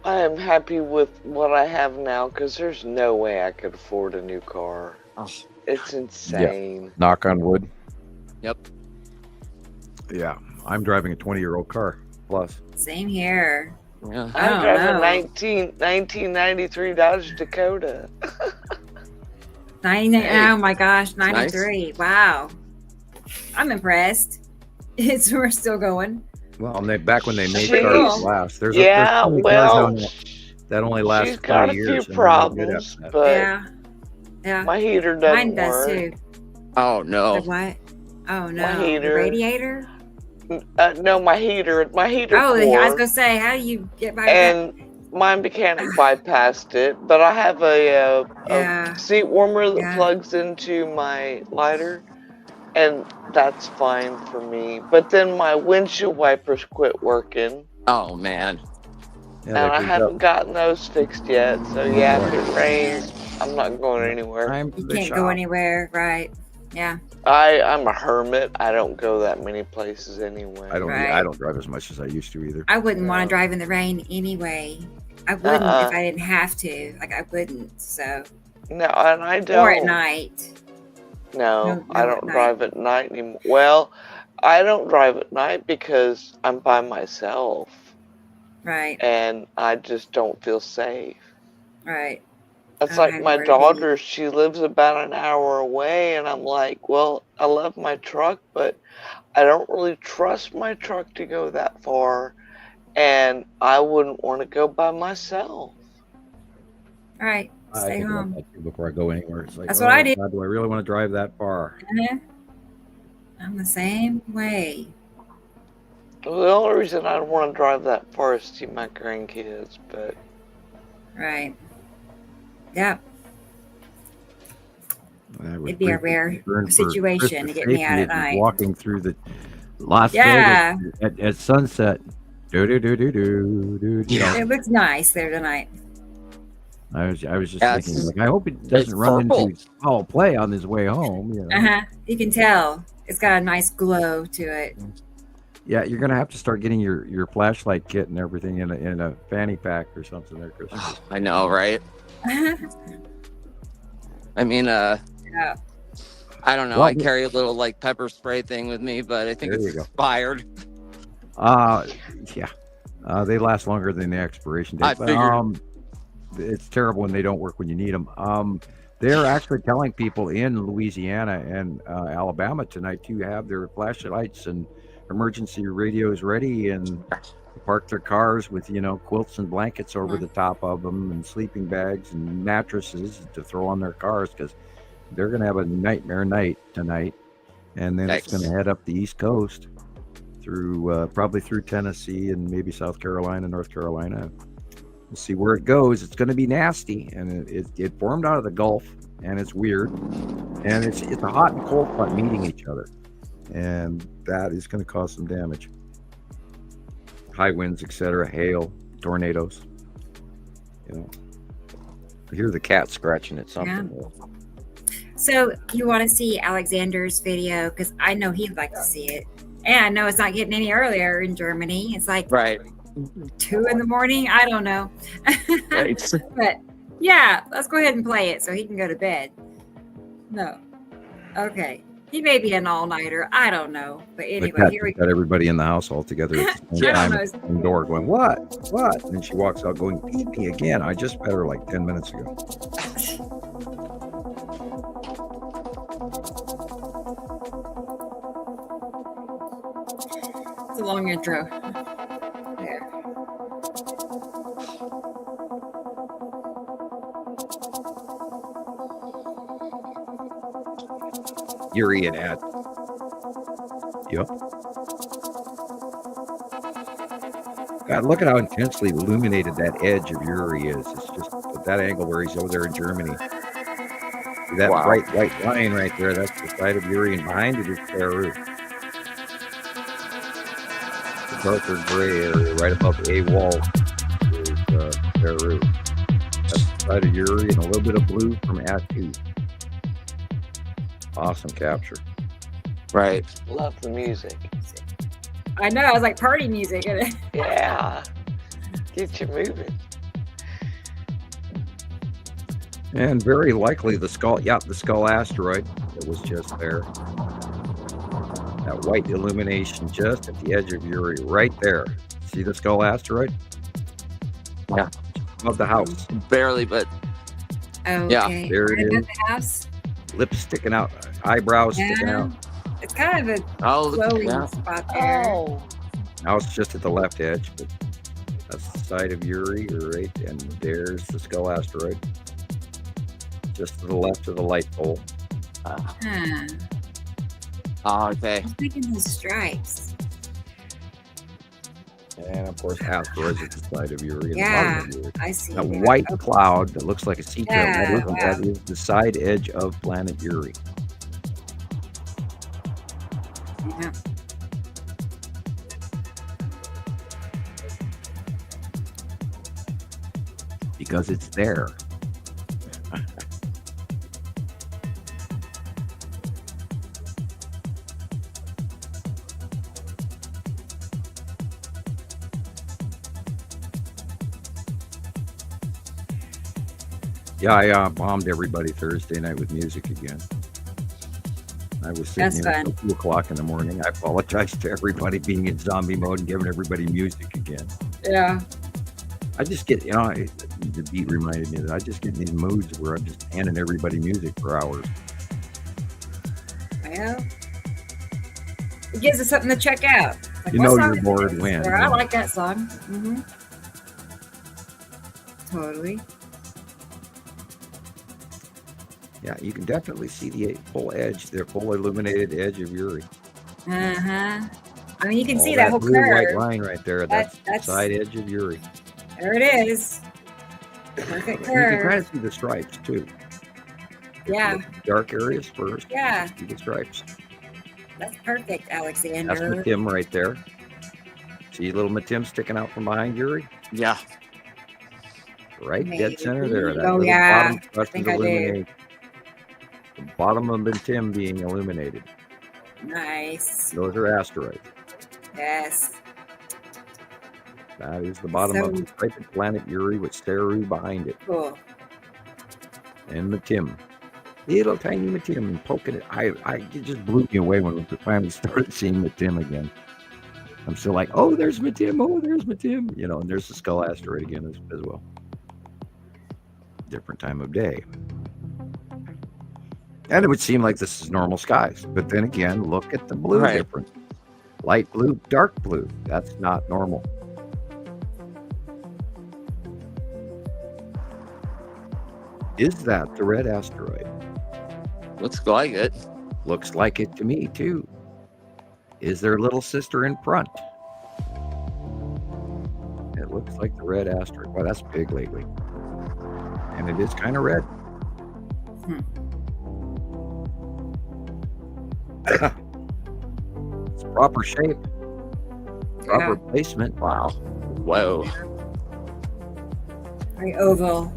I am happy with what I have now because there's no way I could afford a new car. Oh. It's insane. Yeah. Knock on wood. Yep. Yeah, I'm driving a 20-year-old car plus. Same here. Yeah. I'm driving a 1993 Dodge Dakota. 99. Oh my gosh, 93. Nice. Wow. I'm impressed. We're still going. Well, back when they made cars last. There's that only lasts 20 years. She's got a few problems, but yeah. My heater doesn't Mine does work. too. Oh no. The what? Oh no. My heater. The radiator? No, my heater. My heater. Oh, core. I was gonna say, how do you get by and that? my mechanic bypassed it, but I have a Yeah. seat warmer that Yeah. plugs into my lighter, and that's fine for me. But then my windshield wipers quit working, Oh man. Yeah, and I they freeze haven't up. gotten those fixed yet. So yeah, if it rains, I'm not going anywhere. Time for You the can't go shop. anywhere, right? Yeah. I'm a hermit. I don't go that many places anyway. I Right. don't drive as much as I used to either. I wouldn't want No. to drive in the rain anyway. I wouldn't if I didn't have to. Like I wouldn't. So. No, and I don't. Or at night. No, No, I no, don't at night. drive at night anymore. Well, I don't drive at night because I'm by myself, Right. and I just don't feel safe. Right. It's I don't like have my nowhere to be. daughter, she lives about an hour away, and I'm like, well, I love my truck, but I don't really trust my truck to go that far, and I wouldn't want to go by myself. All right. I Stay think about home. that too before I go anywhere. It's like, That's what I do. God, do I really want to drive that far? I'm the same way. Well, the only reason I want to drive that far is to see my grandkids, but Right. Yeah. I was It'd be a briefly rare concerned for situation to Krista's get me out safety at as he's night. walking through the Las Yeah. Vegas at sunset. Do do do do do do. You know, It looks nice there tonight. I was just Yeah, thinking, it's- like, I hope it it's doesn't run purple. into foul play on his way home. You know? Uh-huh. You can tell. It's got a nice glow to it. Yeah, you're gonna have to start getting your flashlight kit and everything in a fanny pack or something there, Chris. I know, right? I mean, Yeah. I don't know. Well, I carry a little like pepper spray thing with me, but I think There it's you go. expired. Yeah. They last longer than the expiration date. I but, figured. it's terrible when they don't work when you need them. They're actually telling people in Louisiana and Alabama tonight to have their flashlights and emergency radios ready and park their cars with, quilts and blankets over the top of them and sleeping bags and mattresses to throw on their cars because they're going to have a nightmare night tonight. And then it's going to head up the East Coast through probably through Tennessee and maybe South Carolina, North Carolina. We'll see where it goes. It's going to be nasty, and it formed out of the Gulf, and it's weird, and it's a hot and cold front meeting each other, and that is going to cause some damage. High winds, etc., hail, tornadoes. I hear the cat scratching at something. So you want to see Alexander's video? Because I know he'd like to see it. And I know it's not getting any earlier in Germany. It's like Right. 2 in the morning. I don't know. Right. But yeah, let's go ahead and play it so he can go to bed. No. Okay. He may be an all-nighter. I don't know. But The anyway, cat here we just got everybody in the house all together at the same I time don't at the same door going, what? And she walks out going, pee pee again. I just fed her like 10 minutes ago. It's a long intro. There. Yuri and Ad. Yep. God, look at how intensely illuminated that edge of Yuri is. It's just at that angle where he's over there in Germany. That Wow. bright white line right there, that's the side of Yuri, and behind it is Peru. The darker gray area right above A wall is Peru. That's the side of Yuri, and a little bit of blue from Atu. Awesome capture. Right. Love the music. I know. I was like party music. Yeah. Get you moving. And very likely the skull asteroid that was just there. That white illumination just at the edge of Yuri, right there. See the skull asteroid? Yeah. Above the house. Barely, but Okay. There it Right above is. the house. Lips sticking out, eyebrows sticking Yeah. out. It's kind of a oh, look at glowing that. spot there. Oh. Now it's just at the left edge, but that's the side of Yuri, right? And there's the skull asteroid. Just to the left of the light pole. Huh. Oh, okay. I was thinking the stripes. And of course, asteroids at the side of Uri. Yeah, And the bottom of Uri. I see. That that. white Okay. cloud that looks like a sea turtle, Yeah, that is the side edge of planet Uri. Yeah. Because it's there. Yeah, I bombed everybody Thursday night with music again. I was sitting That's here fun. until 2 o'clock in the morning. I apologize to everybody being in zombie mode and giving everybody music again. Yeah. I just get, the beat reminded me that I just get in these moods where I'm just handing everybody music for hours. Well, it gives us something to check out. Like, You what know song you're is bored this? when. Or, I like that song. Mm-hmm. Totally. Yeah, you can definitely see the full edge, the full illuminated edge of Uri. Uh-huh. I mean, you can All see that whole blue white curve. line right there. That's the That's side edge of Uri. there it is. Perfect You can kind curve. of see the stripes too. Yeah. Dark areas first. Yeah. See the stripes. That's perfect, That's Alexander. Matim right there. See little Matim sticking out from behind Uri? Yeah. Right dead center there. That Oh, little yeah. bottom I crust think is I do. illuminated. The bottom of Matim being illuminated. Nice. Those are asteroids. Yes. That is the bottom of the striped planet Uri with Saru behind it. Cool. And Matim. Little tiny Matim poking it. It just blew me away when we finally started seeing Matim again. I'm still like, oh, there's Matim. Oh, there's Matim. And there's the skull asteroid again as well. Different time of day. And it would seem like this is normal skies. But then again, look at the blue difference. Light blue, dark blue. That's not normal. Is that the red asteroid? Looks like it. Looks like it to me, too. Is there a little sister in front? It looks like the red asteroid. Well, that's big lately. And it is kind of red. It's proper shape. Proper placement. Wow. Whoa. Very oval.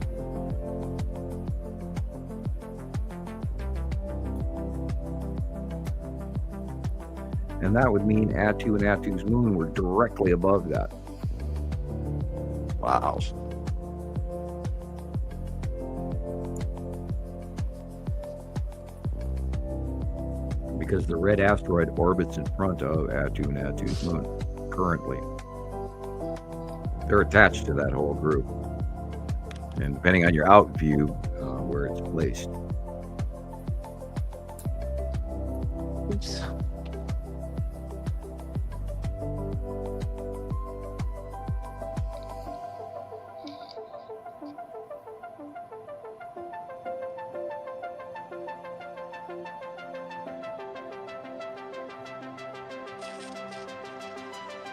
And that would mean Atu and Atu's moon were directly above that. Wow. Because the red asteroid orbits in front of Atu and Atu's moon currently. They're attached to that whole group. And depending on your out view, where it's placed. Oops.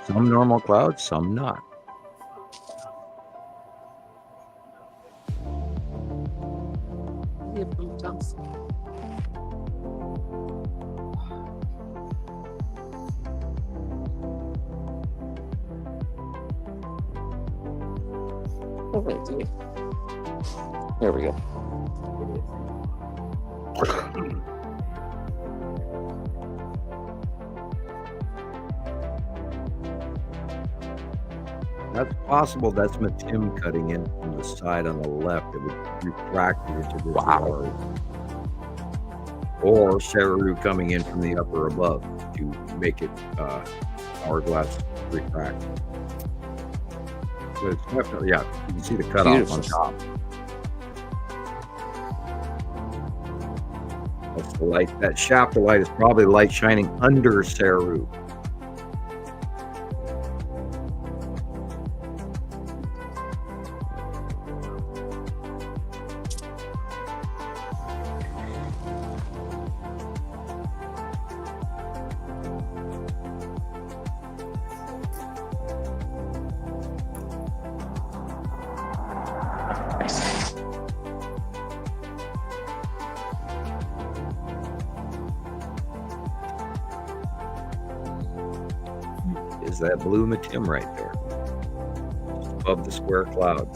Some normal clouds, some not. There we go. That's possible. That's Matim cutting in from the side on the left. It would refract into this water. Or Saru coming in from the upper above to make it hourglass refract. So it's definitely, you can see the cutoff on top. That's the light. That shaft of light is probably light shining under Saru. is that blue Matim right there, just above the square cloud,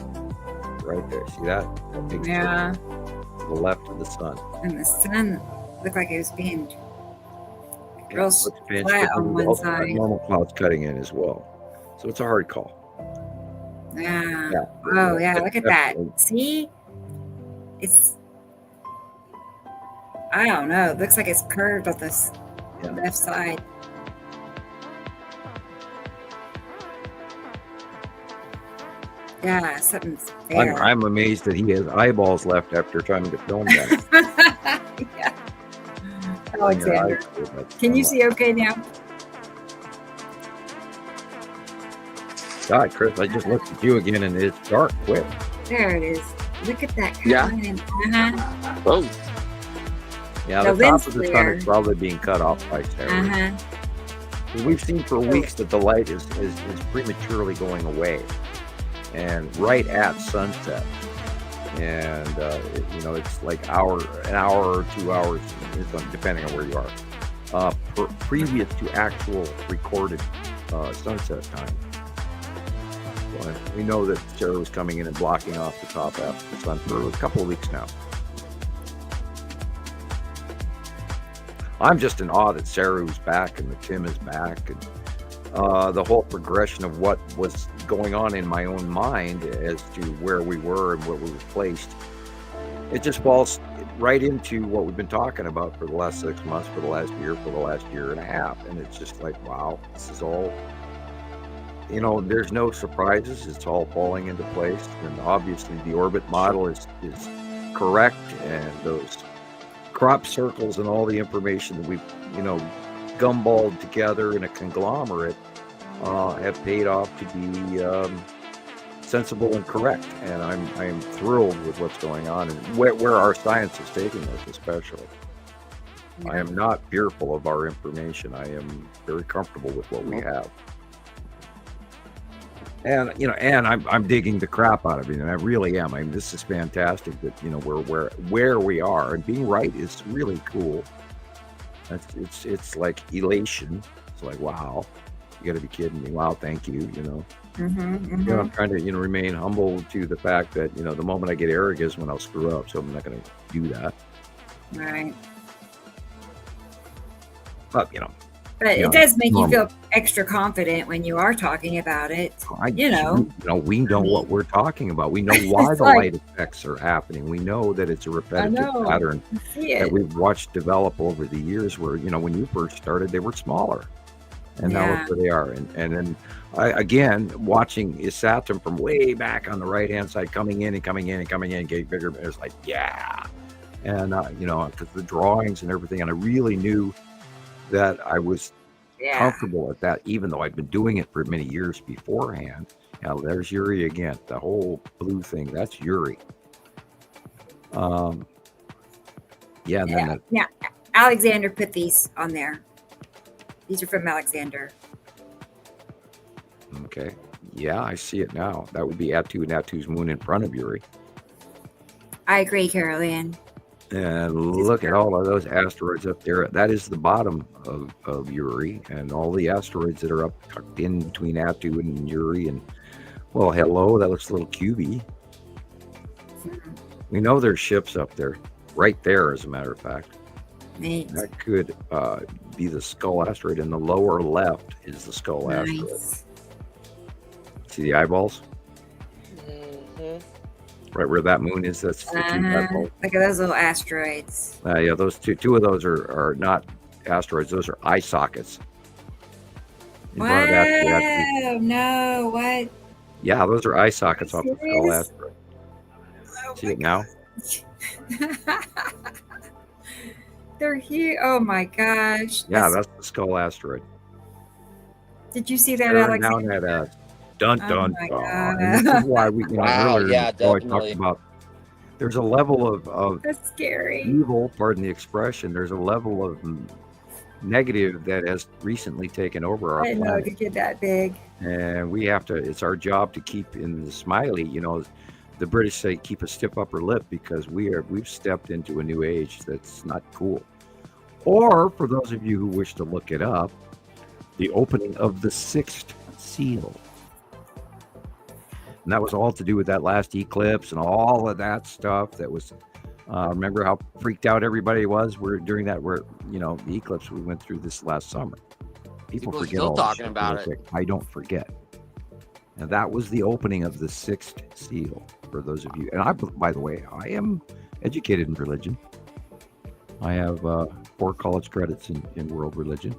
right there. See that? That big Yeah. circle to the left of the sun. And the sun looked like it was being real Looks fancy, flat but on there's one also side. normal clouds cutting in as well. So it's a hard call. Yeah. Yeah. Oh, yeah. Look at that. Definitely. See? It's, I don't know. It looks like it's curved on this left side. Yeah, something's there. I'm amazed that he has eyeballs left after trying to film that. Yeah. Alexander, can you see okay now? God, Chris, I just looked at you again and it's dark quick. There it is. Look at that. Yeah. Uh-huh. Oh. Yeah, The the top lens of the sun flare. is probably being cut off by Sarah. Uh-huh. We've seen for weeks that the light is prematurely going away, and right at sunset. And it's like an hour or 2 hours, depending on where you are, previous to actual recorded sunset time. So we know that Sarah was coming in and blocking off the top after the sun for a couple of weeks now. I'm just in awe that Saru's back and the Tim is back, and the whole progression of what was going on in my own mind as to where we were and where we were placed. It just falls right into what we've been talking about for the last 6 months, for the last year and a half. And it's just like, wow, this is all, there's no surprises. It's all falling into place. And obviously the orbit model is correct. And those crop circles and all the information that we've, gumballed together in a conglomerate have paid off to be sensible and correct. And I am thrilled with what's going on and where our science is taking us, especially. I am not fearful of our information. I am very comfortable with what we have. And I'm digging the crap out of it, and I really am. I mean, this is fantastic that where we are, and being right is really cool. It's like elation. It's like, wow, you got to be kidding me! Wow, thank you. I'm trying to remain humble to the fact that the moment I get arrogant is when I'll screw up. So I'm not going to do that. Right. But But it does make you feel extra confident when you are talking about it. We know what we're talking about. We know why the light effects are happening. We know that it's a repetitive pattern that we've watched develop over the years where, when you first started, they were smaller. And now look where they are. And then, again, watching Isatum from way back on the right-hand side, coming in, getting bigger. And it's like, yeah. And, because the drawings and everything, and I really knew that I was comfortable at that, even though I'd been doing it for many years beforehand. Now there's Yuri again, the whole blue thing. That's Yuri. Alexander put these on there. These are from Alexander. Okay. Yeah, I see it now. That would be Atu and Atu's moon in front of Yuri. I agree, Carol-Ann. And look at all of those asteroids up there. That is the bottom of Yuri, and all the asteroids that are up tucked in between Atu and Yuri. And well, hello, that looks a little cubey. We know there's ships up there, right there, as a matter of fact. Neat. That could be the Skull asteroid. In the lower left is the Skull asteroid. See the eyeballs? Right where that moon is, that's the two eyeballs. Look at those little asteroids. Yeah, those two of those are not asteroids. Those are eye sockets. Wow, no, what? Yeah, those are eye sockets off the Skull asteroid. See it now? They're here. Oh my gosh. Yeah, that's the Skull asteroid. Did you see that, Alex? Down that ass. Dun dun Oh dun. And this is why we earlier definitely. talked about there's a level of That's scary. evil, pardon the expression. There's a level of negative that has recently taken over our I didn't know it planet. could get that big. And we have to, it's our job to keep in the smiley, the British say keep a stiff upper lip, because we've stepped into a new age that's not cool. Or for those of you who wish to look it up, the opening of the sixth seal. And that was all to do with that last eclipse and all of that stuff that was, remember how freaked out everybody was during that, the eclipse we went through this last summer. People forget still all talking this about shit. it. I don't forget. And that was the opening of the sixth seal for those of you. And by the way, I am educated in religion. I have 4 college credits in world religion.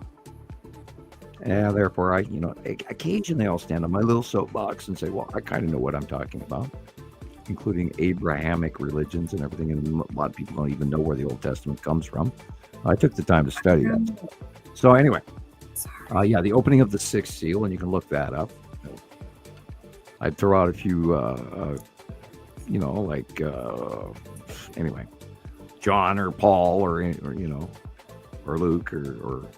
And therefore, occasionally I'll stand on my little soapbox and say, well, I kind of know what I'm talking about, including Abrahamic religions and everything. And a lot of people don't even know where the Old Testament comes from. I took the time to study that stuff. So anyway, the opening of the sixth seal, and you can look that up. I'd throw out a few, anyway, John or Paul or Luke or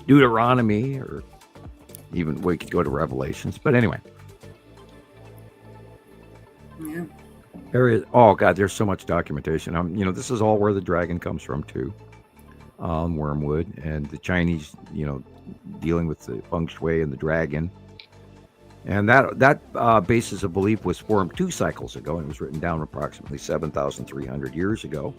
Deuteronomy, or even we could go to Revelations. But anyway, yeah, there is. Oh God, there's so much documentation. This is all where the dragon comes from too. Wormwood and the Chinese, dealing with the feng shui and the dragon. And that basis of belief was formed 2 cycles ago, and it was written down approximately 7,300 years ago.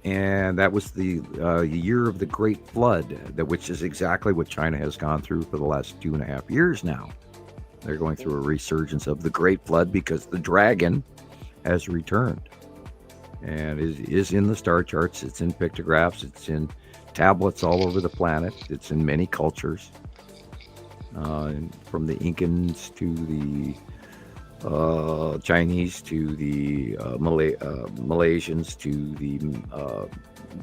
And that was the year of the Great Flood, which is exactly what China has gone through for the last 2.5 years now. They're going through a resurgence of the Great Flood because the dragon has returned. And is in the star charts, it's in pictographs, it's in tablets all over the planet, it's in many cultures. From the Incans to the Chinese to the Malaysians to the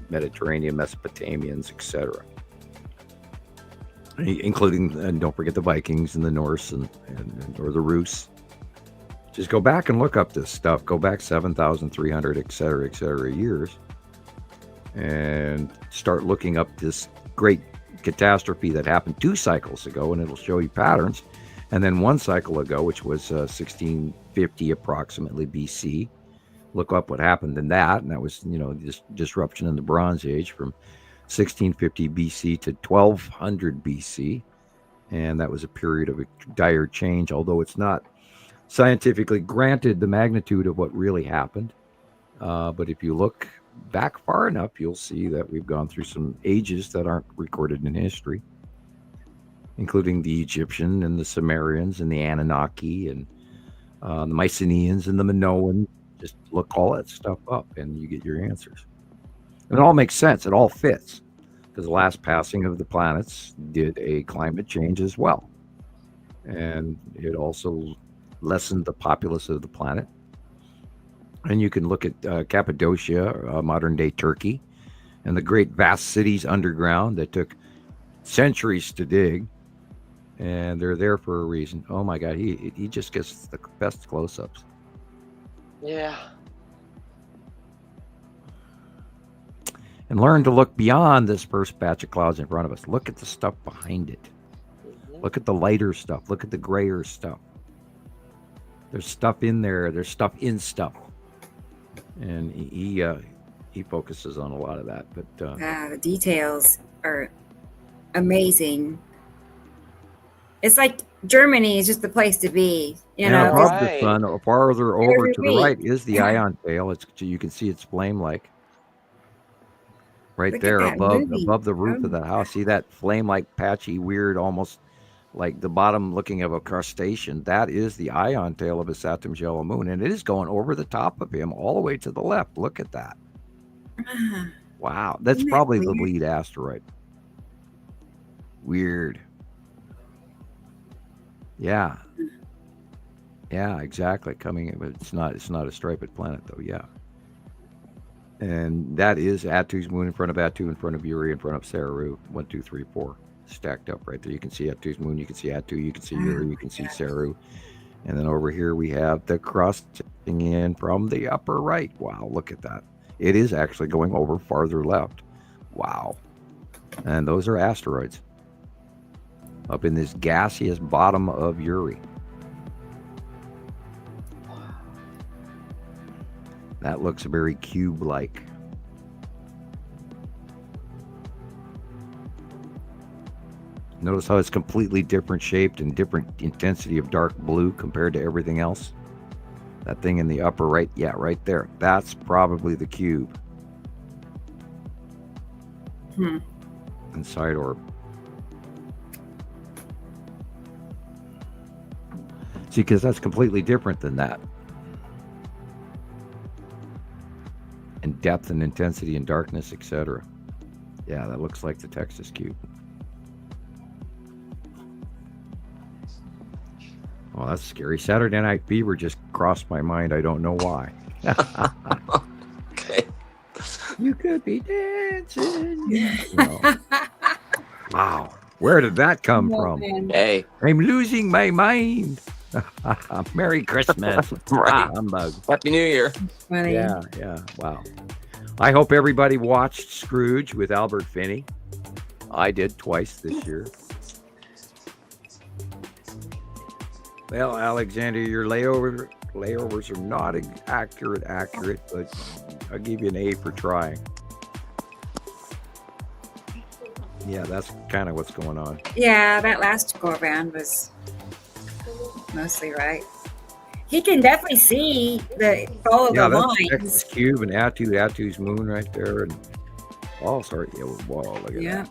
Mediterranean, Mesopotamians, etc. Including, and don't forget the Vikings and the Norse or the Rus. Just go back and look up this stuff. Go back 7,300, etc. years, and start looking up this great catastrophe that happened 2 cycles ago, and it'll show you patterns. And then 1 cycle ago, which was 1650 approximately BC, look up what happened in that, and that was this disruption in the Bronze Age from 1650 BC to 1200 BC, and that was a period of a dire change, although it's not scientifically granted the magnitude of what really happened. But if you look back far enough, you'll see that we've gone through some ages that aren't recorded in history, including the Egyptian and the Sumerians and the Anunnaki and the Mycenaeans and the Minoans. Just look all that stuff up and you get your answers. And it all makes sense. It all fits, because the last passing of the planets did a climate change as well. And it also lessened the populace of the planet. And you can look at Cappadocia, modern-day Turkey, and the great vast cities underground that took centuries to dig, and they're there for a reason. Oh my God, he just gets the best close-ups. Yeah. And learn to look beyond this first batch of clouds in front of us. Look at the stuff behind it. Look at the lighter stuff. Look at the grayer stuff. There's stuff in there. There's stuff in stuff. And he focuses on a lot of that. But the details are amazing. It's like Germany is just the place to be. Above the sun, farther over to the right, is the Yeah. ion tail. You can see its flame-like. Right Look at there that movie. above the roof of Oh. the house. See that flame-like, patchy, weird, almost like the bottom looking of a crustacean? That is the ion tail of a Saturn yellow moon, and it is going over the top of him all the way to the left. Look at that. Wow. That's Isn't that probably the weird? lead asteroid. Weird. Yeah. Yeah, exactly. It's not a striped planet though. Yeah. And that is Attu's moon in front of Attu, in front of Uri, in front of Saru. 1, 2, 3, 4 stacked up right there. You can see Attu's moon, you can see Attu, you can see Uri, you can see Saru. And then over here we have the crust in from the upper right. Wow, look at that. It is actually going over farther left. Wow. And those are asteroids up in this gaseous bottom of Uri. That looks very cube-like. Notice how it's completely different shaped and different intensity of dark blue compared to everything else. That thing in the upper right, yeah, right there. That's probably the cube. Inside orb. See, because that's completely different than that. And depth and intensity and darkness, etc. Yeah, that looks like the Texas cube. Oh, that's scary. Saturday Night Fever just crossed my mind. I don't know why. Okay. You could be dancing. You know. Wow. Where did that come from? Hey. I'm losing my mind. Merry Christmas. Right. Humbug. Happy New Year. Funny. Yeah, yeah. Wow. I hope everybody watched Scrooge with Albert Finney. I did twice this year. Well, Alexander, your layovers are not accurate, but I'll give you an A for trying. Yeah, that's kind of what's going on. Yeah, that last go around was mostly right. He can definitely see follow the that's lines. Texas cube and Atu's moon right there, and sorry, whoa, look at that.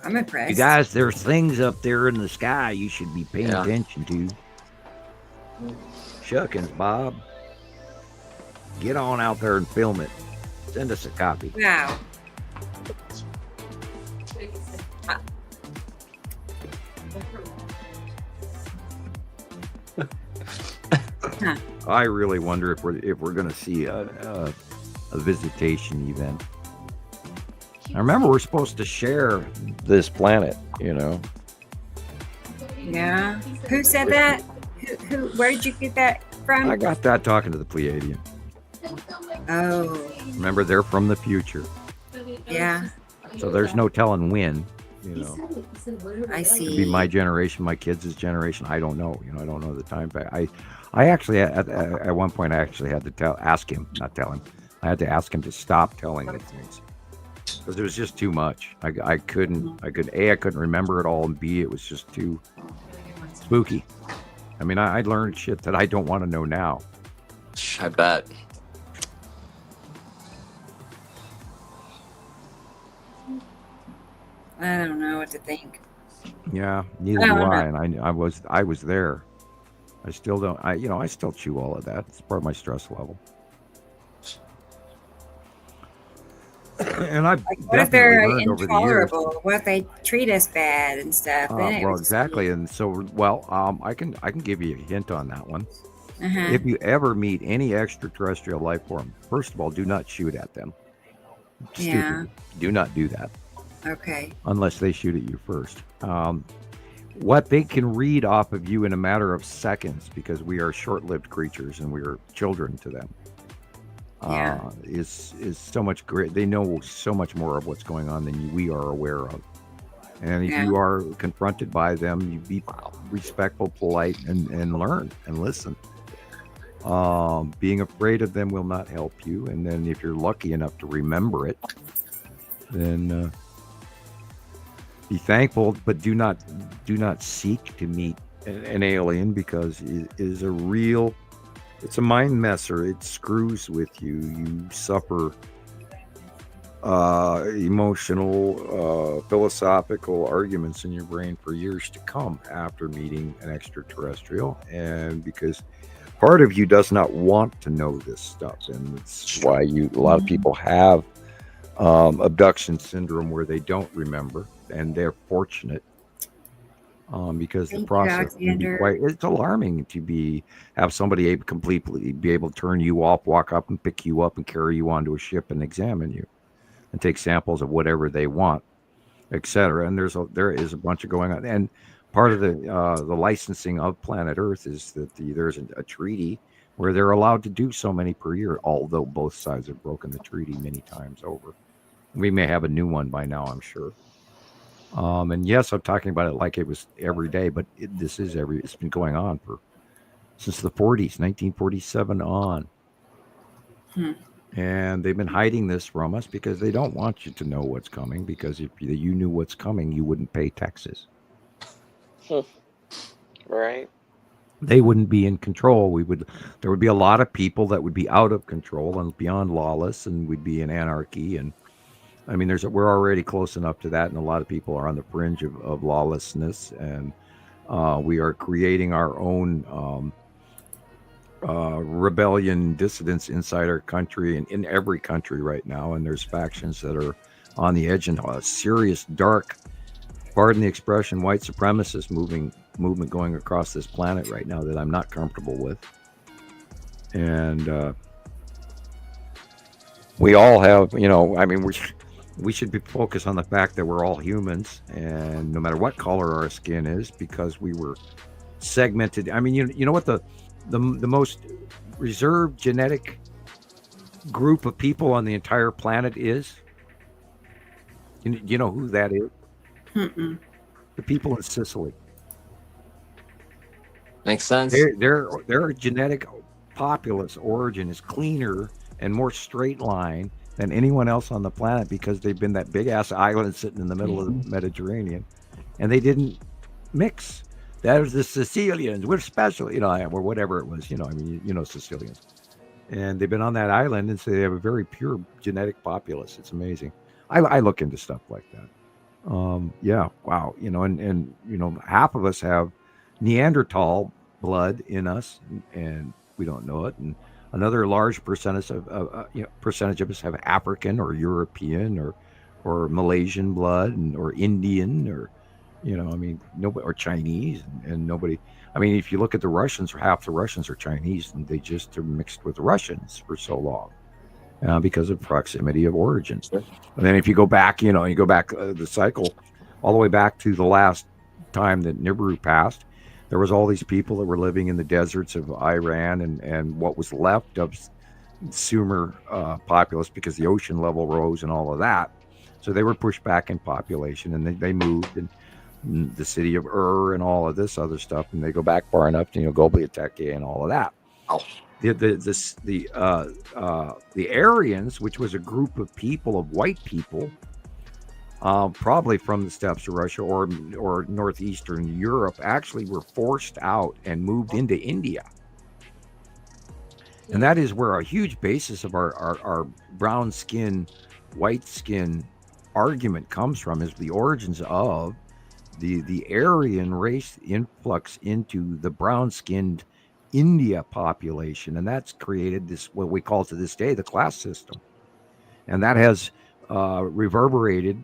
I'm impressed. You guys, there's things up there in the sky you should be paying attention to. Shuckins, Bob. Get on out there and film it. Send us a copy. Wow. I really wonder if we're going to see a visitation event. I remember we're supposed to share this planet, you know. Yeah. Who said that? Who? Where did you get that from? I got that talking to the Pleiadian. Oh. Remember, they're from the future. Yeah. So there's no telling when, you know. I see. It could be my generation, my kids' generation. I don't know. You know, I don't know the time. I actually, at one point, I actually had to ask him, not tell him. I had to ask him to stop telling me things. Because it was just too much. I couldn't remember it all, and B, it was just too spooky. I mean, I learned shit that I don't want to know now. I bet. I don't know what to think. Yeah, neither do I. And I was there. I still don't. I still chew all of that. It's part of my stress level. And what if they're intolerable? What if they treat us bad and stuff? Well, exactly. And so, I can give you a hint on that one. Uh-huh. If you ever meet any extraterrestrial life form, first of all, do not shoot at them. Yeah. Do not do that. Okay. Unless they shoot at you first. What they can read off of you in a matter of seconds, because we are short-lived creatures and we are children to them. Is so much great. They know so much more of what's going on than we are aware of. And if you are confronted by them, you be respectful, polite, and learn and listen. Being afraid of them will not help you. And then if you're lucky enough to remember it, then be thankful, but do not seek to meet an alien, because it is it's a mind messer. It screws with you. You suffer emotional, philosophical arguments in your brain for years to come after meeting an extraterrestrial. And because part of you does not want to know this stuff. And it's why a lot of people have abduction syndrome, where they don't remember, and they're fortunate. Because the process can be it's alarming to have somebody completely be able to turn you off, walk up and pick you up and carry you onto a ship and examine you and take samples of whatever they want, etc. And there is a bunch of going on. And part of the licensing of planet Earth is that there's a treaty where they're allowed to do so many per year, although both sides have broken the treaty many times over. We may have a new one by now, I'm sure. And yes, I'm talking about it like it was every day, but it's been going on since the 40s, 1947 on. And they've been hiding this from us because they don't want you to know what's coming, because if you knew what's coming, you wouldn't pay taxes. Right. They wouldn't be in control. There would be a lot of people that would be out of control and beyond lawless, and we'd be in anarchy. And I mean, we're already close enough to that, and a lot of people are on the fringe of lawlessness, and we are creating our own rebellion, dissidents inside our country and in every country right now. And there's factions that are on the edge, and a serious, dark, pardon the expression, white supremacist movement going across this planet right now that I'm not comfortable with. And we all have, I mean, we should be focused on the fact that we're all humans, and no matter what color our skin is, because we were segmented. I mean, you know what the most reserved genetic group of people on the entire planet is? You know who that is? Mm-mm. The people in Sicily. Makes sense. Their genetic populace origin is cleaner and more straight line than anyone else on the planet, because they've been that big ass island sitting in the middle of the Mediterranean, and they didn't mix. There's the Sicilians. We're special, or whatever it was. I mean, Sicilians, and they've been on that island, and so they have a very pure genetic populace. It's amazing. I look into stuff like that. Yeah, wow. And half of us have Neanderthal blood in us, and we don't know it. And another large percentage of us have African or European or Malaysian blood, or Indian, or nobody, or Chinese, and nobody. I mean, if you look at the Russians, half the Russians are Chinese, and they just are mixed with Russians for so long because of proximity of origins. And then if you go back, the cycle all the way back to the last time that Nibiru passed, there was all these people that were living in the deserts of Iran and what was left of Sumer populace, because the ocean level rose and all of that. So they were pushed back in population, and they moved, and the city of Ur and all of this other stuff, and they go back far enough to Gobli Tepe and all of that. The Aryans, which was a group of people, of white people, probably from the steppes of Russia or northeastern Europe, actually were forced out and moved into India. And that is where a huge basis of our brown skin, white skin argument comes from, is the origins of the Aryan race influx into the brown-skinned India population. And that's created this, what we call to this day, the class system. And that has reverberated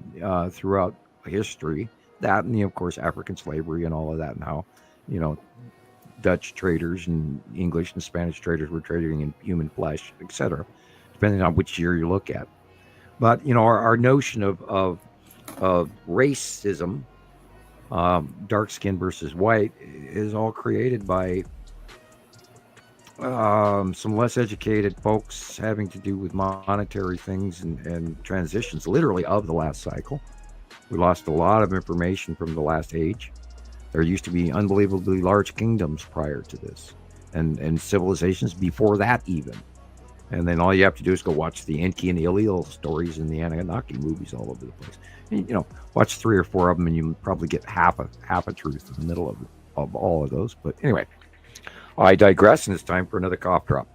throughout history. That, and of course, African slavery and all of that, and how, Dutch traders and English and Spanish traders were trading in human flesh, etc., depending on which year you look at. But our notion of racism, dark skin versus white, is all created by some less educated folks having to do with monetary things and transitions, literally, of the last cycle. We lost a lot of information from the last age. There used to be unbelievably large kingdoms prior to this, and civilizations before that even. And then all you have to do is go watch the Enki and Iliel stories and the Anunnaki movies all over the place. And, watch 3 or 4 of them, and you probably get half a truth in the middle of all of those. But anyway, I digress, and it's time for another cough drop.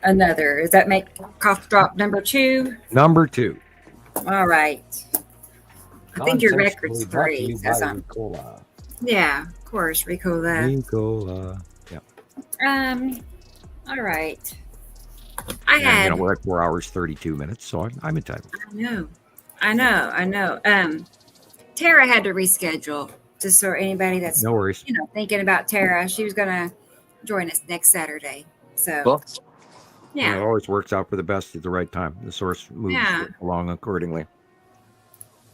Another. Does that make cough drop number 2? Number 2. All right. I think your record's 3. Ricola. Yeah, of course, Ricola. Ricola. Yeah. All right. We're at 4 hours 32 minutes, so I'm entitled. I know. Tara had to reschedule, just so anybody that's no worries. Thinking about Tara, she was gonna join us next Saturday. So well, yeah, it always works out for the best at the right time. The source moves along accordingly.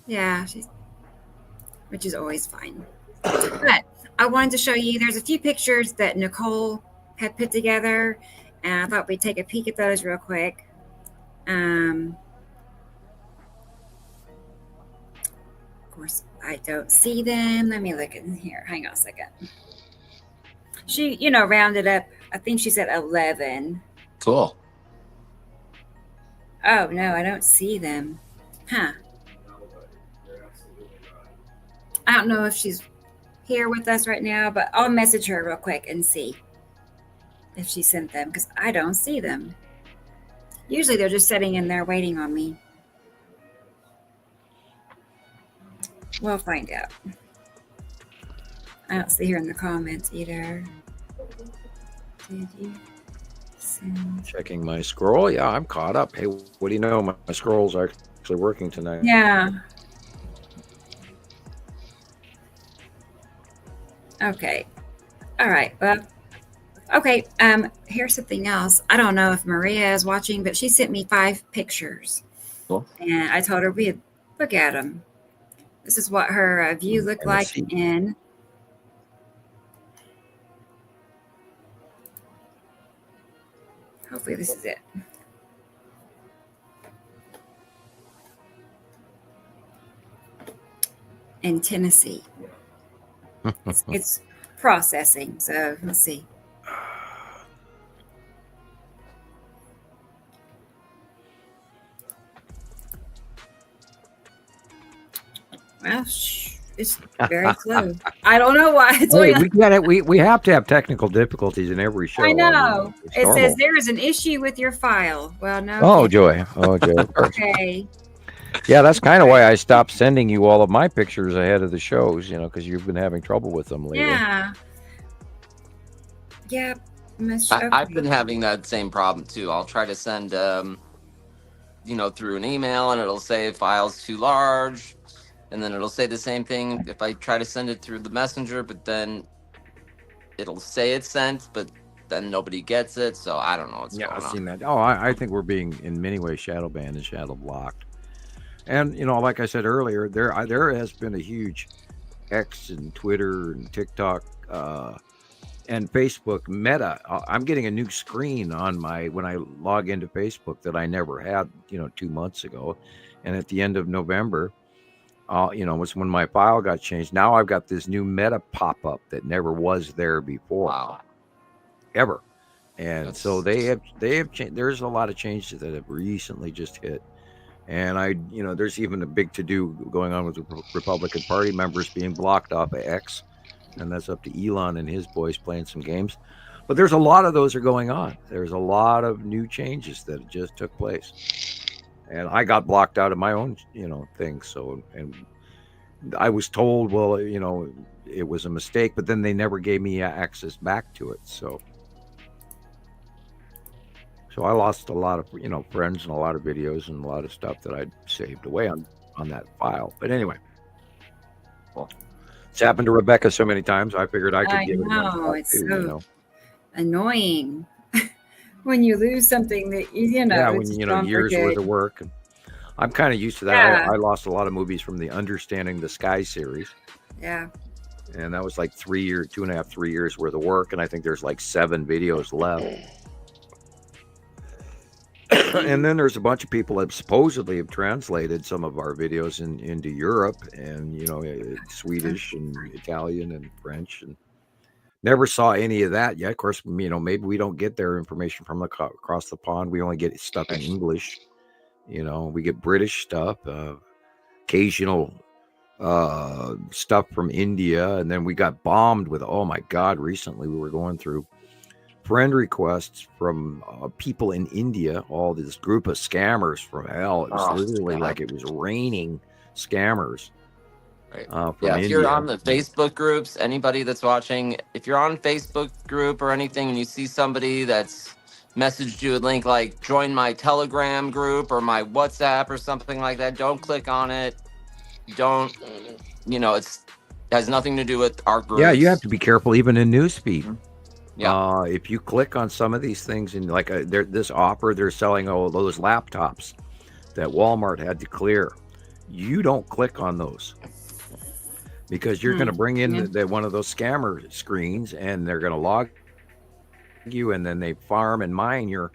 Yeah, which is always fine. But I wanted to show you, there's a few pictures that Nicole had put together, and I thought we'd take a peek at those real quick. Of course, I don't see them. Let me look in here. Hang on a second. She, rounded up. I think she said 11. Cool. Oh, no, I don't see them. Huh. I don't know if she's here with us right now, but I'll message her real quick and see if she sent them, because I don't see them. Usually they're just sitting in there waiting on me. We'll find out. I don't see her in the comments either. Did you send? Checking my scroll. Yeah, I'm caught up. Hey, what do you know? My scroll's actually working tonight. Yeah. Okay. All right. Well, okay. Here's something else. I don't know if Maria is watching, but she sent me 5 pictures. Cool. And I told her we'd look at them. This is what her view looked like in. Hopefully this is it. In Tennessee. It's processing, so let's see. Well, it's very slow. I don't know why. It's Hey, we get it. We have to have technical difficulties in every show. I know. It's It normal. says there is an issue with your file. Well, no. Oh, joy. Oh, joy. Of course. Okay. Yeah, that's kind of why I stopped sending you all of my pictures ahead of the shows, because you've been having trouble with them lately. Yeah. Yeah. I've been having that same problem too. I'll try to send, through an email, and it'll say file's too large, and then it'll say the same thing if I try to send it through the messenger, but then it'll say it's sent, but then nobody gets it. So I don't know what's going on. I've seen that. Oh, I think we're being in many ways shadow banned and shadow blocked. And like I said earlier, there has been a huge X and Twitter and TikTok and Facebook meta. I'm getting a new screen on when I log into Facebook that I never had, 2 months ago. And at the end of November, was when my file got changed. Now I've got this new meta pop up that never was there before. Wow. Ever. And so they have changed. There's a lot of changes that have recently just hit. And there's even a big to-do going on with the Republican Party members being blocked off of X. And that's up to Elon and his boys playing some games. But there's a lot of those are going on. There's a lot of new changes that just took place. And I got blocked out of my own, thing. So, and I was told, well, it was a mistake, but then they never gave me access back to it. So I lost a lot of, friends and a lot of videos and a lot of stuff that I'd saved away on that file. But anyway, well, it's happened to Rebecca so many times. I figured I could give it another shot It's too, so annoying when you lose something that Yeah, when it's years worth of work. And I'm kind of used to that. Yeah. I lost a lot of movies from the Understanding the Sky series. Yeah. And that was like 3 years, 2.5, 3 years worth of work. And I think there's like 7 videos left. And then there's a bunch of people that supposedly have translated some of our videos into Europe and, Swedish and Italian and French, and never saw any of that yet. Of course, maybe we don't get their information from across the pond. We only get stuff in English. We get British stuff, occasional stuff from India. And then we got bombed with, oh my God, recently we were going through friend requests from people in India, all this group of scammers from hell. It was literally like it was raining scammers. Right. From If India. you're on the Facebook groups, anybody that's watching, if you're on Facebook group or anything and you see somebody that's messaged you a link like join my Telegram group or my WhatsApp or something like that, don't click on it. Don't, it has nothing to do with our group. Yeah, you have to be careful even in newsfeed. Mm-hmm. Yeah. If you click on some of these things and like this offer, they're selling all those laptops that Walmart had to clear. You don't click on those because you're going to bring in one of those scammer screens and they're going to log you, and then they farm and mine your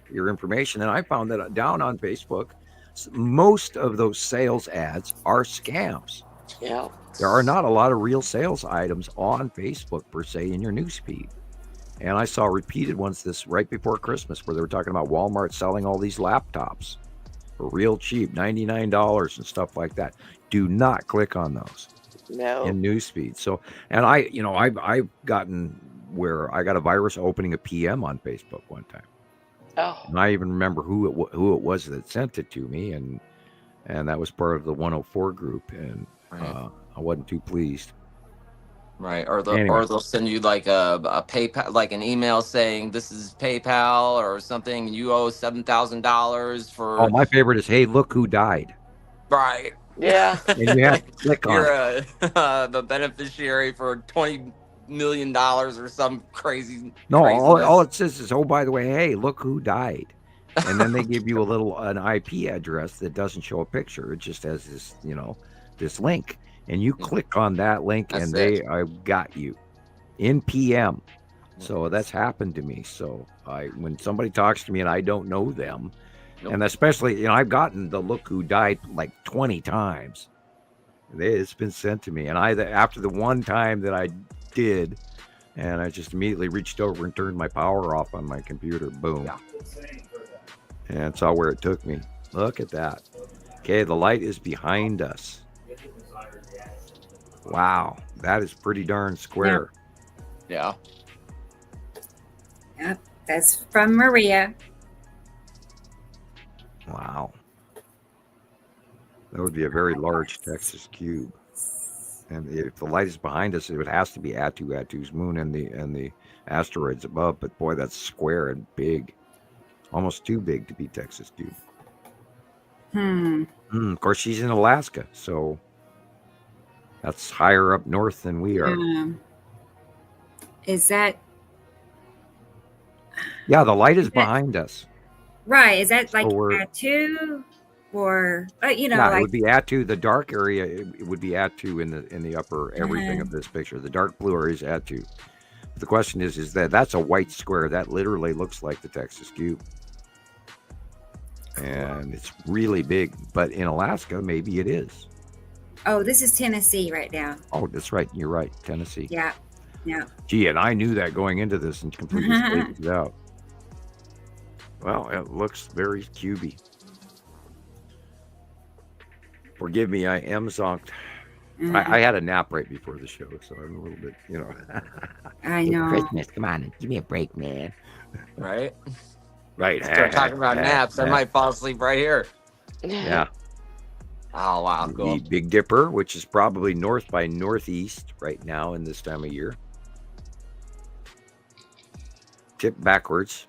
information. And I found that down on Facebook, most of those sales ads are scams. Yeah. There are not a lot of real sales items on Facebook per se in your newsfeed. And I saw repeated ones right before Christmas where they were talking about Walmart selling all these laptops. for real cheap, $99 and stuff like that. Do not click on those in newsfeed. So, and I've gotten where I got a virus opening a PM on Facebook one time. Oh. And I even remember who it was that sent it to me, and that was part of the 104 group, and I wasn't too pleased. Right, or they'll send you like a PayPal, like an email saying this is PayPal or something, and you owe $7,000 for. Oh, my favorite is, hey, look who died. Right. Yeah. And you have to click on it. You're the beneficiary for $20 million or some crazy. No, all it says is, oh, by the way, hey, look who died. And then they give you an IP address that doesn't show a picture. It just has this, this link. And you click on that link, and I've got you in PM. So that's happened to me. So when somebody talks to me and I don't know them, and especially, I've gotten the look who died like 20 times. It's been sent to me. And after the one time that I did, and I just immediately reached over and turned my power off on my computer. Boom. Yeah. And saw where it took me. Look at that. Okay, the light is behind us. Wow, that is pretty darn square. Yeah. Yep, that's from Maria. Wow. That would be a very large Texas cube. And if the light is behind us, it has to be Atu's moon and the asteroids above. But boy, that's square and big. Almost too big to be Texas cube. Of course, she's in Alaska, so that's higher up north than we are. Is that? Yeah, the light is behind us. Right. Is that like Atu, or it would be Atu. The dark area, it would be Atu in the upper everything of this picture. The dark blue area is Atu. But the question is that's a white square that literally looks like the Texas cube, and it's really big. But in Alaska, maybe it is. Oh, this is Tennessee right now. Oh, that's right. You're right. Tennessee. Yeah. Yeah. Gee, and I knew that going into this and completely spaced it out. Well, it looks very cubey. Forgive me, I am zonked. I had a nap right before the show, so I'm a little bit, I know. Christmas, come on, give me a break, man. Right? Right. Start talking about naps. I might fall asleep right here. Yeah. Oh, wow, cool. The Big Dipper, which is probably north by northeast right now in this time of year. Tip backwards.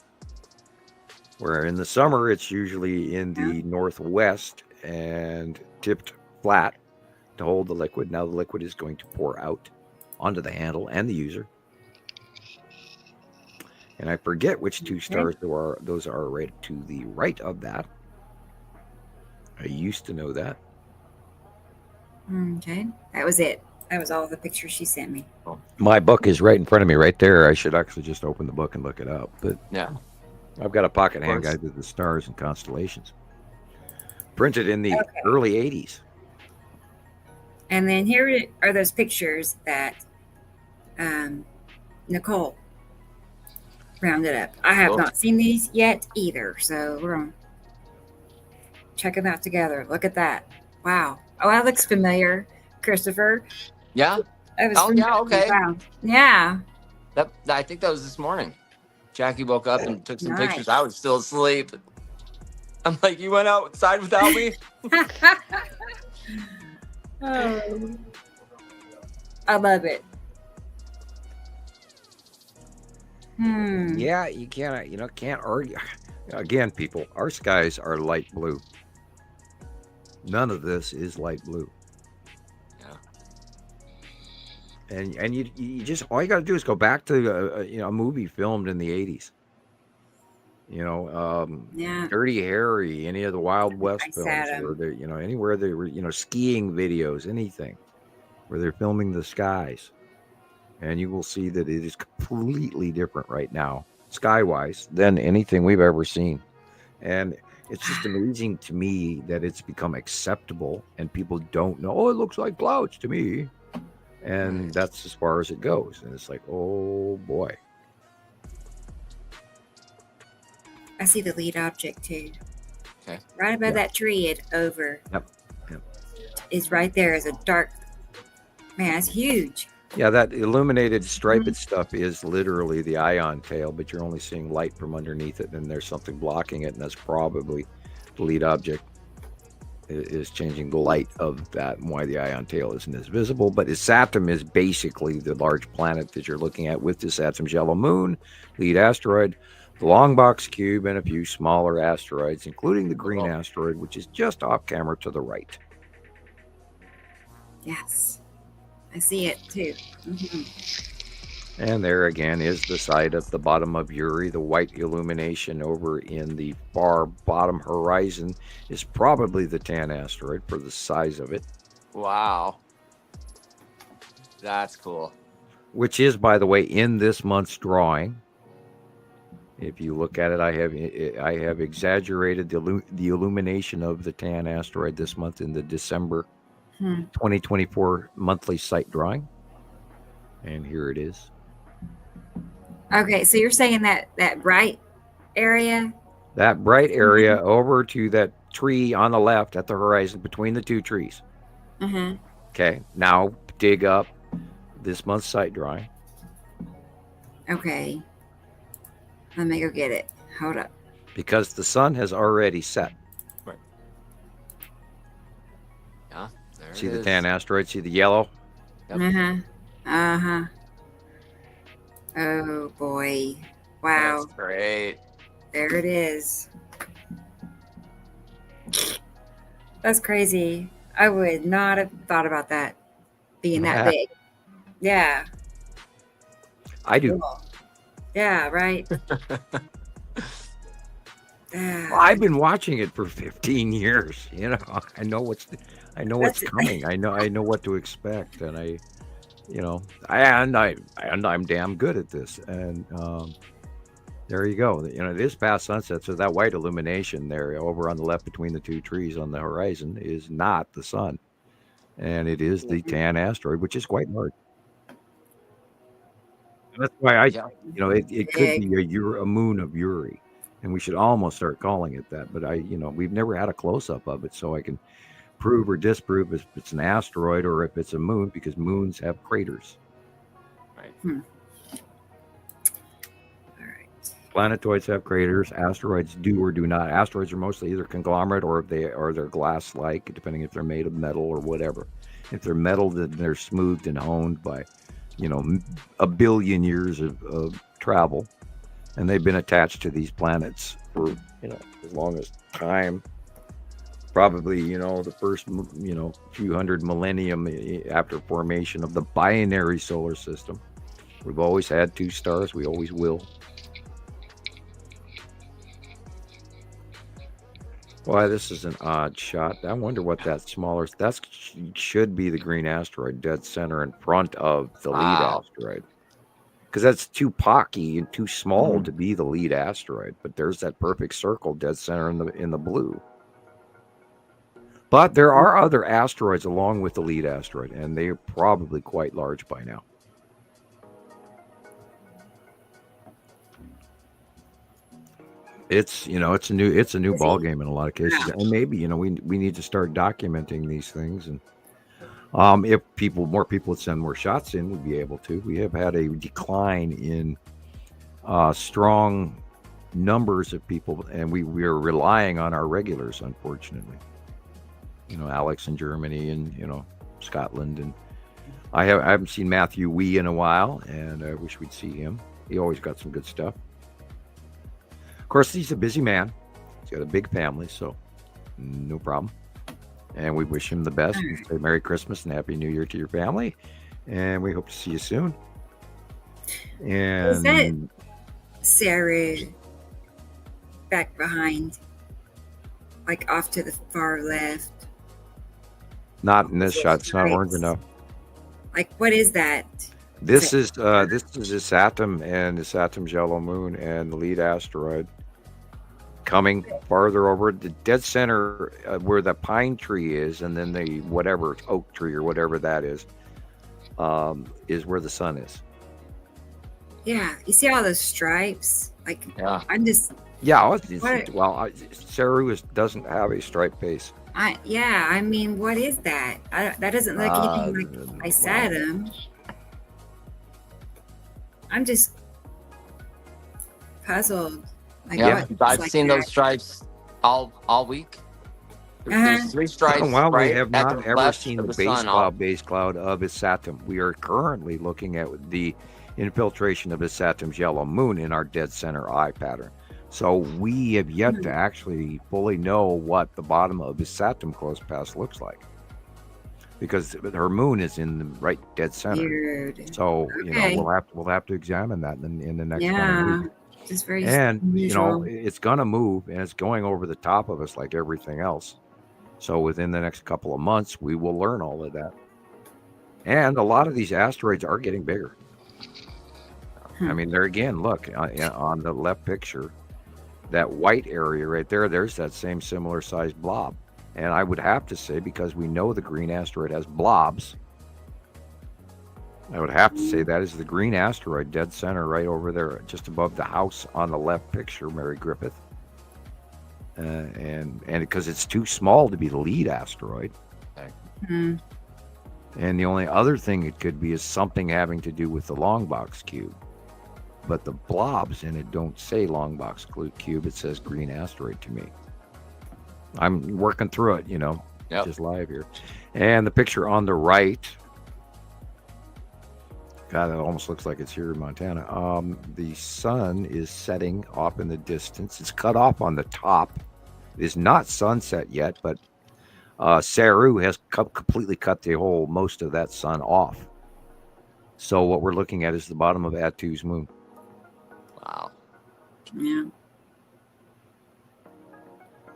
Where in the summer, it's usually in the northwest and tipped flat to hold the liquid. Now the liquid is going to pour out onto the handle and the user. And I forget which two stars those are right to the right of that. I used to know that. Okay, that was it. That was all the pictures she sent me. My book is right in front of me, right there. I should actually just open the book and look it up. But yeah, I've got a pocket hand guide to the stars and constellations, printed in the early '80s. And then here are those pictures that Nicole rounded up. I have not seen these yet either, so we're gonna check them out together. Look at that! Wow. Oh, that looks familiar, Christopher. Yeah. Yeah. Okay. Wow. Yeah. I think that was this morning. Jackie woke up and took some pictures. I was still asleep. I'm like, you went outside without me? Oh, I love it. Yeah, you can't argue. Again, people, our skies are light blue. None of this is light blue. Yeah. And you just, all you got to do is go back to a movie filmed in the 80s. Dirty Harry, any of the Wild West films, where they, anywhere they were, skiing videos, anything where they're filming the skies, and you will see that it is completely different right now, sky-wise, than anything we've ever seen. And it's just amazing to me that it's become acceptable, and people don't know. Oh, it looks like clouds to me, and that's as far as it goes. And it's like, oh boy. I see the lead object too. Okay. Right above that tree, it over. Yep. Is right there as a dark. Man, it's huge. Yeah, that illuminated striped stuff is literally the ion tail, but you're only seeing light from underneath it, and there's something blocking it, and that's probably the lead object is changing the light of that, and why the ion tail isn't as visible. But Saturn is basically the large planet that you're looking at with this Saturn's yellow moon, lead asteroid, the long box cube, and a few smaller asteroids, including the green asteroid, which is just off camera to the right. Yes, I see it too. And there again is the site at the bottom of Uri. The white illumination over in the far bottom horizon is probably the Tan asteroid for the size of it. Wow. That's cool. Which is, by the way, in this month's drawing. If you look at it, I have exaggerated the illumination of the Tan asteroid this month in the December 2024 monthly site drawing. And here it is. Okay, so you're saying that bright area? That bright area over to that tree on the left at the horizon between the two trees. Okay, now dig up this month's site drawing. Okay. Let me go get it. Hold up. Because the sun has already set. Right. Yeah, there See it the is. Tan asteroid? See the yellow? Yep. Oh boy. Wow. That's great. There it is. That's crazy. I would not have thought about that being that big. Yeah. I do. Cool. Yeah, right. Well, I've been watching it for 15 years. You know, I know what's coming. I know what to expect, and I'm damn good at this. And there you go. You know, it is past sunset, so that white illumination there over on the left between the two trees on the horizon is not the sun, and it is the Tan asteroid, which is quite large. That's why it could be a moon of Uri, and we should almost start calling it that. But we've never had a close up of it, so I can prove or disprove if it's an asteroid or if it's a moon, because moons have craters. Right. All right. Planetoids have craters. Asteroids do or do not. Asteroids are mostly either conglomerate or they're glass-like, depending if they're made of metal or whatever. If they're metal, then they're smoothed and honed by a billion years of travel, and they've been attached to these planets for as long as time. Probably the first few hundred millennium after formation of the binary solar system. We've always had two stars. We always will. Why, this is an odd shot. I wonder what that smaller... That should be the green asteroid dead center in front of the lead asteroid. Because that's too pocky and too small to be the lead asteroid. But there's that perfect circle dead center in the blue. But there are other asteroids along with the lead asteroid, and they are probably quite large by now. It's a new ball game in a lot of cases, and maybe we need to start documenting these things, and if more people would send more shots in, we'd be able to. We have had a decline in strong numbers of people, and we are relying on our regulars, unfortunately. Alex in Germany and Scotland, and I haven't seen Matthew Wee in a while, and I wish we'd see him. He always got some good stuff. Of course, he's a busy man. He's got a big family, so no problem. And we wish him the best. We say Merry Christmas and Happy New Year to your family, and we hope to see you soon. And is that Sarah back behind, like off to the far left? Not in this shot. It's not orange enough. Like, what is that? This is the Saturn and the Saturn's yellow moon and the lead asteroid coming farther over the dead center where the pine tree is, and then the whatever oak tree or whatever that is where the sun is. Yeah, you see all those stripes? Like, Yeah. I'm just. Yeah, What? Saru doesn't have a striped base. I mean, what is that? That doesn't look anything like Isatum. I'm just puzzled. Like, Yeah, what I've like seen that? those stripes all week. There's 3 stripes. While we right have at not the ever left seen of the sun, base cloud of Isatum, we are currently looking at the infiltration of Isatum's yellow moon in our dead center eye pattern. So we have yet to actually fully know what the bottom of Isatum close pass looks like, because her moon is in the right dead center. Weird. So Okay. we'll have to examine that in the next Yeah, week. just very And unusual. it's gonna move, and it's going over the top of us like everything else. So within the next couple of months, we will learn all of that. And a lot of these asteroids are getting bigger. I mean, there again, look on the left picture, that white area right there, there's that same similar sized blob. And I would have to say, because we know the green asteroid has blobs, I would have to say that is the green asteroid dead center right over there, just above the house on the left picture, Mary Griffith. And because it's too small to be the lead asteroid. Hmm. And the only other thing it could be is something having to do with the long box cube. But the blobs in it don't say long box cube. It says green asteroid to me. I'm working through it, just live here. And the picture on the right, God, that almost looks like it's here in Montana. The sun is setting off in the distance. It's cut off on the top. It is not sunset yet, but Saru has completely cut most of that sun off. So what we're looking at is the bottom of Atu's moon. Wow. Yeah.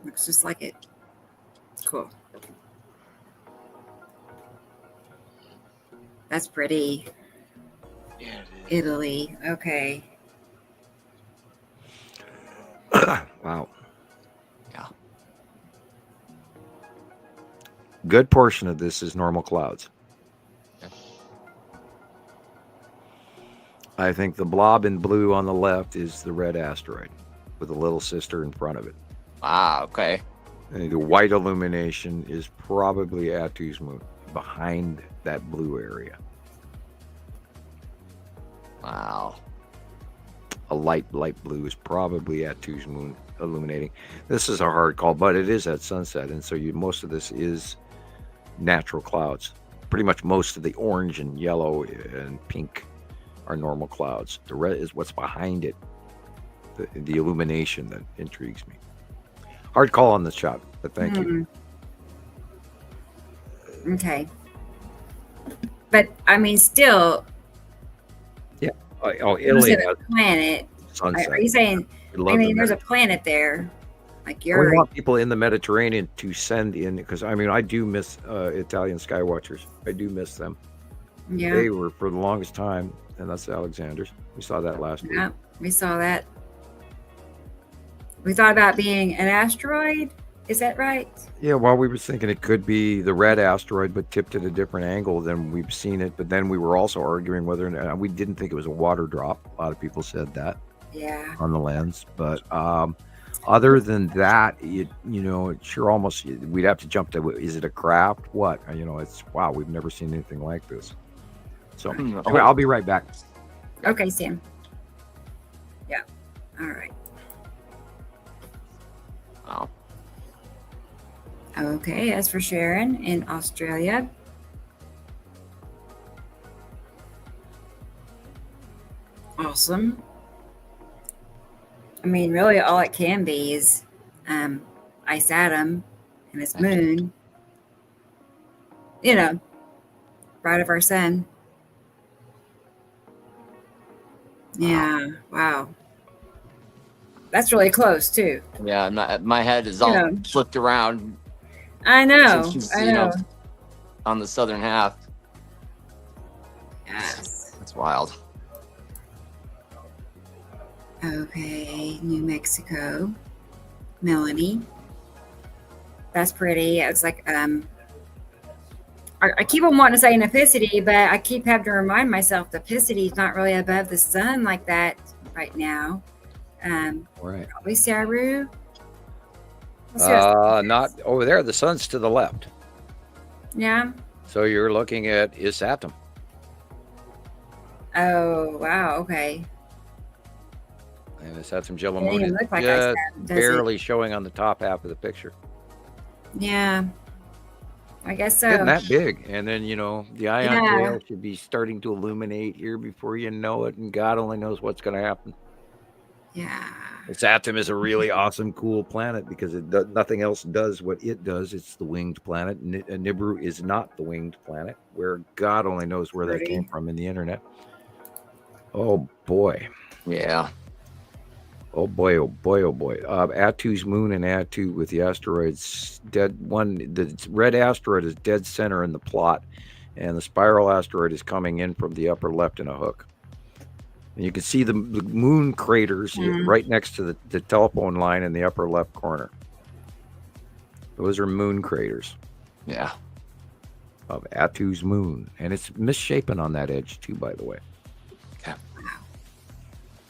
Looks just like it. Cool. That's pretty. Yeah, it is. Italy. Okay. Wow. Yeah. Good portion of this is normal clouds. Yeah. I think the blob in blue on the left is the red asteroid with a little sister in front of it. Ah, okay. And the white illumination is probably Atu's moon behind that blue area. Wow. A light blue is probably Atu's moon illuminating. This is a hard call, but it is at sunset, and so most of this is natural clouds. Pretty much most of the orange and yellow and pink are normal clouds. The red is what's behind it, the illumination that intrigues me. Hard call on this shot, but thank you. Okay. But I mean, still. Yeah. Oh, Italy has a planet. sunset. Are you saying? I mean, there's a planet there. Like We you're. want people in the Mediterranean to send in, because I mean, I do miss Italian skywatchers. I do miss them. Yeah. They were for the longest time, and that's Alexander's. We saw that last week. Yeah, we saw that. We thought about being an asteroid. Is that right? Yeah, well, we were thinking it could be the red asteroid, but tipped at a different angle than we've seen it. But then we were also arguing whether or not we didn't think it was a water drop. A lot of people said that. Yeah. On the lens, but other than that, it sure almost we'd have to jump to, is it a craft? What? It's wow. We've never seen anything like this. So anyway, I'll be right back. Okay, Sam. Yeah. All right. Wow. Okay, as for Sharon in Australia. Awesome. I mean, really all it can be is Isatum and its moon. Right of our sun. Yeah, wow. That's really close too. Yeah, my head is all flipped around. I know. Since she's, I know. On the southern half. Yes. That's wild. Okay, New Mexico. Melanie. That's pretty. It's like I keep on wanting to say Epicity, but I keep having to remind myself the Epicity is not really above the sun like that right now. Right. Probably Saru. Not over there. The sun's to the left. Yeah. So you're looking at Isatum. Oh, wow. Okay. And Isatum Jello It Moon is look like just Isatum, does barely showing on the top half of the picture. Yeah. I guess so. Isn't that big? And then, the ion Yeah. tail should be starting to illuminate here before you know it, and God only knows what's going to happen. Yeah. Isatum is a really awesome, cool planet because nothing else does what it does. It's the winged planet. Nibiru is not the winged planet, where God only knows where that came from in the internet. Oh, boy. Yeah. Oh boy, oh boy, oh boy. Atu's moon and Atu with the asteroids dead. The red asteroid is dead center in the plot, and the spiral asteroid is coming in from the upper left in a hook. And you can see the moon craters right next to the telephone line in the upper left corner. Those are moon craters. Yeah. Of Atu's moon. And it's misshapen on that edge too, by the way. Okay.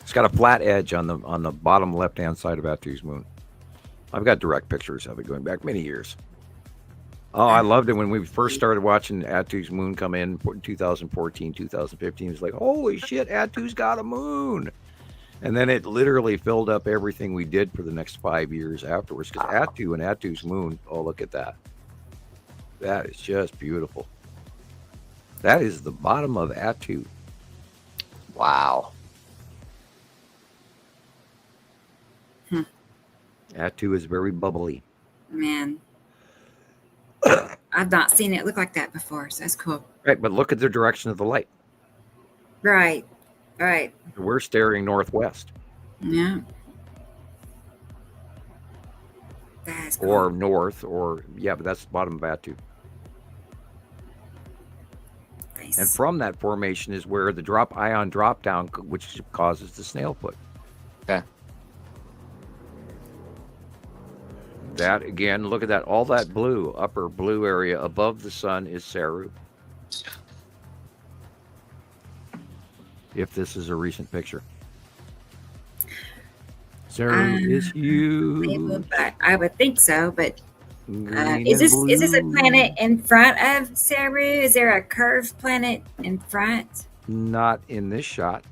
It's got a flat edge on the bottom left-hand side of Atu's moon. I've got direct pictures of it going back many years. Oh, I loved it when we first started watching Atu's moon come in 2014, 2015. It was like, holy shit, Atu's got a moon. And then it literally filled up everything we did for the next 5 years afterwards. Because Atu and Atu's moon, oh, look at that. That is just beautiful. That is the bottom of Atu. Wow. Atu is very bubbly. Man. I've not seen it look like that before, so that's cool. Right, but look at the direction of the light. Right. Right. We're staring northwest. Yeah. That's cool. Or north, but that's the bottom of Atu. Nice. And from that formation is where the ion drop down, which causes the snail foot. Okay. That again, look at that. All that blue, upper blue area above the sun is Saru. If this is a recent picture. Saru is huge. I would think so, but is this a planet in front of Saru? Is there a curved planet in front? Not in this shot.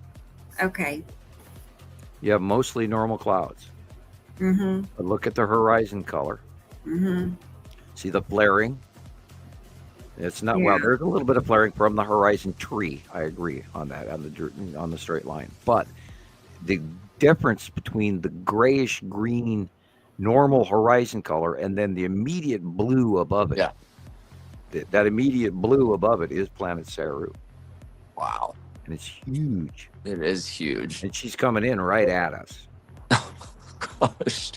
Okay. You have mostly normal clouds. Mm-hmm. But look at the horizon color. Mm-hmm. See the flaring? It's not well. There's a little bit of flaring from the horizon tree. I agree on that on the straight line. But the difference between the grayish green normal horizon color and then the immediate blue above it. Yeah. That immediate blue above it is planet Saru. Wow. And it's huge. It is huge. And she's coming in right at us. Gosh.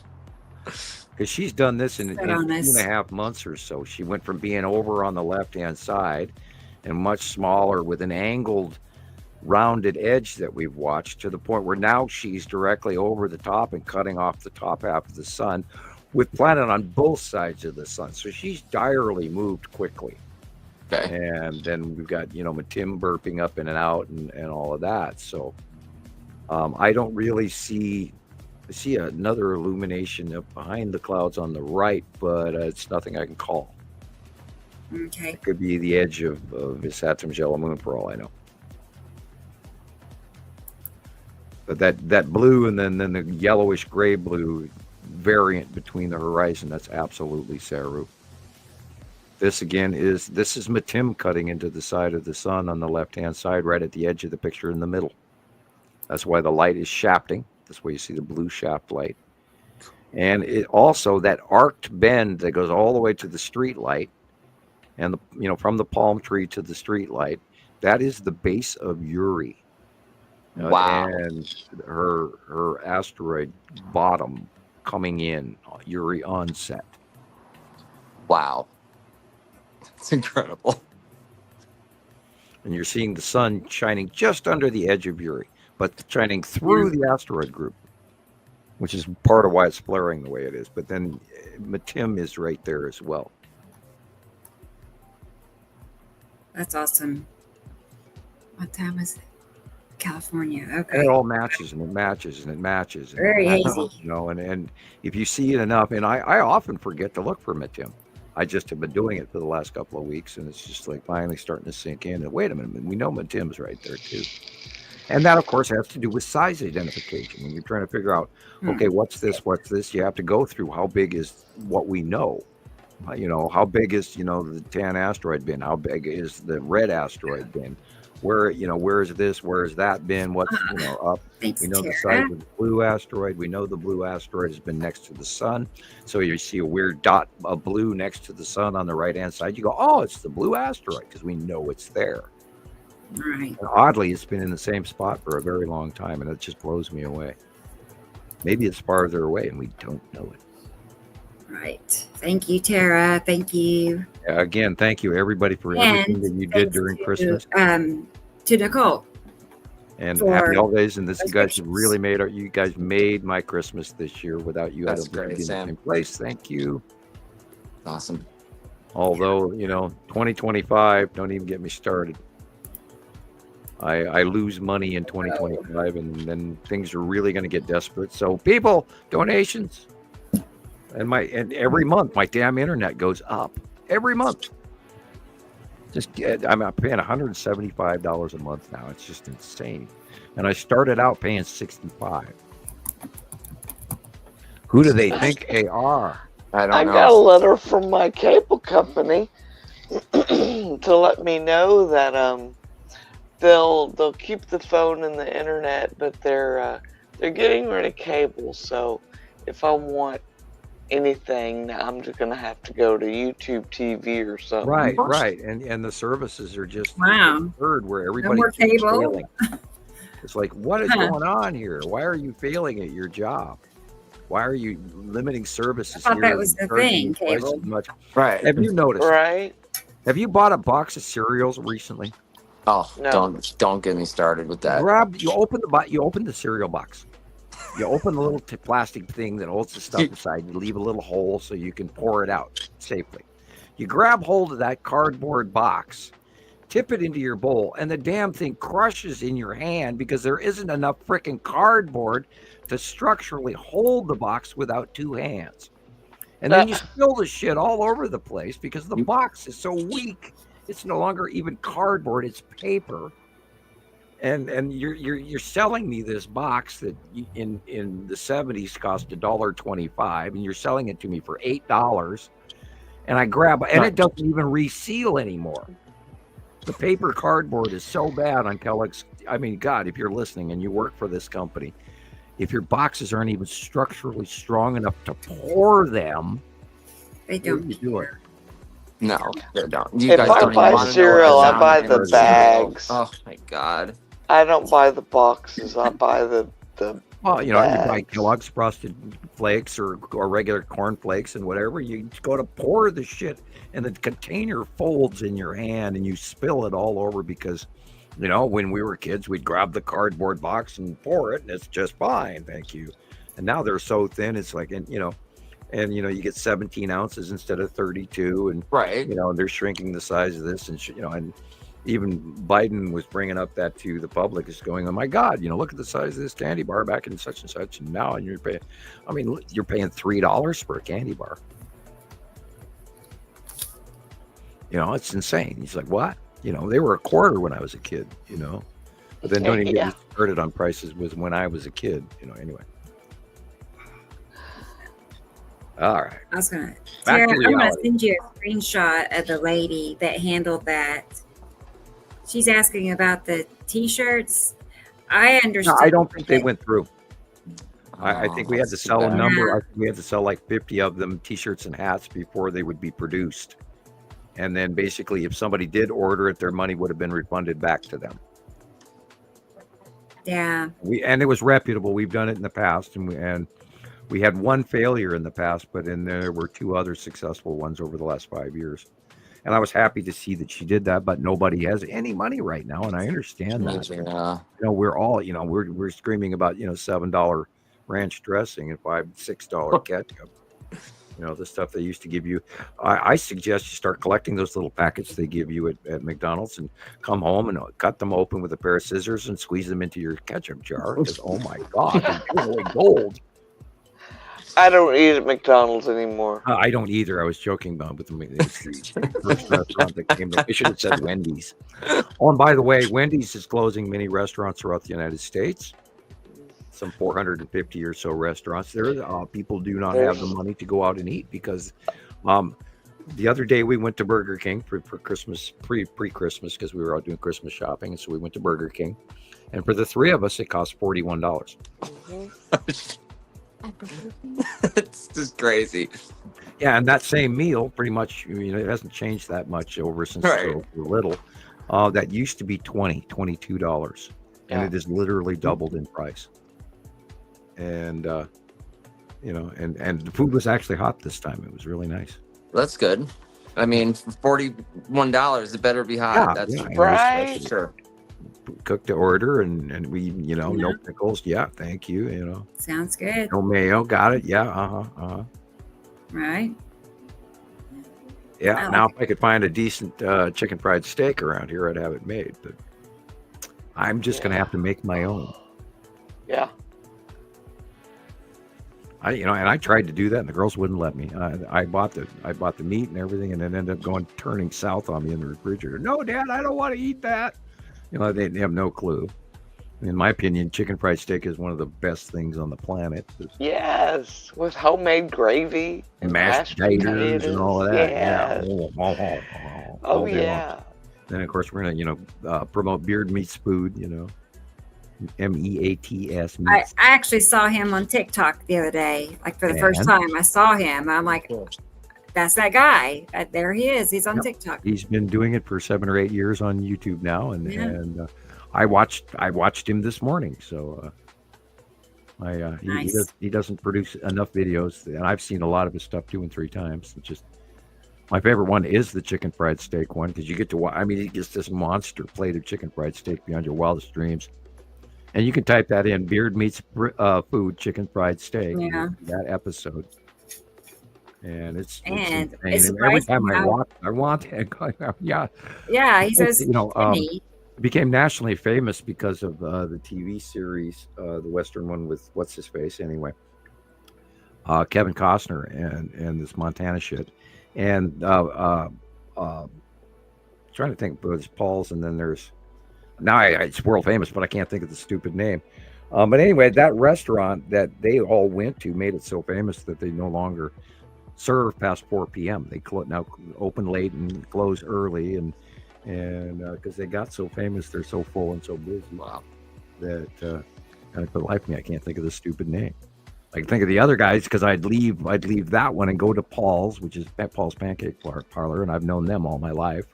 Because she's done this in 2.5 months or so. She went from being over on the left-hand side and much smaller with an angled, rounded edge that we've watched to the point where now she's directly over the top and cutting off the top half of the sun with planet on both sides of the sun. So she's direly moved quickly. Okay. And then we've got, Matim burping up in and out and all of that. So I don't really see another illumination up behind the clouds on the right, but it's nothing I can call. Okay. It could be the edge of Isatum's yellow moon for all I know. But that blue and then the yellowish gray blue variant between the horizon, that's absolutely Saru. This again is Matim cutting into the side of the sun on the left-hand side, right at the edge of the picture in the middle. That's why the light is shafting. That's why you see the blue shaft light. And it also, that arced bend that goes all the way to the street light and from the palm tree to the street light, that is the base of Uri. Wow. And her asteroid bottom coming in, Uri onset. Wow. It's incredible. And you're seeing the sun shining just under the edge of Uri, but shining through the asteroid group, which is part of why it's flaring the way it is. But then Matim is right there as well. That's awesome. What time is it? California. Okay. And it all matches and it matches and it matches. And Very it matches, hazy. you know, and if you see it enough, and I often forget to look for Tim. I just have been doing it for the last couple of weeks, and it's just like finally starting to sink in. And wait a minute, we know Tim's right there too. And that, of course, has to do with size identification. When you're trying to figure out, okay, what's this? You have to go through how big is what we know. You know, how big is, the tan asteroid bin? How big is the red asteroid bin? Where is this? Where has that been? What's, up? Thanks, we know the Tara. size of the blue asteroid. We know the blue asteroid has been next to the sun. So you see a weird dot of blue next to the sun on the right-hand side. You go, oh, it's the blue asteroid because we know it's there. Right. And oddly, it's been in the same spot for a very long time, and it just blows me away. Maybe it's farther away, and we don't know it. Right. Thank you, Tara. Thank you. Again, thank you, everybody, for everything that you did during Christmas. To Nicole. And for happy holidays. And this, those you guys wishes. really made my Christmas this year. Without you, That's I don't great, be in the Sam. same place. Thank you. Awesome. Although, 2025, don't even get me started. I lose money in 2025, and then things are really going to get desperate. So people, donations. And every month my damn internet goes up. Every month. I'm paying $175 a month now. It's just insane. And I started out paying $65. Who do they think they are? I don't I know. got a letter from my cable company to let me know that they'll keep the phone and the internet, but they're getting rid of cable. So if I want anything, I'm just gonna have to go to YouTube TV or something. Right. And the services are just heard where everybody more keeps cable. failing. It's like, what is going on here? Why are you failing at your job? Why are you limiting services? I thought here that and was the charging thing, twice cable. as much? Right. Have you noticed? Right. Have you bought a box of cereals recently? Oh, No. don't get me started with that. You open the cereal box. You open the little plastic thing that holds the stuff inside. You leave a little hole so you can pour it out safely. You grab hold of that cardboard box, tip it into your bowl, and the damn thing crushes in your hand because there isn't enough freaking cardboard to structurally hold the box without two hands. And then you spill the shit all over the place because the box is so weak. It's no longer even cardboard; it's paper. And you're selling me this box that in the 70s cost $1.25, and you're selling it to me for $8. And I grab it, and it doesn't even reseal anymore. The paper cardboard is so bad on Kellogg's. I mean, God, if you're listening and you work for this company, if your boxes aren't even structurally strong enough to pour them, They don't do it. No, they don't. You If guys I don't buy even want to know cereal, what I buy the cereal. bags. Oh my God. I don't buy the boxes. I buy the Well, you buy bags. Kellogg's Frosted Flakes or regular corn flakes and whatever. You just go to pour the shit, and the container folds in your hand, and you spill it all over because, when we were kids, we'd grab the cardboard box and pour it, and it's just fine, thank you. And now they're so thin, it's like, you get 17 ounces instead of 32, and Right. they're shrinking the size of this, and and even Biden was bringing up that to the public, is going, oh my God, look at the size of this candy bar back in such and such, and now you're paying $3 for a candy bar. It's insane. He's like, what? They were $0.25 when I was a kid, but then don't even get me started on prices was when I was a kid, anyway. All right. I was gonna. Back Tara, to I'm gonna reality. send you a screenshot of the lady that handled that. She's asking about the T-shirts. I understand. No, I don't think they went through. I think we had to that's too sell a bad. number. I think we had to sell like 50 of them, T-shirts and hats, before they would be produced. And then basically, if somebody did order it, their money would have been refunded back to them. Yeah. And it was reputable. We've done it in the past, and we had one failure in the past, but then there were 2 other successful ones over the last 5 years. And I was happy to see that she did that, but nobody has any money right now, and I understand that. Yeah. We're all, we're screaming about, $7 ranch dressing and $5-6 ketchup. You know, the stuff they used to give you. I suggest you start collecting those little packets they give you at McDonald's and come home and cut them open with a pair of scissors and squeeze them into your ketchup jar. Because, oh my God, they're really gold. I don't eat at McDonald's anymore. I don't either. I was joking about with the first restaurant that came up. They should have said Wendy's. Oh, and by the way, Wendy's is closing many restaurants throughout the United States. Some 450 or so restaurants there. People do not have the money to go out and eat because the other day we went to Burger King for Christmas, pre-Christmas, because we were out doing Christmas shopping. And so we went to Burger King. And for the three of us, it cost $41. It's just crazy. Yeah, and that same meal, pretty much, you know, it hasn't changed that much over since we were little. That used to be $22. And it has literally doubled in price. And you know, and the food was actually hot this time. It was really nice. That's good. I mean, for $41, it better be hot. That's right. Sure. Cooked to order, and we, you know, no pickles. Yeah, thank you. You know, sounds good. No mayo. Got it. Yeah. Right. Yeah. Now, if I could find a decent chicken fried steak around here, I'd have it made. But I'm just gonna have to make my own. Yeah. I tried to do that, and the girls wouldn't let me. I bought the meat and everything, and it ended up turning south on me in the refrigerator. No, Dad, I don't want to eat that. You know, they have no clue. In my opinion, chicken fried steak is one of the best things on the planet. Yes, with homemade gravy and mashed potatoes and all of that. Yes. Yeah. Oh yeah. Then of course we're gonna, promote Beard Meats Food. You know. MEATS. I actually saw him on TikTok the other day, like for the first time. I saw him. I'm like, that's that guy. There he is. He's on TikTok. He's been doing it for 7 or 8 years on YouTube now, and I watched him this morning. So nice. he doesn't produce enough videos, and I've seen a lot of his stuff 2 and 3 times. It's just my favorite one is the chicken fried steak one because you get to watch. I mean, he gets this monster plate of chicken fried steak beyond your wildest dreams. And you can type that in, Beard Meats Food Chicken Fried Steak. Yeah. That episode. And it's every time I want it. Yeah. Yeah, he says, it became nationally famous because of the TV series, the Western one with what's his face anyway. Kevin Costner and this Montana shit. And trying to think, there's Paul's, and then there's now it's world famous, but I can't think of the stupid name. But anyway, that restaurant that they all went to made it so famous that they no longer serve past 4 p.m. They now open late and close early, and because they got so famous, they're so full and so busy that kind of for the life of me, I can't think of the stupid name. I can think of the other guys because I'd leave that one and go to Paul's, which is Paul's Pancake Parlor, and I've known them all my life.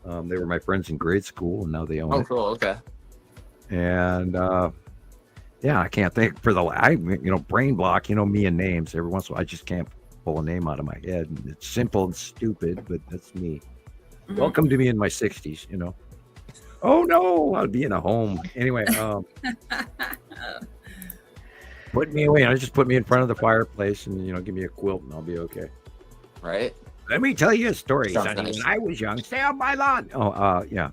They were my friends in grade school, and now they own it. Oh, cool. Okay. And I can't think brain block. Me and names. Every once in a while, I just can't pull a name out of my head. And it's simple and stupid, but that's me. Mm-hmm. Welcome to me in my 60s. Oh no, I'll be in a home anyway. Put me away. Just put me in front of the fireplace, and give me a quilt, and I'll be okay. Right. Let me tell you a story, Sounds sonny. nice. When I was young, stay on my lawn. Oh, yeah.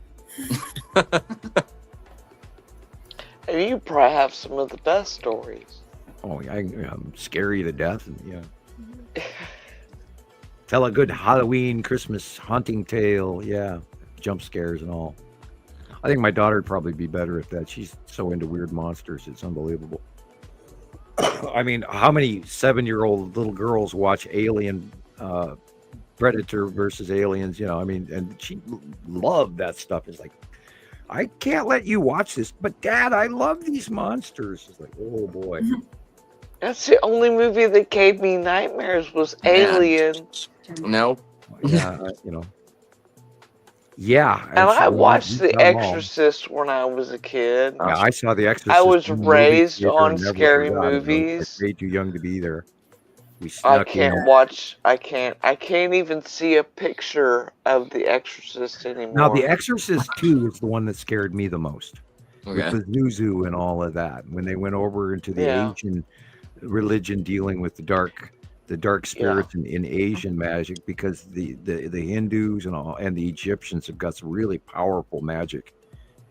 And you probably have some of the best stories. Oh, yeah, I'm scary to death, and yeah. Tell a good Halloween, Christmas haunting tale, yeah. Jump scares and all. I think my daughter would probably be better at that. She's so into weird monsters, it's unbelievable. I mean, how many 7-year-old little girls watch Alien, Predator versus Aliens, and she loved that stuff. It's like, I can't let you watch this, but Dad, I love these monsters. It's like, oh boy. That's the only movie that gave me nightmares was Alien. No. Yeah, Yeah. And I watched The Exorcist when I was a kid. Yeah, I saw The Exorcist. I was raised on scary movies. Way too young to be there. I can't even see a picture of The Exorcist anymore. Now, The Exorcist 2 is the one that scared me the most. Okay. With the Zuzu and all of that. When they went over into the Asian religion dealing with the dark the dark spirits in Asian magic, because the Hindus and the Egyptians have got some really powerful magic,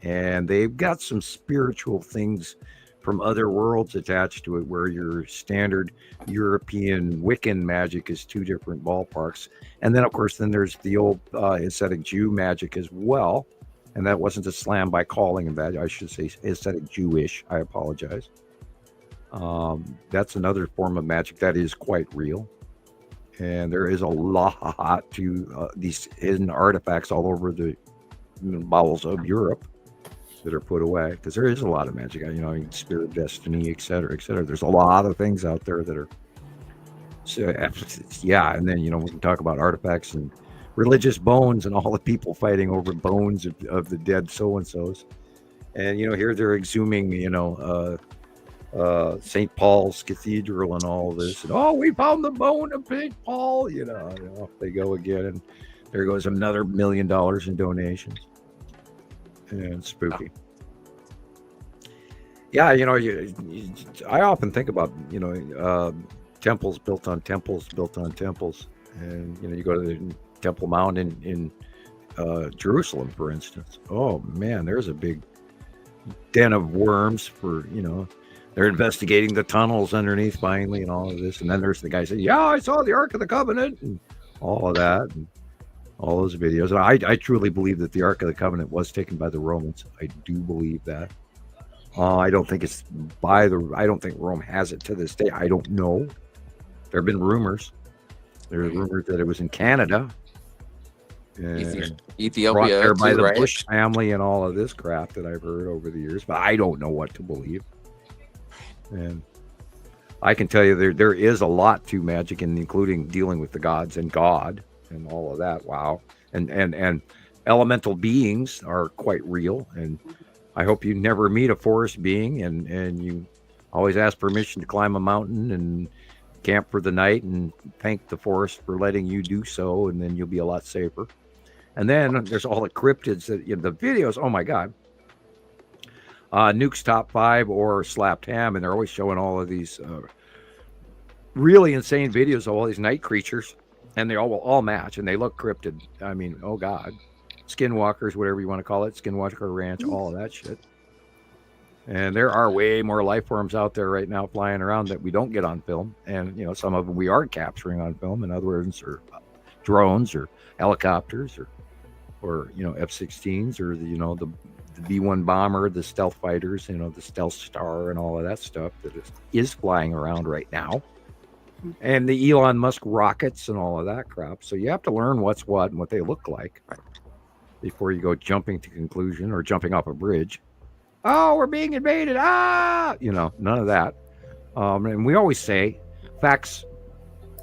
and they've got some spiritual things from other worlds attached to it, where your standard European Wiccan magic is two different ballparks. And then, of course, there's the old Hasidic Jew magic as well. And that wasn't a slam by calling him that. I should say Hasidic Jewish. I apologize. That's another form of magic that is quite real. And there is a lot to these hidden artifacts all over the bowels of Europe that are put away, because there is a lot of magic, spirit destiny, etc., etc. There's a lot of things out there that are, so yeah. And then we can talk about artifacts and religious bones and all the people fighting over bones of the dead so and so's. And here they're exhuming St. Paul's Cathedral and all of this, and we found the bone of St. Paul. Off they go again, and there goes another $1 million in donations. And spooky. Yeah, I often think about temples built on temples built on temples, and you go to the Temple Mount in Jerusalem, for instance. Oh man, there's a big den of worms for they're investigating the tunnels underneath finally and all of this, and then there's the guy saying, "Yeah, I saw the Ark of the Covenant," and all of that. And all those videos. I truly believe that the Ark of the Covenant was taken by the Romans. I do believe that. I don't think it's I don't think Rome has it to this day. I don't know. There have been rumors. There are rumors that it was in Canada. Ethiopia, brought there by the right? Bush family and all of this crap that I've heard over the years. But I don't know what to believe. And I can tell you there is a lot to magic, and including dealing with the gods and God. And all of that. Wow. And elemental beings are quite real. And I hope you never meet a forest being, and you always ask permission to climb a mountain and camp for the night and thank the forest for letting you do so, and then you'll be a lot safer. And then there's all the cryptids that the videos. Oh my God. Nuke's Top 5 or Slapped Ham, and they're always showing all of these really insane videos of all these night creatures. And they all match, and they look cryptid. I mean, oh God. Skinwalkers, whatever you want to call it. Skinwalker Ranch, all of that shit. And there are way more life forms out there right now flying around that we don't get on film. And, some of them we are capturing on film. In other words, or drones or helicopters or F-16s or the B-1 bomber, the stealth fighters, the stealth star and all of that stuff that is flying around right now. And the Elon Musk rockets and all of that crap. So you have to learn what's what and what they look like before you go jumping to conclusion or jumping off a bridge. Oh, we're being invaded. None of that. And we always say facts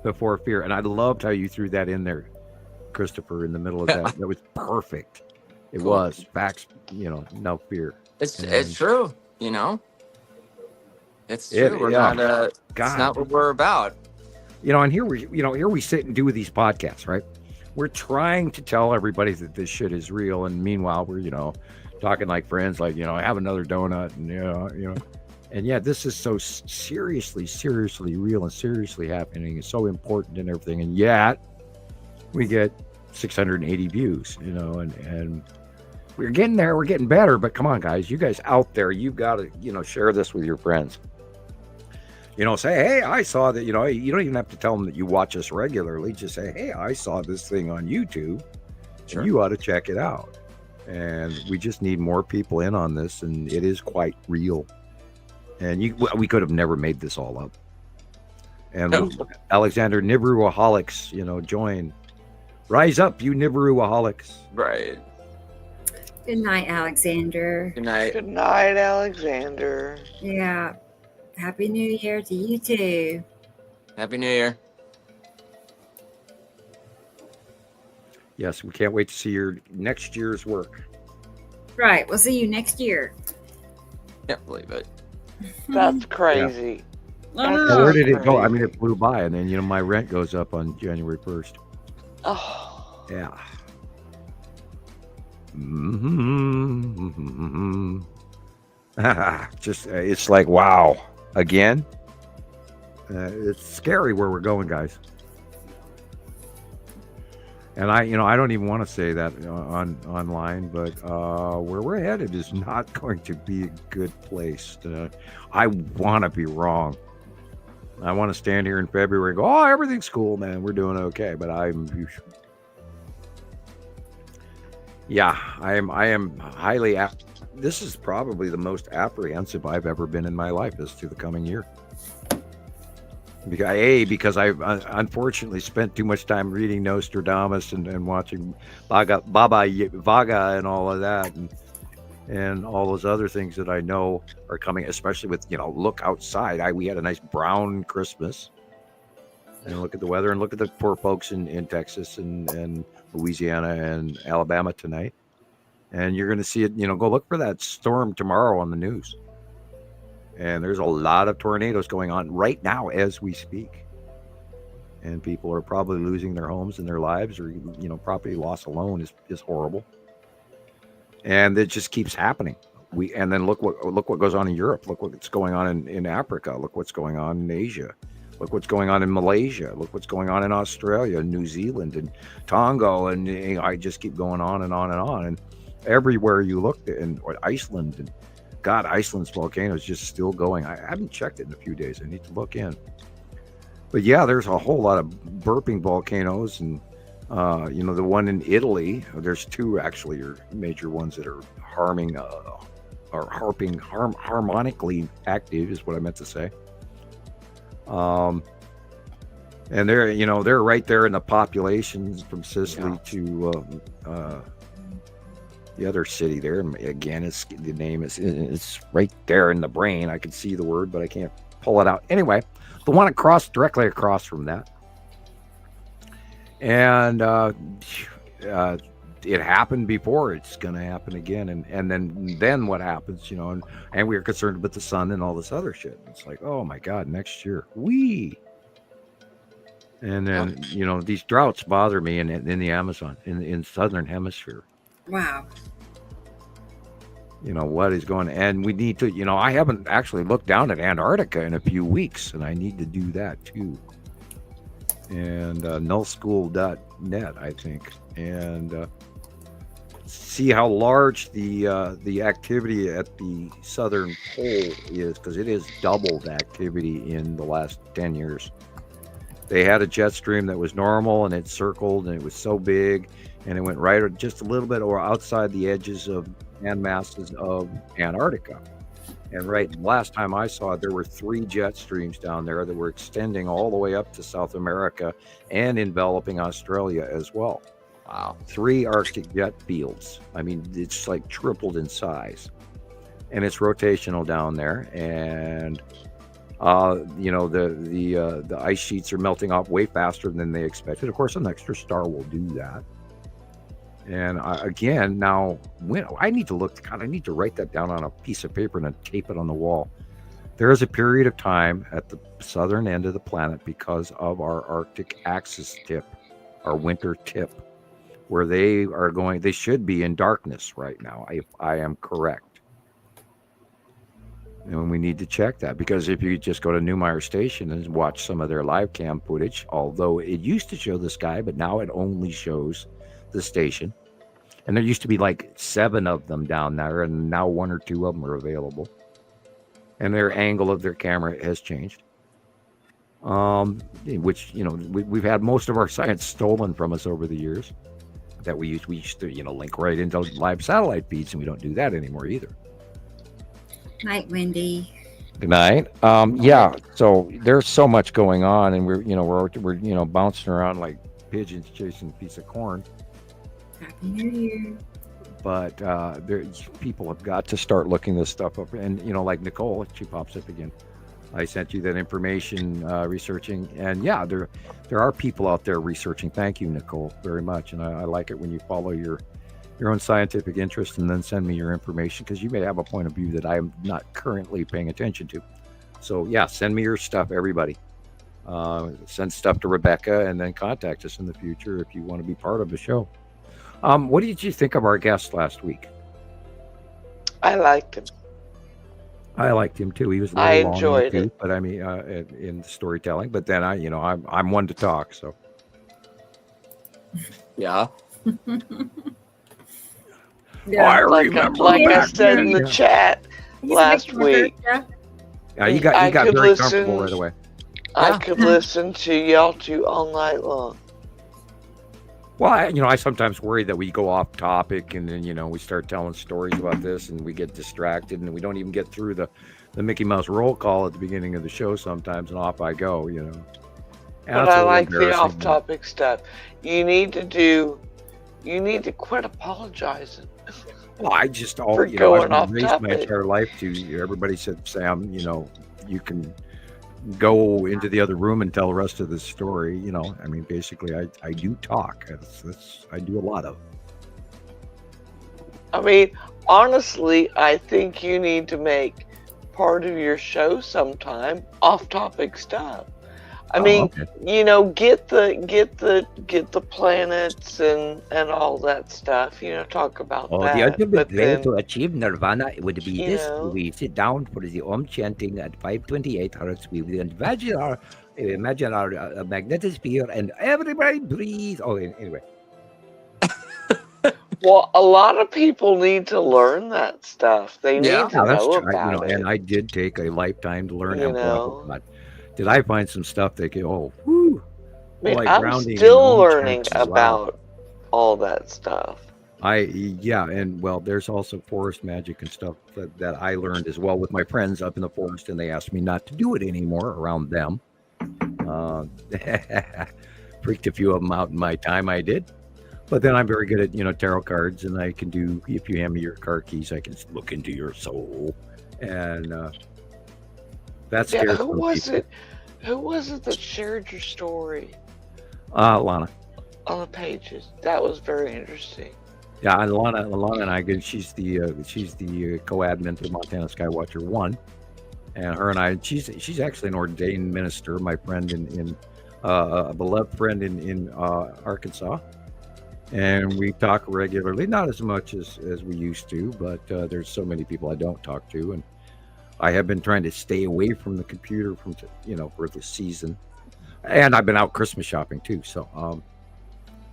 before fear. And I loved how you threw that in there, Christopher, in the middle of that. That was perfect. It was facts, no fear. It's true, It's true. We're not. It's not what we're about. And here we sit and do these podcasts, right? We're trying to tell everybody that this shit is real, and meanwhile we're talking like friends, like have another donut, and and yeah, this is so seriously real and seriously happening. It's so important and everything, and yet we get 680 views, and we're getting there. We're getting better, but come on, guys, you guys out there, you've got to share this with your friends. Say, hey, I saw that, you don't even have to tell them that you watch us regularly. Just say, hey, I saw this thing on YouTube. Sure. And you ought to check it out. And we just need more people in on this. And it is quite real. And we could have never made this all up. And Alexander Nibiru-aholics, join. Rise up, you Nibiru-aholics. Right. Good night, Alexander. Good night. Good night, Alexander. Yeah. Happy New Year to you too. Happy New Year. Yes, we can't wait to see your next year's work. Right. We'll see you next year. Can't believe it. That's crazy. Yeah. Where did it go? I mean, it flew by, and then my rent goes up on January 1st. Oh. Yeah. Just it's like, wow, again. It's scary where we're going, guys. And I don't even want to say that online, but where we're headed is not going to be a good place. I want to be wrong. I want to stand here in February and go, oh, everything's cool, man. We're doing okay. But I am highly. This is probably the most apprehensive I've ever been in my life as to the coming year. Because I've unfortunately spent too much time reading Nostradamus and watching Baba Vaga and all of that, and all those other things that I know are coming, especially with, look outside. We had a nice brown Christmas, and look at the weather and look at the poor folks in Texas and Louisiana and Alabama tonight. And you're going to see it, go look for that storm tomorrow on the news. And there's a lot of tornadoes going on right now as we speak. And people are probably losing their homes and their lives, or, property loss alone is horrible. And it just keeps happening. And then look what goes on in Europe. Look what's going on in Africa. Look what's going on in Asia. Look what's going on in Malaysia. Look what's going on in Australia, New Zealand, and Tonga. And I just keep going on and on and on. And everywhere you look, and Iceland, and God, Iceland's volcano is just still going. I haven't checked it in a few days. I need to look in. But yeah, there's a whole lot of burping volcanoes, and the one in Italy. There's two actually are major ones that are harmonically active, is what I meant to say. And they're right there in the populations from Sicily to the other city there. Again, the name is right there in the brain. I can see the word, but I can't pull it out. Anyway, the one directly across from that. And it happened before. It's going to happen again. And then what happens, and we're concerned with the sun and all this other shit. It's like, oh my God, next year. And then, these droughts bother me in the Amazon, in southern hemisphere. Wow. What is going on? And we need to, I haven't actually looked down at Antarctica in a few weeks, and I need to do that too. And nullschool.net, I think, and see how large the activity at the southern pole is, because it has doubled activity in the last 10 years. They had a jet stream that was normal, and it circled, and it was so big, and it went right just a little bit or outside the edges of land masses of Antarctica. And last time I saw it, there were 3 jet streams down there that were extending all the way up to South America and enveloping Australia as well. Wow. 3 Arctic jet fields. I mean, it's like tripled in size. And it's rotational down there. And, the ice sheets are melting off way faster than they expected. Of course, an extra star will do that. And again, now I need to write that down on a piece of paper and then tape it on the wall. There is a period of time at the southern end of the planet, because of our Arctic axis tip, our winter tip, where they should be in darkness right now, if I am correct. And we need to check that, because if you just go to Newmeyer Station and watch some of their live cam footage, although it used to show the sky, but now it only shows the station. And there used to be like 7 of them down there, and now 1 or 2 of them are available. And their angle of their camera has changed. Which, we've had most of our science stolen from us over the years that we used to, link right into live satellite feeds, and we don't do that anymore either. Night, Wendy. Good night. Yeah, so there's so much going on, and we're bouncing around like pigeons chasing a piece of corn. Happy New Year. But people have got to start looking this stuff up. And, like Nicole, she pops up again. I sent you that information, researching. And yeah, there are people out there researching. Thank you, Nicole, very much. And I like it when you follow your own scientific interest and then send me your information, because you may have a point of view that I'm not currently paying attention to. So yeah, send me your stuff, everybody. Send stuff to Rebecca, and then contact us in the future if you want to be part of the show. What did you think of our guest last week? I liked him. I liked him too. He was a I little long in the enjoyed tooth, it. but I mean, in storytelling. But then I'm one to talk. So Yeah. I Like remember I back said in the then. chat last week. You got I could very listen. comfortable right away. I could listen to y'all two all night long. Well, I sometimes worry that we go off topic and then, we start telling stories about this and we get distracted and we don't even get through the Mickey Mouse roll call at the beginning of the show sometimes, and off I go, And But I like the off-topic stuff. You need to quit apologizing. Well, I just I've been raised my entire life to everybody said, Sam, you can go into the other room and tell the rest of the story. I mean, basically, I do talk. I do a lot of. I mean, honestly, I think you need to make part of your show sometime off-topic stuff. I mean, get the planets and all that stuff. Talk about that. The ultimate But way then, to achieve nirvana would be you this: know- we sit down for the Om chanting at 528 hertz. We will imagine our magnetosphere, and everybody breathe. Oh, anyway. well, a lot of people need to learn that stuff. They need to that's know true. about it. And I did take a lifetime to learn. You Did I find some stuff that could? Oh, whew, I mean, like I'm grounding still and learning chanting. Wow. about all that stuff. And there's also forest magic and stuff that I learned as well with my friends up in the forest, and they asked me not to do it anymore around them. Freaked a few of them out in my time. I did, but then I'm very good at tarot cards, and I can do. If you hand me your car keys, I can look into your soul, and that's Who was it? Who was it that shared your story Lana. on the pages? That was very interesting. Yeah, and Lana and I, she's the co-admin for Montana Skywatcher 1, and her and I, she's actually an ordained minister, my friend in a beloved friend in Arkansas, and we talk regularly, not as much as we used to, but there's so many people I don't talk to, and I have been trying to stay away from the computer for the season, and I've been out Christmas shopping too, so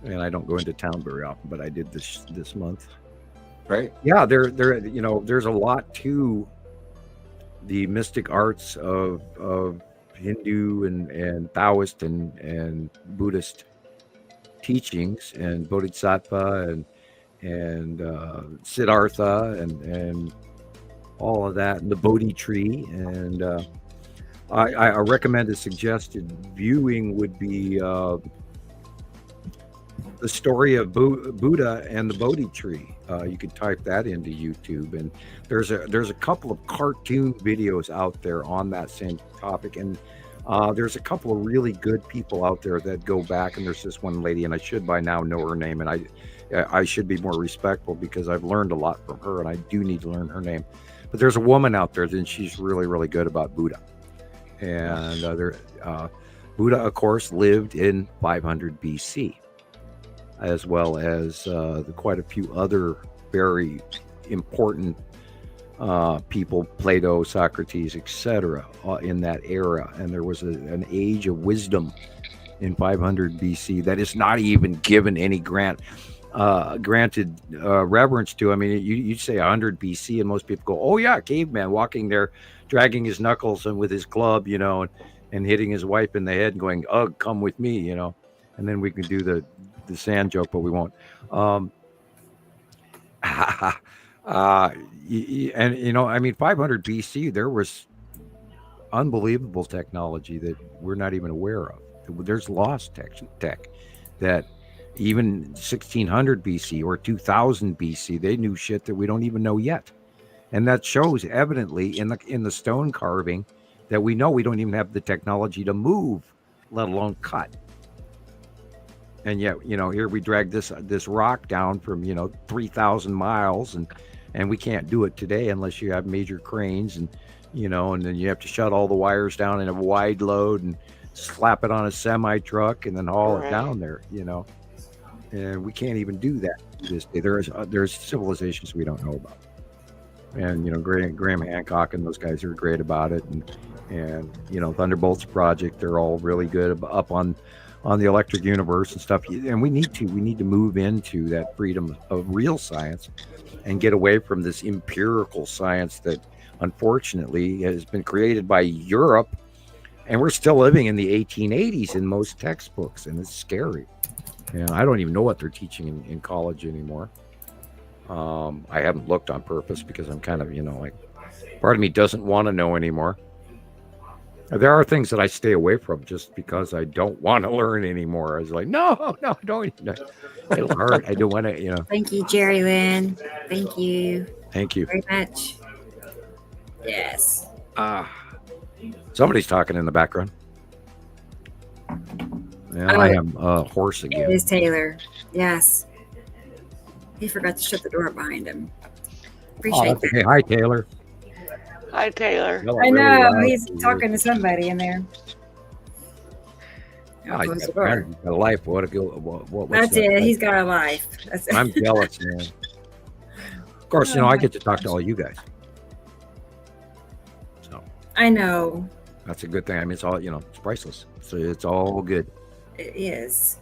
and I don't go into town very often, but I did this month. Right. Yeah, there's a lot to the mystic arts of Hindu and Taoist and Buddhist teachings, and Bodhisattva and Siddhartha and all of that, and the Bodhi tree. And I recommend a suggested viewing would be the story of Buddha and the Bodhi tree. You can type that into YouTube, and there's a couple of cartoon videos out there on that same topic, and there's a couple of really good people out there that go back, and there's this one lady, and I should by now know her name, and I should be more respectful because I've learned a lot from her, and I do need to learn her name. But there's a woman out there, and she's really, really good about Buddha. And Buddha, of course, lived in 500 BC, as well as quite a few other very important people, Plato, Socrates, etc., in that era. And there was an age of wisdom in 500 BC that is not even given any granted reverence to. I mean, you say 100 BC, and most people go, "Oh yeah, caveman walking there, dragging his knuckles and with his club, and hitting his wife in the head, and going, ugh, come with me, And then we can do the sand joke, but we won't. And 500 BC, there was unbelievable technology that we're not even aware of. There's lost tech that even 1600 BC or 2000 BC, they knew shit that we don't even know yet. And that shows evidently in the stone carving that we know we don't even have the technology to move, let alone cut. And yet, here we drag this rock down from 3,000 miles, and we can't do it today unless you have major cranes, and and then you have to shut all the wires down in a wide load and slap it on a semi truck and then haul it down there, and we can't even do that this day. There's civilizations we don't know about. And Graham Hancock and those guys are great about it, and Thunderbolt's project, they're all really good up on the electric universe and stuff. And we need to move into that freedom of real science and get away from this empirical science that unfortunately has been created by Europe, and we're still living in the 1880s in most textbooks, and it's scary. I don't even know what they're teaching in college anymore. I haven't looked on purpose because I'm kind of, like, part of me doesn't want to know anymore. There are things that I stay away from just because I don't want to learn anymore. I was like, no, don't. It'll hurt. I don't want to, Thank you, Jerry Lynn. Thank you. Thank you very much. Yes. Somebody's talking in the background. Yeah, I am a horse again. It is Taylor. Yes. He forgot to shut the door behind him. Appreciate that. Hey, hi, Taylor. Hi, Taylor. I know. He's talking to somebody in there. He's got a life. That's it. He's got a life. That's it. I'm jealous, man. Of course, I get to talk to all you guys. So I know. That's a good thing. I mean, it's all, it's priceless. So it's all good. It is.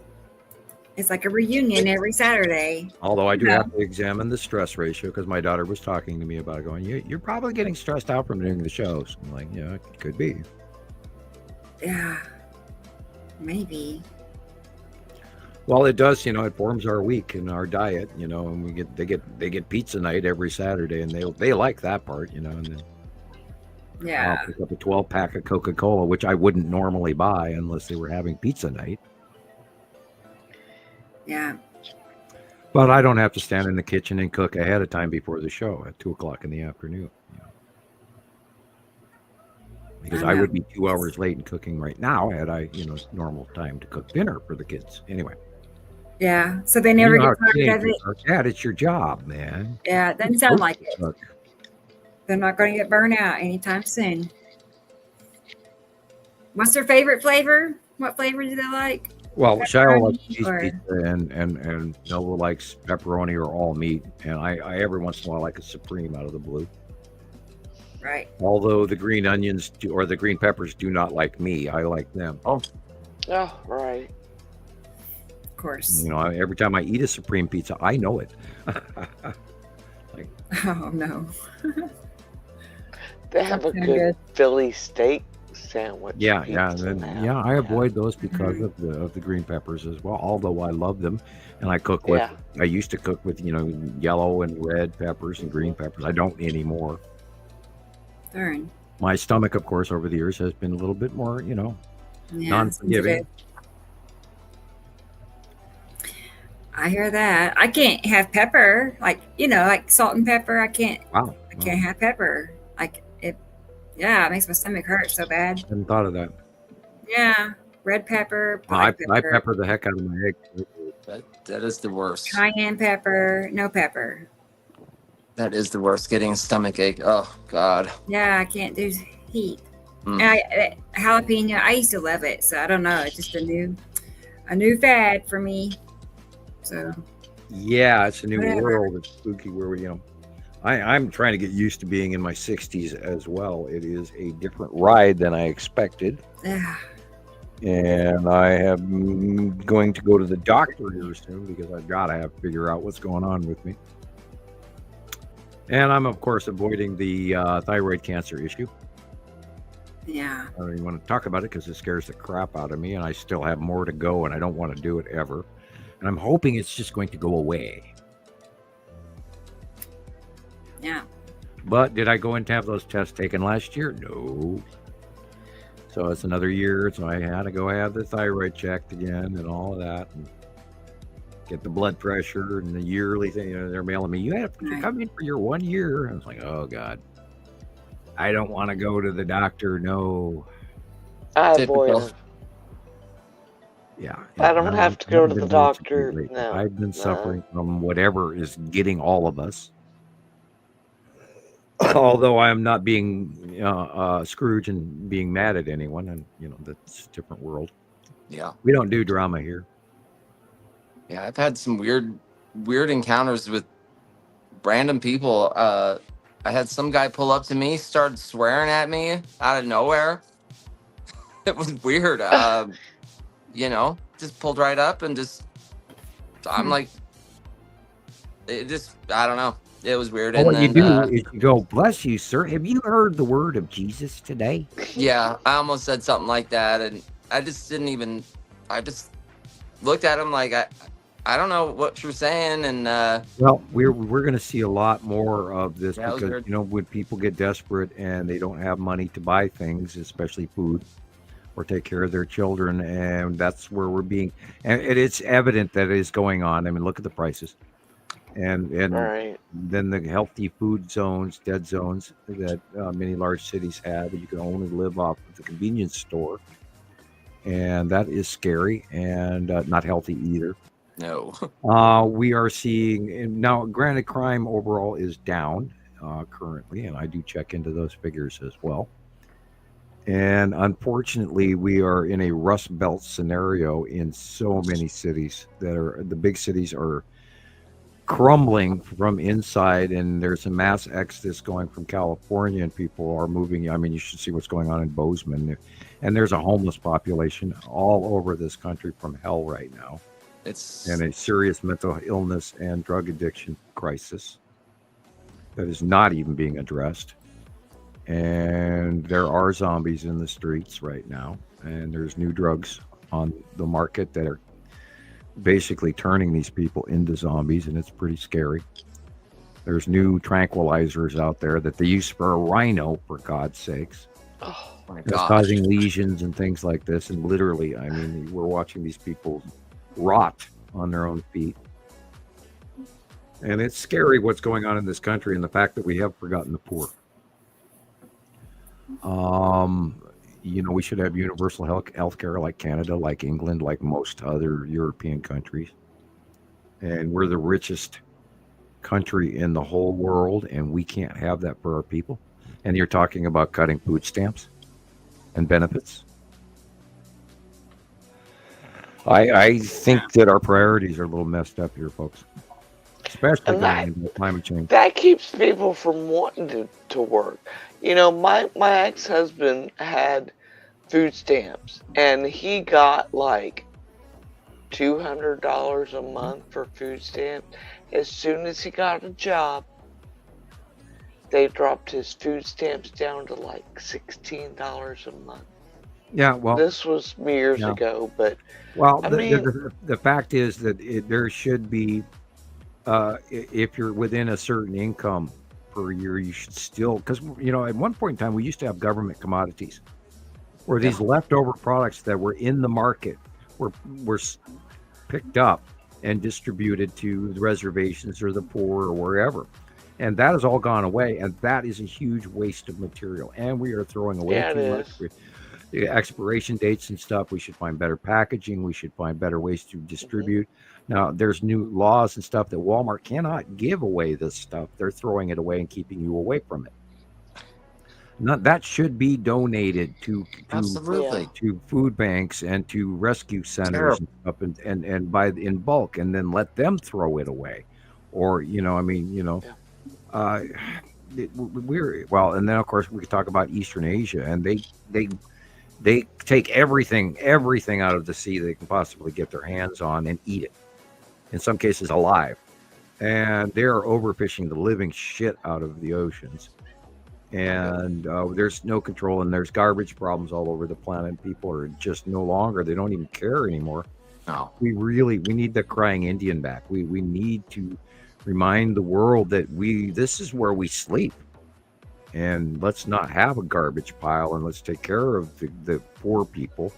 It's like a reunion every Saturday. Although I do have to examine the stress ratio because my daughter was talking to me about it, going, you're probably getting stressed out from doing the shows. I'm like, yeah, it could be. Yeah, maybe. Well, it does, it forms our week and our diet, and they get pizza night every Saturday, and they like that part, and then I'll pick up a 12-pack of Coca-Cola, which I wouldn't normally buy unless they were having pizza night. Yeah. But I don't have to stand in the kitchen and cook ahead of time before the show at 2:00 in the afternoon. Because I would be 2 hours late in cooking right now had I, normal time to cook dinner for the kids. Anyway. Yeah. So they never get tired of it. Dad, it's your job, man. Yeah, it doesn't sound like it. They're not going to get burned out anytime soon. What's their favorite flavor? What flavor do they like? Well, Cheryl likes cheese pizza and Noah likes pepperoni or all meat. And I every once in a while like a Supreme out of the blue. Right. Although the green onions or the green peppers do not like me. I like them. Oh, right. Of course. Every time I eat a Supreme pizza, I know it. Oh, no. They have a good Philly steak sandwich. Yeah. I avoid those because of the green peppers as well. Although I love them, and I cook with. I used to cook with yellow and red peppers and green peppers. I don't anymore. Darn. My stomach, of course, over the years has been a little bit more, non-forgiving. I hear that. I can't have pepper, like salt and pepper. I can't. Wow. I can't have pepper. Like it. Yeah, it makes my stomach hurt so bad. I hadn't thought of that. Yeah, red pepper. I pepper the heck out of my egg. That is the worst. Cayenne pepper, no pepper. That is the worst. Getting a stomach ache. Oh God. Yeah, I can't do heat. And jalapeno. I used to love it, so I don't know. It's just a new fad for me. So. Yeah, it's a new world. It's spooky where I'm trying to get used to being in my 60s as well. It is a different ride than I expected. Yeah. And I am going to go to the doctor here soon because I've got to figure out what's going on with me. And I'm, of course, avoiding the thyroid cancer issue. Yeah. I don't even want to talk about it because it scares the crap out of me, and I still have more to go, and I don't want to do it ever. And I'm hoping it's just going to go away. Yeah. But did I go in to have those tests taken last year? No. So it's another year, so I had to go have the thyroid checked again and all of that. And get the blood pressure and the yearly thing. They're mailing me, you have to come in for your 1 year. I was like, oh, God. I don't want to go to the doctor. No. I avoid it. Yeah. I don't have to go to the doctor. No. I've been suffering from whatever is getting all of us. Although I am not being Scrooge and being mad at anyone, and that's a different world. Yeah, we don't do drama here. Yeah, I've had some weird encounters with random people I had some guy pull up to me, started swearing at me out of nowhere. It was weird. Just pulled right up and just, I'm like, I don't know. It was weird. Well, And what you then, do is you go, bless you, sir. Have you heard the word of Jesus today? yeah, I almost said something like that. And I just I just looked at him like, I don't know what you're saying. And, well, we're going to see a lot more of this Yeah, it was because, weird. when people get desperate and they don't have money to buy things, especially food, or take care of their children, and that's where we're being, and it's evident that it is going on. I mean, look at the prices, and Right. then the healthy food zones, dead zones that many large cities have. You can only live off of the convenience store, and that is scary and not healthy either. No. We are seeing, and now, granted, crime overall is down currently, and I do check into those figures as well. And unfortunately, we are in a Rust Belt scenario in so many cities the big cities are crumbling from inside, and there's a mass exodus going from California, and people are moving. I mean, you should see what's going on in Bozeman, and there's a homeless population all over this country from hell right now. And a serious mental illness and drug addiction crisis that is not even being addressed. And there are zombies in the streets right now, and there's new drugs on the market that are basically turning these people into zombies, and it's pretty scary. There's new tranquilizers out there that they use for a rhino, for God's sakes. Oh my It's gosh. causing lesions and things like this, and literally, I mean, we're watching these people rot on their own feet. And it's scary what's going on in this country, and the fact that we have forgotten the poor. We should have universal health care like Canada, like England, like most other European countries. And we're the richest country in the whole world, and we can't have that for our people. And you're talking about cutting food stamps and benefits. I think that our priorities are a little messed up here, folks. Especially during climate change. That keeps people from wanting to work. My ex-husband had food stamps, and he got like $200 a month for food stamps. As soon as he got a job, they dropped his food stamps down to like $16 a month. Yeah, well, this was years ago, but the fact is that there should be, if you're within a certain income per year, you should still, because at one point in time we used to have government commodities, where these leftover products that were in the market were picked up and distributed to the reservations or the poor or wherever, and that has all gone away, and that is a huge waste of material, and we are throwing away too much. The expiration dates and stuff, we should find better packaging. We should find better ways to distribute. Now, there's new laws and stuff that Walmart cannot give away this stuff. They're throwing it away and keeping you away from it. That should be donated to food banks and to rescue centers and stuff, and buy in bulk, and then let them throw it away. Or, and then of course we could talk about Eastern Asia, and they take everything out of the sea they can possibly get their hands on and eat it, in some cases alive. And they're overfishing the living shit out of the oceans. And there's no control, and there's garbage problems all over the planet. People are just no longer, they don't even care anymore. No. We need the crying Indian back. We need to remind the world that this is where we sleep. And let's not have a garbage pile, and let's take care of the poor people,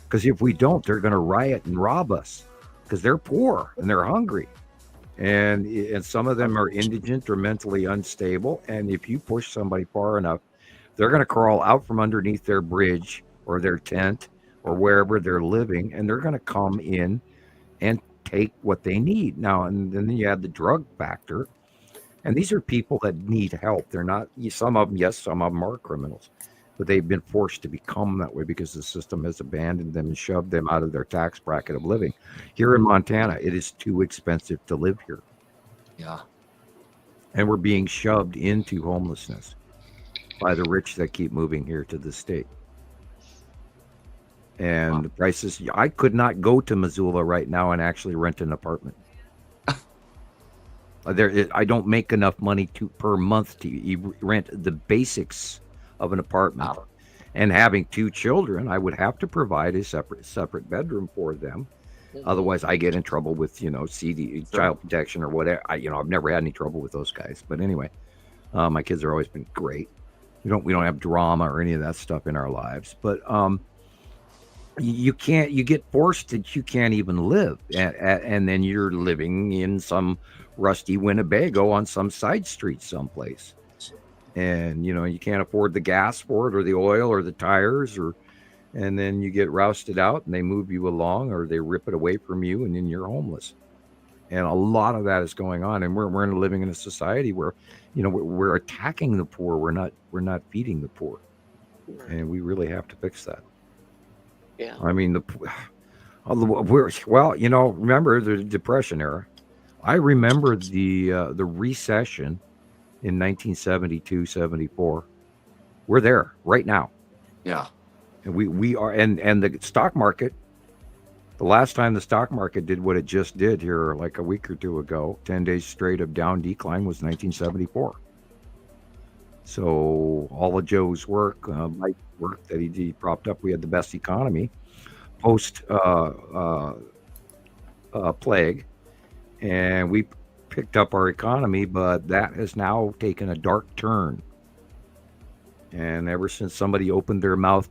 because if we don't, they're going to riot and rob us, because they're poor and they're hungry, and some of them are indigent or mentally unstable, and if you push somebody far enough, they're going to crawl out from underneath their bridge or their tent or wherever they're living, and they're going to come in and take what they need. Now, and then you add the drug factor. And these are people that need help. They're not, some of them are criminals, but they've been forced to become that way because the system has abandoned them and shoved them out of their tax bracket of living. Here in Montana, it is too expensive to live here. Yeah. And we're being shoved into homelessness by the rich that keep moving here to the state. And the prices, I could not go to Missoula right now and actually rent an apartment. I don't make enough money per month to rent the basics of an apartment. And having 2 children, I would have to provide a separate bedroom for them. Otherwise, I get in trouble with, child protection or whatever. I've never had any trouble with those guys. But anyway, my kids have always been great. We don't have drama or any of that stuff in our lives. But you get forced that you can't even live, and then you're living in some rusty Winnebago on some side street someplace, and you can't afford the gas for it or the oil or the tires, and then you get rousted out and they move you along or they rip it away from you, and then you're homeless. And a lot of that is going on, and we're living in a society where we're attacking the poor. We're not feeding the poor, and we really have to fix that. Yeah. I mean, remember the Depression era. I remember the recession in 1972, 74. We're there right now. Yeah. And we are, and the stock market, the last time the stock market did what it just did here like a week or 2 ago, 10 days straight of down decline, was 1974. So all of Joe's work, Mike's work that he propped up, we had the best economy post plague, and we picked up our economy, but that has now taken a dark turn. And ever since somebody opened their mouth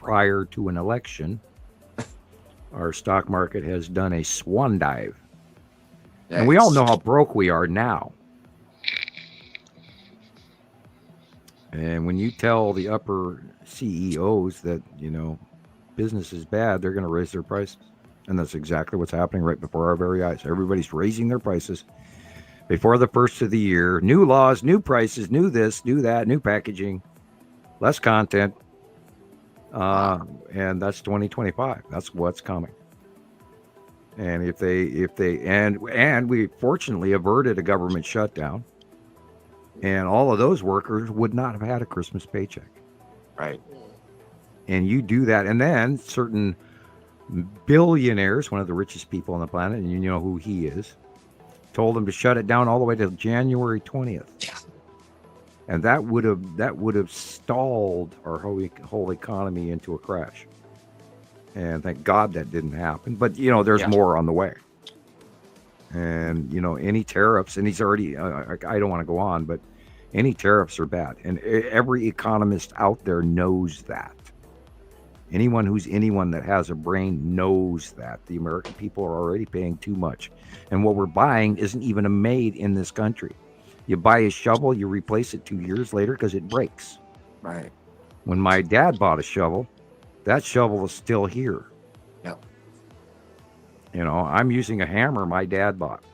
prior to an election, our stock market has done a swan dive. Yikes. And we all know how broke we are now. And when you tell the upper CEOs that, business is bad, they're going to raise their prices. And that's exactly what's happening right before our very eyes. Everybody's raising their prices before the first of the year. New laws, new prices, new this, new that, new packaging, less content. And that's 2025. That's what's coming. And if we fortunately averted a government shutdown, and all of those workers would not have had a Christmas paycheck. Right. And you do that, and then certain billionaires, one of the richest people on the planet, and you know who he is, told them to shut it down all the way to January 20th. Yeah. And that would have stalled our whole economy into a crash. And thank God that didn't happen. But there's more on the way. And any tariffs, and he's already I don't want to go on, but any tariffs are bad, and every economist out there knows that. Anyone that has a brain knows that the American people are already paying too much, and what we're buying isn't even made in this country. You buy a shovel, you replace it 2 years later because it breaks. Right. When my dad bought a shovel, that shovel is still here. Yep. I'm using a hammer my dad bought.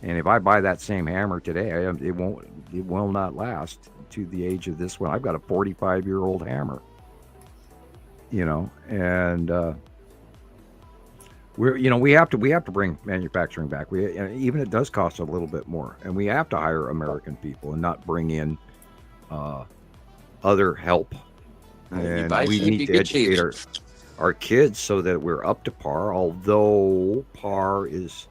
And if I buy that same hammer today, it will not last to the age of this one. I've got a 45-year-old hammer. And we have to bring manufacturing back. Even it does cost a little bit more, and we have to hire American people and not bring in other help. And we need to educate our kids so that we're up to par, although par is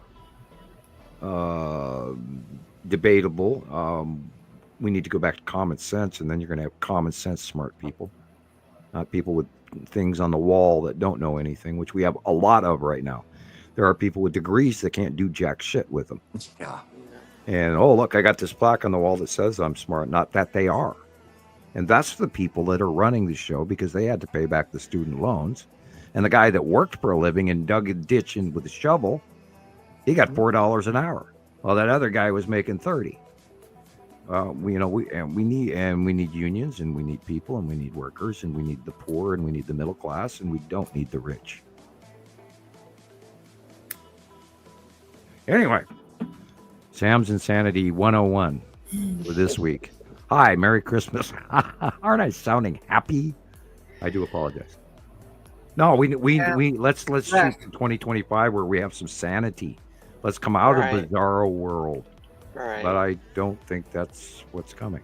debatable. We need to go back to common sense, and then you're going to have common sense smart people, not people with things on the wall that don't know anything, which we have a lot of right now. There are people with degrees that can't do jack shit with them. Yeah. And look, I got this plaque on the wall that says I'm smart. Not that they are. And that's the people that are running the show because they had to pay back the student loans. And the guy that worked for a living and dug a ditch in with a shovel, he got $4 an hour. Well, that other guy was making 30. We need unions, and we need people, and we need workers, and we need the poor, and we need the middle class, and we don't need the rich. Anyway, Sam's Insanity 101 for this week. Hi, Merry Christmas. Aren't I sounding happy? I do apologize. No, let's shoot for 2025 where we have some sanity. Let's come out of bizarro world. Right. but I don't think that's what's coming.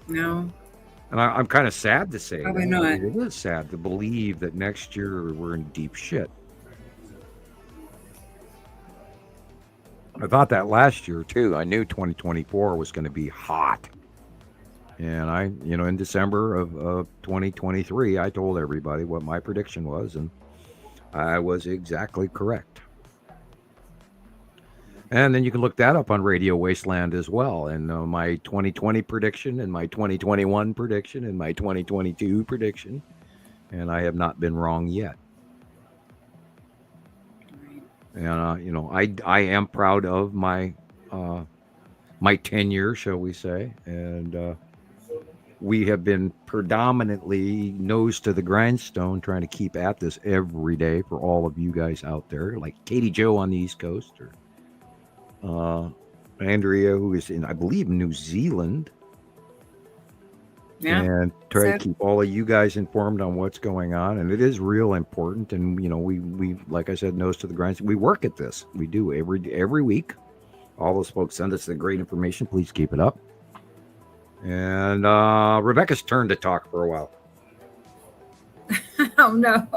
No. And I'm kind of sad to say Probably that. not. I mean, it is sad to believe that next year we're in deep shit. I thought that last year too. I knew 2024 was going to be hot. And I, in December of 2023, I told everybody what my prediction was, and I was exactly correct. And then you can look that up on Radio Wasteland as well. And my 2020 prediction and my 2021 prediction and my 2022 prediction. And I have not been wrong yet. And, I am proud of my tenure, shall we say. And we have been predominantly nose to the grindstone trying to keep at this every day for all of you guys out there, like Katie Joe on the East Coast, or Andrea, who is in, I believe, New Zealand. Yeah. And try to keep all of you guys informed on what's going on. And it is real important. And, we like I said, nose to the grindstone. We work at this. We do every week. All those folks send us the great information. Please keep it up. And Rebecca's turn to talk for a while. Oh, no.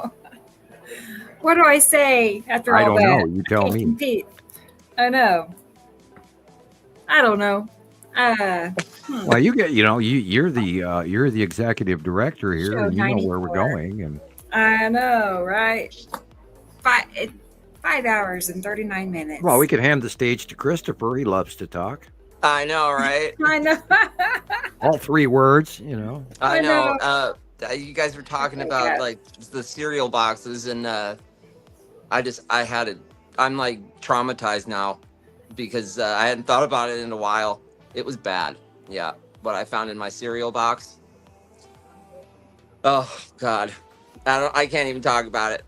What do I say after all that? I don't know. You tell me. Compete. I know. I don't know. Well, you get, you're the executive director here, and you know where we're going. And I know, right? 5 hours and 39 minutes. Well, we could hand the stage to Christoper. He loves to talk. I know, right? I know. All 3 words, I know. You guys were talking about like the cereal boxes, and I'm like traumatized now because I hadn't thought about it in a while. It was bad. Yeah, what I found in my cereal box. Oh God, I can't even talk about it.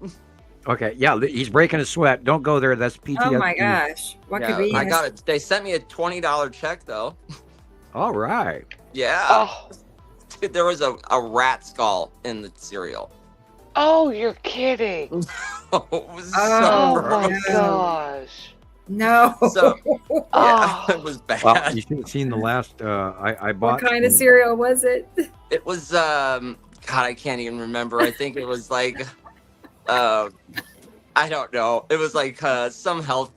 Okay, yeah, he's breaking a sweat. Don't go there. That's PTSD. Oh my gosh, what could be? I got it. They sent me a $20 check though. All right. Yeah. Oh. Dude, there was a rat skull in the cereal. Oh, you're kidding. It was oh my gosh. No. So, yeah, it was bad. Well, you should have seen the last. I bought. What kind of cereal was it? It was God, I can't even remember. I think it was like I don't know. It was like some health.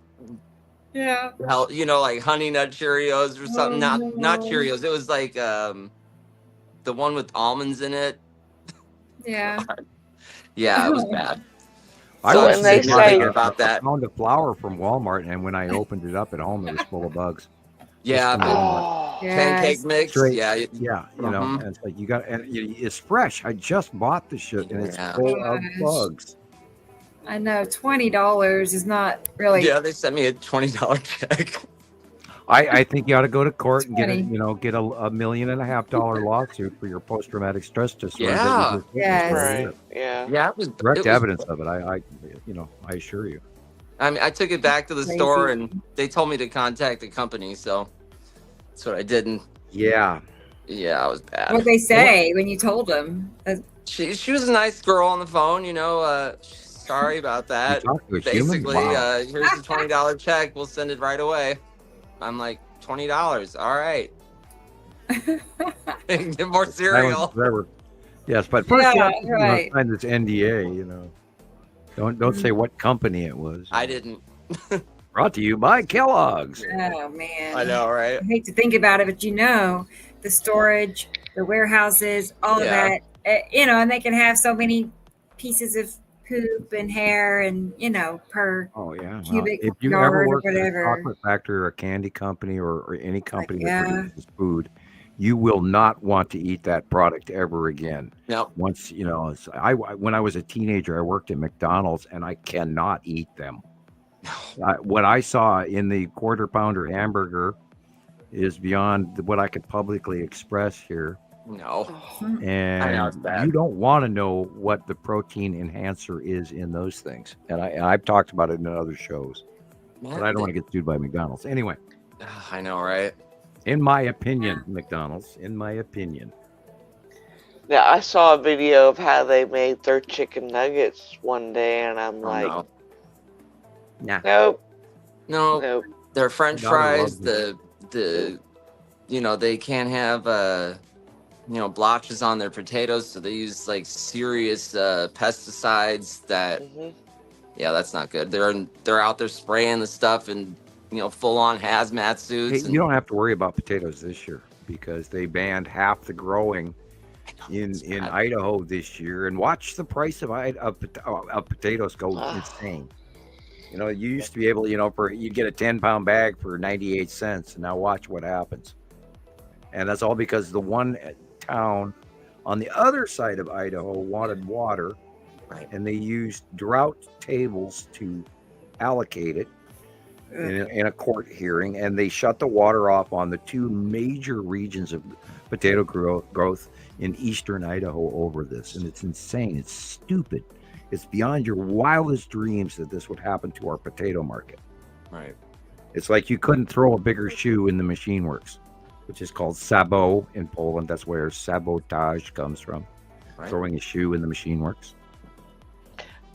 Yeah. Like Honey Nut Cheerios or something. Not Cheerios. It was like the one with almonds in it. Yeah. Yeah, it was bad. I was thinking about that. I found a flour from Walmart, and when I opened it up at home, it was full of bugs. Yeah. Pancake mix. Straight, yeah. And it's like it's fresh. I just bought the shit, and it's full of bugs. I know $20 is not really. Yeah, they sent me a $20 check. I think you ought to go to court and get $1.5 million lawsuit for your post-traumatic stress disorder. Yeah. Right. Yeah. Yeah. Direct evidence of it. I assure you. I mean, I took it back to the store, and they told me to contact the company, so that's what I did. And yeah, it was bad. What they say when you told them? She was a nice girl on the phone, sorry about that. Basically, here's the $20 check. We'll send it right away. I'm like, $20. All right. Get more cereal. Yes, but first you have to right. sign this NDA. Don't say what company it was. I didn't. Brought to you by Kellogg's. Oh man. I know, right? I hate to think about it, but the storage, the warehouses, all of that, and they can have so many pieces of poop and hair and per cubic if you yard ever or work at a whatever. chocolate factory or a candy company or any company that produces food, you will not want to eat that product ever again. No. Once when I was a teenager, I worked at McDonald's, and I cannot eat them. What I saw in the quarter pounder hamburger is beyond what I could publicly express here. No. And you don't want to know what the protein enhancer is in those things. And I've talked about it in other shows. But I don't want to get sued by McDonald's. Anyway. I know, right? In my opinion, McDonald's, in my opinion. Yeah, I saw a video of how they made their chicken nuggets one day, and I'm like, nah. Nope. No. Their French My daughter fries, loves the they can't have blotches on their potatoes, so they use like serious pesticides that that's not good. They're out there spraying the stuff in full on hazmat suits. Hey, you don't have to worry about potatoes this year because they banned half the growing in Idaho this year. And watch the price of potatoes go insane. You used to be able, you'd get a 10-pound bag for 98 cents, and now watch what happens. And that's all because the one town on the other side of Idaho wanted water, and they used drought tables to allocate it in a court hearing, and they shut the water off on the two major regions of potato growth in eastern Idaho over this. And it's insane. It's stupid. It's beyond your wildest dreams that this would happen to our potato market. Right. It's like you couldn't throw a bigger shoe in the machine works, which is called sabot in Poland. That's where sabotage comes from. Right. Throwing a shoe in the machine works.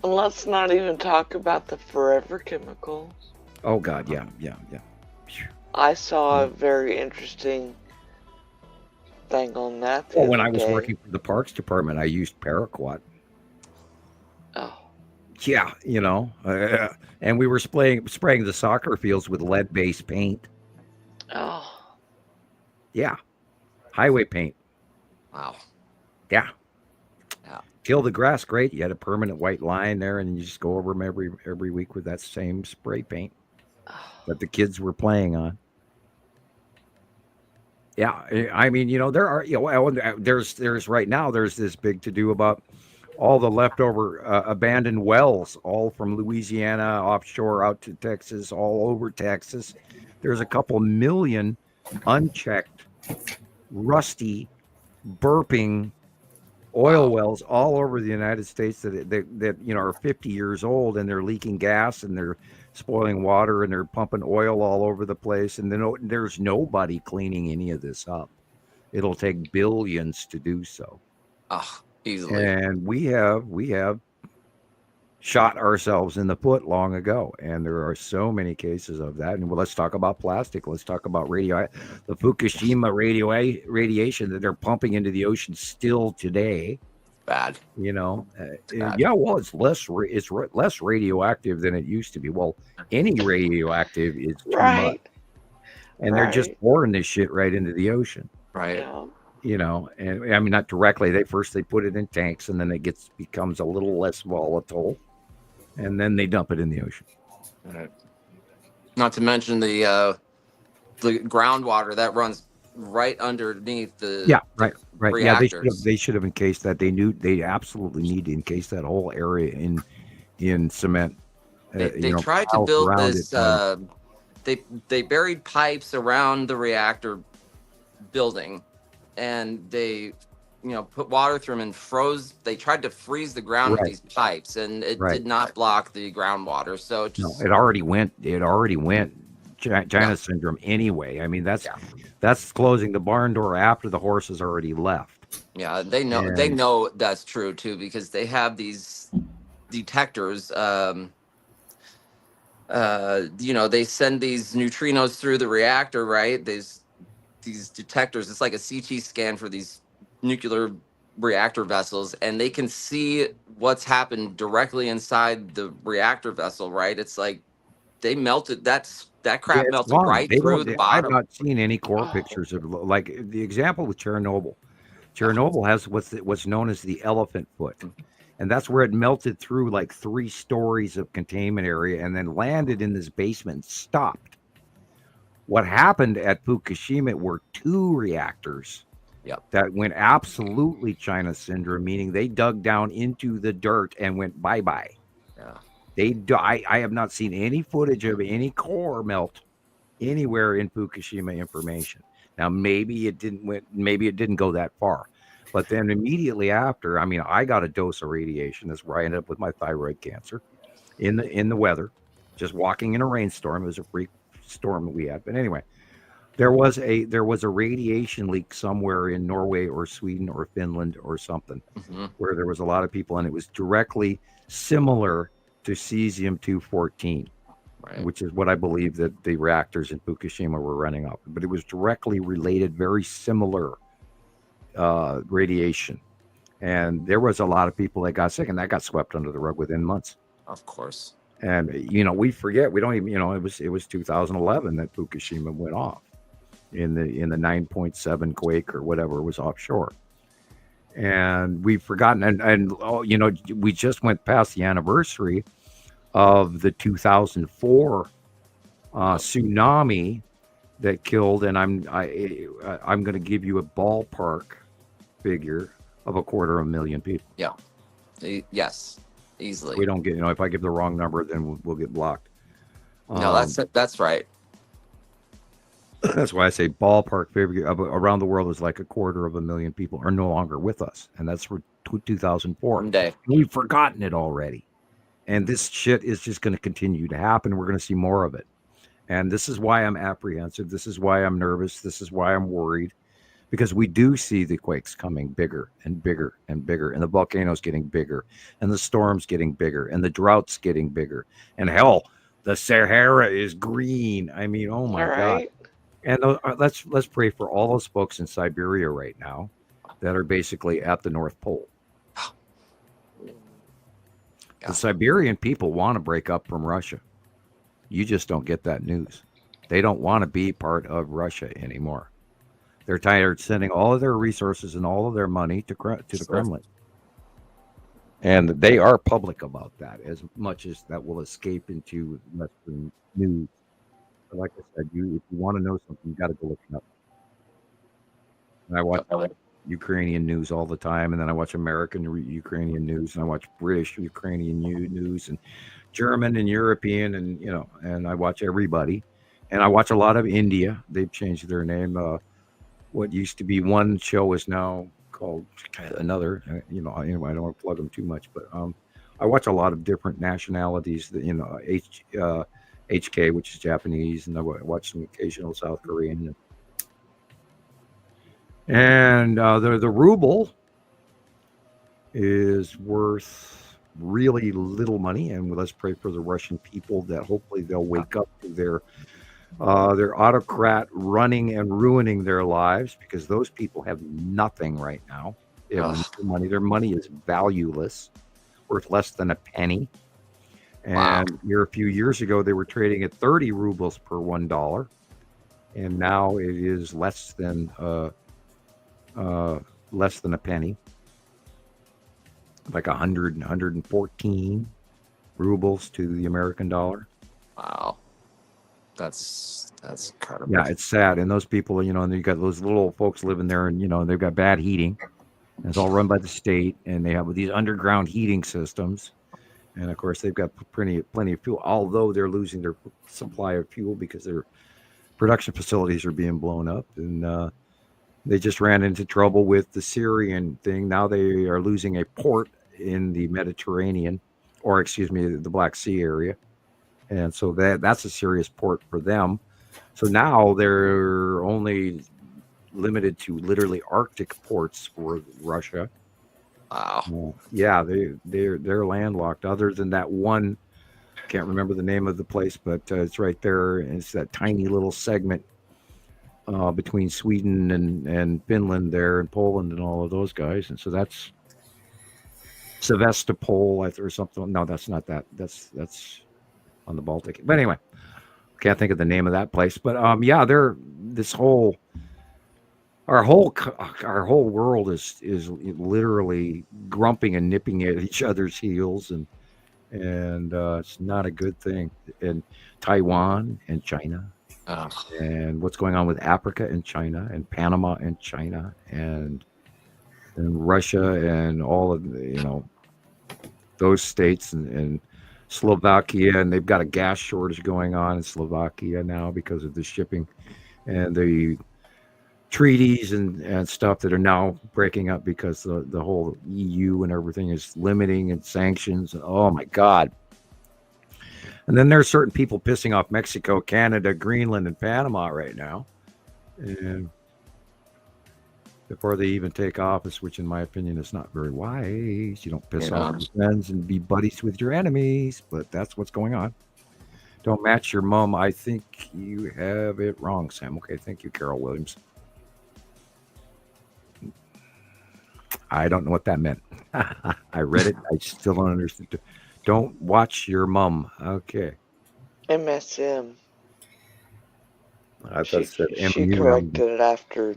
And let's not even talk about the forever chemicals. Oh God, yeah. I saw a very interesting thing on that. Well, when I was working for the Parks Department, I used paraquat. Oh. Yeah, and we were spraying the soccer fields with lead-based paint. Oh. Yeah. Highway paint. Wow. Yeah. Kill the grass, great. You had a permanent white line there, and you just go over them every week with that same spray paint that the kids were playing on. Yeah, I mean, there are, there's right now, there's this big to do about all the leftover abandoned wells, all from Louisiana offshore out to Texas, all over Texas. There's a couple million unchecked, rusty, burping oil wells all over the United States that are 50 years old, and they're leaking gas, and they're spoiling water, and they're pumping oil all over the place, and then there's nobody cleaning any of this up. It'll take billions to do so. Easily. And we have shot ourselves in the foot long ago, and there are so many cases of that. And let's talk about plastic. Let's talk about the Fukushima radiation that they're pumping into the ocean still today. Bad. Yeah. Well, it's less radioactive than it used to be. Well, any radioactive is too much, and they're just pouring this shit right into the ocean. Right. And I mean, not directly. They put it in tanks, and then it becomes a little less volatile, and then they dump it in the ocean. Right. Not to mention the groundwater that runs right underneath the right. reactors. Yeah, they should have encased that. They absolutely need to encase that whole area in cement. They tried to build this. They buried pipes around the reactor building, and they put water through them and froze. They tried to freeze the ground with these pipes, and it did not block the groundwater. So it already went China syndrome anyway. I mean, that's closing the barn door after the horse has already left. Yeah, they know that's true too, because they have these detectors. They send these neutrinos through the reactor, right? These detectors. It's like a CT scan for these nuclear reactor vessels, and they can see what's happened directly inside the reactor vessel, right? It's like they melted that crap melted right through the bottom. I've not seen any core pictures of, like, the example with Chernobyl. Chernobyl has what's known as the elephant foot, and that's where it melted through like 3 stories of containment area and then landed in this basement and stopped. What happened at Fukushima were 2 reactors that went absolutely China syndrome, meaning they dug down into the dirt and went bye-bye. I have not seen any footage of any core melt anywhere in Fukushima information. Now, maybe it didn't go that far, but then immediately after, I mean, I got a dose of radiation. That's where I ended up with my thyroid cancer in the weather, just walking in a rainstorm. It was a freak storm that we had. But anyway, there was a radiation leak somewhere in Norway or Sweden or Finland or something, where there was a lot of people, and it was directly similar to cesium-214. Right. which is what I believe that the reactors in Fukushima were running off. But it was directly related, very similar radiation. And there was a lot of people that got sick, and that got swept under the rug within months. Of course. And we forget. We don't even. It was 2011 that Fukushima went off in the 9.7 quake or whatever was offshore. And we've forgotten. And we just went past the anniversary of the 2004 tsunami that killed. And I'm going to give you a ballpark figure of 250,000 people. Yeah. Yes. Easily. We don't get, if I give the wrong number, then we'll get blocked. No, that's right. That's why I say ballpark figure around the world is like 250,000 people are no longer with us. And that's for 2004. One day. We've forgotten it already. And this shit is just going to continue to happen. We're going to see more of it. And this is why I'm apprehensive. This is why I'm nervous. This is why I'm worried. Because we do see the quakes coming bigger and bigger and bigger, and the volcanoes getting bigger, and the storms getting bigger, and the droughts getting bigger. And hell, the Sahara is green. I mean, oh my God. And let's pray for all those folks in Siberia right now that are basically at the North Pole. The Siberian people want to break up from Russia. You just don't get that news. They don't want to be part of Russia anymore. They're tired of sending all of their resources and all of their money to the Kremlin. And they are public about that, as much as that will escape into Western news. But like I said, if you want to know something, you got to go look it up. And I watch Ukrainian news all the time, and then I watch American Ukrainian news, and I watch British Ukrainian news, and German and European, and and I watch everybody. And I watch a lot of India. They've changed their name. What used to be one show is now called another. Anyway, I don't want to plug them too much, but I watch a lot of different nationalities. HK, which is Japanese, and I watch some occasional South Korean. And the ruble is worth really little money, and let's pray for the Russian people that hopefully they'll wake up to their autocrat running and ruining their lives, because those people have nothing right now. They have no money. Their money is valueless, worth less than a penny. And a few years ago, they were trading at 30 rubles per $1, and now it is less than a penny, like 114 rubles to the American dollar. Wow. That's incredible. Yeah, it's sad. And those people, and you got those little folks living there, and they've got bad heating. And it's all run by the state, and they have these underground heating systems. And of course, they've got plenty of fuel, although they're losing their supply of fuel because their production facilities are being blown up. And they just ran into trouble with the Syrian thing. Now they are losing a port in the Mediterranean, or excuse me, the Black Sea area. And so that's a serious port for them. So now they're only limited to literally Arctic ports for Russia. Wow. Yeah, they're landlocked. Other than that one, can't remember the name of the place, but it's right there. And it's that tiny little segment between Sweden and Finland there, and Poland and all of those guys. And so that's Sevastopol or something. No, that's not that. That's on the Baltic. But anyway, can't think of the name of that place. But yeah, our whole world is literally grumping and nipping at each other's heels, and it's not a good thing. And Taiwan and China, and what's going on with Africa and China, and Panama and China, and Russia, and all of those states, and Slovakia, and they've got a gas shortage going on in Slovakia now because of the shipping and the treaties and stuff that are now breaking up because the whole EU and everything is limiting and sanctions. Oh my God. And then there's certain people pissing off Mexico, Canada, Greenland, and Panama right now. And before they even take office, which in my opinion is not very wise. You don't piss off your friends and be buddies with your enemies, but that's what's going on. Don't match your mom. I think you have it wrong, Sam. Okay, thank you, Carol Williams. I don't know what that meant. I read it. I still don't understand. Don't watch your mum. Okay. MSM. I thought it said She MU. corrected it after.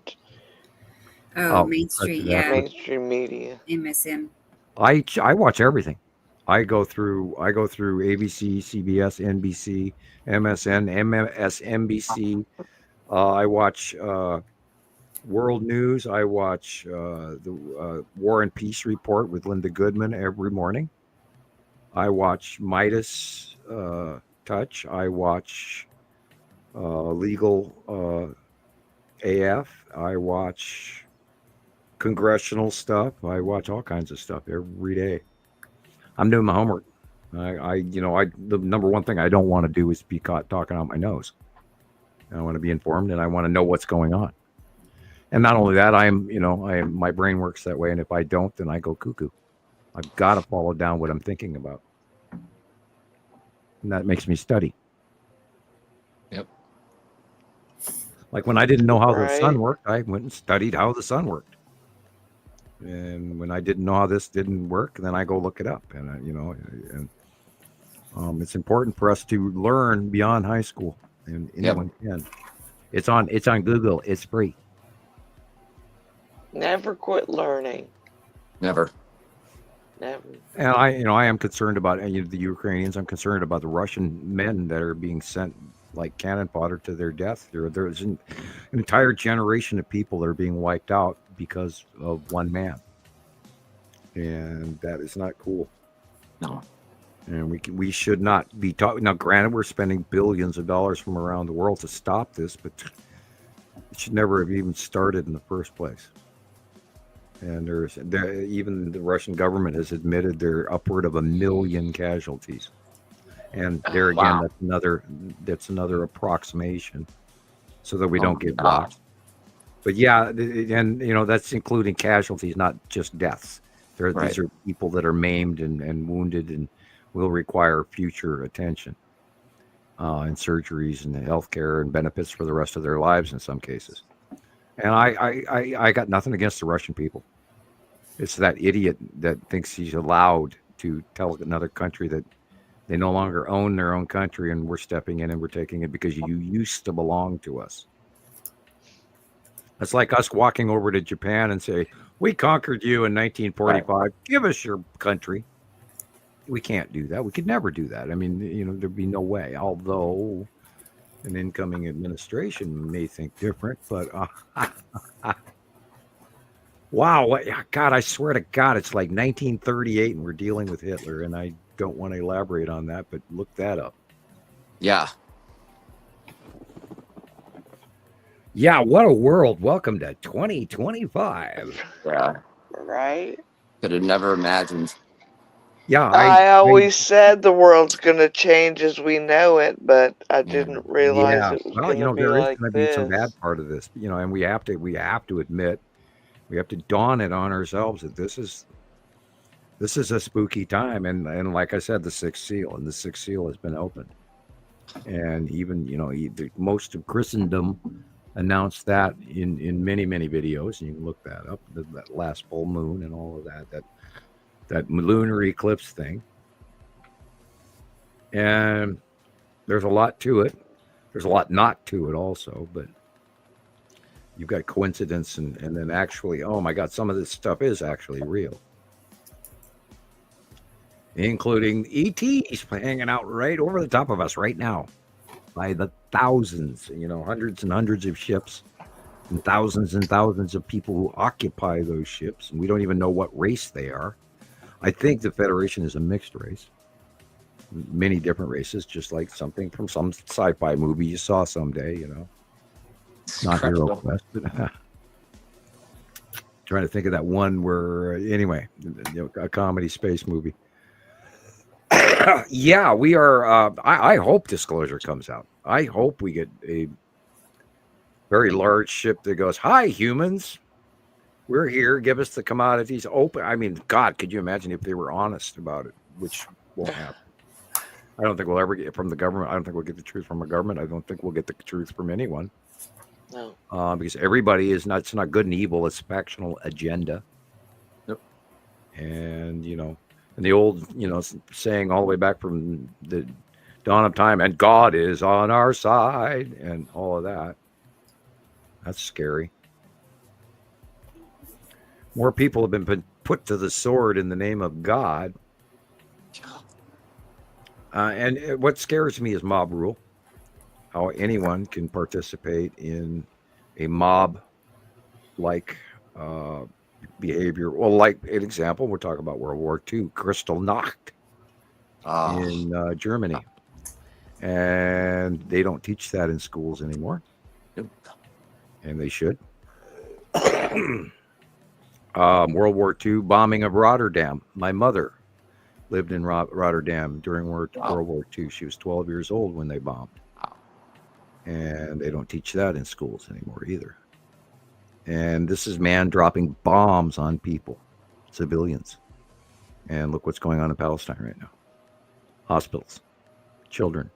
Mainstream, yeah. Mainstream media. MSM. I watch everything. I go through ABC, CBS, NBC, MSN, MSNBC. I watch World News. I watch the War and Peace Report with Linda Goodman every morning. I watch Midas Touch. I watch Legal AF. I watch congressional stuff. I watch all kinds of stuff every day. I'm doing my homework. The number one thing I don't want to do is be caught talking out my nose. I want to be informed and I want to know what's going on. And not only that, my brain works that way. And if I don't, then I go cuckoo. I've got to follow down what I'm thinking about. And that makes me study. Yep. Like when I didn't know how the sun worked, I went and studied how the sun worked. And when I didn't know how this didn't work, then I go look it up. And it's important for us to learn beyond high school, and anyone can. It's on Google. It's free. Never quit learning. Never. And I am concerned about the Ukrainians. I'm concerned about the Russian men that are being sent like cannon fodder to their death. There's an entire generation of people that are being wiped out because of one man, and that is not cool. No. And we should not be talking. Now, granted, we're spending billions of dollars from around the world to stop this, but it should never have even started in the first place. And even the Russian government has admitted there are upward of 1 million casualties. And there again, that's another approximation, so that we don't get blocked. But yeah, and that's including casualties, not just deaths. These are people that are maimed and wounded and will require future attention, and surgeries and healthcare and benefits for the rest of their lives in some cases. And I got nothing against the Russian people. It's that idiot that thinks he's allowed to tell another country that they no longer own their own country and we're stepping in and we're taking it because you used to belong to us. It's like us walking over to Japan and say, we conquered you in 1945. Give us your country. We can't do that. We could never do that. I mean, there'd be no way. Although an incoming administration may think different, but wow, God, I swear to God, it's like 1938 and we're dealing with Hitler, and I don't want to elaborate on that, but look that up. Yeah. Yeah, what a world. Welcome to 2025. Yeah. Right? Could have never imagined. Yeah. I always said the world's going to change as we know it, but I didn't realize it was going to be there like is going to be some bad part of this, and we have to admit, we have to dawn it on ourselves that this is a spooky time. And like I said, the sixth seal has been opened. And even, most of Christendom announced that in many, many videos. And you can look that up, that last full moon and all of that lunar eclipse thing. And there's a lot to it. There's a lot not to it also, but you've got coincidence and then actually, oh my God, some of this stuff is actually real. Including ETs hanging out right over the top of us right now by the thousands, hundreds and hundreds of ships and thousands of people who occupy those ships. And we don't even know what race they are. I think the Federation is a mixed race. Many different races, just like something from some sci-fi movie you saw someday, Not Hero Quest, but trying to think of that one where, anyway, a comedy space movie. Yeah, we are. I hope disclosure comes out. I hope we get a very large ship that goes, "Hi, humans, we're here. Give us the commodities." Open. I mean, God, could you imagine if they were honest about it? Which won't happen. I don't think we'll ever get it from the government. I don't think we'll get the truth from the government. I don't think we'll get the truth from anyone. No. Because everybody is not. It's not good and evil. It's factional agenda. Yep. And and the old saying all the way back from the dawn of time, and God is on our side, and all of that. That's scary. More people have been put to the sword in the name of God. And what scares me is mob rule. How anyone can participate in a mob-like behavior. Well, like an example, we're talking about World War II, Kristallnacht in Germany. And they don't teach that in schools anymore. Nope. And they should. World War II, bombing of Rotterdam. My mother lived in Rotterdam during World War II. She was 12 years old when they bombed. And they don't teach that in schools anymore either. And this is man dropping bombs on people, civilians. And look what's going on in Palestine right now. Hospitals, children.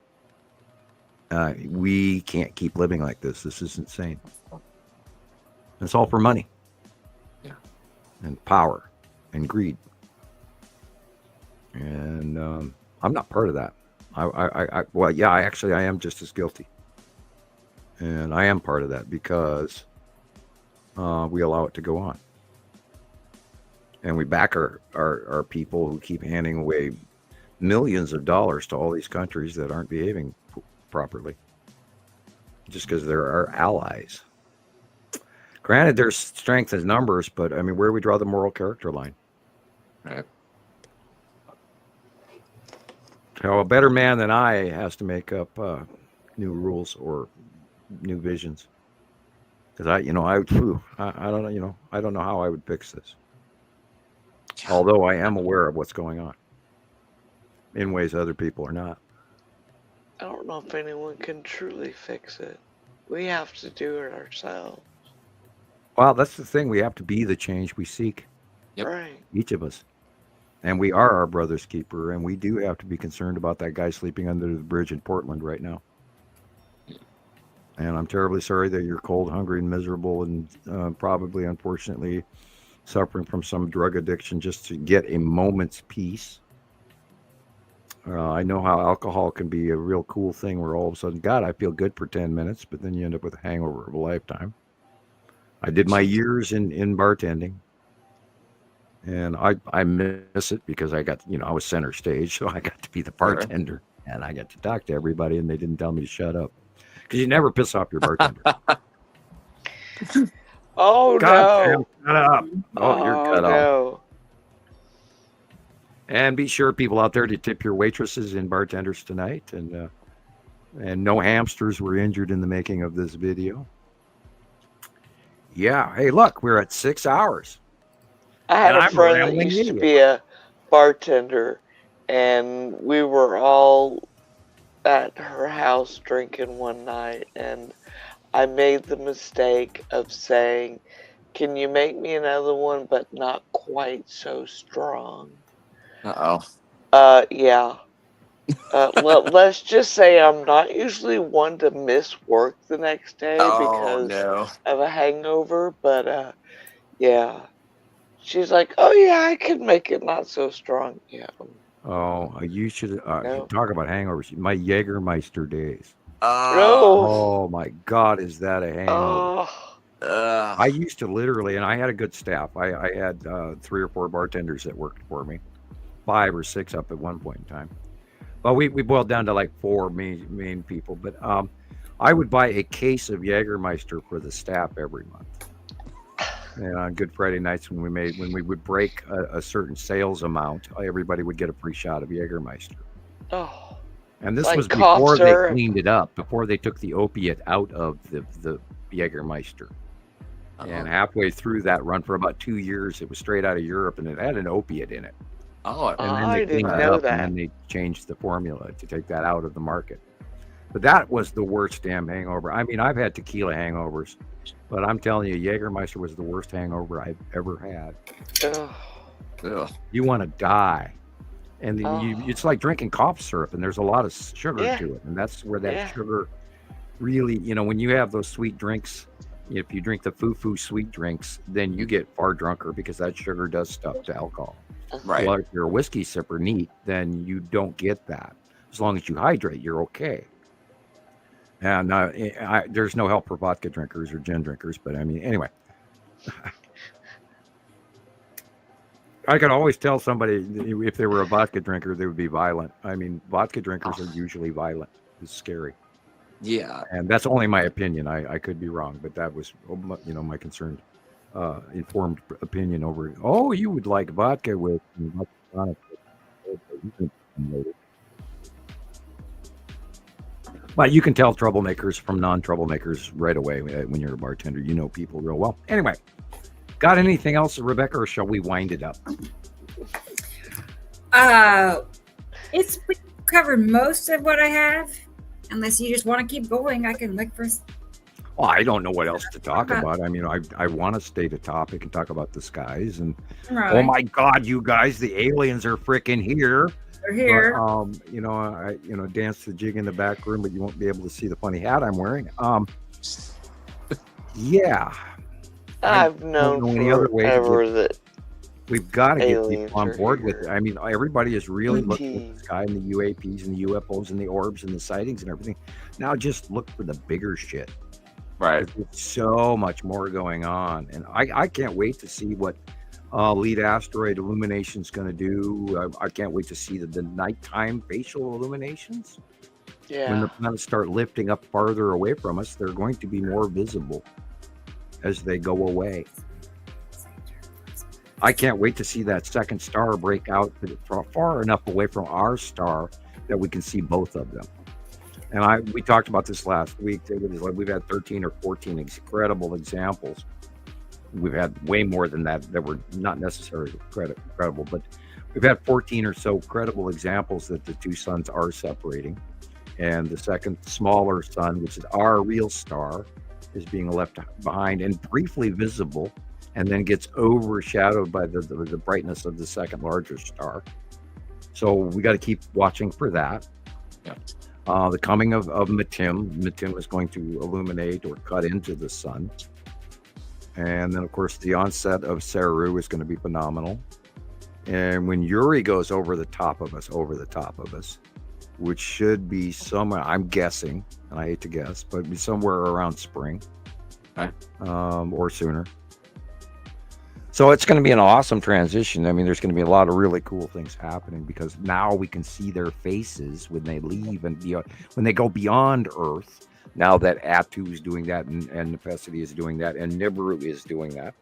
We can't keep living like this. This is insane. It's all for money. Yeah. And power and greed. And I'm not part of that. I am just as guilty. And I am part of that because we allow it to go on. And we back our people who keep handing away millions of dollars to all these countries that aren't behaving properly. Just because they're our allies. Granted, there's strength in numbers, but I mean, where do we draw the moral character line? Right. How a better man than I has to make up new rules or new visions. Because I don't know, I don't know how I would fix this. Although I am aware of what's going on in ways other people are not. I don't know if anyone can truly fix it. We have to do it ourselves. Well, that's the thing. We have to be the change we seek. Yep. Right. Each of us. And we are our brother's keeper, and we do have to be concerned about that guy sleeping under the bridge in Portland right now. And I'm terribly sorry that you're cold, hungry, and miserable, and probably, unfortunately, suffering from some drug addiction just to get a moment's peace. I know how alcohol can be a real cool thing where all of a sudden, God, I feel good for 10 minutes, but then you end up with a hangover of a lifetime. I did my years in bartending. And I miss it because I got, I was center stage, so I got to be the bartender. And I got to talk to everybody, and they didn't tell me to shut up. Because you never piss off your bartender. Oh, God, no. Shut up. Oh, you're cut no. off. And be sure, people out there, to tip your waitresses and bartenders tonight. And no hamsters were injured in the making of this video. Yeah. Hey, look, we're at 6 hours. I had And a I'm friend that rambling used to idiot. be a bartender, and we were all at her house drinking one night, and I made the mistake of saying, "Can you make me another one, but not quite so strong?" Yeah. Let's just say I'm not usually one to miss work the next day because of a hangover, but yeah. She's like, "Oh yeah, I could make it not so strong." Yeah. Oh, you should talk about hangovers. My Jägermeister days. Oh. Oh my God, is that a hangover? I used to literally, and I had a good staff. I had 3 or 4 bartenders that worked for me, 5 or 6 up at one point in time. But we boiled down to like 4 main people. But I would buy a case of Jägermeister for the staff every month. And on Good Friday nights when we would break a certain sales amount, everybody would get a free shot of Jägermeister. Oh. And this like was cough before syrup. they cleaned it up, before they took the opiate out of the Jägermeister. And halfway through that run, for about 2 years, it was straight out of Europe, and it had an opiate in it. Oh, And then I they didn't cleaned it know up, that. and then they changed the formula to take that out of the market. But that was the worst damn hangover. I mean, I've had tequila hangovers, but I'm telling you, Jägermeister was the worst hangover I've ever had. Ugh. Ugh. You want to die. And it's like drinking cough syrup, and there's a lot of sugar to it, and that's where that sugar really, when you have those sweet drinks, if you drink the foo-foo sweet drinks, then you get far drunker because that sugar does stuff to alcohol. Right. Well, if you're a whiskey sipper neat, then you don't get that. As long as you hydrate, you're okay. And there's no help for vodka drinkers or gin drinkers, but I mean, anyway. I could always tell somebody if they were a vodka drinker, they would be violent. I mean, vodka drinkers are usually violent. It's scary. Yeah. And that's only my opinion. I could be wrong, but that was, my concerned, informed opinion over, you would like vodka with tonic. But you can tell troublemakers from non-troublemakers right away when you're a bartender. You know people real well. Anyway. Got anything else, Rebecca, or shall we wind it up? We covered most of what I have. Unless you just want to keep going, I can look for. Well, I don't know what else to talk about. I mean, I want to state a topic and talk about the skies. And oh my God, you guys, the aliens are freaking here. They're here. But, dance the jig in the back room, but you won't be able to see the funny hat I'm wearing. Yeah. I've known forever that we've got to get people on board with it. I mean, everybody is really looking at the sky and the UAPs and the UFOs and the orbs and the sightings and everything. Now just look for the bigger shit. Right. There's so much more going on. And I can't wait to see what lead asteroid illumination is going to do. I can't wait to see the nighttime facial illuminations. Yeah. When the planets start lifting up farther away from us, they're going to be more visible as they go away. I can't wait to see that second star break out far enough away from our star that we can see both of them. And we talked about this last week. We've had 13 or 14 incredible examples. We've had way more than that were not necessarily credible, but we've had 14 or so credible examples that the two suns are separating. And the second smaller sun, which is our real star, is being left behind and briefly visible, and then gets overshadowed by the brightness of the second larger star. So we got to keep watching for that. Yeah. The coming of Matim. Matim is going to illuminate or cut into the sun. And then, of course, the onset of Saru is going to be phenomenal. And when Yuri goes over the top of us, which should be somewhere, I'm guessing, and I hate to guess, but it'd be somewhere around spring, or sooner. So it's going to be an awesome transition. I mean, there's going to be a lot of really cool things happening because now we can see their faces when they leave and when they go beyond Earth. Now that Atu is doing that, and Nepesity is doing that, and Nibiru is doing that.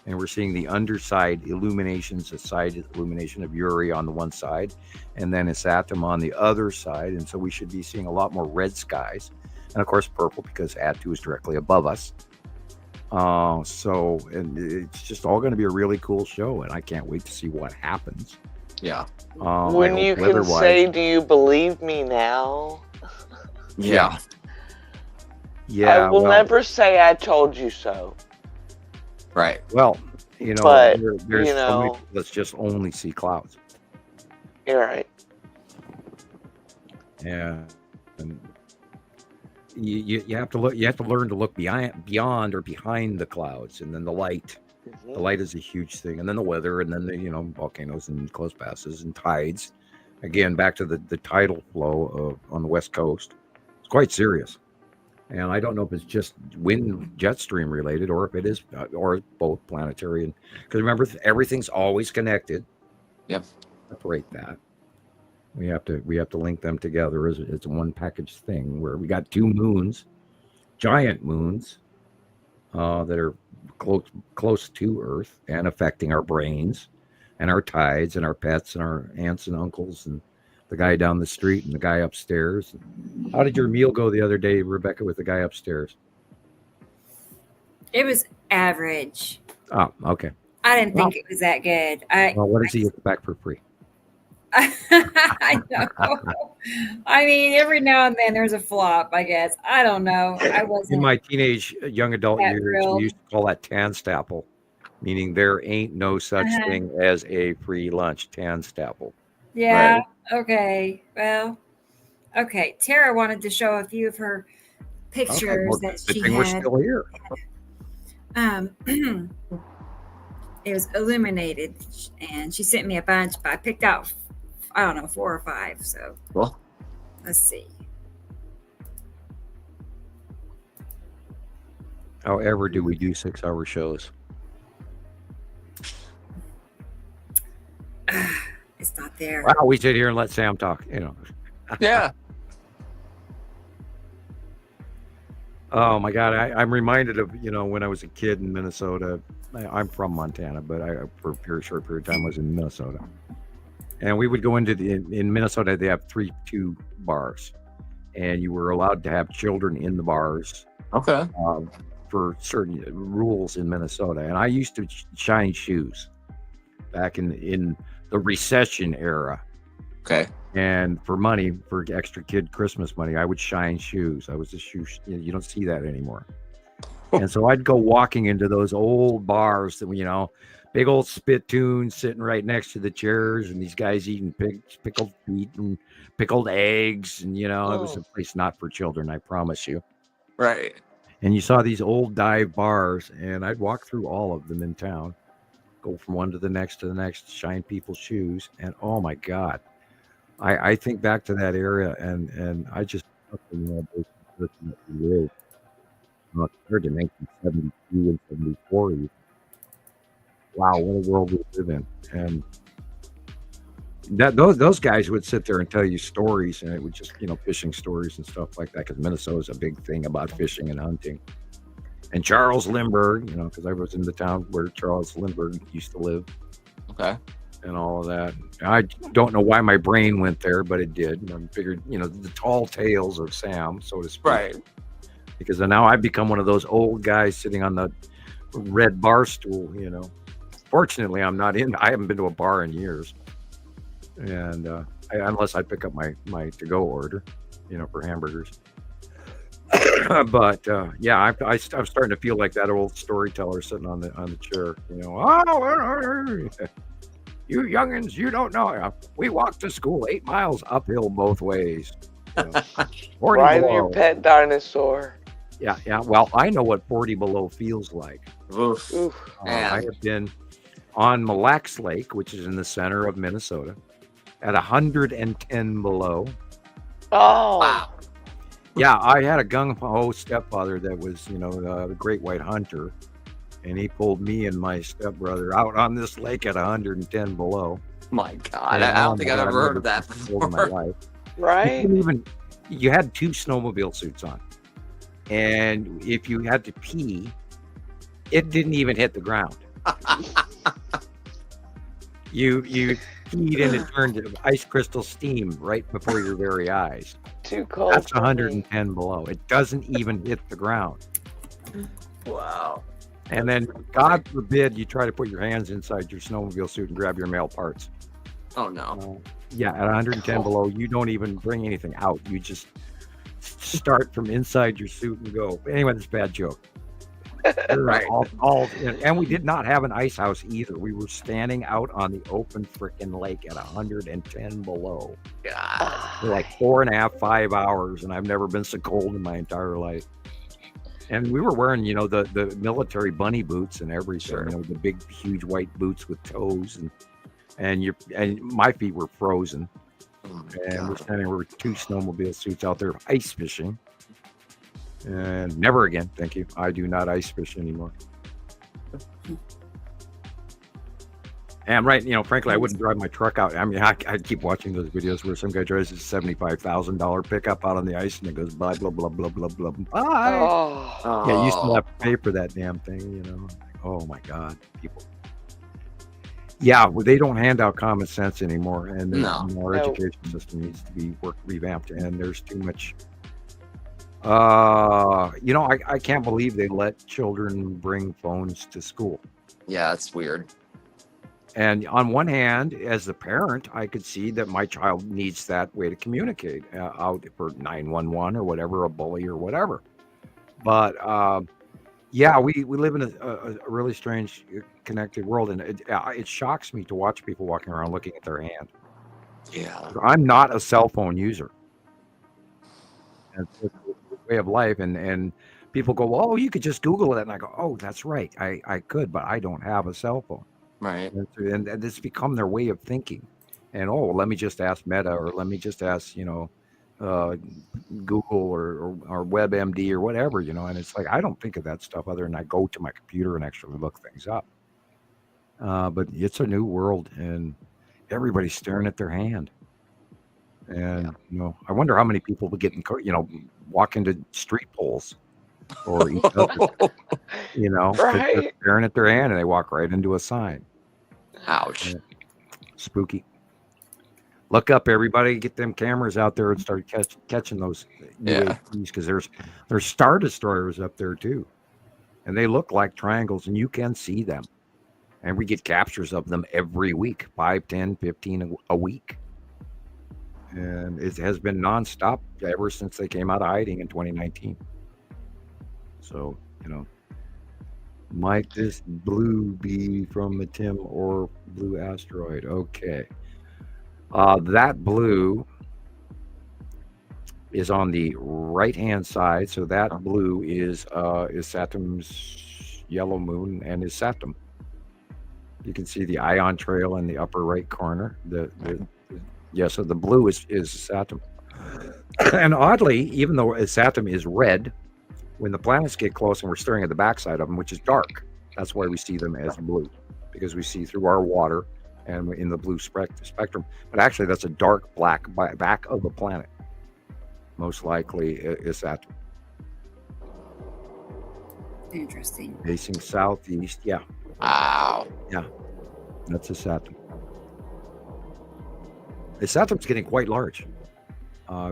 And we're seeing the underside illuminations, the side illumination of Yuri on the one side, and then Isatum on the other side. And so we should be seeing a lot more red skies. And of course, purple, because Atu is directly above us. And it's just all going to be a really cool show. And I can't wait to see what happens. Yeah. When you can say, do you believe me now? Yeah. I will never say I told you so. Right. Well, but, there's so many, let's just only see clouds. You're right. Yeah. And you have to look. You have to learn to look beyond or behind the clouds, and then the light. Mm-hmm. The light is a huge thing, and then the weather, and then the volcanoes and close passes and tides. Again, back to the tidal flow on the west coast. It's quite serious. And I don't know if it's just wind jet stream related or if it is, or both planetary. Because remember, everything's always connected. Yep. Separate that. We have to link them together as it's one package thing where we got two moons, giant moons, that are close to Earth and affecting our brains and our tides and our pets and our aunts and uncles and the guy down the street and the guy upstairs. How did your meal go the other day, Rebecca, with the guy upstairs? It was average. Oh, okay. I didn't think it was that good. What does he get back for free? I know. I mean, every now and then there's a flop, I guess. I don't know. I wasn't. In my teenage young adult years, thrilled. we used to call that Tanstaple, meaning there ain't no such thing as a free lunch. Tanstaple. Yeah. Right. Okay. Well. Okay. Tara wanted to show a few of her Okay, pictures well, that good she thing we're had. still here. It was illuminated, and she sent me a bunch. But I picked out, I don't know, 4 or 5. So Cool. let's see. However, do we do 6-hour shows? It's not there. Wow, we sit here and let Sam talk. Yeah. Oh my God, I'm reminded of when I was a kid in Minnesota. I'm from Montana, but I for a very short period of time was in Minnesota, and we would go into in Minnesota. They have 3-2 bars, and you were allowed to have children in the bars. Okay. For certain rules in Minnesota, and I used to shine shoes back in the recession era. Okay. And for money, for extra kid Christmas money, I would shine shoes. I was a shoe. You don't see that anymore. And so I'd go walking into those old bars that big old spittoons sitting right next to the chairs, and these guys eating pickled meat and pickled eggs, and it was a place not for children. I promise you. Right. And you saw these old dive bars, and I'd walk through all of them in town, go from one to the next, shine people's shoes, and oh my God. I think back to that area, and I just compared to 1972 and 74. Wow, what a world we live in! And those guys would sit there and tell you stories, and it would just fishing stories and stuff like that, because Minnesota's a big thing about fishing and hunting. And Charles Lindbergh, because I was in the town where Charles Lindbergh used to live. Okay. And all of that. I don't know why my brain went there, but it did. I figured, the tall tales of Sam, so to speak. Right. Because now I've become one of those old guys sitting on the red bar stool, Fortunately, I haven't been to a bar in years. And unless I pick up my to-go order, for hamburgers. But yeah, I'm starting to feel like that old storyteller sitting on the chair. You youngins, you don't know. We walked to school 8 miles uphill both ways. Riding your pet dinosaur. Yeah. Well, I know what 40 below feels like. Oof. I have been on Mille Lacs Lake, which is in the center of Minnesota, at 110 below. Oh. Wow. Yeah, I had a gung-ho stepfather that was, the great white hunter. And he pulled me and my stepbrother out on this lake at 110 below. My God, I don't think I've ever heard of that before. In my life. Right? You had 2 snowmobile suits on. And if you had to pee, it didn't even hit the ground. You peed and it turned to ice crystal steam right before your very eyes. Too cold. That's 110 below. It doesn't even hit the ground. Wow. And then, God forbid, you try to put your hands inside your snowmobile suit and grab your male parts. Oh, no. Yeah, at 110 below, you don't even bring anything out. You just start from inside your suit and go. Anyway, that's a bad joke. Right. And we did not have an ice house either. We were standing out on the open frickin' lake at 110 below. God. For like 4.5, 5 hours, and I've never been so cold in my entire life. And we were wearing, the military bunny boots and everything, Sure. the big, huge white boots with toes, and my feet were frozen. Oh, and we're standing with 2 snowmobile suits out there ice fishing. And never again, thank you. I do not ice fish anymore. And frankly, I wouldn't drive my truck out. I mean, I keep watching those videos where some guy drives his $75,000 pickup out on the ice and it goes blah, blah, blah, blah, blah, blah, bye. Oh. Yeah, you still have to pay for that damn thing, Oh my God, people. Yeah, well, they don't hand out common sense anymore, and our education system needs to be revamped. And there's too much. I can't believe they let children bring phones to school. Yeah, it's weird. And on one hand, as the parent, I could see that my child needs that way to communicate out for 911 or whatever, a bully or whatever. But yeah, we live in a really strange, connected world, and it shocks me to watch people walking around looking at their hand. Yeah. I'm not a cell phone user. It's a way of life, and people go, "Oh, you could just Google it," and I go, "Oh, that's right, I could, but I don't have a cell phone." Right. And it's become their way of thinking. And well, let me just ask Meta, or let me just ask, Google or WebMD or whatever, And it's like I don't think of that stuff other than I go to my computer and actually look things up. But it's a new world, and everybody's staring at their hand. And I wonder how many people would get walk into street poles or each other, Right. they're staring at their hand and they walk right into a sign. Ouch. Spooky. Look up, everybody. Get them cameras out there and start catching those UAVs, because there's Star Destroyers up there too, and they look like triangles, and you can see them. And we get captures of them every week, 5, 10, 15 a week. And it has been nonstop ever since they came out of hiding in 2019. So, might this blue be from the Tim or blue asteroid? Okay. That blue is on the right-hand side. So that blue is Saturn's yellow moon and is Saturn. You can see the ion trail in the upper right corner. So the blue is Saturn. And oddly, even though Saturn is red, when the planets get close and we're staring at the backside of them, which is dark, that's why we see them as blue, because we see through our water and in the blue spectrum. But actually, that's a dark black back of the planet. Most likely is Saturn. Interesting. Facing southeast, yeah. Wow. Yeah, that's a Saturn. The Saturn's getting quite large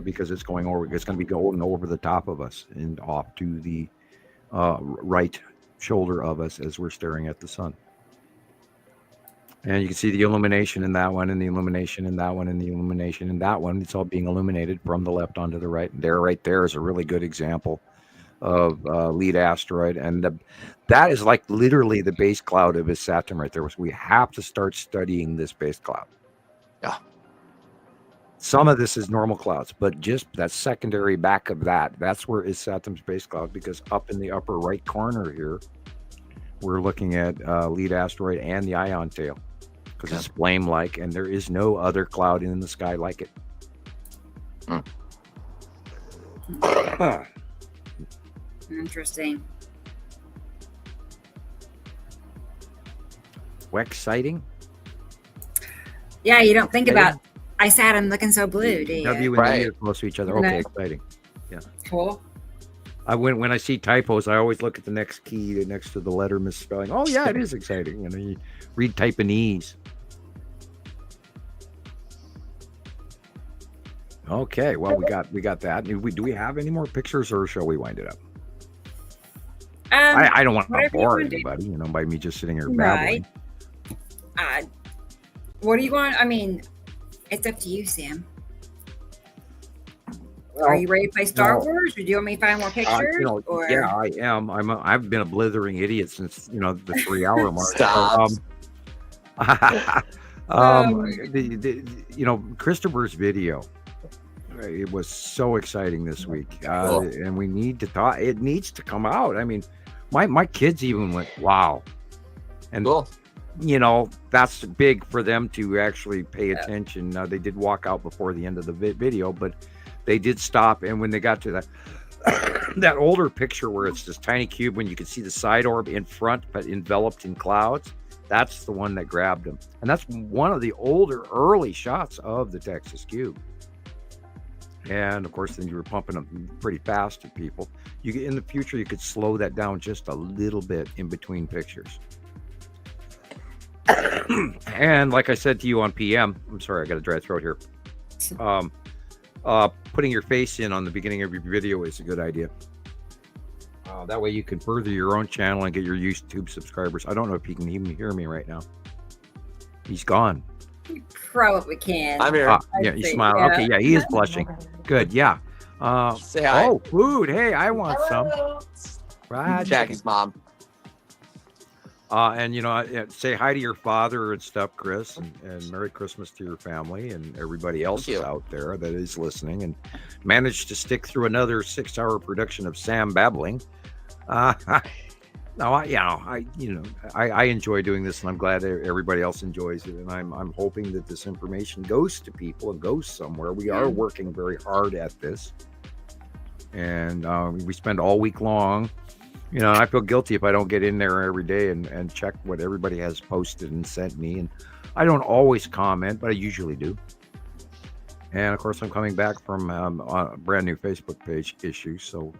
because it's going over. It's going to be going over the top of us and off to the right shoulder of us as we're staring at the sun. And you can see the illumination in that one, and the illumination in that one, and the illumination in that one. It's all being illuminated from the left onto the right. And right there is a really good example of lead asteroid, and that is like literally the base cloud of his Saturn right there. We have to start studying this base cloud. Yeah. Some of this is normal clouds, but just that secondary back of that's where is Saturn's base cloud, because up in the upper right corner here, we're looking at lead asteroid and the ion tail, because it's flame-like, and there is no other cloud in the sky like it. Interesting. Wex sighting? Yeah, you don't think about I sat him looking so blue, do you? W and E are close to each other. Okay, exciting. Yeah. Cool. When I see typos, I always look at the next key next to the letter misspelling. Oh yeah, it is exciting. You read Typanese. Okay, well we got that. Do we have any more pictures, or shall we wind it up? I don't want to bore anybody, by me just sitting here babbling. Right. What do you want? I mean, it's up to you, Sam. Well, are you ready to play Star Wars, or do you want me to find more pictures? Yeah, I am. I've been a blithering idiot since the 3-hour mark. Stop. Christoper's video. It was so exciting this week, and we need to talk. It needs to come out. I mean, my kids even went, "Wow," and that's big for them to actually pay attention. They did walk out before the end of the video, but they did stop. And when they got to that older picture where it's this tiny cube, when you can see the side orb in front but enveloped in clouds, that's the one that grabbed them. And that's one of the older early shots of the Texas cube. And of course, then you were pumping them pretty fast at people. In the future, you could slow that down just a little bit in between pictures. And like I said to you on PM, I'm sorry, I got a dry throat here. Putting your face in on the beginning of your video is a good idea. That way you can further your own channel and get your YouTube subscribers. I don't know if he can even hear me right now. He's gone. You probably can. I'm here. Yeah, he's smiling. Yeah. Okay, yeah, he is blushing. Good, yeah. Say hi. Oh, food. Hey, I want some. Right. Jackie's mom. And say hi to your father and stuff, Chris, and Merry Christmas to your family and everybody else out there that is listening and managed to stick through another 6-hour production of Sam babbling. No, I enjoy doing this, and I'm glad everybody else enjoys it. And I'm hoping that this information goes to people and goes somewhere. We are working very hard at this, and we spend all week long. I feel guilty if I don't get in there every day and check what everybody has posted and sent me. And I don't always comment, but I usually do. And of course, I'm coming back from a brand new Facebook page issue. So,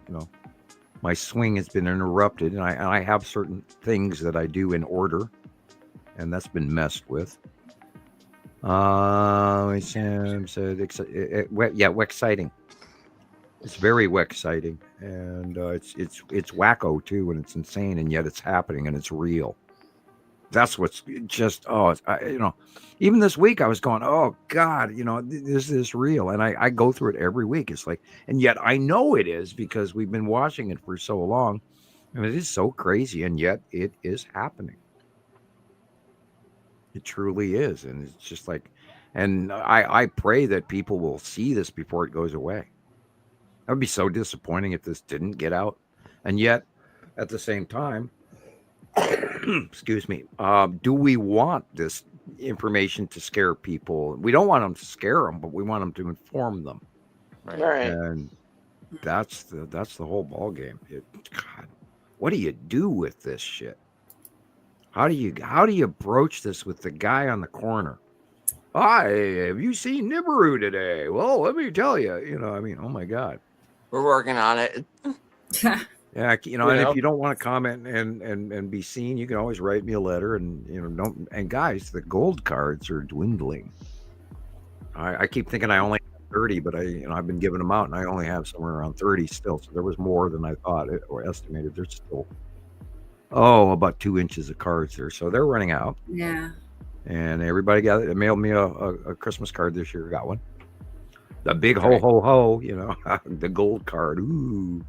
my swing has been interrupted, and I have certain things that I do in order, and that's been messed with. Sam said, exciting. It's very exciting, and it's wacko too, and it's insane, and yet it's happening, and it's real. That's what's just even this week I was going, oh God, is this real? And I go through it every week. It's like, and yet I know it is because we've been watching it for so long, and it is so crazy, and yet it is happening. It truly is, and it's just like, and I pray that people will see this before it goes away. That would be so disappointing if this didn't get out. And yet, at the same time, excuse me, do we want this information to scare people? We don't want them to scare them, but we want them to inform them. Right. And that's the whole ball game. God, what do you do with this shit? How do you broach this with the guy on the corner? Hi, have you seen Nibiru today? Well, let me tell you, oh my God. We're working on it. Yeah, and if you don't want to comment and be seen, you can always write me a letter, and don't. And guys, the gold cards are dwindling. I keep thinking I only have 30, but I've been giving them out, and I only have somewhere around 30 still. So there was more than I thought or estimated. There's still about 2 inches of cards there, so they're running out. Yeah. And everybody mailed me a Christmas card this year. Got one. The big ho ho ho, the gold card. Ooh.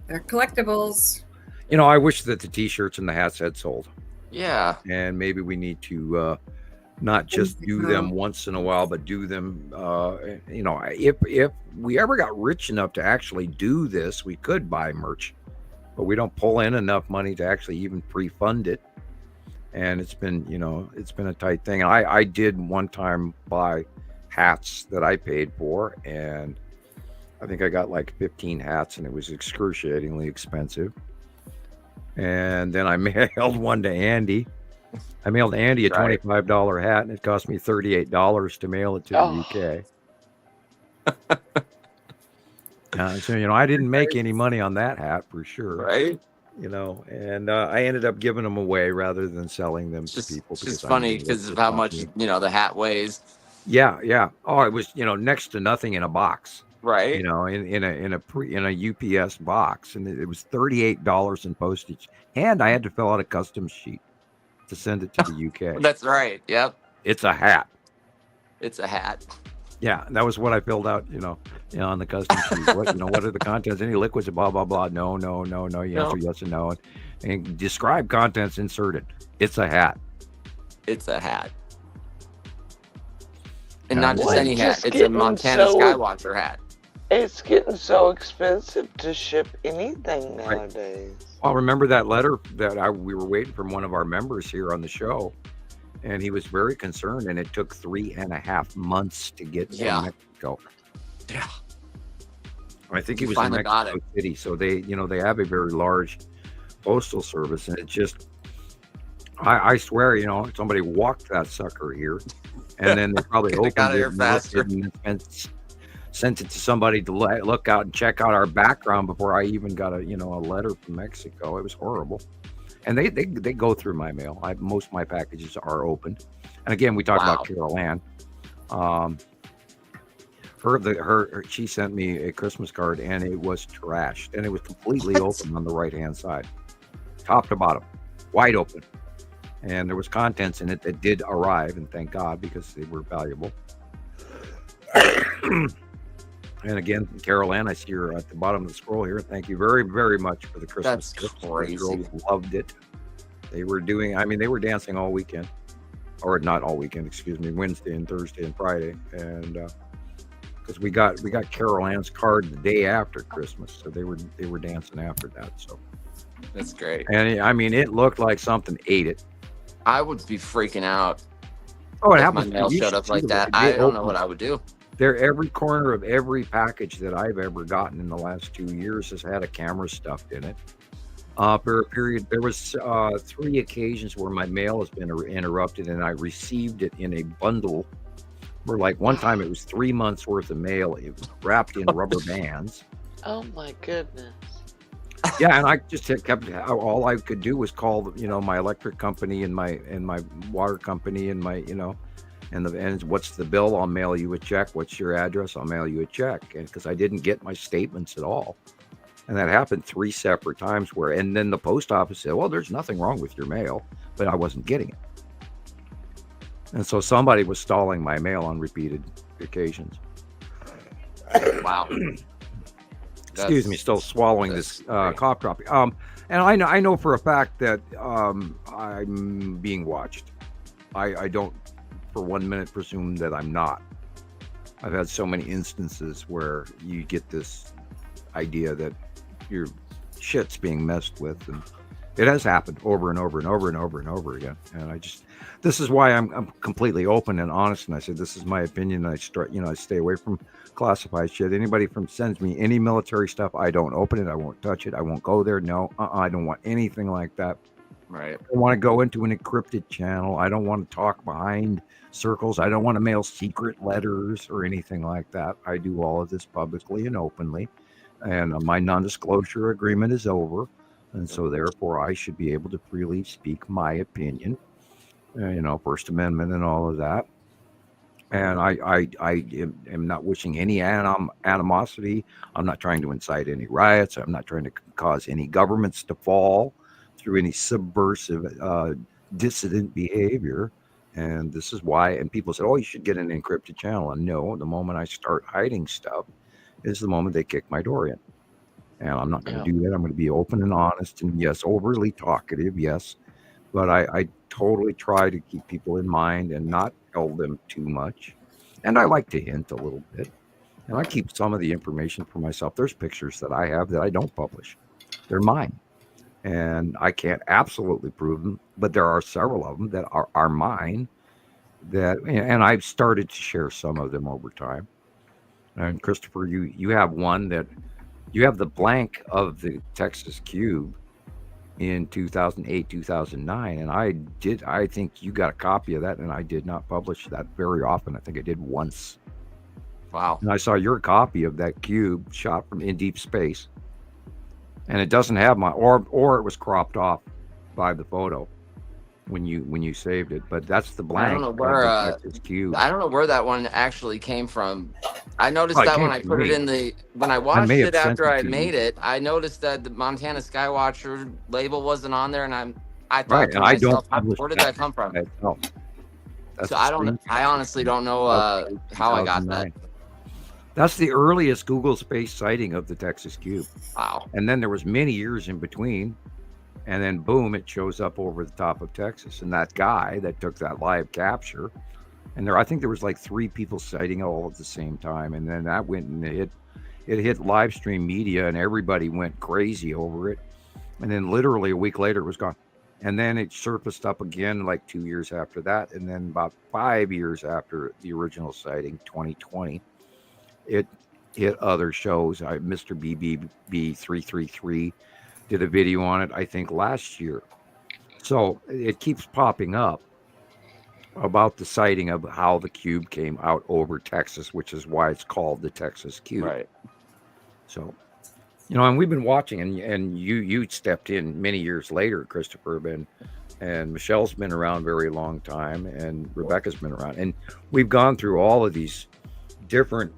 They're collectibles. I wish that the T-shirts and the hats had sold. Yeah. And maybe we need to not just do them once in a while, but do them. If we ever got rich enough to actually do this, we could buy merch, but we don't pull in enough money to actually even pre-fund it. And it's been a tight thing. I did one time buy hats that I paid for, and I think I got like 15 hats, and it was excruciatingly expensive. And then I mailed one to Andy. I mailed Andy a $25 hat, and it cost me $38 to mail it to the UK. So I didn't make any money on that hat for sure. Right. And I ended up giving them away rather than selling them to people. It's just funny because of how much the hat weighs. Yeah. Oh, it was next to nothing in a box. Right. In a UPS box, and it was $38 in postage, and I had to fill out a customs sheet to send it to the UK. That's right. Yep. It's a hat. It's a hat. Yeah, that was what I filled out, on the customs sheet. What are the contents? Any liquids? Blah blah blah. No. You answer yes and no, and describe contents inserted. It's a hat. It's a hat. And not just any hat. It's a Montana Skywatcher hat. It's getting so expensive to ship anything nowadays. Right. Well, remember that letter that we were waiting from one of our members here on the show, and he was very concerned, and it took 3.5 months to get to Mexico. Yeah. I think he was in Mexico City, so they have a very large postal service, and it just, I swear, somebody walked that sucker here, and then they probably opened it and sent it to somebody to look out and check out our background before I even got a letter from Mexico. It was horrible. And they go through my mail. Most of my packages are opened. And again, we talked about Carol Ann. She sent me a Christmas card, and it was trashed, and it was completely open on the right hand side, top to bottom, wide open. And there was contents in it that did arrive, and thank God, because they were valuable. And again, Carol Ann, I see her at the bottom of the scroll here. Thank you very, very much for the Christmas gift. That's crazy. Loved it. They were doing. I mean, they were dancing all weekend, or not all weekend. Excuse me, Wednesday and Thursday and Friday, and because we got Carol Ann's card the day after Christmas, so they were dancing after that. So that's great. And I mean, it looked like something ate it. I would be freaking out. Oh, it if happens. my mail showed up like that. I don't know what I would do. Every corner of every package that I've ever gotten in the last 2 years has had a camera stuffed in it. For a period, there was 3 occasions where my mail has been interrupted, and I received it in a bundle. Where like one time it was 3 months worth of mail. It was wrapped in rubber bands. Oh my goodness. Yeah, and I just kept. All I could do was call, my electric company and my water company and my, and what's the bill? I'll mail you a check. What's your address? I'll mail you a check. And because I didn't get my statements at all, and that happened 3 separate times. And then the post office said, "Well, there's nothing wrong with your mail," but I wasn't getting it. And so somebody was stalling my mail on repeated occasions. Wow. Excuse me, still swallowing this cough drop. And I know for a fact that I'm being watched. I don't for 1 minute presume that I'm not. I've had so many instances where you get this idea that your shit's being messed with, and it has happened over and over and over and over and over again. And this is why I'm completely open and honest. And I said, this is my opinion. I stay away from classified shit. Anybody sends me any military stuff, I don't open it. I won't touch it. I won't go there. No, I don't want anything like that. Right. I want to go into an encrypted channel. I don't want to talk behind circles. I don't want to mail secret letters or anything like that. I do all of this publicly and openly. And my non-disclosure agreement is over. And so therefore I should be able to freely speak my opinion, First Amendment and all of that. And I am not wishing any animosity. I'm not trying to incite any riots. I'm not trying to cause any governments to fall through any subversive, dissident behavior. And this is why, and people say, oh, you should get an encrypted channel. And no, the moment I start hiding stuff is the moment they kick my door in. And I'm not going to do that. I'm going to be open and honest, and yes, overly talkative, yes. But I totally try to keep people in mind and not tell them too much. And I like to hint a little bit. And I keep some of the information for myself. There's pictures that I have that I don't publish. They're mine. And I can't absolutely prove them, but there are several of them that are mine. And I've started to share some of them over time. And Christopher, you have one that you have the blank of the Texas Cube in 2008, 2009. And I think you got a copy of that, and I did not publish that very often. I think I did once. Wow. And I saw your copy of that cube shot from in deep space. And it doesn't have my, or it was cropped off by the photo when you saved it. But that's the blank. I don't know where Texas Cube. I don't know where that one actually came from. I noticed that when I put it in when I watched it after I made it, I noticed that the Montana Skywatcher label wasn't on there, and I thought to myself, where did that come from? So I honestly don't know how I got that. That's the earliest Google space sighting of the Texas Cube. Wow. And then there was many years in between, and then boom, it shows up over the top of Texas. And that guy that took that live capture, and I think there was like 3 people sighting it all at the same time. And then that went and it hit live stream media, and everybody went crazy over it. And then literally a week later it was gone. And then it surfaced up again like 2 years after that. And then about 5 years after the original sighting, 2020, it hit other shows. Mr. BBB333 did a video on it, I think last year. So it keeps popping up about the sighting of how the cube came out over Texas, which is why it's called the Texas Cube. Right. So, and we've been watching, and you stepped in many years later, Christopher, and Michelle's been around very long time, and Rebecca's been around, and we've gone through all of these different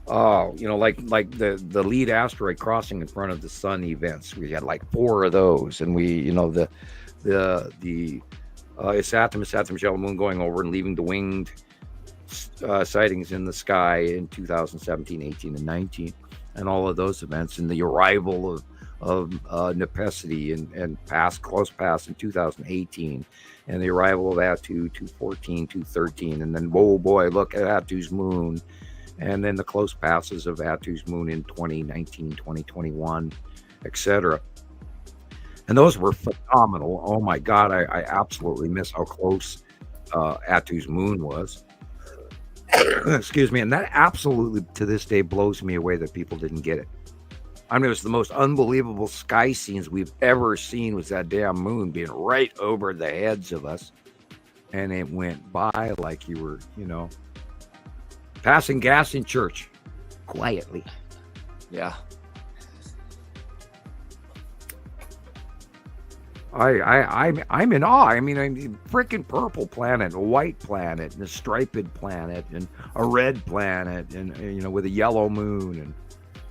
like the lead asteroid crossing in front of the sun events. We had like 4 of those, and the Isathim Michelle Moon going over and leaving the winged sightings in the sky in 2017, 18, and 19, and all of those events, and the arrival Nepesity and close pass in 2018, and the arrival of Attu 214, 213, and then whoa boy, look at Attu's moon, and then the close passes of Attu's moon in 2019, 2021, etc. And those were phenomenal. Oh my God, I absolutely miss how close Attu's moon was. Excuse me, and that absolutely to this day blows me away that people didn't get it. I mean, it was the most unbelievable sky scenes we've ever seen, was that damn moon being right over the heads of us. And it went by like you were, passing gas in church quietly. Yeah. I'm in awe. I mean, freaking purple planet, a white planet, and a striped planet, and a red planet, and with a yellow moon,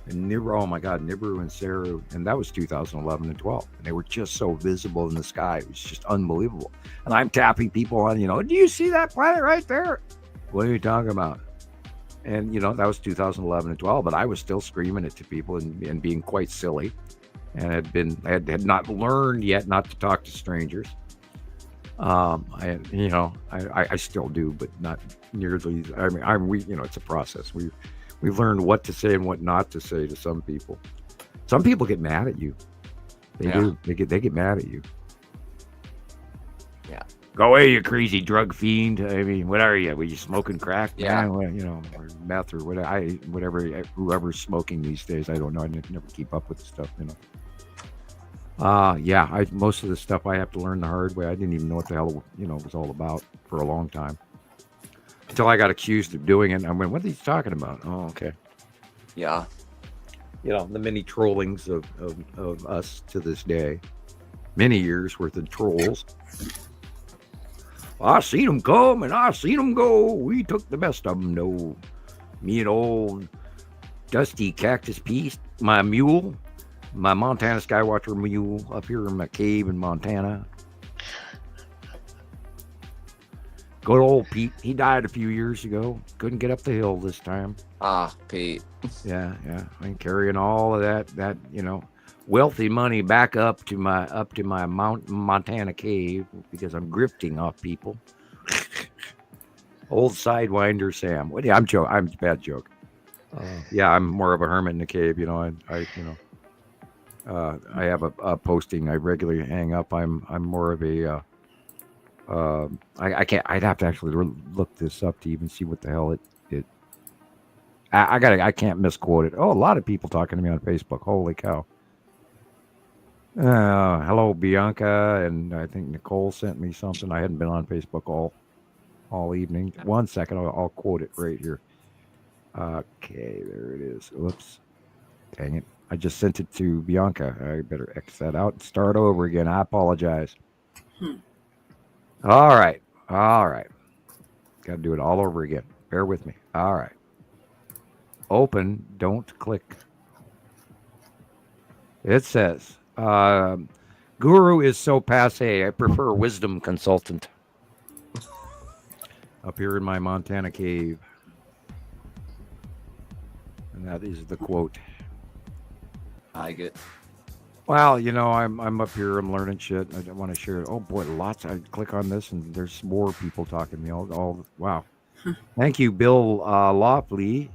and Nibiru. Oh my God, Nibiru and Saru, and that was 2011 and 12, and they were just so visible in the sky. It was just unbelievable. And I'm tapping people on, do you see that planet right there? What are you talking about? And that was 2011 and 12, but I was still screaming it to people and being quite silly. And had not learned yet not to talk to strangers. I still do, but not nearly. I mean, it's a process. We've learned what to say and what not to say to some people. Some people get mad at you. They do. They get mad at you. Yeah. Go away, you crazy drug fiend. I mean, what are you? Were you smoking crack? Yeah. Man? Or meth or whatever. Whoever's smoking these days, I don't know. I never keep up with the stuff. Most of the stuff I have to learn the hard way. I didn't even know what the hell it was all about for a long time, until I got accused of doing it. I went, "What are you talking about?" Oh, okay. Yeah. The many trollings of us to this day, many years worth of trolls. I seen them come and I seen them go. We took the best of them. No, me and old Dusty Cactus Piece, my mule. My Montana Skywatcher mule up here in my cave in Montana. Good old Pete. He died a few years ago. Couldn't get up the hill this time. Ah, Pete. Yeah. I'm carrying all of that wealthy money back up to my Montana cave because I'm grifting off people. Old Sidewinder Sam. I'm joking. I'm a bad joke. I'm more of a hermit in the cave. I have a posting I regularly hang up. I'm more of a I can't. I'd have to actually look this up to even see what the hell it. I can't misquote it. Oh, a lot of people talking to me on Facebook. Holy cow! Hello, Bianca, and I think Nicole sent me something. I hadn't been on Facebook all evening. 1 second, I'll quote it right here. Okay, there it is. Oops, dang it. I just sent it to Bianca. I better X that out and start over again. I apologize. All right. Got to do it all over again. Bear with me. All right. Open, don't click. It says, Guru is so passe. I prefer wisdom consultant. Up here in my Montana cave. And that is the quote. I get. Well, I'm up here. I'm learning shit. I want to share. Oh boy, lots. I click on this, and there's more people talking to me. All wow. Thank you, Bill Laughley,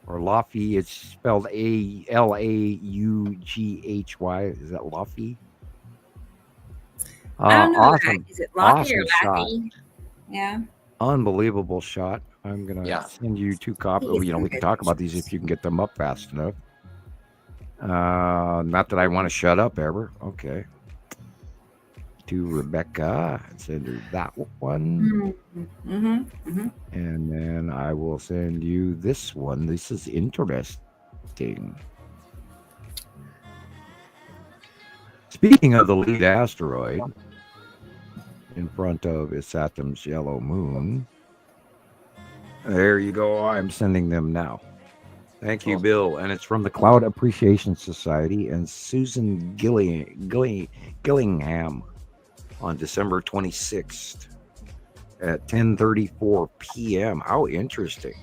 or Laughy. It's spelled Laughy. Is that Laughy? I don't know. Awesome. Is it Laughy awesome or shot. Laughy? Yeah. Unbelievable shot. I'm gonna send you 2 copies. We can talk about these if you can get them up fast enough. Not that I want to shut up ever. Okay. To Rebecca, send her that one. And then I will send you this one. This is interesting. Speaking of the lead asteroid in front of Isatum's yellow moon, there you go. I'm sending them now. Thank you, Bill. And it's from the Cloud Appreciation Society and Susan Gillingham on December 26th at 10:34 p.m. How interesting.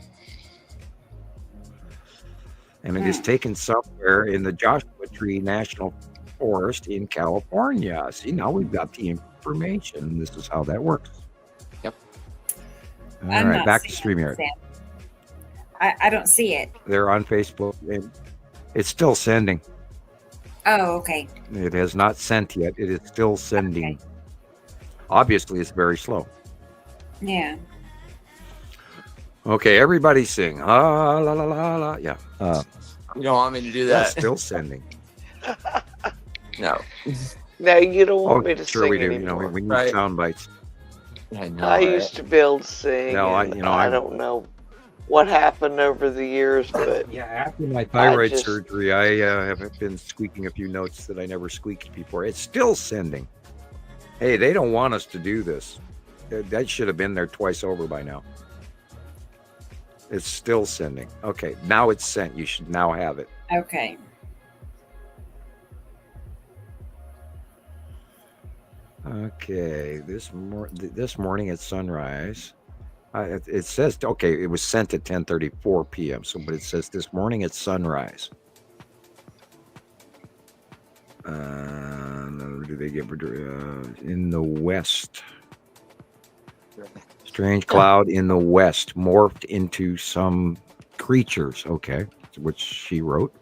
And it is taken somewhere in the Joshua Tree National Forest in California. See, now we've got the information. This is how that works. Yep. All I'm right, not back to seeing it, StreamYard. Sam. I don't see it. They're on Facebook, and it's still sending. Oh, okay. It has not sent yet. It is still sending. Okay. Obviously, it's very slow. Yeah. Okay, everybody sing. Ah, la, la, la, la. Yeah. You don't want me to do That's that? still sending. No. No, you don't want me to sure sing we do. anymore. You know, we need Right. sound bites. I know. I used to be able to sing. No, I don't know what happened over the years, but Yeah, after my thyroid just- surgery, I have been squeaking a few notes that I never squeaked before. It's still sending. Hey, they don't want us to do this. That should have been there twice over by now. It's still sending. Okay, now it's sent. You should now have it. Okay. Okay, this morning at sunrise, it says, okay, it was sent at 10:34 p.m. So, but it says this morning at sunrise. Do they give in the west? Strange cloud in the west morphed into some creatures. Okay, which she wrote.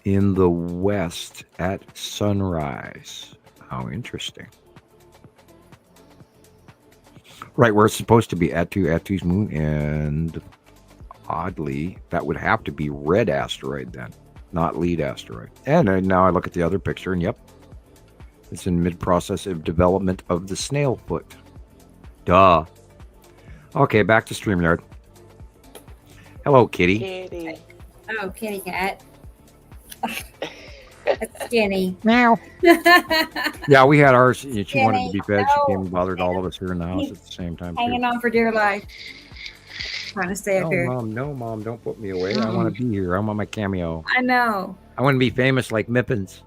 In the west at sunrise. How interesting. Right, where it's supposed to be Atu's moon, and oddly, that would have to be red asteroid then, not lead asteroid. And now I look at the other picture, and yep, it's in mid-process of development of the snail foot. Duh. Okay, back to StreamYard. Hello, Kitty. Kitty. Oh, kitty cat. That's skinny. Meow. Yeah, we had ours. She wanted to be fed. No. She came and bothered all of us here in the house at the same time. Hanging Too. on for dear life. Trying to stay up here. No, mom, don't put me away. I want to be here. I want my cameo. I know. I want to be famous like Mippins.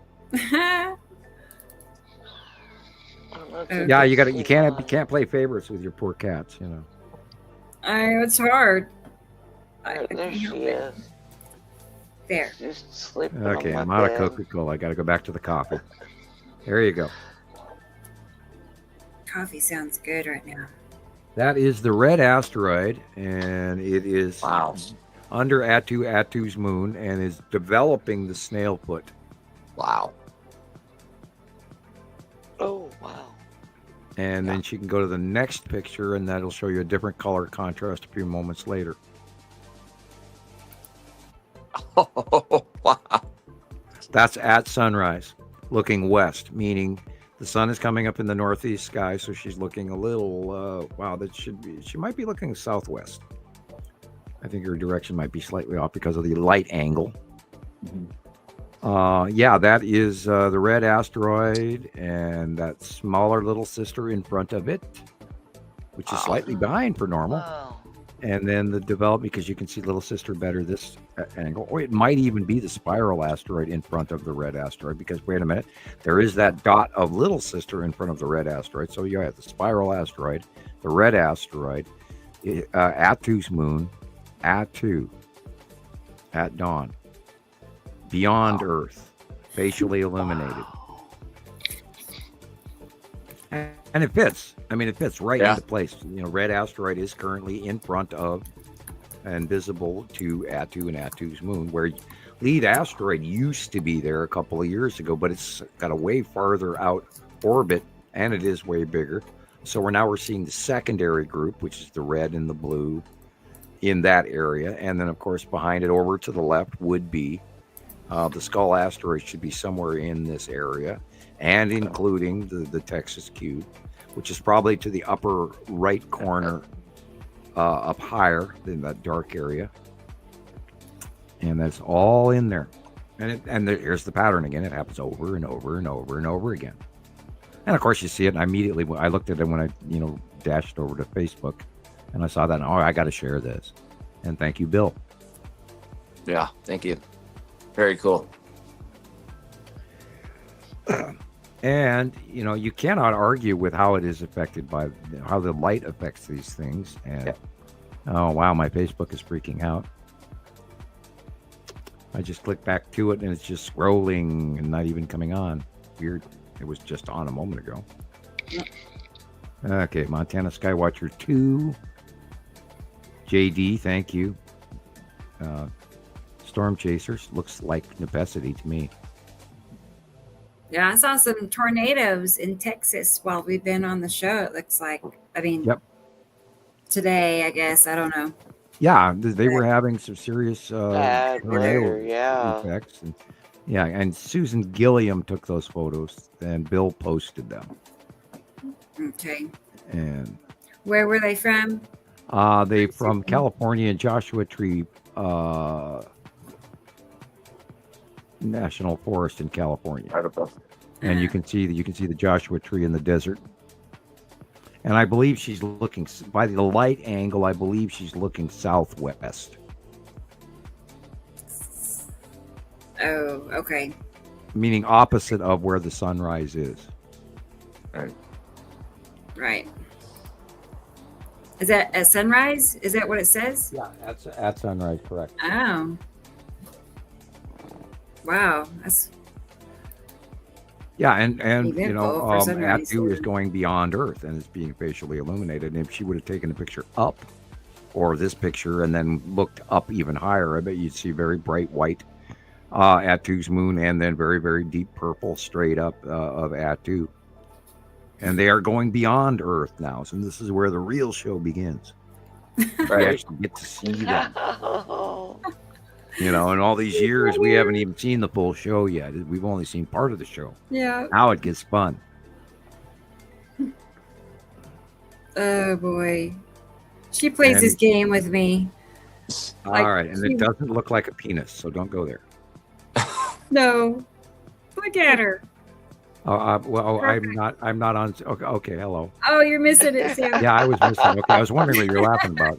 Yeah, you can't play favorites with your poor cats, you know. It's hard. There she is. There. She's sleeping Okay, on I'm my out of bed. Coca-Cola. I got to go back to the coffee. There you go. Coffee sounds good right now. That is the red asteroid, and it is under Atu's moon and is developing the snail foot. Wow. Oh, wow. And then she can go to the next picture, and that'll show you a different color contrast a few moments later. Oh, wow. That's at sunrise, looking west, meaning the sun is coming up in the northeast sky, so she's looking a little, she might be looking southwest. I think her direction might be slightly off because of the light angle. Yeah, that is the red asteroid and that smaller little sister in front of it, which is slightly behind for normal. Wow. And then the development, because you can see little sister better this angle, or it might even be the spiral asteroid in front of the red asteroid, because wait a minute, there is that dot of little sister in front of the red asteroid. So you have the spiral asteroid, the red asteroid, Atu's moon, Atu, at dawn, beyond Earth, facially illuminated. And it fits. I mean, it fits right into place. You know, red asteroid is currently in front of and visible to Atu and Atu's moon, where lead asteroid used to be there a couple of years ago, but it's got a way farther out orbit, and it is way bigger. So we're seeing the secondary group, which is the red and the blue in that area. And then, of course, behind it over to the left would be the Skull asteroid, should be somewhere in this area, and including the Texas cube, which is probably to the upper right corner up higher in that dark area. And that's all in there. And here's the pattern again. It happens over and over and over and over again. And of course you see it. And immediately I looked at it when I, dashed over to Facebook, and I saw that. And, I got to share this. And thank you, Bill. Yeah, thank you. Very cool. And, you cannot argue with how it is affected by how the light affects these things. And, oh, wow, my Facebook is freaking out. I just click back to it and it's just scrolling and not even coming on. Weird. It was just on a moment ago. Okay, Montana Skywatcher 2. JD, thank you. Storm Chasers looks like necessity to me. Yeah, I saw some tornadoes in Texas while we've been on the show. It looks like. I mean, Yep. Today, I guess. I don't know. Yeah, they were having some serious Bad tornado weather, yeah. effects. And Susan Gilliam took those photos and Bill posted them. Okay. And where were they from? They from California, Joshua Tree National Forest in California. And you can see the Joshua Tree in the desert. And I believe she's looking, by the light angle, I believe she's looking southwest. Oh, okay. Meaning opposite of where the sunrise is. Right. Is that at sunrise? Is that what it says? Yeah, that's at sunrise, correct. Oh. Wow. That's... Yeah, and you know, Atu is going beyond Earth and is being facially illuminated. And if she would have taken a picture up, or this picture, and then looked up even higher, I bet you'd see very bright white Atu's moon, and then very, very deep purple straight up of Atu. And they are going beyond Earth now, so this is where the real show begins. We actually get to see them. You know, in all these years, we haven't even seen the full show yet. We've only seen part of the show. Yeah. Now it gets fun. Oh, boy. She plays this game with me. All right, and it doesn't look like a penis, so don't go there. No. Look at her. Well, I'm not on. Okay, hello. Oh, you're missing it, Sam. Yeah, I was missing. Okay, I was wondering what you're laughing about.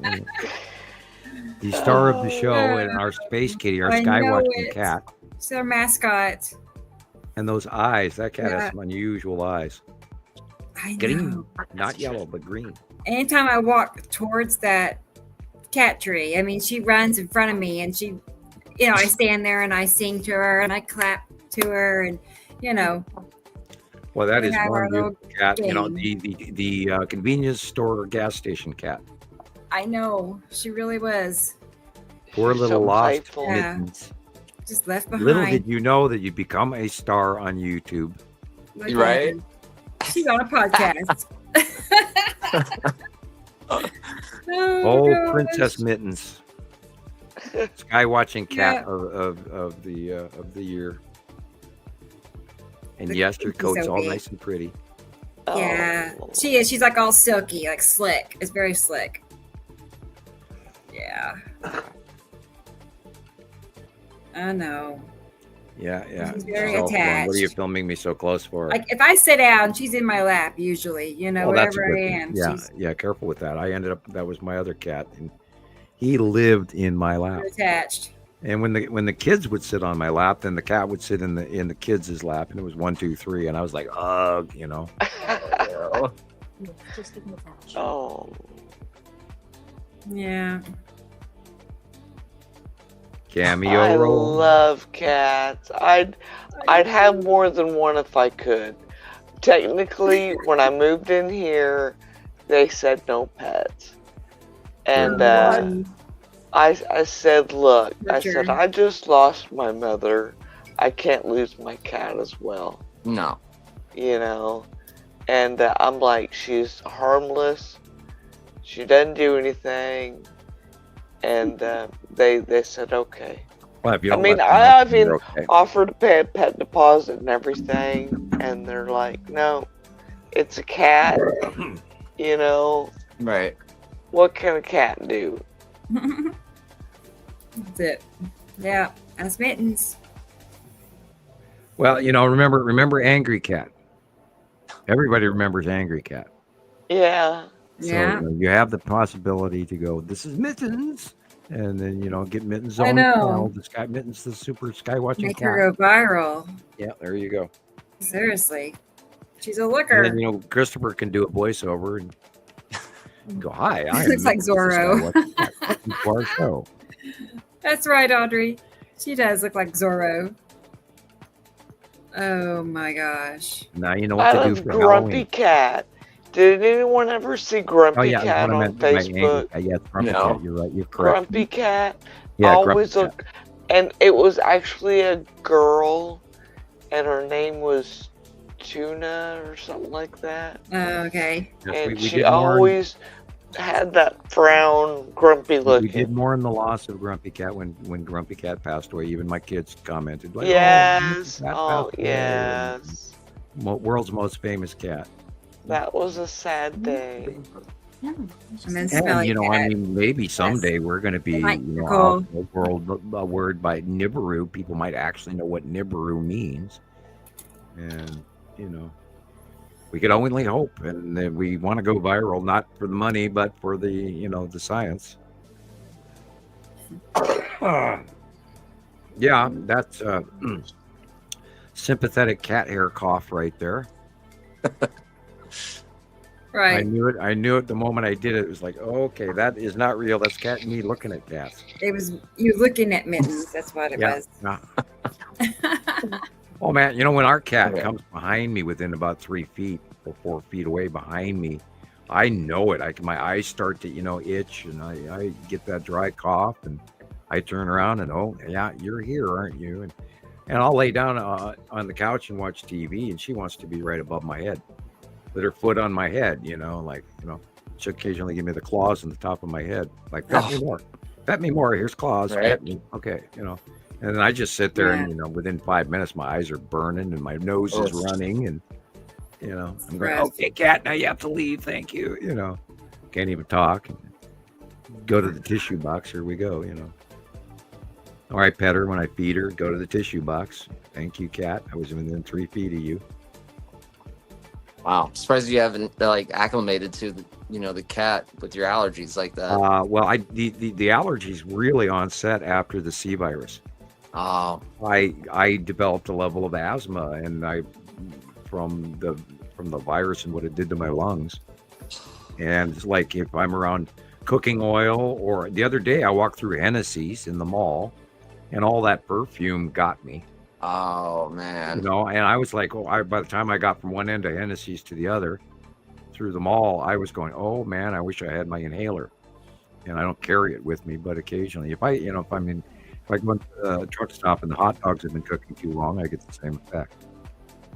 The star of the show and our space kitty, our skywatching cat. It's our mascot. And those eyes, that cat has some unusual eyes. I know. Green, not yellow, but green. Anytime I walk towards that cat tree, I mean, she runs in front of me and she, you know, I stand there and I sing to her and I clap to her and, you know. Well, that is one new cat, you know, the convenience store or gas station cat. I know. She really was. Poor little lost mittens. Just left behind. Little did you know that you'd become a star on YouTube. Right? She's on a podcast. Oh, Princess Mittens. Skywatching cat of the year. And yes, your coat's all nice and pretty. Yeah, she is. She's like all silky, like slick. It's very slick. Yeah. I know. Yeah. She's very attached. What are you filming me so close for? Like if I sit down, she's in my lap usually. You know, wherever I am. Yeah. Careful with that. That was my other cat, and he lived in my lap. Attached. And when the kids would sit on my lap, then the cat would sit in the kids' lap, and it was 1, 2, 3, and I was like, ugh, you know. Oh. Yeah. Cameo I roll. love cats. I'd have more than one if I could. Technically, when I moved in here, they said no pets. And I said, look, I said, I just lost my mother. I can't lose my cat as well. No. You know? And I'm like, she's harmless. She doesn't do anything. And they said, okay. Well, if you I don't mean, let them I know, even you're okay. offered to pay a pet deposit and everything. And they're like, no, it's a cat. You know? Right. What can a cat do? That's it. Yeah, that's Mittens. Well, you know, remember Angry Cat. Everybody remembers Angry Cat. Yeah. So you have the possibility to go, this is Mittens, and then, you know, get Mittens on the Sky Mittens, the super skywatching Make cat. her go viral. Yeah, there you go. Seriously. She's a looker. And then, you know, Christopher can do a voiceover and go, hi. Looks like Zorro. To our show. That's right, Audrey. She does look like Zorro. Oh my gosh. Now you know what I to do love for Grumpy Halloween. Cat. Did anyone ever see Oh Grumpy yeah, that's Cat what I on meant by Andy. Facebook? Yeah, it's Grumpy No. Cat. You're right. You're correct. Grumpy Cat Yeah, Grumpy always Cat. looked, and it was actually a girl, and her name was Tuna or something like that. Okay. Yes, And we she did more. always had that frown, grumpy We looking. did more in the loss of Grumpy Cat when Grumpy Cat passed away. Even my kids commented like, Yes. "Oh, Cat Oh, passed away." yes. World's most famous cat. That was a sad day. And then And Smelly you know, I Cat. mean, maybe someday we're going to be, Like you know, Nicole. off the world a word by Nibiru. People might actually know what Nibiru means, and you know, we could only hope. And that we want to go viral, not for the money, but for the, you know, the science. Yeah, that's sympathetic cat hair cough right there. I Right. knew it. I knew it the moment I did it. It was like, okay, that is not real. That's cat and me looking at cats. It was you looking at mittens. That's what it Yeah. was. Yeah. Oh man, you know when our cat Yeah. comes behind me within about 3 feet or 4 feet away behind me, I know it. My eyes start to, you know, itch, and I get that dry cough, and I turn around and, oh yeah, you're here, aren't you? And I'll lay down on the couch and watch TV, and she wants to be right above my head, with her foot on my head, you know, like, you know, she'll occasionally give me the claws on the top of my head, like, pet me more, pet me more. Here's claws, Right. pet me. Okay, you know. And then I just sit there, Yeah. and you know, within 5 minutes, my eyes are burning and my nose is running, and you know, I'm going, Gross. okay, cat, now you have to leave. Thank you. You know, can't even talk. Go to the tissue box. Here we go. You know. All right, pet her when I feed her. Go to the tissue box. Thank you, cat. I was within 3 feet of you. Wow, I'm surprised you haven't like acclimated to the, you know, the cat with your allergies like that. Well, the allergies really onset after the C virus. Oh, I developed a level of asthma, and from the virus and what it did to my lungs. And it's like if I'm around cooking oil, or the other day I walked through Hennessy's in the mall, and all that perfume got me. oh man. You know, and I was like, by the time I got from one end of Hennessy's to the other through the mall, I was going, oh man, I wish I had my inhaler. And I don't carry it with me, but occasionally, if I go to a truck stop and the hot dogs have been cooking too long, I get the same effect.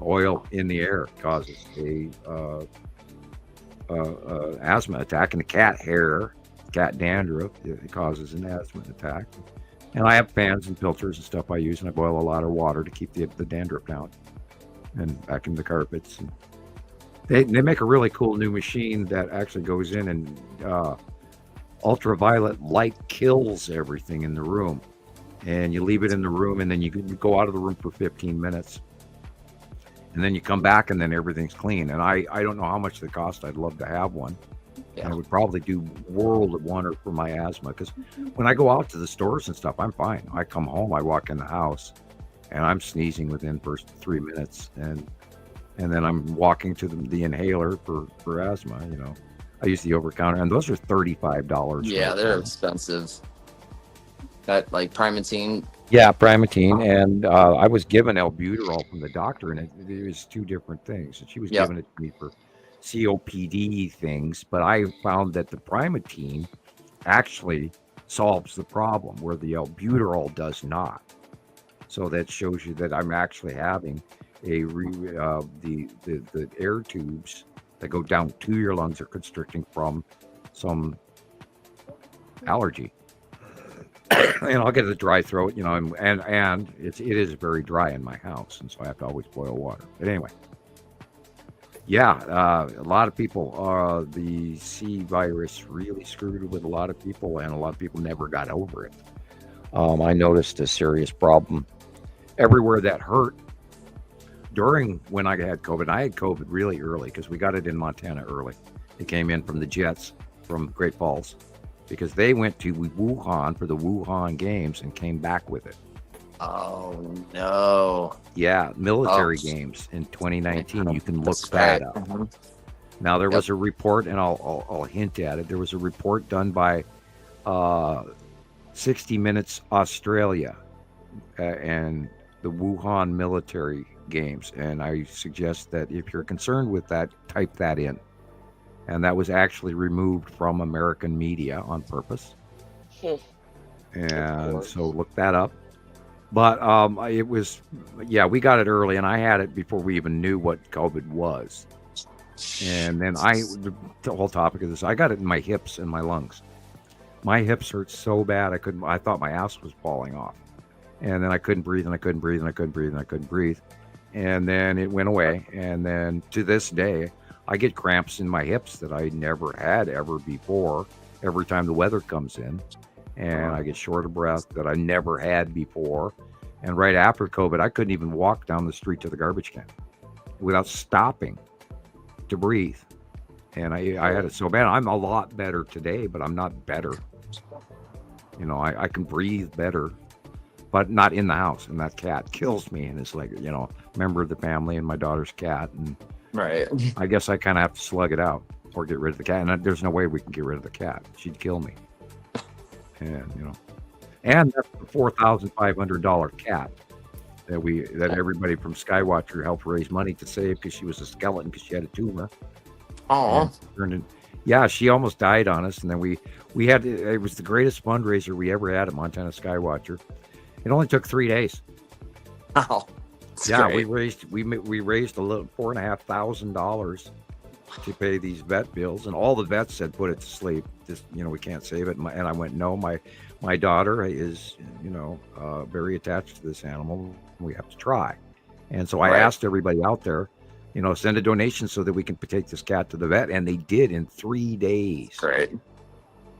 Oil in the air causes a asthma attack, and the cat hair, cat dandruff, it causes an asthma attack. And I have fans and filters and stuff I use, and I boil a lot of water to keep the dandruff down and vacuum the carpets. And they make a really cool new machine that actually goes in and ultraviolet light kills everything in the room. And you leave it in the room, and then you go out of the room for 15 minutes. And then you come back, and then everything's clean. And I don't know how much they cost. I'd love to have one. Yeah. And it would probably do world of wonder for my asthma, because when I go out to the stores and stuff, I'm fine. I come home, I walk in the house, and I'm sneezing within first 3 minutes, and then I'm walking to the inhaler for asthma. You know, I use the over counter, and those are $35. Yeah, right they're now. expensive. That like Primatine. Yeah, Primatine, and I was given albuterol from the doctor, and it was two different things. And she was giving it to me for COPD things, but I found that the Primatine actually solves the problem where the albuterol does not. So that shows you that I'm actually having the air tubes that go down to your lungs are constricting from some allergy. And I'll get a dry throat, you know, and it is very dry in my house, and so I have to always boil water. But anyway, yeah, a lot of people, the C virus really screwed with a lot of people, and a lot of people never got over it. I noticed a serious problem everywhere that hurt during when I had COVID. I had COVID really early because we got it in Montana early. It came in from the Jets from Great Falls, because they went to Wuhan for the Wuhan games and came back with it. Oh no! Yeah, military games in 2019. You can look That's that right. up. Mm-hmm. Now there was a report, and I'll hint at it. There was a report done by 60 Minutes Australia and the Wuhan military games. And I suggest that if you're concerned with that, type that in. And that was actually removed from American media on purpose. And so look that up. But it was, yeah, we got it early, and I had it before we even knew what COVID was. And then the whole topic of this, I got it in my hips and my lungs. My hips hurt so bad I thought my ass was falling off. And then I couldn't breathe, and I couldn't breathe, and I couldn't breathe, and I couldn't breathe. And then it went away. And then to this day, I get cramps in my hips that I never had ever before, every time the weather comes in. And I get short of breath that I never had before. And right after COVID, I couldn't even walk down the street to the garbage can without stopping to breathe. And I had it so bad. I'm a lot better today, but I'm not better. You know, I can breathe better, but not in the house. And that cat kills me. And it's like, you know, member of the family and my daughter's cat. And right. I guess I kind of have to slug it out or get rid of the cat. And there's no way we can get rid of the cat. She'd kill me. And, you know, and that's the $4,500 cat that everybody from Skywatcher helped raise money to save because she was a skeleton because she had a tumor. Oh, yeah, she almost died on us, and then we had it was the greatest fundraiser we ever had at Montana Skywatcher. It only took 3 days. Oh, yeah, great. we raised a little $4,500 to pay these vet bills, and all the vets said put it to sleep. Just, you know, we can't save it. And I went, no, my daughter is, you know, very attached to this animal. We have to try. And so I asked everybody out there, you know, send a donation so that we can take this cat to the vet, and they did in 3 days. Great.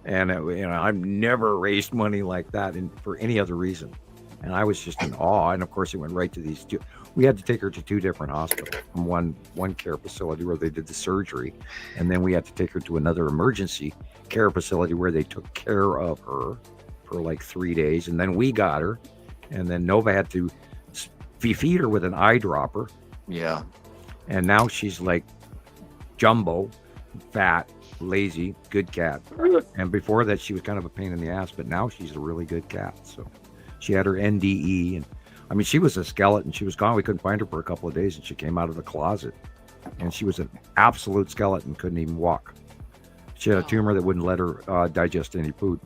And you know, I've never raised money like that for any other reason. And I was just in awe. And of course, it went right to these two. We had to take her to 2 different hospitals, from one care facility where they did the surgery, and then we had to take her to another emergency care facility where they took care of her for like 3 days, and then we got her, and then Nova had to feed her with an eyedropper. Yeah. And now she's like jumbo, fat, lazy, good cat. And before that, she was kind of a pain in the ass, but now she's a really good cat. So she had her NDE, and I mean, she was a skeleton. She was gone. We couldn't find her for a couple of days, and she came out of the closet, and she was an absolute skeleton, couldn't even walk. She had a tumor that wouldn't let her digest any food.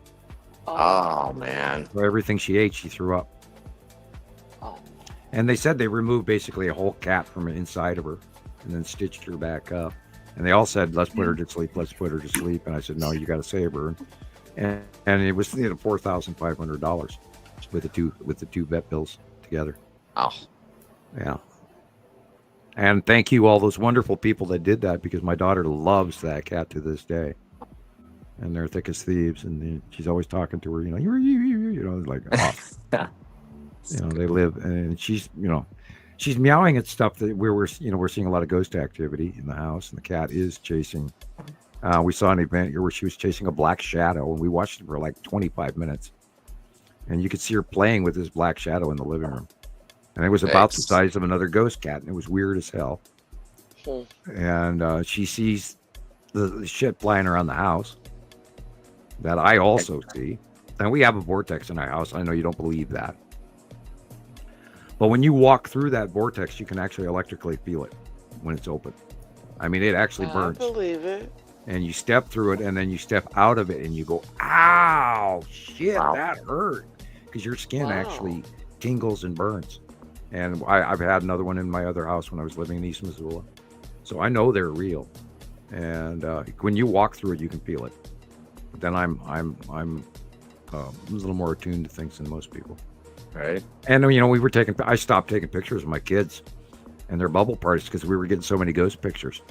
Oh, man. So everything she ate, she threw up. And they said they removed basically a whole cat from inside of her and then stitched her back up. And they all said, let's put her to sleep. Let's put her to sleep. And I said, no, you got to save her. And it was $4,500 with the two vet bills together. Oh, yeah. And thank you, all those wonderful people that did that, because my daughter loves that cat to this day. And they're thick as thieves. And she's always talking to her, you know, you know, like, oh. You know, they live, and she's, you know, she's meowing at stuff that we're seeing a lot of ghost activity in the house, and the cat is chasing. We saw an event here where she was chasing a black shadow, and we watched it for like 25 minutes, and you could see her playing with this black shadow in the living room, and it was about the size of another ghost cat, and it was weird as hell. And she sees the shit flying around the house that I also see, and we have a vortex in our house. I know you don't believe that. But when you walk through that vortex, you can actually electrically feel it when it's open. I mean, it actually burns. I believe it. And you step through it, and then you step out of it, and you go, ow, shit, that hurt. Because your skin actually tingles and burns. And I've had another one in my other house when I was living in East Missoula. So I know they're real. And when you walk through it, you can feel it. But then I'm a little more attuned to things than most people. Right. And, you know, I stopped taking pictures of my kids and their bubble parties because we were getting so many ghost pictures,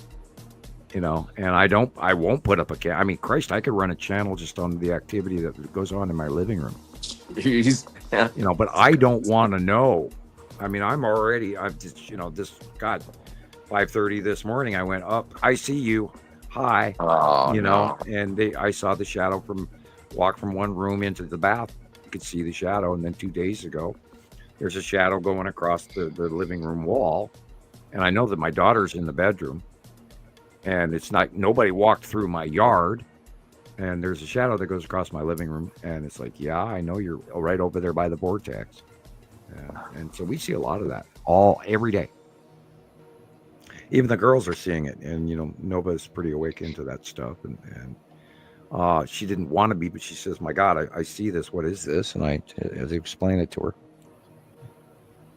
you know, and I won't put up I mean, Christ, I could run a channel just on the activity that goes on in my living room. Jeez. Yeah. You know, but I don't want to know. I mean, I've just, you know, 5:30 this morning, I went up, I see you. Hi. Oh, you know, and I saw the shadow walk from one room into the bath. You could see the shadow. And then 2 days ago, there's a shadow going across the living room wall. And I know that my daughter's in the bedroom, and it's not, nobody walked through my yard, and there's a shadow that goes across my living room. And it's like, yeah, I know you're right over there by the vortex. And so we see a lot of that every day. Even the girls are seeing it, and Nova's pretty awake into that stuff, and she didn't want to be, but she says, "My God, I see this. What is this?" And I explain it to her.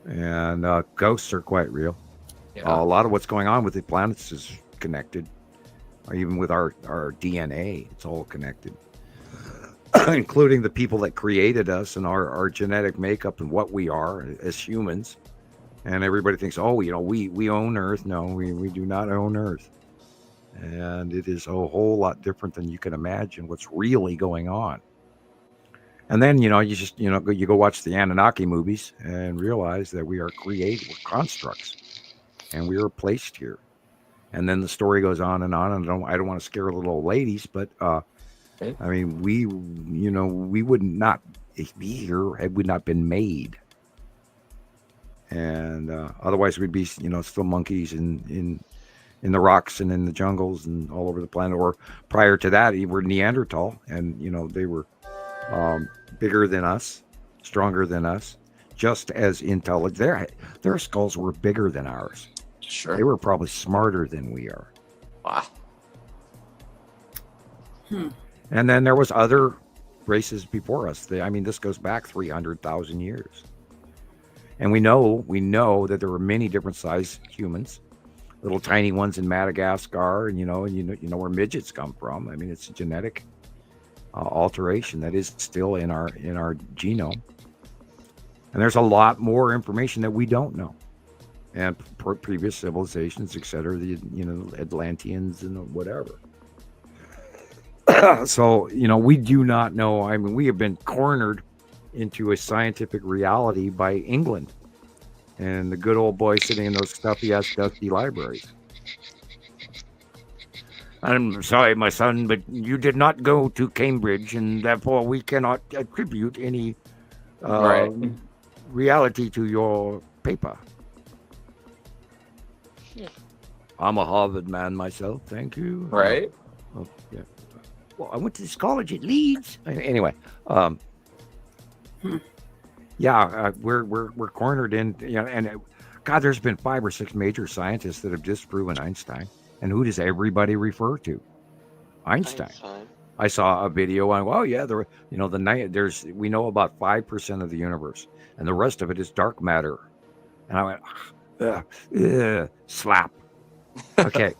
And ghosts are quite real. Yeah. A lot of what's going on with the planets is connected, even with our DNA. It's all connected, including the people that created us and our genetic makeup and what we are as humans. And everybody thinks, oh, we own Earth. No, we do not own Earth. And it is a whole lot different than you can imagine what's really going on. And then, you go watch the Anunnaki movies and realize that we're constructs, and we are placed here. And then the story goes on and on. And I don't want to scare little old ladies, but I mean, we would not be here had we not been made. And otherwise, we'd be, still monkeys in the rocks and in the jungles and all over the planet. Or prior to that, we were Neanderthal, and they were bigger than us, stronger than us, just as intelligent. Their skulls were bigger than ours. Sure. They were probably smarter than we are. Wow. And then there was other races before us. This goes back 300,000 years. And we know that there were many different sized humans, little tiny ones in Madagascar, and you know where midgets come from. I mean, it's a genetic alteration that is still in our genome. And there's a lot more information that we don't know. And previous civilizations, etc., the Atlanteans and whatever. So we do not know. I mean, we have been cornered into a scientific reality by England and the good old boy sitting in those stuffy ass dusty libraries. I'm sorry, my son, but you did not go to Cambridge, and therefore we cannot attribute any reality to your paper. I'm a Harvard man myself, thank you. Right. Yeah. Well, I went to this college at Leeds. Anyway, we're cornered in, and God, there's been 5 or 6 major scientists that have disproven Einstein. And who does everybody refer to? Einstein. I saw a video on, we know about 5% of the universe, and the rest of it is dark matter. And I went, slap. Okay.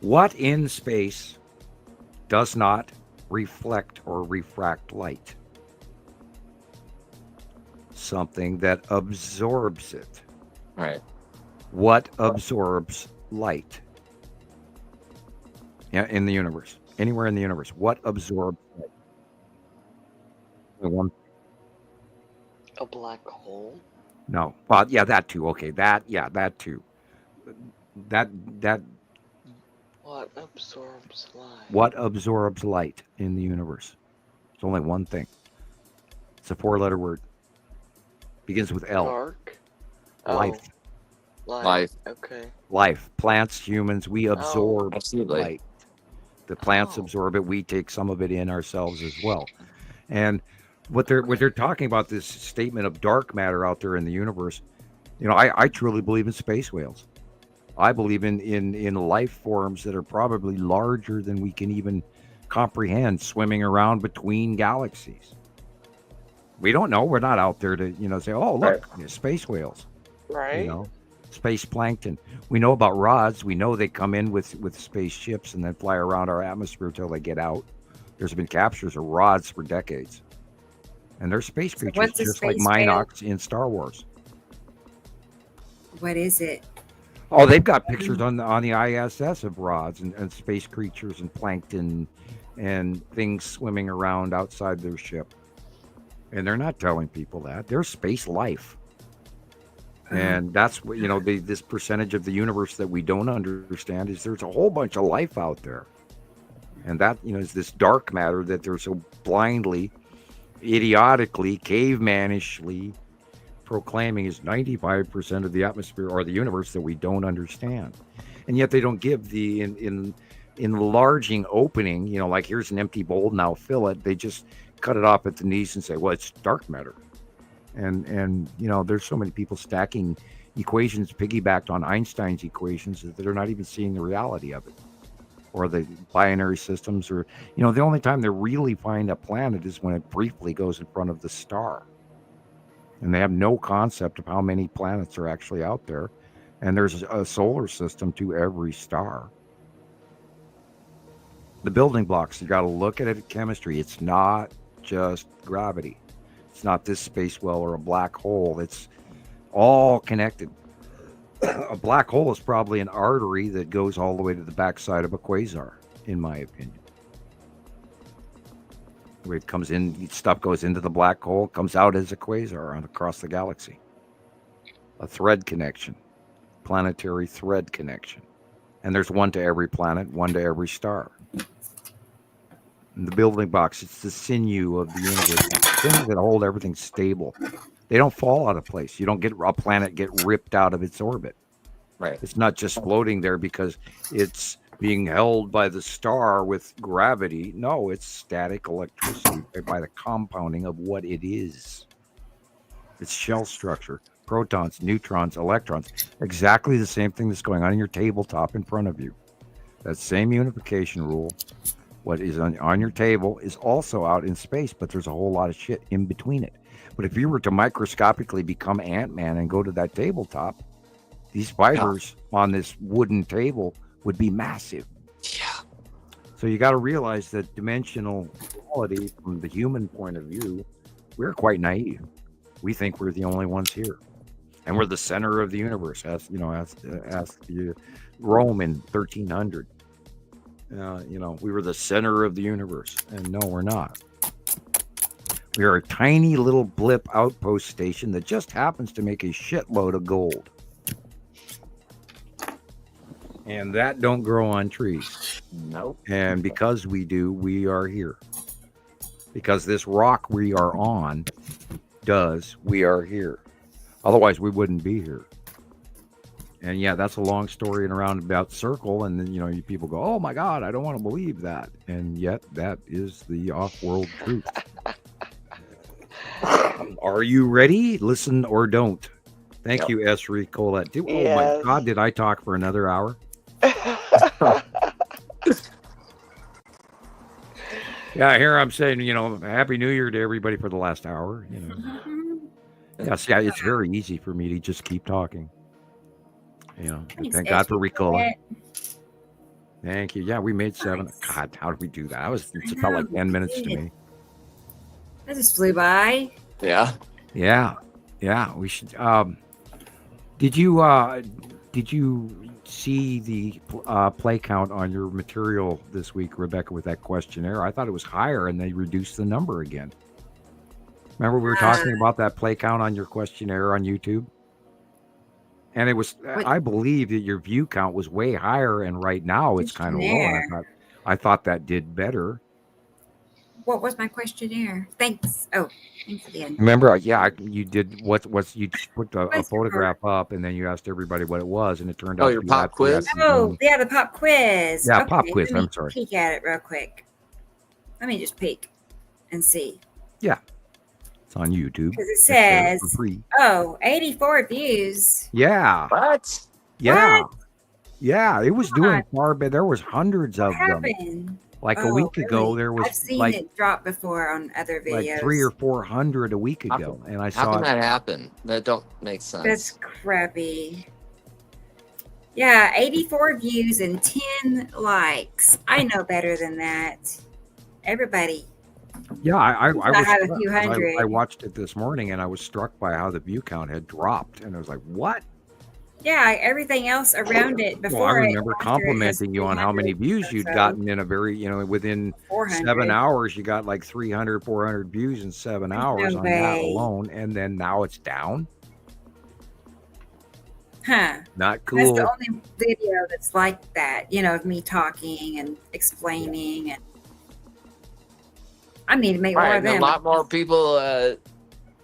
What in space does not reflect or refract light? Something that absorbs it. Right. What absorbs light? Yeah, in the universe. Anywhere in the universe. What absorbs light? A black hole? No. Well, yeah, that too. Okay, that too. That What absorbs light? What absorbs light in the universe? It's only one thing. It's a 4-letter word. Begins with L. Dark? Life. Life. Okay. Life. Plants, humans, we absorb absolutely. light. The plants absorb it. We take some of it in ourselves as well. And what they're talking about, this statement of dark matter out there in the universe, I truly believe in space whales. I believe in life forms that are probably larger than we can even comprehend, swimming around between galaxies. We don't know. We're not out there to, say, oh, look, space whales. Right. Space plankton. We know about rods. We know they come in with spaceships and then fly around our atmosphere until they get out. There's been captures of rods for decades. And they're space creatures, just like Minox in Star Wars. What is it? Oh, they've got pictures on the ISS of rods and space creatures and plankton and things swimming around outside their ship. And they're not telling people that. They're space life. And that's what, this percentage of the universe that we don't understand is there's a whole bunch of life out there. And that, is this dark matter that they're so blindly, idiotically, cavemanishly proclaiming is 95% of the atmosphere or the universe that we don't understand. And yet they don't give the enlarging opening, like here's an empty bowl, now fill it. They just cut it off at the knees and say, well, it's dark matter. And there's so many people stacking equations piggybacked on Einstein's equations that they're not even seeing the reality of it, or the binary systems, or the only time they really find a planet is when it briefly goes in front of the star, and they have no concept of how many planets are actually out there, and there's a solar system to every star. The building blocks, you got to look at it at chemistry. It's not just gravity. It's not this space well or a black hole. It's all connected. A black hole is probably an artery that goes all the way to the backside of a quasar, in my opinion. Where it comes in, stuff goes into the black hole, comes out as a quasar across the galaxy. A thread connection, planetary thread connection. And there's one to every planet, one to every star. And the building blocks, it's the sinew of the universe. Things that hold everything stable. They don't fall out of place. You don't get a planet get ripped out of its orbit. Right. It's not just floating there because it's being held by the star with gravity. No, it's static electricity by the compounding of what it is. It's shell structure, protons, neutrons, electrons. Exactly the same thing that's going on in your tabletop in front of you. That same unification rule. What is on your table is also out in space, but there's a whole lot of shit in between it. But if you were to microscopically become Ant-Man and go to that tabletop, these fibers on this wooden table would be massive. Yeah. So you got to realize that dimensional quality from the human point of view, we're quite naive. We think we're the only ones here. And we're the center of the universe, as Rome in 1300. We were the center of the universe, and no, we're not. We are a tiny little blip outpost station that just happens to make a shitload of gold. And that don't grow on trees. Nope. And because we do, we are here. Because this rock we are on does, we are here. Otherwise, we wouldn't be here. And yeah, that's a long story in a roundabout circle. And then, you people go, oh my God, I don't want to believe that. And yet that is the off-world truth. Are you ready? Listen or don't. Thank you, Esri Colette. Oh my God, did I talk for another hour? Yeah, here I'm saying, Happy New Year to everybody for the last hour. Yes, yeah, it's very easy for me to just keep talking. Thank God for Ricola. Thank you. Yeah, we made 7. God, how did we do that? It felt like 10 minutes to me. That just flew by. Yeah. Yeah. We should. Did you see the play count on your material this week, Rebecca, with that questionnaire? I thought it was higher, and they reduced the number again. Remember we were talking about that play count on your questionnaire on YouTube? And it was, I believe that your view count was way higher, and right now it's kind of low. And I thought that did better. What was my questionnaire? Thanks. Oh, thanks again. Remember, you did you just put a photograph up, and then you asked everybody what it was, and it turned out your pop quiz. Oh, yeah, the pop quiz. Yeah, okay, pop quiz. I'm sorry. Peek at it real quick. Let me just peek and see. Yeah. It's on YouTube. Because it says, 84 views. Yeah. What? Yeah. What? Yeah, it was doing far better. There was hundreds of them. Like a week ago, there was I've seen it drop before on other videos. Like 300 or 400 a week ago, and I saw. How can that happen? That don't make sense. That's crappy. Yeah, 84 views and 10 likes. I know better than that. Everybody. Yeah, I have a few hundred. I watched it this morning, and I was struck by how the view count had dropped, and I was like, "What?" Yeah, everything else around it before. Well, I remember complimenting you on how many views you'd gotten in a very, within 7 hours, you got like 300, 400 views in 7 hours on that alone, and then now it's down. Huh? Not cool. That's the only video that's like that, of me talking and explaining and. I need to make more of them. A lot more people,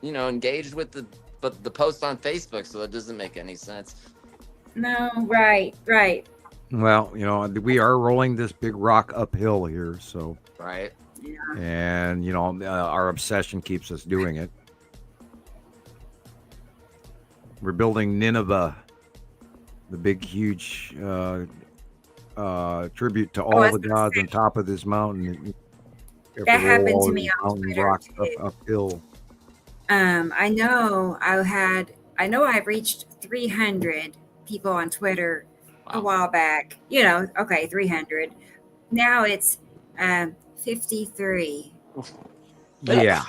engaged with the post on Facebook, so that doesn't make any sense. No, right. Well, we are rolling this big rock uphill here, so. Right. Yeah. And, our obsession keeps us doing it. We're building Nineveh, the big, huge tribute to all the gods on top of this mountain. That happened to me on mountain Twitter rock too. uphill. I know I've reached 300 people on Twitter a while back. 300. Now it's 53. Yeah.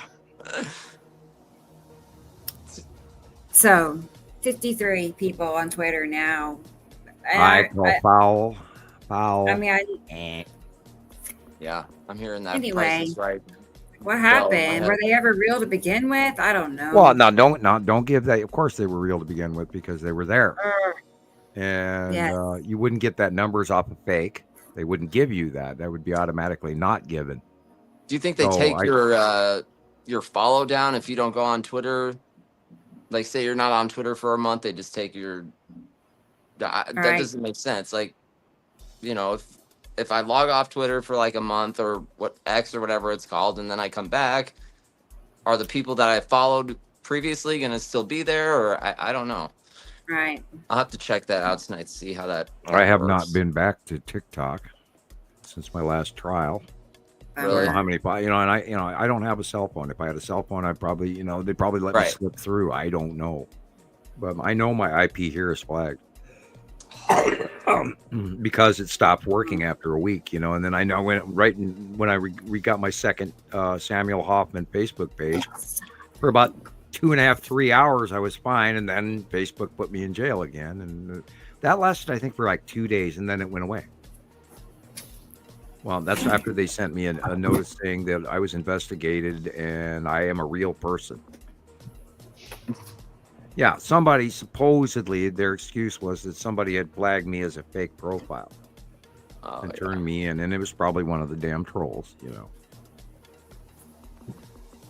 So 53 people on Twitter now. And I call foul. I mean, Yeah, I'm hearing that. Anyway. Price is Right. what happened? Were they ever real to begin with? I don't know. Well, no, don't give that. Of course, they were real to begin with because they were there, and Yes. You wouldn't get that numbers off of fake. They wouldn't give you that. That would be automatically not given. Do you think they So take your follow down if you don't go on Twitter? Like, say you're not on Twitter for a month, they just take your. That right. doesn't make sense. Like, if I log off Twitter for like a month or what X or whatever it's called, and then I come back, are the people that I followed previously going to still be there, or I don't know. Right. I'll have to check that out tonight to see how that. I have works. not been back to TikTok since my last trial. I don't Really? know how many, and I don't have a cell phone. If I had a cell phone, I'd probably, they'd probably let me Right. slip through. I don't know, but I know my IP here is flagged because it stopped working after a week, and then I know when I got my second Samuel Hofman Facebook page for about 2.5, 3 hours, I was fine, and then Facebook put me in jail again, and that lasted, I think, for like 2 days, and then it went away. Well, that's after they sent me a notice saying that I was investigated and I am a real person. Yeah, somebody supposedly, their excuse was that somebody had flagged me as a fake profile and turned me in, and it was probably one of the damn trolls,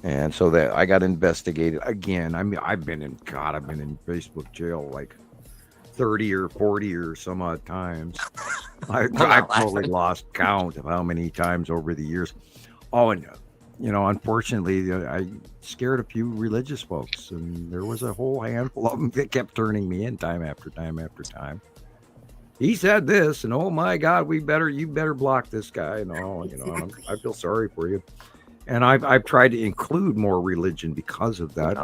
And so that I got investigated again. I mean, I've been in Facebook jail like 30 or 40 or some odd times. I've totally lost count of how many times over the years. Oh, and unfortunately, I scared a few religious folks, and there was a whole handful of them that kept turning me in time after time after time. He said this, and oh my God, you better block this guy, and I feel sorry for you. And I've tried to include more religion because of that,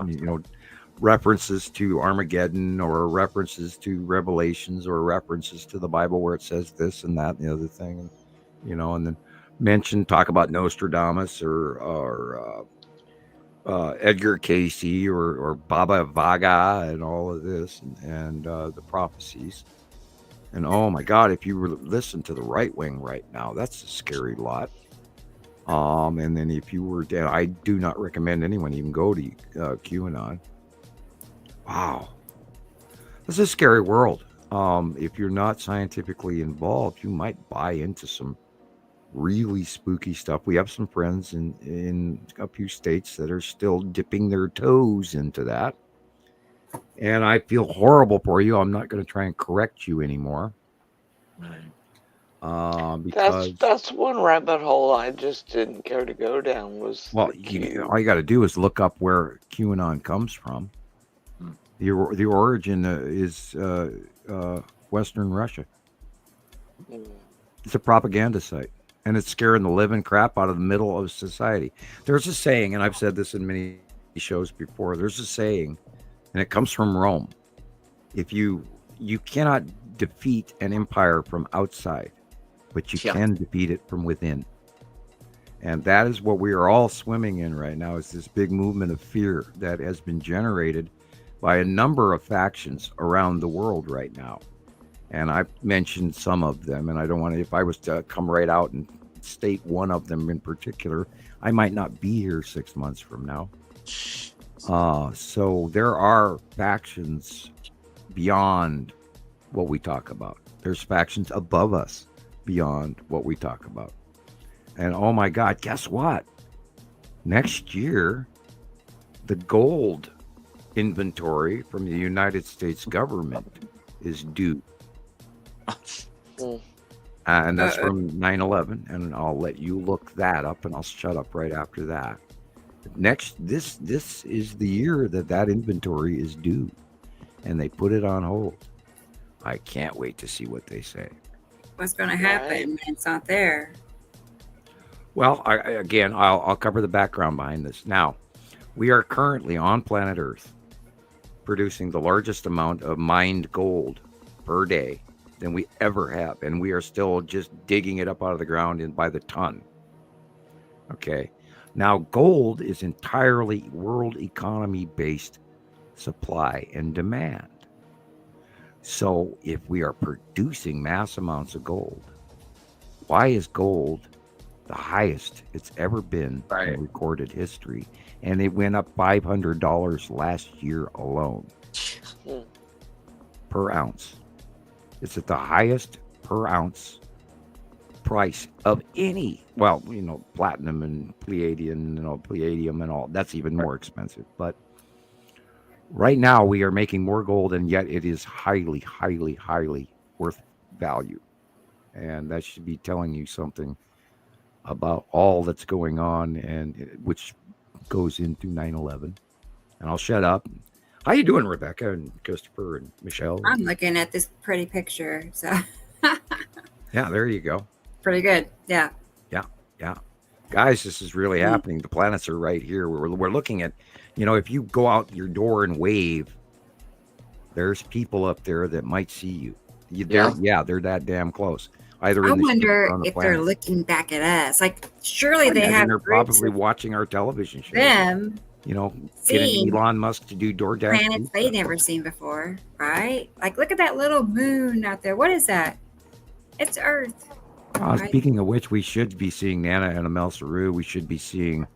references to Armageddon or references to Revelations or references to the Bible where it says this and that and the other thing, and then talk about Nostradamus or Edgar Casey or Baba Vaga and all of this and the prophecies. And oh my God, if you listen to the right wing right now, that's a scary lot. And then if you were dead, I do not recommend anyone even go to QAnon. Wow, this is a scary world. If you're not scientifically involved, you might buy into some really spooky stuff. We have some friends in a few states that are still dipping their toes into that. And I feel horrible for you. I'm not going to try and correct you anymore. Because that's one rabbit hole I just didn't care to go down. All you got to do is look up where QAnon comes from. The origin is Western Russia. It's a propaganda site, and it's scaring the living crap out of the middle of society. There's a saying, and I've said this in many shows before. There's a saying, and it comes from Rome. If you cannot defeat an empire from outside, but you can defeat it from within. And that is what we are all swimming in right now, is this big movement of fear that has been generated by a number of factions around the world right now. And I've mentioned some of them, and I don't want to, if I was to come right out and state one of them in particular, I might not be here 6 months from now. So there are factions beyond what we talk about. There's factions above us beyond what we talk about. And oh my God, guess what? Next year, the gold inventory from the United States government is due. And that's from 9/11, and I'll let you look that up, and I'll shut up right after that. This is the year that inventory is due. and they put it on hold. I can't wait to see what they say. What's going to happen when it's not there? Well, I'll cover the background behind this. Now, we are currently on planet Earth producing the largest amount of mined gold per day than we ever have. And we are still just digging it up out of the ground by the ton. Okay. Now, gold is entirely world economy based supply and demand. So if we are producing mass amounts of gold, why is gold the highest it's ever been in recorded history? And it went up $500 last year alone per ounce. It's at the highest per ounce price of any, platinum and palladium and all. That's even more expensive. But right now we are making more gold, and yet it is highly, highly, highly worth value. And that should be telling you something about all that's going on, and which goes into 9/11. And I'll shut up. How you doing, Rebecca and Christopher and Michelle? I'm looking at this pretty picture. So yeah, there you go. Pretty good. Yeah. Guys, this is really happening. The planets are right here. We're looking at, if you go out your door and wave, there's people up there that might see you. They're that damn close. I wonder if they're looking back at us. Like, surely they have. They're probably watching our television show. Them, getting Elon Musk to do DoorDash. Planets they've never seen before, right? Like, look at that little moon out there. What is that? It's Earth. Speaking of which, we should be seeing Nana and Amel Saru. We should be seeing,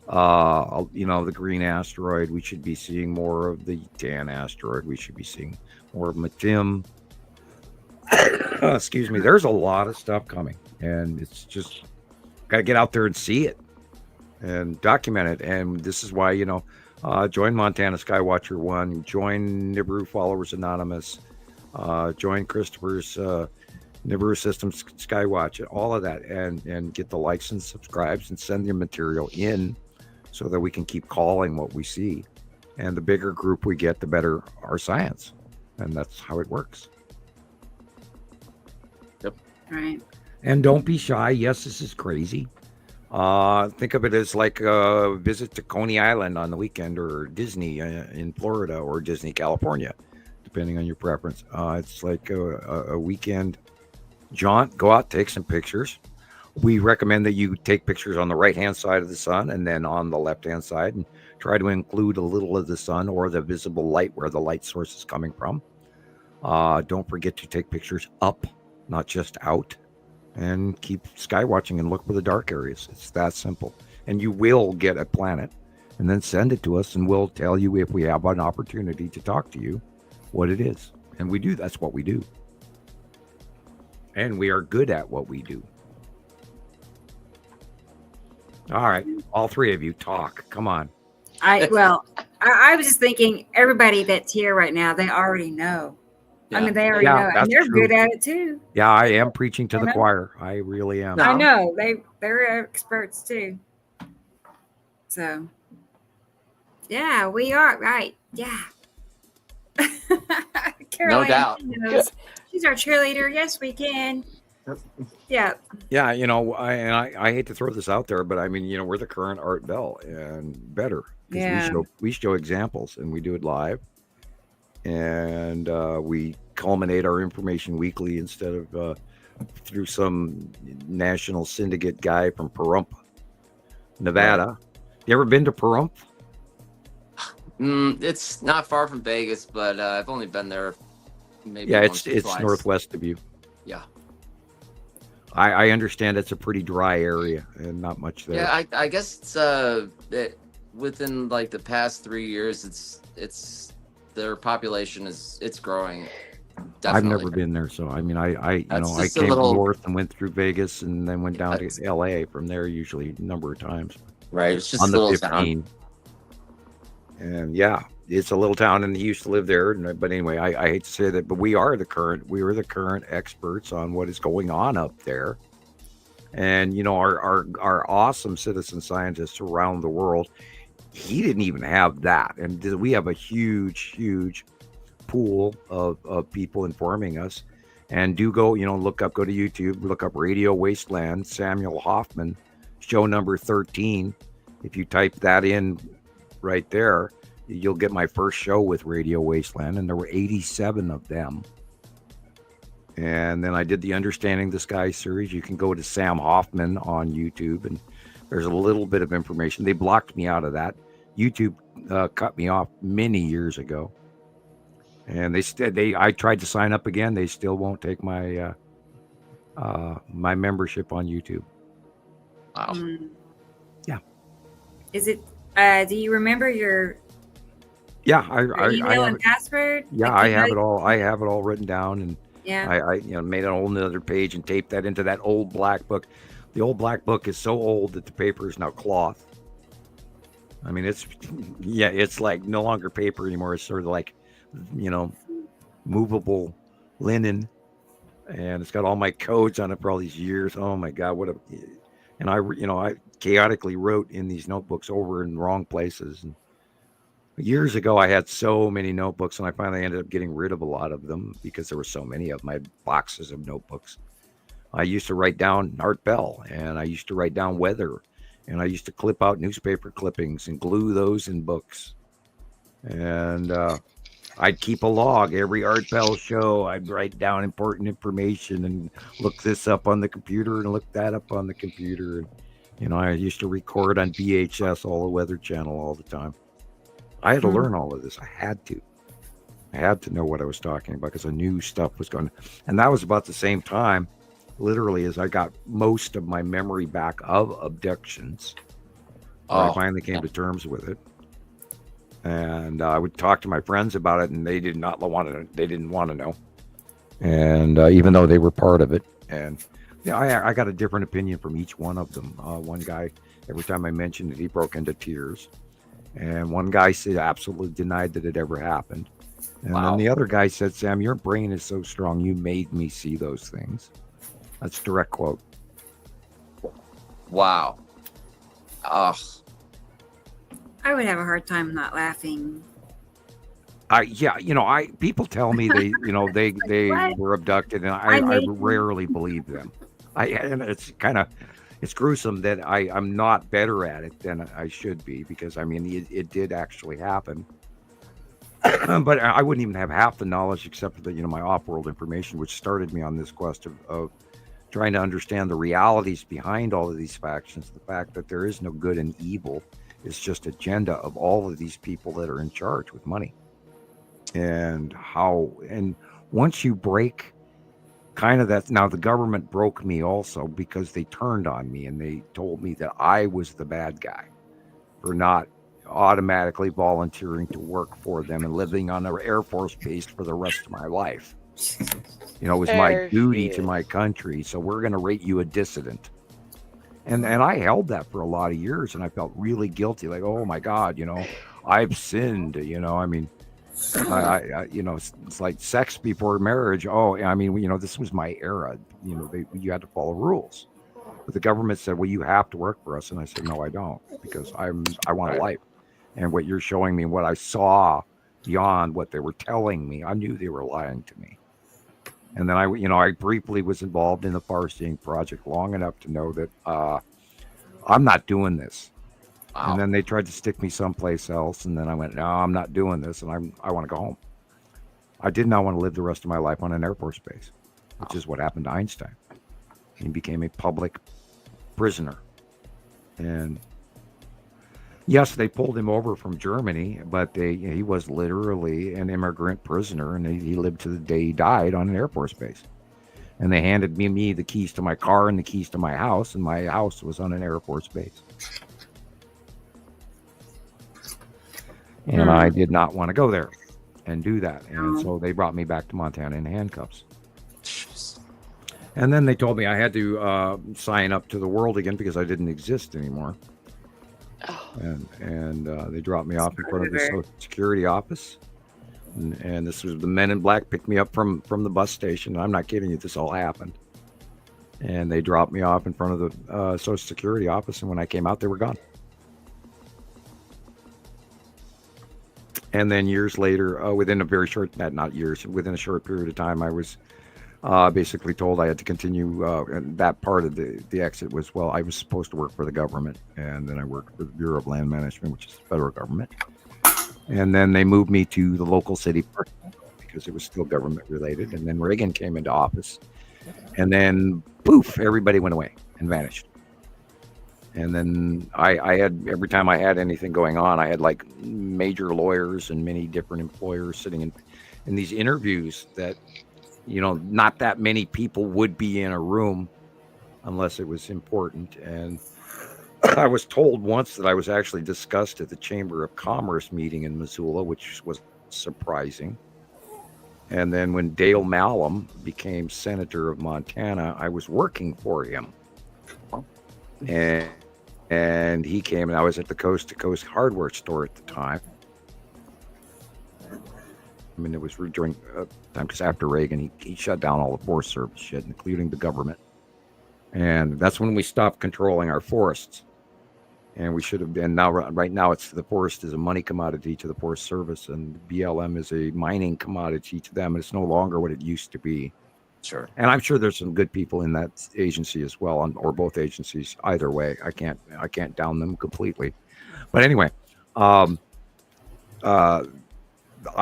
the green asteroid. We should be seeing more of the tan asteroid. We should be seeing more of Matim. Excuse me. There's a lot of stuff coming, and it's just got to get out there and see it and document it. And this is why, join Montana Skywatcher 1, join Nibiru Followers Anonymous, join Christopher's Nibiru Systems Skywatch, all of that, and get the likes and subscribes and send your material in so that we can keep calling what we see. And the bigger group we get, the better our science. And that's how it works. Yep. Right. And don't be shy. Yes, this is crazy. Think of it as like a visit to Coney Island on the weekend, or Disney in Florida, or Disney, California, depending on your preference. It's like a weekend jaunt. Go out, take some pictures. We recommend that you take pictures on the right-hand side of the sun and then on the left-hand side, and try to include a little of the sun or the visible light where the light source is coming from. Don't forget to take pictures up, not just out, and keep sky watching and look for the dark areas. It's that simple. And you will get a planet, and then send it to us, and we'll tell you, if we have an opportunity to talk to you, what it is. And we do. That's what we do. And we are good at what we do. All right. All three of you talk. Come on. I was just thinking, everybody that's here right now, they already know. Yeah. I mean, they already know. And they're good at it too. Yeah, I am preaching to the choir. I really am. I know. They're experts too. So, yeah, we are. Right. Yeah. Caroline, no doubt. She's our cheerleader. Yes, we can. Yeah. Yeah, I hate to throw this out there, but I mean, we're the current Art Bell and better. Yeah. We show examples, and we do it live. And we culminate our information weekly instead of through some national syndicate guy from Pahrump, Nevada. Right. You ever been to Pahrump? It's not far from Vegas, but I've only been there maybe once or twice. It's northwest of you. Yeah. I understand it's a pretty dry area and not much there. Yeah, I guess it's within like the past 3 years, it's their population it's growing. Definitely. I've never been there, so I mean, I came north and went through Vegas and then went down to LA from there, usually a number of times. Right, it's just on a the little 15. town. And yeah, it's a little town, and he used to live there. But anyway, I hate to say that, but we are the current experts on what is going on up there. And our awesome citizen scientists around the world, he didn't even have that. And we have a huge pool of people informing us. And do go, go to YouTube, look up Radio Wasteland, Samuel Hofman, show number 13. If you type that in right there, you'll get my first show with Radio Wasteland, and there were 87 of them. And then I did the Understanding the Sky series. You can go to Sam Hofman on YouTube, and there's a little bit of information. They blocked me out of that. YouTube cut me off many years ago. And I tried to sign up again. They still won't take my my membership on YouTube. Wow. Yeah. Is it? Do you remember your? Yeah, your email and password. Yeah, I have it all. I have it all written down, and yeah, I made an whole another page and taped that into that old black book. The old black book is so old that the paper is now cloth. I mean, it's like no longer paper anymore. It's sort of like, movable linen, and it's got all my codes on it for all these years. Oh my God, and I chaotically wrote in these notebooks over in wrong places. And years ago, I had so many notebooks, and I finally ended up getting rid of a lot of them because there were so many of them. I had boxes of notebooks. I used to write down Art Bell, and I used to write down weather, and I used to clip out newspaper clippings and glue those in books. And I'd keep a log every Art Bell show. I'd write down important information and look this up on the computer and look that up on the computer. And, I used to record on VHS, all the Weather Channel all the time. I had to learn all of this. I had to know what I was talking about because I knew stuff was going. And that was about the same time, literally, as I got most of my memory back of abductions. I finally came to terms with it. And I would talk to my friends about it, and they did not want to. They didn't want to know, and even though they were part of it, and I got a different opinion from each one of them. One guy, every time I mentioned it, he broke into tears, and one guy said absolutely denied that it ever happened, and then the other guy said, "Sam, your brain is so strong, you made me see those things." That's a direct quote. Wow. Ugh. I would have a hard time not laughing. People tell me they were abducted, and I rarely believe them. And it's gruesome that I'm not better at it than I should be, because I mean it did actually happen. But I wouldn't even have half the knowledge except for my off-world information, which started me on this quest of trying to understand the realities behind all of these factions. The fact that there is no good and evil. It's just agenda of all of these people that are in charge with money. And once you break kind of that, now the government broke me also because they turned on me and they told me that I was the bad guy for not automatically volunteering to work for them and living on an Air Force base for the rest of my life. It was my duty to my country. So we're going to rate you a dissident. And I held that for a lot of years, and I felt really guilty. Like, oh my God, I've sinned. I mean, it's like sex before marriage. Oh, I mean, this was my era. You had to follow rules. But the government said, well, you have to work for us, and I said, no, I don't, because I want a life. And what you're showing me, what I saw beyond what they were telling me, I knew they were lying to me. And then I briefly was involved in the Far-Seeing Project long enough to know that I'm not doing this. Wow. And then they tried to stick me someplace else, and then I went, no, I'm not doing this, and I want to go home. I did not want to live the rest of my life on an Air Force base, which is what happened to Einstein. He became a public prisoner. And yes, they pulled him over from Germany, but he was literally an immigrant prisoner, and he lived to the day he died on an Air Force base. And they handed me the keys to my car and the keys to my house, and my house was on an Air Force base. And I did not want to go there and do that. And so they brought me back to Montana in handcuffs. And then they told me I had to sign up to the world again because I didn't exist anymore. And they dropped me off in front of the Social Security office. And this was the men in black picked me up from the bus station. I'm not kidding you. This all happened. And they dropped me off in front of the Social Security office. And when I came out, they were gone. And then years later, within a very short, not years, within a short period of time, I was basically told I had to continue. And that part of the exit was, well, I was supposed to work for the government. And then I worked for the Bureau of Land Management, which is the federal government. And then they moved me to the local city park because it was still government related. And then Reagan came into office. And then, poof, everybody went away and vanished. And then I had, every time I had anything going on, I had like major lawyers and many different employers sitting in these interviews that, you know, not that many people would be in a room unless it was important. And I was told once that I was actually discussed at the Chamber of Commerce meeting in Missoula, which was surprising. And then when Dale Malum became senator of Montana, I was working for him. And he came, and I was at the Coast to Coast hardware store at the time. I mean, it was during time, because after Reagan, he shut down all the Forest Service shit, including the government. And that's when we stopped controlling our forests. And we should have been, now, right now, the forest is a money commodity to the Forest Service, and BLM is a mining commodity to them. And it's no longer what it used to be. Sure. And I'm sure there's some good people in that agency as well, or both agencies. Either way, I can't down them completely. But anyway, I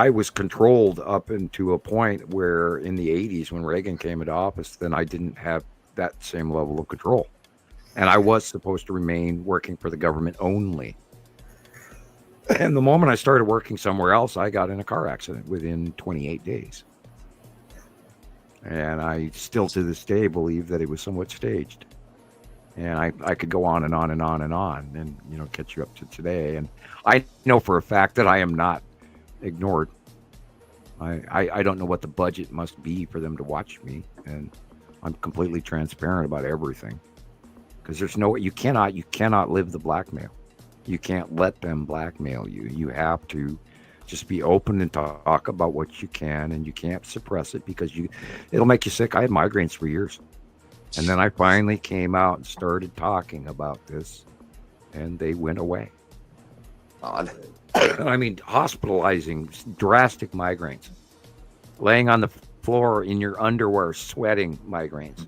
was controlled up into a point where in the 80s, when Reagan came into office, then I didn't have that same level of control. And I was supposed to remain working for the government only. And the moment I started working somewhere else, I got in a car accident within 28 days. And I still to this day believe that it was somewhat staged. And I could go on and on and on and on and, you know, catch you up to today. And I know for a fact that I am not ignored. I don't know what the budget must be for them to watch me. And I'm completely transparent about everything. Because there's no, you cannot live the blackmail. You can't let them blackmail you. You have to just be open and talk about what you can, and you can't suppress it because it'll make you sick. I had migraines for years. And then I finally came out and started talking about this, and they went away. Odd. I mean, hospitalizing, drastic migraines, laying on the floor in your underwear, sweating migraines.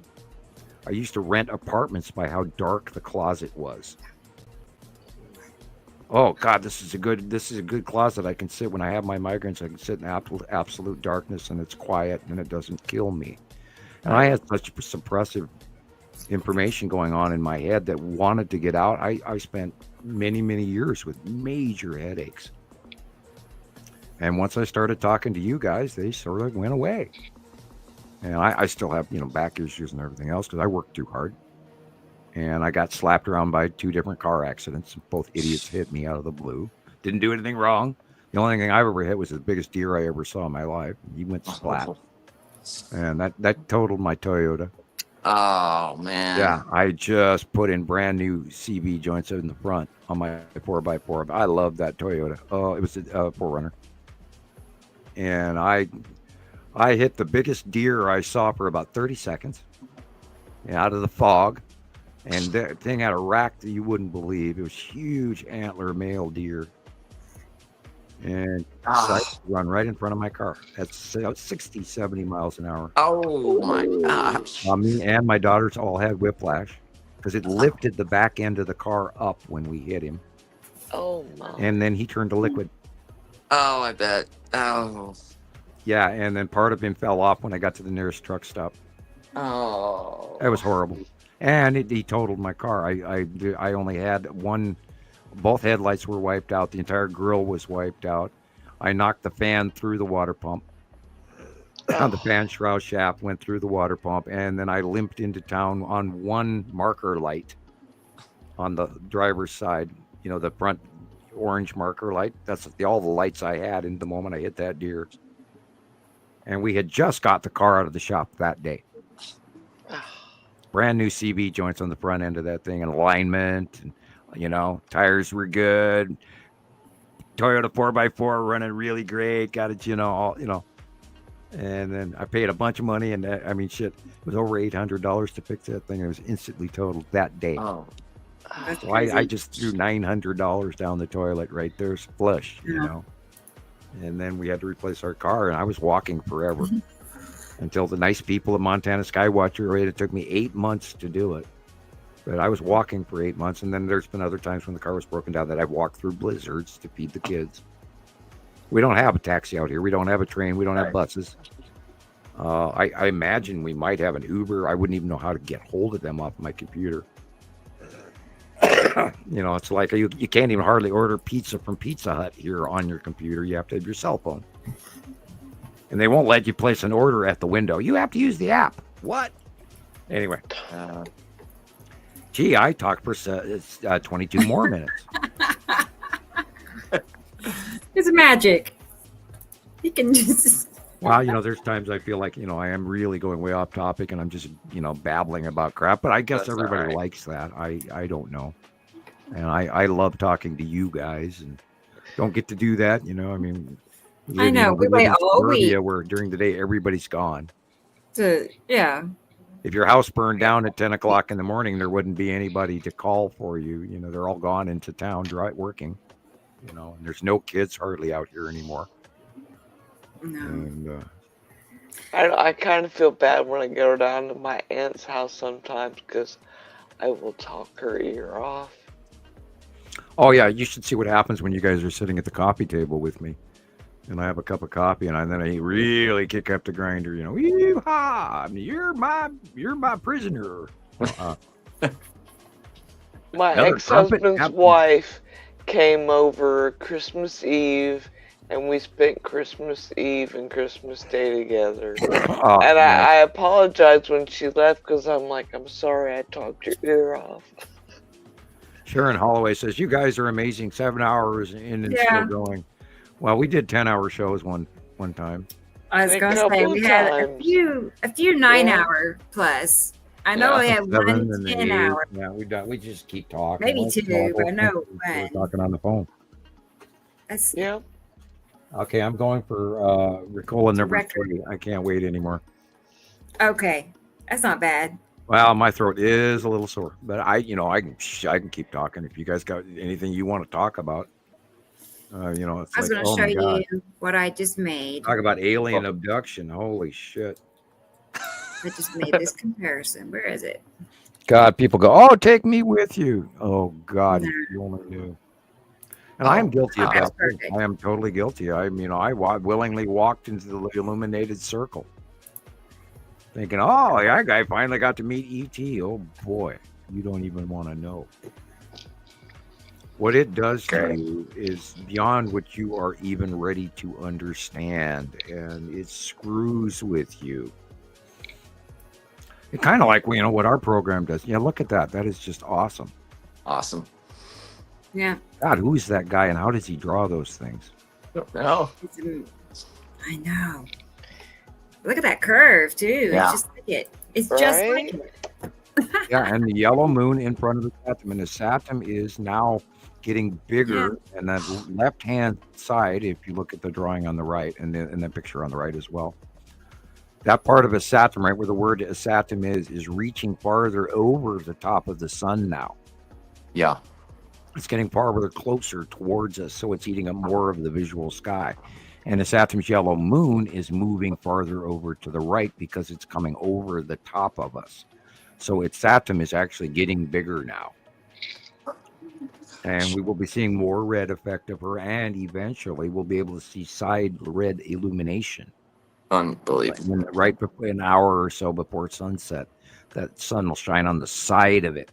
I used to rent apartments by how dark the closet was. Oh God, this is a good closet. I can sit when I have my migraines. I can sit in absolute darkness, and it's quiet, and it doesn't kill me. And I had such suppressive information going on in my head that wanted to get out. I spent many years with major headaches. And once I started talking to you guys, they sort of went away. And I still have, you know, back issues and everything else because I worked too hard. And I got slapped around by 2 different car accidents. Both idiots hit me out of the blue. Didn't do anything wrong. The only thing I ever hit was the biggest deer I ever saw in my life. He went splat. And that totaled my Toyota. Oh, man. Yeah, I just put in brand new CV joints in the front on my 4x4. I love that Toyota. Oh, it was a 4Runner. And I hit the biggest deer I saw for about 30 seconds out of the fog. And that thing had a rack that you wouldn't believe. It was huge antler male deer. And run right in front of my car at 60, 70 miles an hour. Oh, my gosh. Me and my daughters all had whiplash because it lifted the back end of the car up when we hit him. Oh, my. And then he turned to liquid. Oh, I bet. Oh. Yeah, and then part of him fell off when I got to the nearest truck stop. Oh. That was horrible. And he totaled my car. I only had one. Both headlights were wiped out. The entire grill was wiped out. I knocked the fan through the water pump. The fan shroud shaft went through the water pump, and then I limped into town on one marker light on the driver's side. You know, the front orange marker light. That's all the lights I had in the moment I hit that deer. And we had just got the car out of the shop that day. Brand new CV joints on the front end of that thing, and alignment, and, you know, tires were good. Toyota 4x4 running really great. Got it, you know, all, you know. And then I paid a bunch of money, and I mean, shit, it was over $800 to fix that thing. It was instantly totaled that day. Oh. So I just threw $900 down the toilet right there, flush, you know. And then we had to replace our car, and I was walking forever until the nice people at Montana Skywatcher. It took me 8 months to do it. But I was walking for 8 months, and then there's been other times when the car was broken down that I've walked through blizzards to feed the kids. We don't have a taxi out here. We don't have a train. We don't have buses. I imagine we might have an Uber. I wouldn't even know how to get hold of them off my computer. It's like you can't even hardly order pizza from Pizza Hut here on your computer. You have to have your cell phone. And they won't let you place an order at the window. You have to use the app. What? Anyway. Gee, I talked for 22 more minutes. It's magic. You can just... Well, there's times I feel like, I am really going way off topic and I'm just, babbling about crap. But I guess everybody likes that. I don't know. And I love talking to you guys and don't get to do that. I know. We wait all week. Where during the day, everybody's gone. Yeah. If your house burned down at 10 o'clock in the morning, there wouldn't be anybody to call for you. They're all gone into town working, and there's no kids hardly out here anymore. No. And, I kind of feel bad when I go down to my aunt's house sometimes because I will talk her ear off. Oh, yeah. You should see what happens when you guys are sitting at the coffee table with me. And I have a cup of coffee, and then I really kick up the grinder. Yee-haw! You're my prisoner. My ex-husband's wife came over Christmas Eve, and we spent Christmas Eve and Christmas Day together. And I apologized when she left because I'm like, I'm sorry I talked your ear off. Sharon Holloway says, you guys are amazing. 7 hours in and still going. Well, we did 10-hour shows one time. I was going to say we had a few 9-hour plus. I know we had 1 10-hour. Yeah, we just keep talking. Maybe 2, but no way. We're talking on the phone. Yeah. Okay, I'm going for Ricola number 3. I can't wait anymore. Okay, that's not bad. Well, my throat is a little sore, but I can keep talking if you guys got anything you want to talk about. It's I was going to show you what I just made. Talk about alien abduction. Holy shit. I just made this comparison. Where is it? God, people go, oh, take me with you. Oh, God, you only knew. And I am guilty of that. I am totally guilty. I willingly walked into the illuminated circle. Thinking, oh, that guy finally got to meet E.T. Oh, boy, you don't even want to know. What it does to you is beyond what you are even ready to understand, and it screws with you. It's kind of like what our program does. Yeah, look at that. That is just awesome. Awesome. Yeah. God, who is that guy, and how does he draw those things? Don't know. I know. Look at that curve too. Yeah. It's just like it. It's just like it. Yeah, and the yellow moon in front of the Saturn, and the Saturn is now getting bigger, and that left-hand side, if you look at the drawing on the right, and the picture on the right as well, that part of a Saturn, right where the word Saturn is reaching farther over the top of the sun now. Yeah. It's getting farther closer towards us, so it's eating up more of the visual sky. And the Saturn's yellow moon is moving farther over to the right because it's coming over the top of us. So Saturn is actually getting bigger now. And we will be seeing more red effect of her, and eventually we'll be able to see side red illumination. Unbelievable. Right before an hour or so before sunset, that sun will shine on the side of it,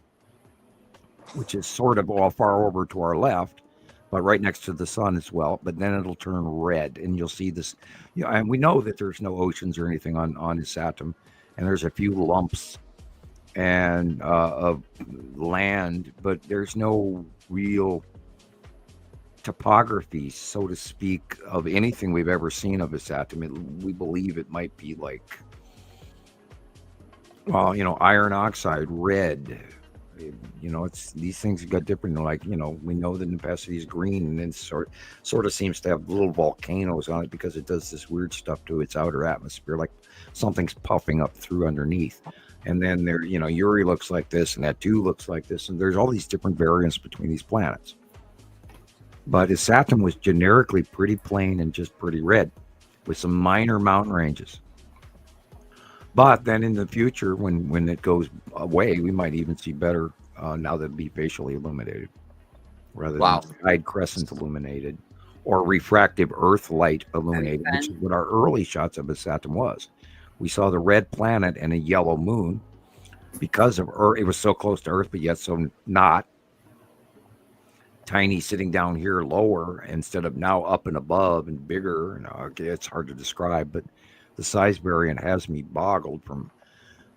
which is sort of all far over to our left, but right next to the sun as well. But then it'll turn red, and you'll see this. And we know that there's no oceans or anything on Saturn, and there's a few lumps and of land, but there's no real topography, so to speak, of anything we've ever seen of a Saturn. We believe it might be like, well, iron oxide, red. It's these things got different. Like, we know that Nepacity is green, and then sort of seems to have little volcanoes on it because it does this weird stuff to its outer atmosphere, like something's puffing up through underneath. And then there, Uri looks like this, and that too looks like this, and there's all these different variants between these planets. But Saturn was generically pretty plain and just pretty red, with some minor mountain ranges. But then in the future, when it goes away, we might even see better now that it'd be facially illuminated, rather than side crescent illuminated or refractive Earth light illuminated, which is what our early shots of Saturn was. We saw the red planet and a yellow moon because of Earth. It was so close to Earth, but yet so not. Tiny sitting down here lower instead of now up and above and bigger. It's hard to describe, but the size variant has me boggled from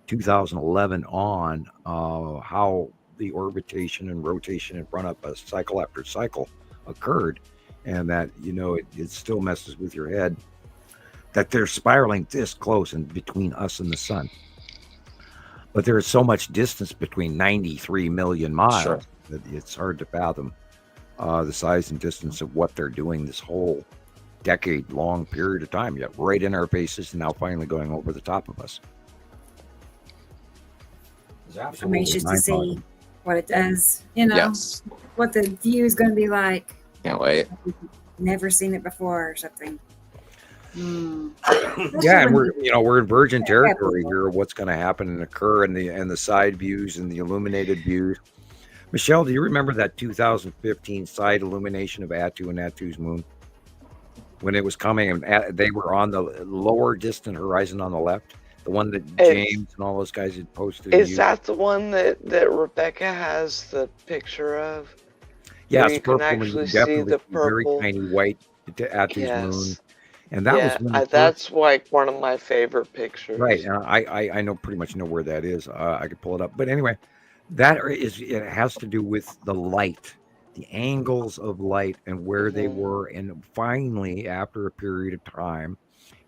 2011 on how the orbitation and rotation in front of us cycle after cycle occurred, and that it still messes with your head that they're spiraling this close in between us and the sun. But there is so much distance between 93 million miles that it's hard to fathom the size and distance of what they're doing this whole decade-long period of time, yet right in our faces and now finally going over the top of us. I'm anxious to see what it does, what the view is going to be like. Can't wait. Never seen it before or something. Yeah, and we're in virgin territory here of what's going to happen and occur in the side views and the illuminated views. Michelle, do you remember that 2015 side illumination of Attu and Attu's moon? When it was coming, and they were on the lower distant horizon on the left, the one that James and all those guys had posted. Is that the one that Rebecca has the picture of? Yeah, you can actually see the purple, very tiny white Attu's moon, and that was that's like one of my favorite pictures. Right, I know pretty much know where that is. I could pull it up, but anyway, it has to do with the light. The angles of light and where they were. And finally, after a period of time,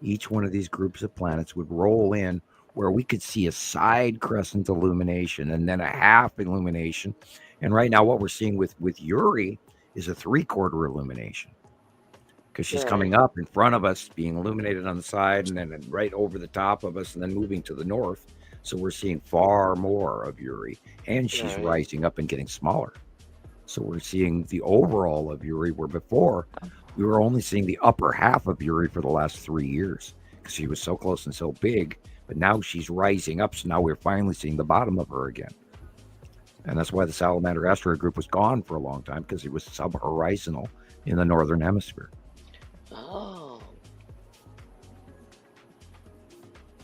each one of these groups of planets would roll in where we could see a side crescent illumination and then a half illumination. And right now what we're seeing with Uri is a 3/4 illumination, because she's coming up in front of us, being illuminated on the side, and then right over the top of us, and then moving to the north. So we're seeing far more of Uri, and she's rising up and getting smaller. So we're seeing the overall of Uri, where before we were only seeing the upper half of Uri for the last 3 years because she was so close and so big. But now she's rising up, so now we're finally seeing the bottom of her again. And that's why the Salamander asteroid group was gone for a long time, because it was sub-horizontal in the northern hemisphere. Oh.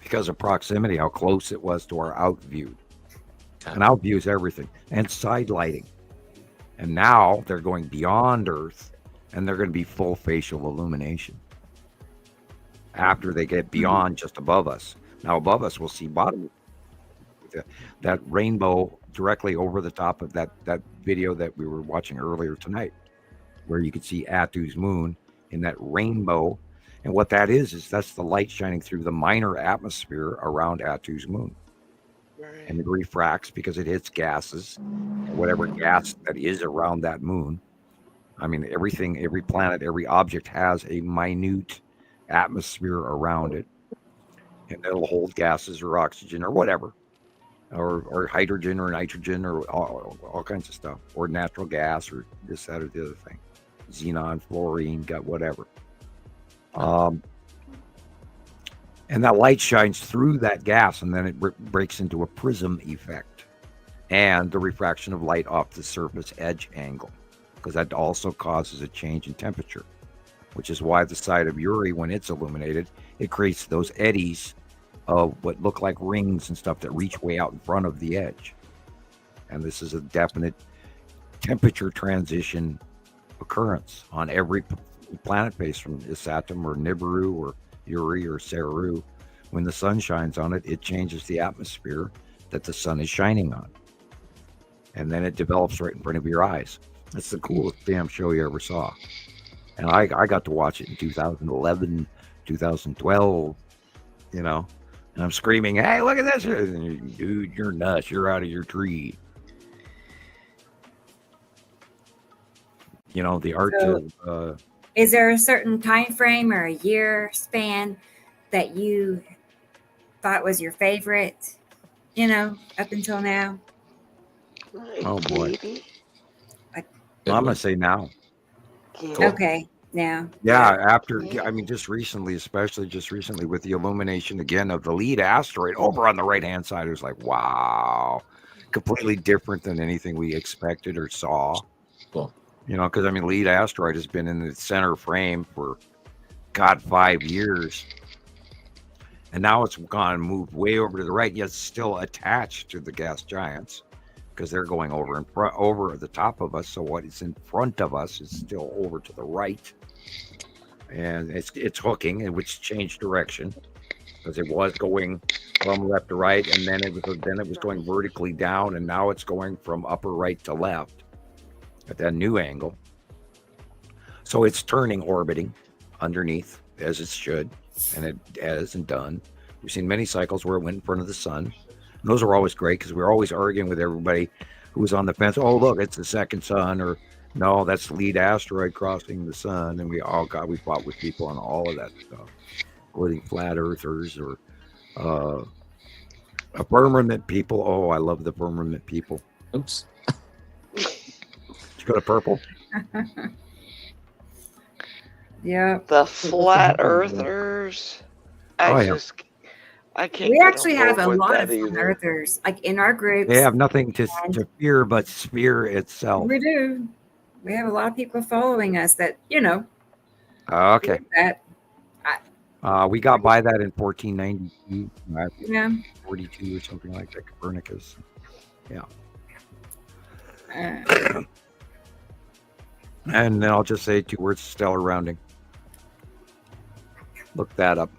Because of proximity, how close it was to our out view. And out view is everything. And side lighting. And now they're going beyond Earth, and they're going to be full facial illumination after they get beyond just above us. Now above us, we'll see bottom, that rainbow directly over the top of that video that we were watching earlier tonight, where you could see Attu's moon in that rainbow. And what that is that's the light shining through the minor atmosphere around Attu's moon. And it refracts because it hits gases, whatever gas that is around that moon. I mean, everything, every planet, every object has a minute atmosphere around it, and it'll hold gases or oxygen or whatever, or hydrogen or nitrogen or all kinds of stuff, or natural gas or this, that, or the other thing, xenon, fluorine, got whatever. And that light shines through that gas, and then it breaks into a prism effect, and the refraction of light off the surface edge angle, because that also causes a change in temperature, which is why the side of Uri, when it's illuminated, it creates those eddies of what look like rings and stuff that reach way out in front of the edge. And this is a definite temperature transition occurrence on every planet face, from Saturn or Nibiru or Uri or Saru. When the sun shines on it, it changes the atmosphere that the sun is shining on, and then it develops right in front of your eyes. That's the coolest damn show you ever saw. And I got to watch it in 2011, 2012, and I'm screaming, "Hey, look at this, dude, you're nuts, you're out of your tree." The art of is there a certain time frame or a year span that you thought was your favorite, up until now? Oh boy. I'm going to say now. Okay. Yeah. After, I mean, just recently, especially just recently with the illumination again of the lead asteroid over on the right-hand side, it was like, wow, completely different than anything we expected or saw. Cool. You know, because I mean, lead asteroid has been in the center frame for, God, 5 years. And now it's gone and moved way over to the right, yet still attached to the gas giants because they're going over in front, over the top of us. So what is in front of us is still over to the right. And it's hooking, which changed direction because it was going from left to right, and then it was going vertically down, and now it's going from upper right to left at that new angle. So it's turning, orbiting underneath as it should, and it hasn't done. We've seen many cycles where it went in front of the sun. And those are always great because we're always arguing with everybody who was on the fence. Oh, look, it's the second sun, or no, that's the lead asteroid crossing the sun. And we fought with people on all of that stuff, including flat earthers or firmament people. Oh, I love the firmament people. Oops. Did you go to purple? Yeah. The flat earthers. I can't. We get actually on have board a with lot that of flat either. earthers, like in our groups. They have nothing to fear but sphere itself. We do. We have a lot of people following us that, Okay. that. We got by that in 1492. Yeah. 42 or something like that. Copernicus. Yeah. And then I'll just say 2 words: stellar rounding. Look that up.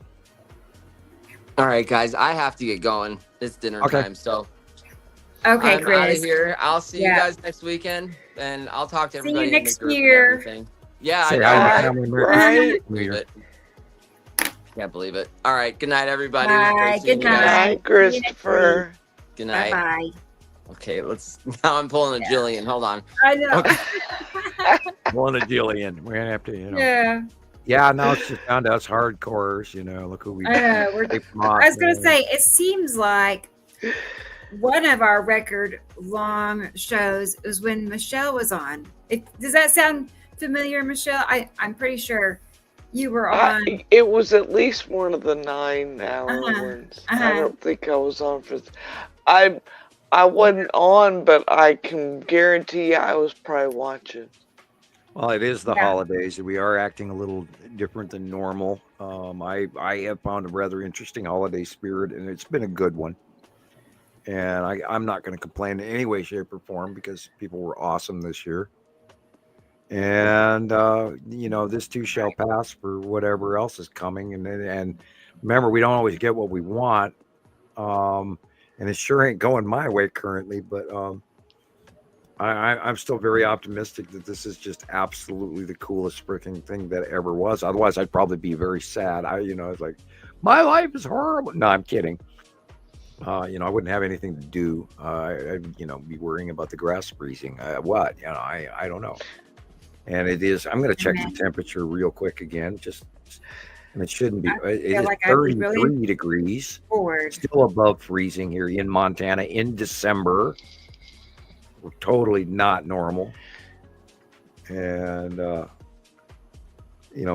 All right, guys, I have to get going. It's dinner time, so Okay, I'm Chris. out of here. I'll see you Yeah. guys next weekend, and I'll talk to See you everybody in the next group year. and everything. Yeah, Say I hi to know. family members. Right? Believe it. Can't believe it. All right, good night, everybody. Bye. Great seeing Good you guys. night. Hi, Christopher. Good night. Bye. Okay, let's. Now I'm pulling a Gillian. Hold on. I know. Okay. One of Gillian. We're gonna have to, Yeah. Yeah, now it's just down to us hardcores. Look who we. I know. I was going to say, it seems like one of our record long shows is when Michelle was on. Does that sound familiar, Michelle? I'm pretty sure you were on. It was at least one of the 9-hour ones. Uh-huh. I don't think I was on for. I wasn't on, but I can guarantee you I was probably watching. Well, it is the Yeah. holidays. We are acting a little different than normal. I have found a rather interesting holiday spirit, and it's been a good one. And I'm not going to complain in any way, shape, or form because people were awesome this year. And this too shall pass for whatever else is coming. And remember, we don't always get what we want, and it sure ain't going my way currently. But I'm still very optimistic that this is just absolutely the coolest freaking thing that ever was. Otherwise, I'd probably be very sad. It's like, my life is horrible. No, I'm kidding. I wouldn't have anything to do. I'd be worrying about the grass freezing. I don't know. And it is. I'm going to check the temperature real quick again. And it shouldn't be. It is like 33 degrees. Still above freezing here in Montana in December. We're totally not normal. And,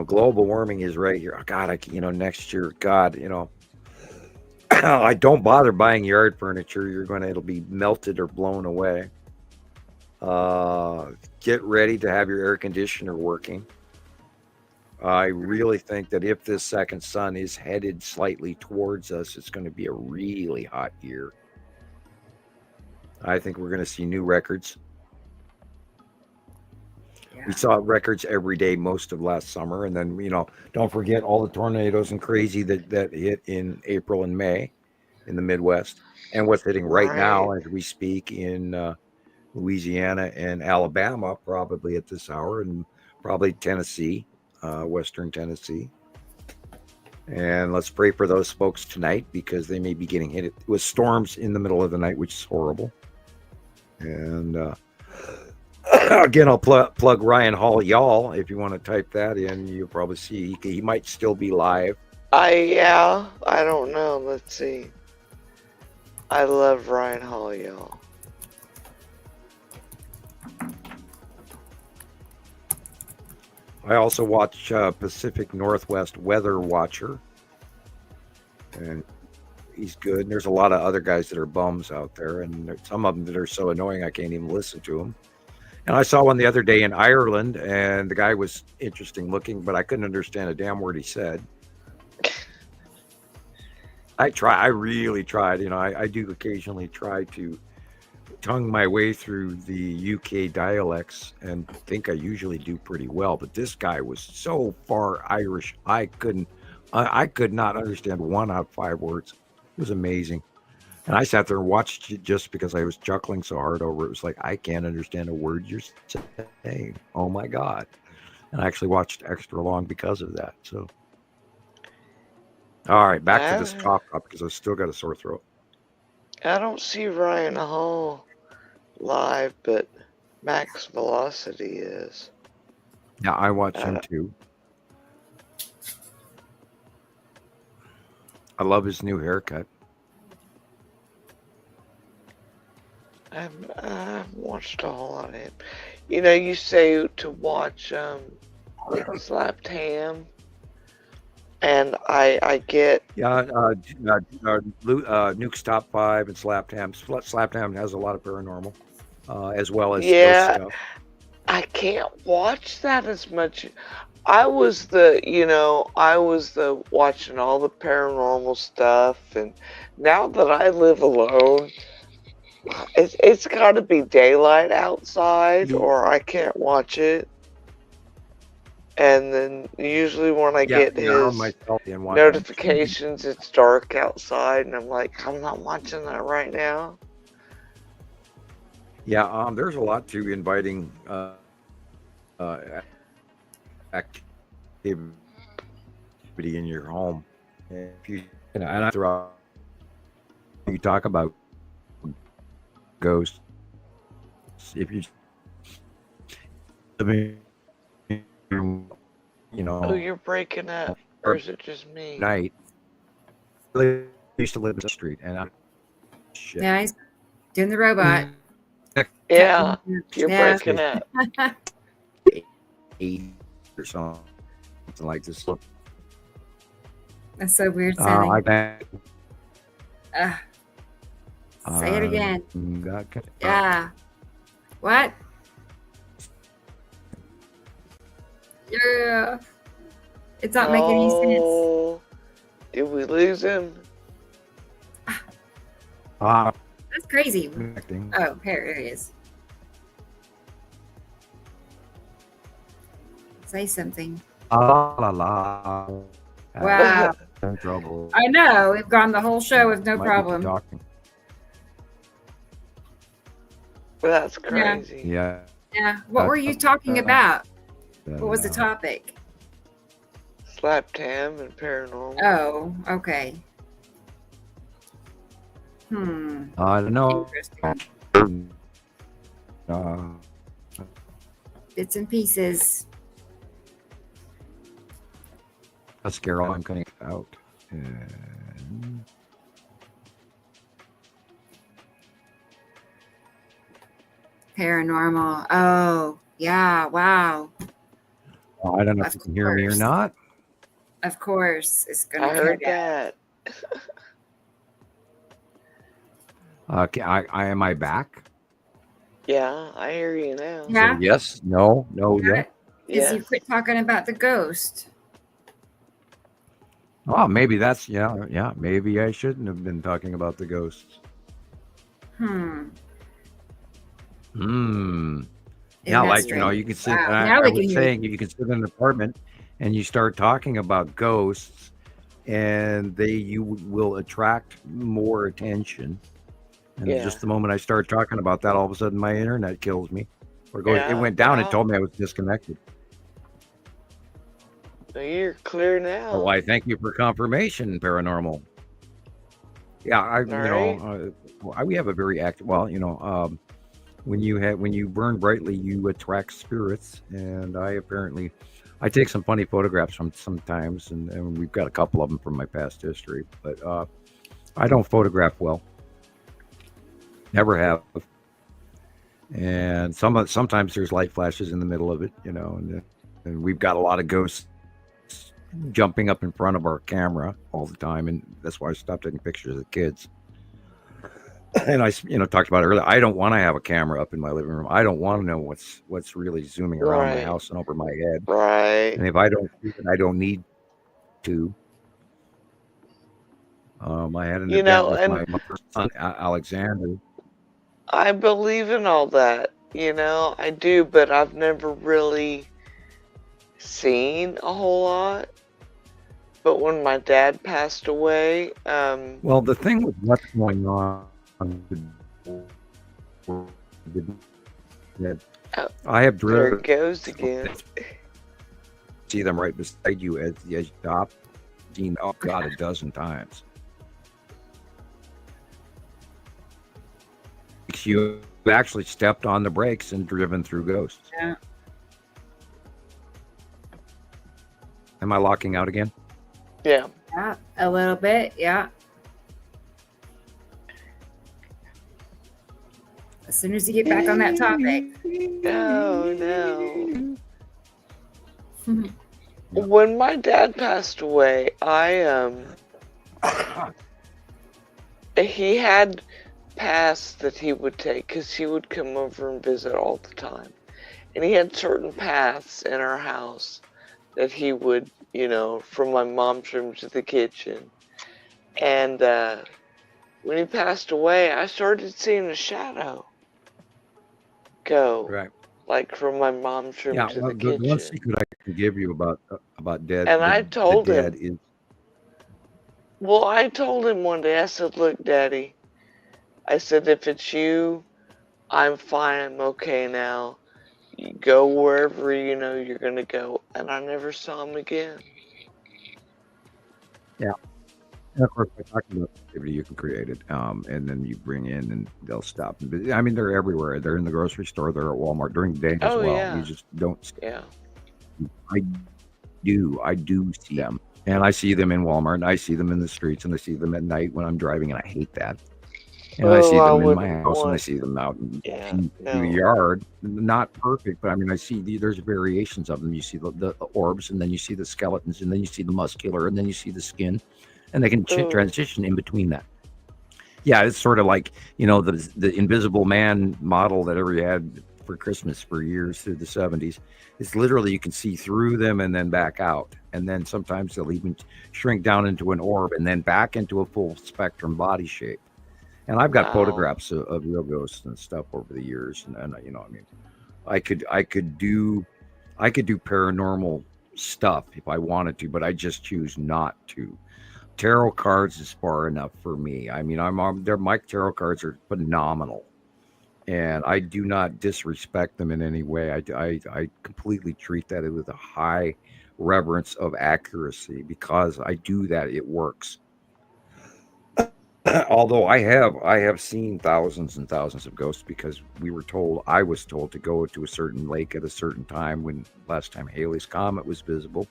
global warming is right here. God, next year, God, I don't bother buying yard furniture. It'll be melted or blown away. Get ready to have your air conditioner working. I really think that if this second sun is headed slightly towards us, it's going to be a really hot year. I think we're going to see new records. We saw records every day most of last summer. And then, don't forget all the tornadoes and crazy that hit in April and May in the Midwest. And what's hitting right now as we speak in Louisiana and Alabama, probably at this hour, and probably Tennessee, Western Tennessee. And let's pray for those folks tonight because they may be getting hit with storms in the middle of the night, which is horrible. And again, I'll plug Ryan Hall, y'all. If you want to type that in, you'll probably see he might still be live. I don't know. Let's see. I love Ryan Hall, y'all. I also watch Pacific Northwest Weather Watcher, and he's good. And there's a lot of other guys that are bums out there, and there's some of them that are so annoying I can't even listen to them. And I saw one the other day in Ireland, and the guy was interesting looking, but I couldn't understand a damn word he said. I really tried. You know, I do occasionally try to tongue my way through the UK dialects and think I usually do pretty well. But this guy was so far Irish, I could not understand 1 out of 5 words. It was amazing. And I sat there and watched it just because I was chuckling so hard over it. It was like, I can't understand a word you're saying. Oh my God. And I actually watched extra long because of that. So, all right, back to this cough because I've still got a sore throat. I don't see Ryan Hall live, but Max Velocity is. Yeah, I watch him too. I love his new haircut. I've watched a whole lot of him. You know, you say to watch Slapped Ham, and I get Nuke's Top 5 and Slapped Ham. Slapped Ham has a lot of paranormal, as well as yeah. ghost stuff. I can't watch that as much. I was watching all the paranormal stuff, and now that I live alone, it's got to be daylight outside, or I can't watch it. And then usually when I get his notifications, it's dark outside, and I'm like, I'm not watching that right now. Yeah, there's a lot to inviting activity in your home. And if you talk about ghosts, if you Oh, you're breaking up, or is it just me? Night. I used to live in the street, and yeah, he's doing the robot. Yeah, you're breaking up. 8 or something like this. That's so weird sounding. Say it again. Yeah. What? Yeah. It's not making any sense. Did we lose him? That's crazy. Oh, here it is. Say something. Wow. Trouble. I know. We've gone the whole show with no problem. That's crazy. Yeah. Yeah. What were you talking about? What was the topic? Slapped Ham and paranormal. Oh, okay. I don't know. Bits and pieces. That's Carol. I'm cutting it out. And paranormal. Oh, yeah. Wow. I don't know if you can hear me or not. Of course, it's gonna. I heard that. Okay, I am I back? Yeah, I hear you now. Yeah. So yes. No. Yeah. Because you quit talking about the ghost. Oh, maybe that's yeah. Maybe I shouldn't have been talking about the ghosts. Yeah, like you can sit. I was saying, you can sit in an apartment and you start talking about ghosts, and you will attract more attention. And just the moment I start talking about that, all of a sudden my internet kills me, or goes. It went down. It told me I was disconnected. So you're clear now. Oh, I thank you for confirmation, paranormal. Yeah, we have a very active. Well, when you burn brightly, you attract spirits, and I take some funny photographs from sometimes, and we've got a couple of them from my past history, but I don't photograph well. Never have. And sometimes there's light flashes in the middle of it, and and we've got a lot of ghosts jumping up in front of our camera all the time, and that's why I stopped taking pictures of the kids. And I, talked about it earlier. I don't want to have a camera up in my living room. I don't want to know what's really zooming around my house and over my head. Right. And if I don't see it, I don't need to. I had an event with my son, Alexander. I believe in all that, I do, but I've never really seen a whole lot. But when my dad passed away, well, the thing with what's going on, I have driven. There it goes again. See them right beside you as you stop. Oh God, a dozen times. You actually stepped on the brakes and driven through ghosts. Yeah. Am I locking out again? Yeah. Yeah, a little bit. Yeah. As soon as you get back on that topic. No. When my dad passed away, he had paths that he would take because he would come over and visit all the time. And he had certain paths in our house that he would, from my mom's room to the kitchen. And when he passed away, I started seeing a shadow go. Right. Like from my mom's room to the kitchen. The one secret I can give you about dead. And I told him. Is... Well, I told him one day, I said, look, Daddy, I said, if it's you, I'm fine, I'm okay now. You go wherever you're going to go. And I never saw him again. Yeah. And of course, by talking about activity, you can create it, and then you bring in, and they'll stop. I mean, they're everywhere. They're in the grocery store. They're at Walmart during the day as well. Yeah. You just don't see them. I do see them. And I see them in Walmart, and I see them in the streets, and I see them at night when I'm driving, and I hate that. And I see them in my house, and I see them out in the yard. Not perfect, but I mean, I see there's variations of them. You see the orbs, and then you see the skeletons, and then you see the muscular, and then you see the skin, and they can transition in between that. Yeah, it's sort of like, the Invisible Man model that everybody had for Christmas for years through the 70s. It's literally, you can see through them and then back out. And then sometimes they'll even shrink down into an orb and then back into a full spectrum body shape. And I've got photographs of real ghosts and stuff over the years, and I could do paranormal stuff if I wanted to, but I just choose not to. Tarot cards is far enough for me. I mean, my tarot cards are phenomenal, and I do not disrespect them in any way. I completely treat that with a high reverence of accuracy because I do that. It works. Although I have seen thousands and thousands of ghosts because I was told to go to a certain lake at a certain time when last time Halley's Comet was visible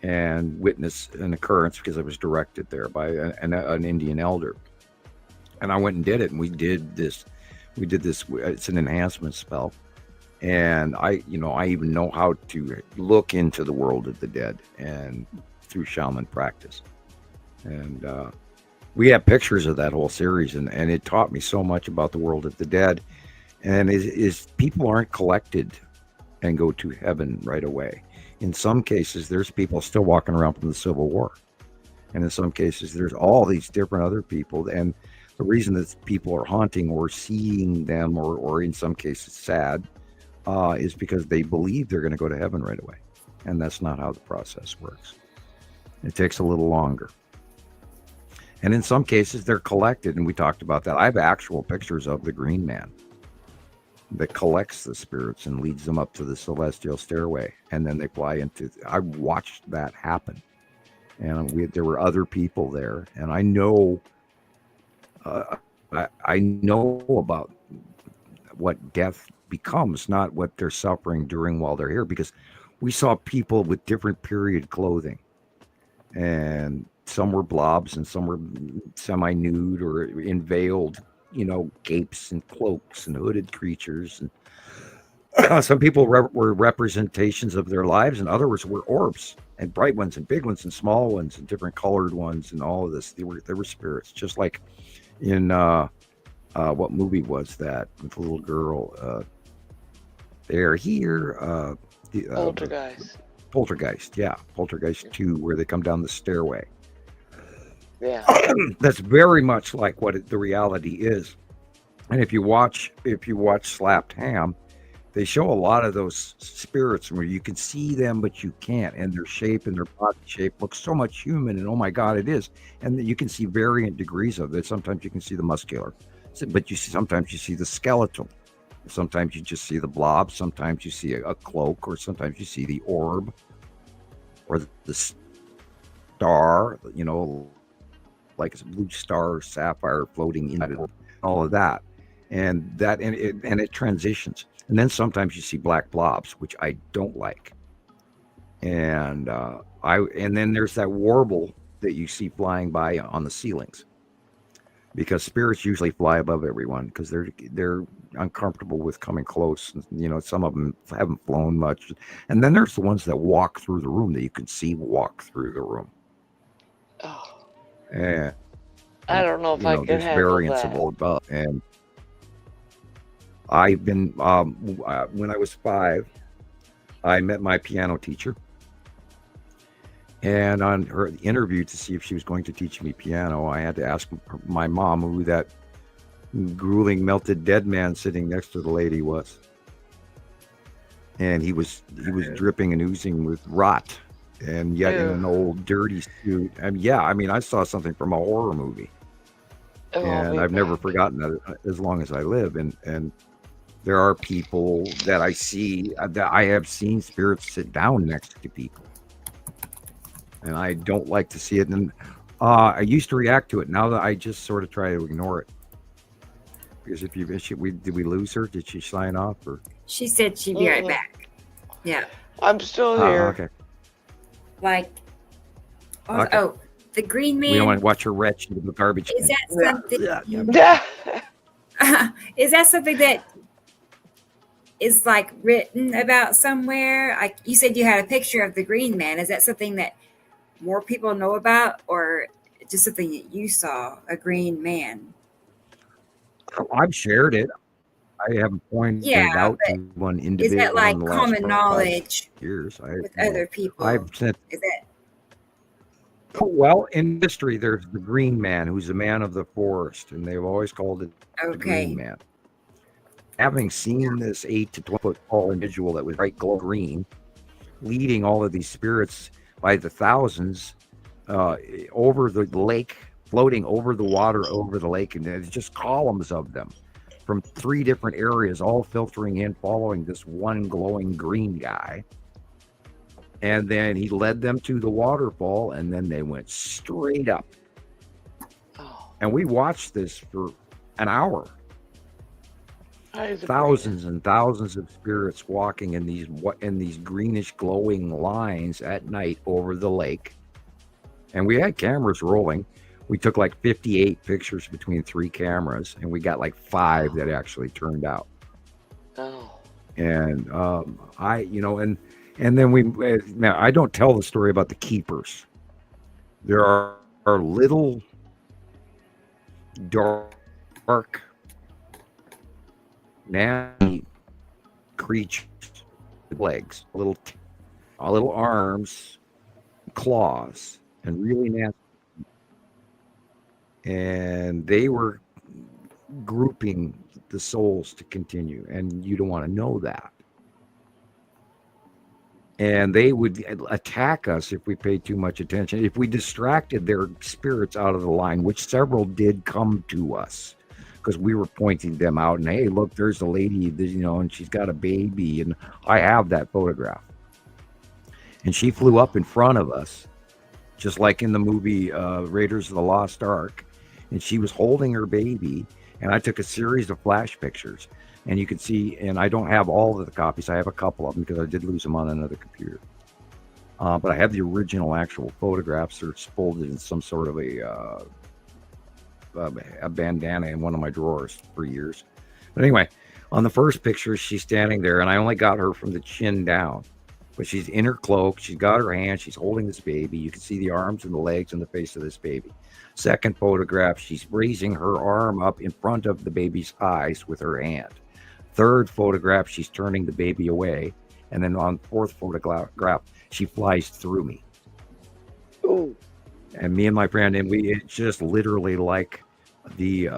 and witness an occurrence because I was directed there by an Indian elder. And I went and did it, and we did this, it's an enhancement spell. And I even know how to look into the world of the dead and through shaman practice. And, we have pictures of that whole series, and it taught me so much about the world of the dead. And is people aren't collected and go to heaven right away. In some cases, there's people still walking around from the Civil War. And in some cases, there's all these different other people. And the reason that people are haunting or seeing them, or in some cases sad, is because they believe they're going to go to heaven right away. And that's not how the process works. It takes a little longer. And in some cases, they're collected, and we talked about that. I have actual pictures of the Green Man that collects the spirits and leads them up to the celestial stairway, and then they fly into. I watched that happen, and there were other people there, and I know, I know about what death becomes, not what they're suffering while they're here, because we saw people with different period clothing, and some were blobs and some were semi-nude or in veiled, capes and cloaks and hooded creatures. Some people were representations of their lives, and others were orbs, and bright ones, and big ones, and small ones, and different colored ones, and all of this. They were spirits, just like in what movie was that with the little girl? They're here. Poltergeist. Poltergeist, yeah, Poltergeist 2, where they come down the stairway. Yeah, that's very much like what the reality is. And if you watch Slapped Ham, they show a lot of those spirits where you can see them, but you can't. And their shape and their body shape looks so much human. And oh my God, it is. And you can see variant degrees of it. Sometimes you can see the muscular, but sometimes you see the skeletal. Sometimes you just see the blob. Sometimes you see a cloak, or sometimes you see the orb, or the star. Like a blue star or sapphire floating in it. All of that, and it transitions. And then sometimes you see black blobs, which I don't like. And then there's that warble that you see flying by on the ceilings, because spirits usually fly above everyone because they're uncomfortable with coming close. Some of them haven't flown much. And then there's the ones that walk through the room that you can see walk through the room. Oh. And I don't know if I can handle variants that. of all above. And I've been when I was 5, I met my piano teacher, and on her interview to see if she was going to teach me piano, I had to ask my mom who that grueling melted dead man sitting next to the lady was. And he was dripping and oozing with rot, and yet in an old dirty suit. And I saw something from a horror movie. And I've never forgotten that as long as I live. And there are people that I see, that I have seen spirits sit down next to people, and I don't like to see it. And I used to react to it. Now that I just sort of try to ignore it, because did we lose her? Did she sign off, or? She said she'd be right back. Yeah. I'm still here. Okay. Like, Okay. The green man. We don't want to watch her wretched in the garbage Is can. that something? Yeah. Is that something that is like written about somewhere? Like you said, you had a picture of the green man. Is that something that more people know about, or just something that you saw, a green man? I've shared it. I haven't pointed it out to one individual. Is that like in the last common 5 knowledge years with other people? I've sent. Is that? Well, in history, there's the green man, who's a man of the forest, and they've always called it the green man. Having seen this 8 to 12 foot tall individual that was bright glow green, leading all of these spirits by the thousands over the lake, floating over the water, over the lake, and there's just columns of them from 3 different areas, all filtering in, following this one glowing green guy. And then he led them to the waterfall, and then they went straight up. And we watched this for an hour. Thousands and thousands of spirits walking in these greenish glowing lines at night over the lake. And we had cameras rolling. We took like 58 pictures between 3 cameras, and we got like 5 that actually turned out. Oh. And and then now I don't tell the story about the keepers. There are little dark, nasty creatures with legs, little arms, claws, and really nasty. And they were grouping the souls to continue, and you don't want to know that. And they would attack us if we paid too much attention. If we distracted their spirits out of the line, which several did come to us, because we were pointing them out. And hey, look, there's a lady, and she's got a baby, and I have that photograph. And she flew up in front of us, just like in the movie Raiders of the Lost Ark. And she was holding her baby, and I took a series of flash pictures. And you can see, and I don't have all of the copies. I have a couple of them because I did lose them on another computer. But I have the original actual photographs. They're folded in some sort of a bandana in one of my drawers for years. But anyway, On the first picture, she's standing there, and I only got her from the chin down. But she's in her cloak. She's got her hand. She's holding this baby. You can see the arms and the legs and the face of this baby. Second photograph, she's raising her arm up in front of the baby's eyes with her hand. Third photograph, she's turning the baby away. And then on fourth photograph, she flies through me. Ooh. And me and my friend, and it's just literally like the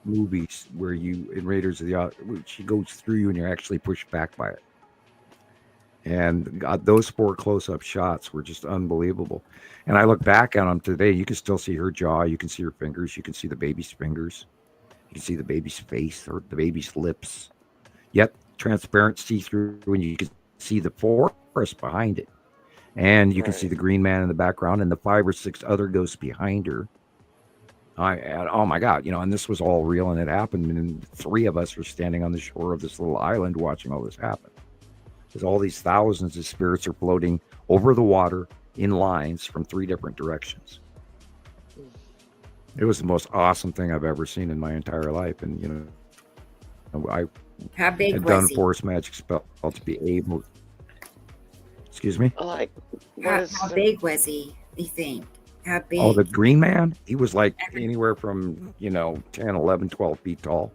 movies where you, in Raiders of the Ark, she goes through you and you're actually pushed back by it. And those 4 close-up shots were just unbelievable. And I look back at them today, you can still see her jaw, you can see her fingers, you can see the baby's fingers, you can see the baby's face or the baby's lips. Yet transparent, see-through, and you can see the forest behind it. And you can see the green man in the background and the 5 or 6 other ghosts behind her. Oh my God, and this was all real and it happened. And 3 of us were standing on the shore of this little island watching all this happen. Because all these thousands of spirits are floating over the water in lines from 3 different directions. It was the most awesome thing I've ever seen in my entire life. And, I How big had was done he? Force Magic spell to be able. Excuse me? Like, How big was he, you think? How big? Oh, the green man? He was like anywhere from, 10, 11, 12 feet tall.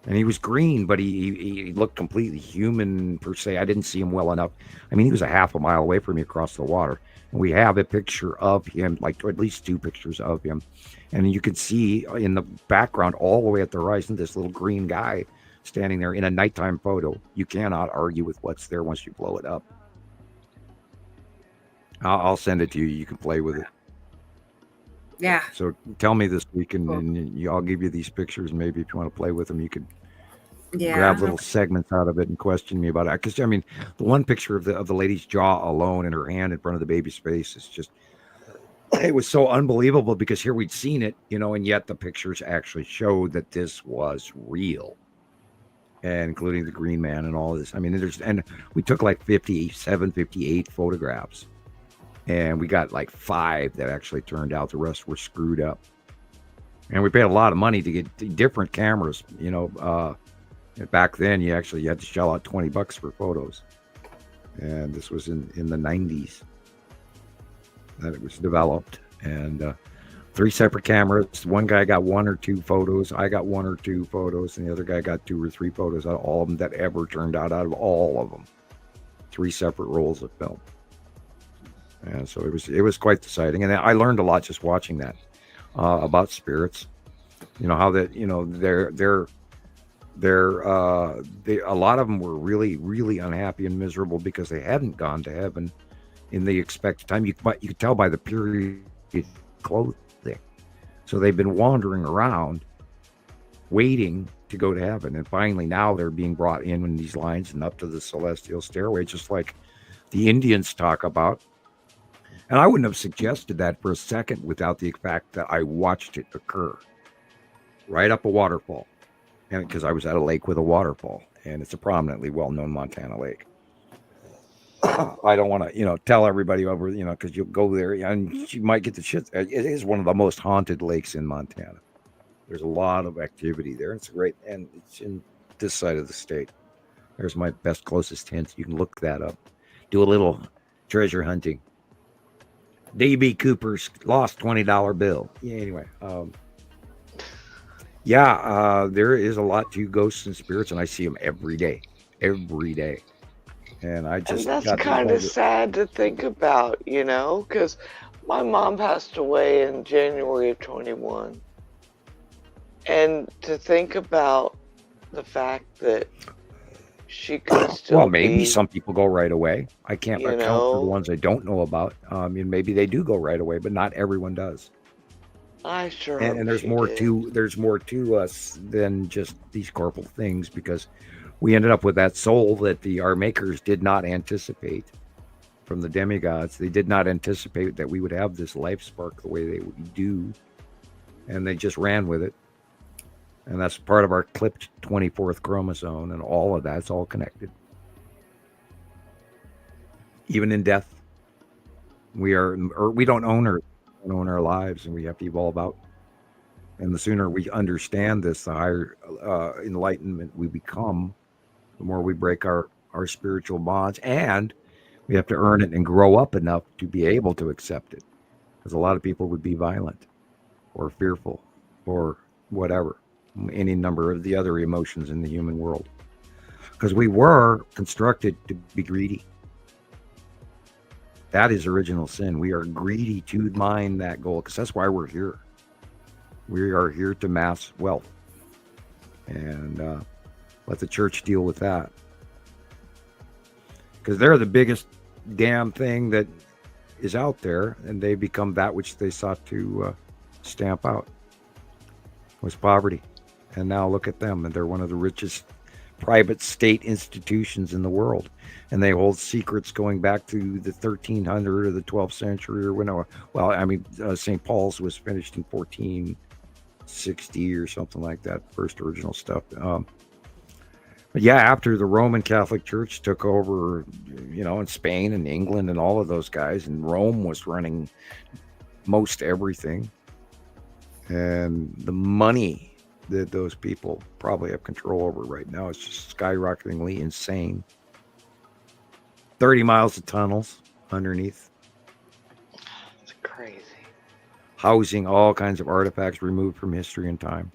And he was green, but he looked completely human per se. I didn't see him well enough. I mean, he was a half a mile away from me across the water. And we have a picture of him, like at least 2 pictures of him. And you can see in the background all the way at the horizon, this little green guy standing there in a nighttime photo. You cannot argue with what's there once you blow it up. I'll send it to you. You can play with it. Yeah. So tell me this week, and I'll give you these pictures. Maybe if you want to play with them, you could grab little segments out of it and question me about it. Because I mean, the one picture of the lady's jaw alone and her hand in front of the baby's face is just, it was so unbelievable because here we'd seen it, and yet the pictures actually showed that this was real, and including the green man and all this. I mean, and we took like 57, 58 photographs. And we got like 5 that actually turned out. The rest were screwed up. And we paid a lot of money to get different cameras. Back then, you had to shell out $20 for photos. And this was in the 90s that it was developed. And 3 separate cameras. One guy got 1 or 2 photos. I got 1 or 2 photos. And the other guy got 2 or 3 photos out of all of them that ever turned out of all of them. 3 separate rolls of film. And so it was quite the sighting, and I learned a lot just watching that about spirits. How that a lot of them were really, really unhappy and miserable because they hadn't gone to heaven in the expected time. You could tell by the period clothing. So they've been wandering around, waiting to go to heaven, and finally now they're being brought in these lines and up to the celestial stairway, just like the Indians talk about. And I wouldn't have suggested that for a second without the fact that I watched it occur right up a waterfall. And because I was at a lake with a waterfall, and it's a prominently well-known Montana lake. I don't want to, tell everybody over, because you'll go there and you might get the shit. It is one of the most haunted lakes in Montana. There's a lot of activity there. It's great. And it's in this side of the state. There's my best, closest hint. You can look that up. Do a little treasure hunting. D.B. Cooper's lost $20 bill. Yeah, anyway. There is a lot to ghosts and spirits, and I see them every day. And I just and that's kind of sad to think about, because my mom passed away in January of 21. And to think about the fact that she could still maybe some people go right away. I can't account for the ones I don't know about. Maybe they do go right away, but not everyone does. I sure. And there's more to us than just these corporal things, because we ended up with that soul that our makers did not anticipate from the demigods. They did not anticipate that we would have this life spark the way they do, and they just ran with it. And that's part of our clipped 24th chromosome, and all of that's all connected. Even in death, we don't own our lives, and we have to evolve out And the sooner we understand this, the higher enlightenment we become, the more we break our spiritual bonds. And we have to earn it and grow up enough to be able to accept it. Because a lot of people would be violent or fearful or whatever, any number of the other emotions in the human world. Because we were constructed to be greedy. That is original sin. We are greedy to mine that gold, because that's why we're here. We are here to mass wealth. And let the church deal with that. Because they're the biggest damn thing that is out there, and they become that which they sought to stamp out, was poverty. And now look at them, and they're one of the richest private state institutions in the world, and they hold secrets going back to the 1300 or the 12th century or whenever. Well, I mean, St. Paul's was finished in 1460 or something like that, first original stuff. But yeah, after the Roman Catholic Church took over, in Spain and England and all of those guys, and Rome was running most everything, and the money that those people probably have control over right now is just skyrocketingly insane. 30 miles of tunnels underneath. It's crazy. Housing all kinds of artifacts removed from history and time.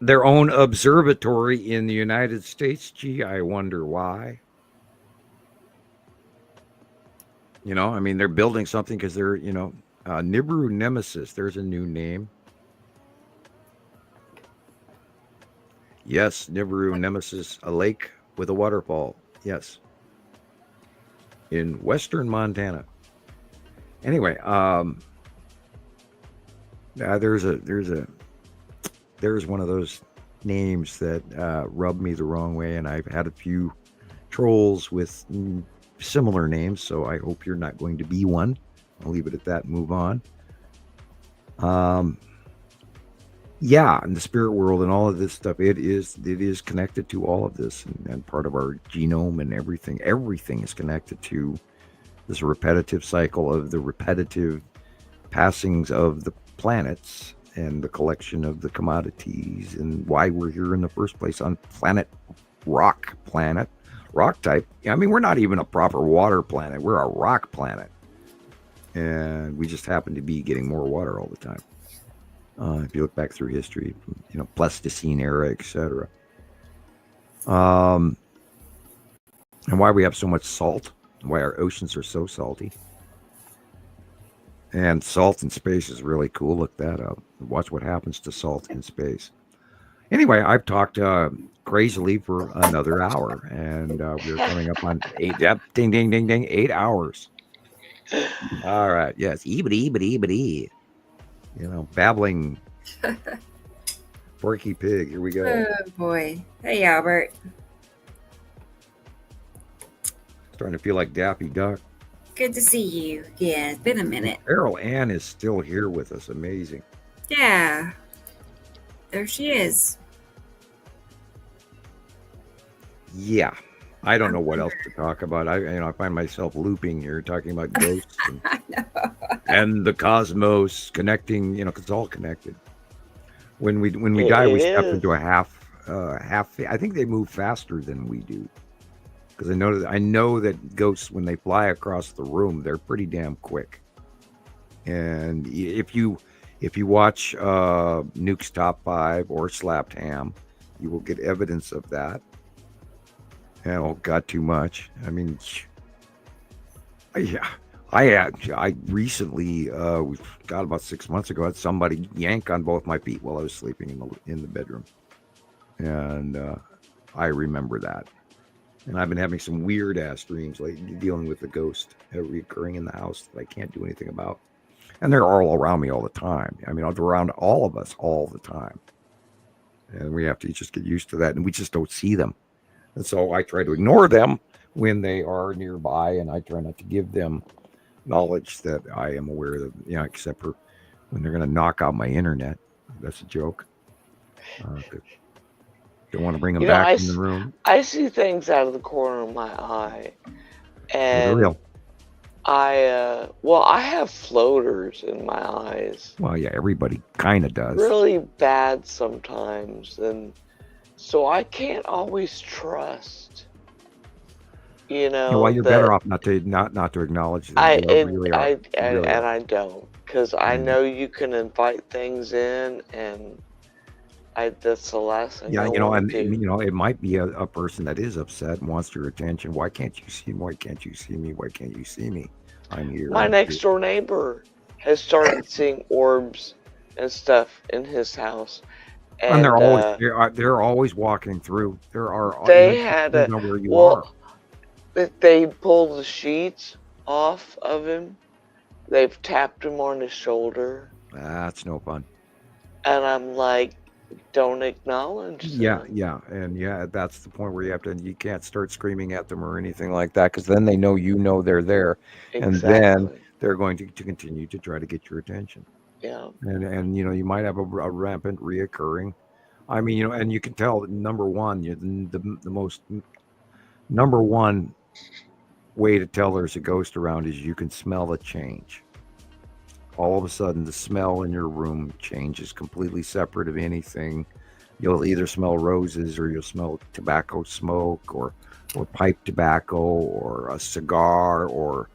Their own observatory in the United States. Gee, I wonder why. I mean, they're building something because they're, Nibiru Nemesis. There's a new name. Yes, Nibiru Nemesis, a lake with a waterfall. Yes. In western Montana. Anyway, there's one of those names that rubbed me the wrong way, and I've had a few trolls with similar names, so I hope you're not going to be one. I'll leave it at that and move on. Yeah, in the spirit world and all of this stuff, it is connected to all of this, and part of our genome and everything. Everything is connected to this repetitive cycle of the repetitive passings of the planets and the collection of the commodities, and why we're here in the first place on planet rock type. I mean, we're not even a proper water planet. We're a rock planet, and we just happen to be getting more water all the time. If you look back through history, Pleistocene era, etc. And why we have so much salt, why our oceans are so salty. And salt in space is really cool. Look that up. Watch what happens to salt in space. Anyway, I've talked crazily for another hour, and we're coming up on 8. Yep, ding, ding, ding, ding, 8 hours. All right. Yes. Eebity. Babbling. Porky Pig. Here we go. Oh, boy. Hey, Albert. Starting to feel like Daffy Duck. Good to see you. Yeah, it's been a minute. Carol Ann is still here with us. Amazing. Yeah. There she is. Yeah. I don't know what else to talk about. I find myself looping here, talking about ghosts and the cosmos connecting. Because it's all connected. When we die, we step into a half. I think they move faster than we do. Because I know that ghosts, when they fly across the room, they're pretty damn quick. And if you watch Nuke's Top 5 or Slapped Ham, you will get evidence of that. Oh God, too much. I mean, yeah. I recently, about 6 months ago, had somebody yank on both my feet while I was sleeping in the bedroom, and I remember that. And I've been having some weird ass dreams, like dealing with the ghost recurring in the house that I can't do anything about, and they're all around me all the time. I mean, they're around all of us all the time, and we have to just get used to that, and we just don't see them. And so I try to ignore them when they are nearby, and I try not to give them knowledge that I am aware of, except for when they're going to knock out my internet. That's a joke. Don't want to bring them back in the room. I see things out of the corner of my eye. And they're real. I have floaters in my eyes. Well, yeah, everybody kind of does. Really bad sometimes, and so I can't always trust. Well, you're better off not to acknowledge that. I You really are. and I don't, because I know you can invite things in, and that's the last thing Yeah, I want to do. it might be a person that is upset and wants your attention. Why can't you see me? Why can't you see me? Why can't you see me? I'm here. My next door neighbor has started seeing orbs and stuff in his house, And they're always walking through. They had know where you are. They pulled the sheets off of him. They've tapped him on his shoulder, That's no fun. and I'm like, don't acknowledge them. Yeah, and that's the point where you can't start screaming at them or anything like that, because then they know they're there, and then they're going to continue to try to get your attention. Yeah. And you might have a rampant reoccurring. I mean, and you can tell that number one, the most number one way to tell there's a ghost around is you can smell the change. All of a sudden, the smell in your room changes completely separate of anything. You'll either smell roses, or you'll smell tobacco smoke, or pipe tobacco, or a cigar, or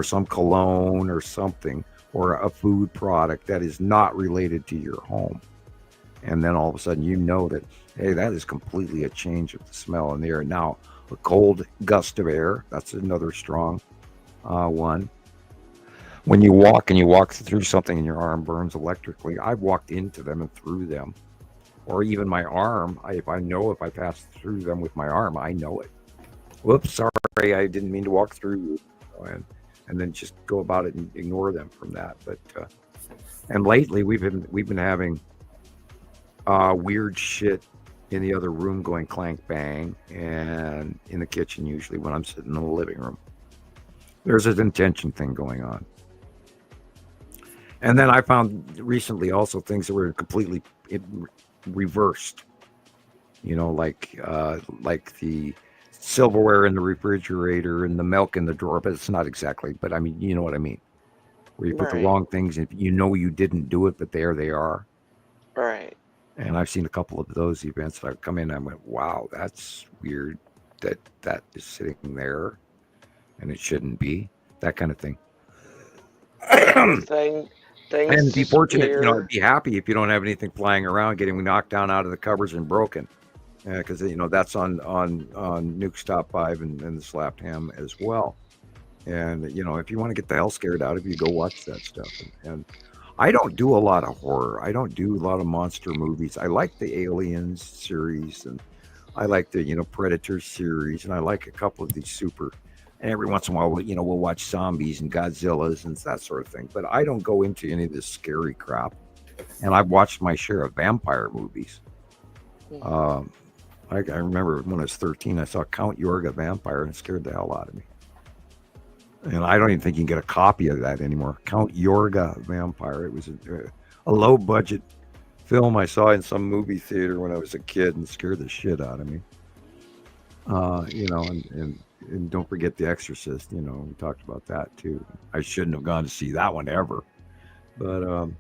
some cologne or something, or a food product that is not related to your home. And then all of a sudden you know that, hey, that is completely a change of the smell in the air. Now, a cold gust of air, that's another strong one. When you walk through something and your arm burns electrically, I've walked into them and through them. Or even my arm, if I pass through them with my arm, I know it. Whoops, sorry, I didn't mean to walk through you. And then just go about it and ignore them from that. But and lately we've been having weird shit in the other room going clank bang, and in the kitchen usually when I'm sitting in the living room. There's an intention thing going on. And then I found recently also things that were completely reversed. Like the silverware in the refrigerator and the milk in the drawer, but it's not exactly, but I mean, you know what I mean. Where you put the wrong things in, you didn't do it, but there they are. Right. And I've seen a couple of those events that I've come in and I went, wow, that's weird that is sitting there and it shouldn't be. That kind of thing. And be fortunate, be happy if you don't have anything flying around, getting knocked down out of the covers and broken. Because that's on Nuke's Top 5 and the Slapped Ham as well. And if you want to get the hell scared out of you, go watch that stuff. And I don't do a lot of horror. I don't do a lot of monster movies. I like the Aliens series, and I like the Predator series, and I like a couple of these super. And every once in a while, we'll watch zombies and Godzillas and that sort of thing. But I don't go into any of this scary crap. And I've watched my share of vampire movies. I remember when I was 13, I saw Count Yorga Vampire, and it scared the hell out of me. And I don't even think you can get a copy of that anymore. Count Yorga Vampire. It was a low-budget film I saw in some movie theater when I was a kid, and scared the shit out of me. And don't forget The Exorcist. We talked about that too. I shouldn't have gone to see that one ever, but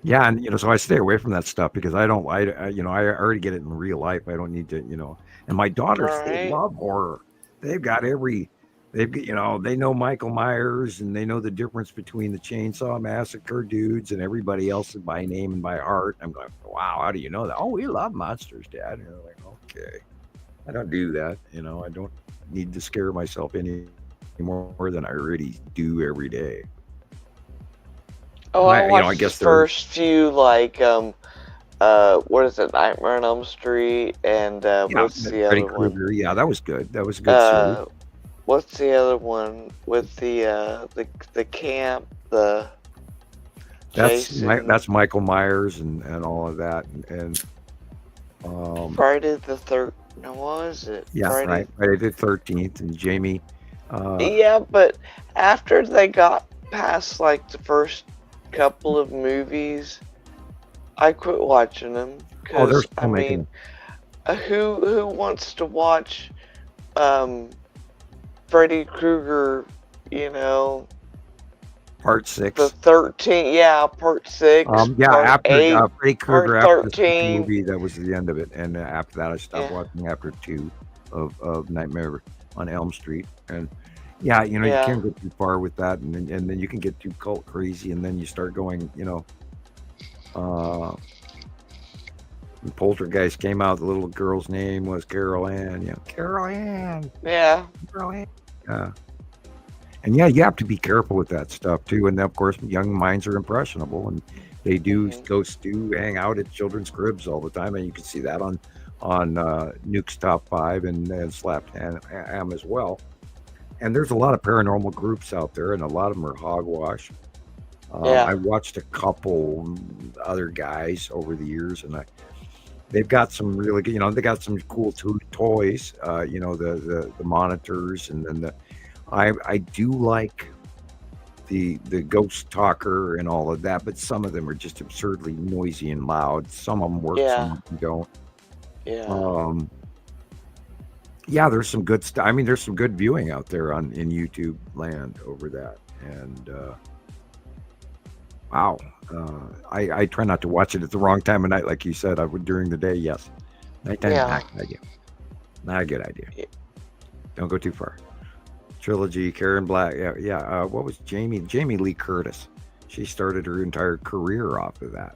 yeah, and so I stay away from that stuff because I already get it in real life. I don't need to, And my daughters, they love horror. They know Michael Myers, and they know the difference between the Chainsaw Massacre dudes and everybody else by name and by heart. I'm going, wow, how do you know that? Oh, we love monsters, Dad. And they're like, okay. I don't do that. I don't need to scare myself any more than I already do every day. Oh, I watched the first few, what is it, Nightmare on Elm Street, and what's the other one? Yeah, that was good. That was a good series. What's the other one with the camp, That's Michael Myers and all of that, and Friday the 13th. No, what was it? Yeah, Friday the 13th, and Jamie. Yeah, but after they got past the first couple of movies, I quit watching them. Because who wants to watch Freddy Krueger, you know, Part the 6. 13, yeah, part 6, Yeah, part after 8, Freddy part Krueger, after the second 13. movie, that was the end of it. And after that, I stopped Yeah. watching after 2 of Nightmare on Elm Street. And yeah, you know, you Yeah. can't go too far with that, and then you can get too cult crazy, and then you start going, you know. When Poltergeist came out, the little girl's name was Carol Ann. You know, Carol Ann. Yeah. Carol Ann. Yeah. And yeah, you have to be careful with that stuff too. And of course, young minds are impressionable, and they do ghosts do hang out at children's cribs all the time, and you can see that on Nuke's Top 5 and Slapped Ham as well. And there's a lot of paranormal groups out there, and a lot of them are hogwash. Yeah. I watched a couple other guys over the years, and they've got some really good, you know, they got some cool toys, you know, the monitors, and then I do like the ghost talker and all of that, but some of them are just absurdly noisy and loud. Some of them work, some of them don't. Yeah. Yeah, there's some good stuff. I mean, there's some good viewing out there in YouTube land over that, and wow. I try not to watch it at the wrong time of night, like you said. I would during the day, yes. Nighttime, Yeah. not a good idea. Not a good idea. Don't go too far. Trilogy, Karen Black, yeah. What was Jamie Lee Curtis? She started her entire career off of that,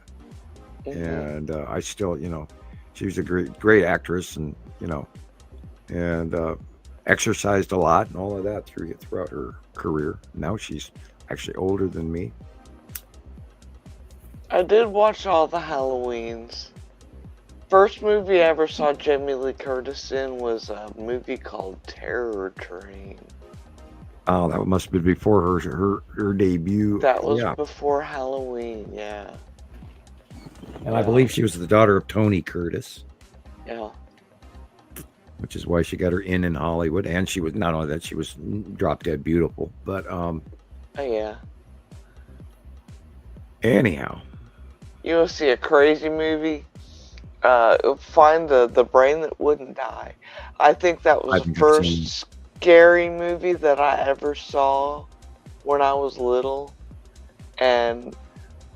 and I still, you know, she was a great actress, and you know, and exercised a lot and all of that throughout her career. Now she's actually older than me. I did watch all the Halloweens. First movie I ever saw Jamie Lee Curtis in was a movie called Terror Train. Oh, that must have been before her debut. That was before Halloween, yeah. And I believe she was the daughter of Tony Curtis. Yeah. Which is why she got her in Hollywood, and she was not only that, she was drop dead beautiful. But yeah. Anyhow, you want to see a crazy movie? Find the Brain That Wouldn't Die. I think that was the first scary movie that I ever saw when I was little, and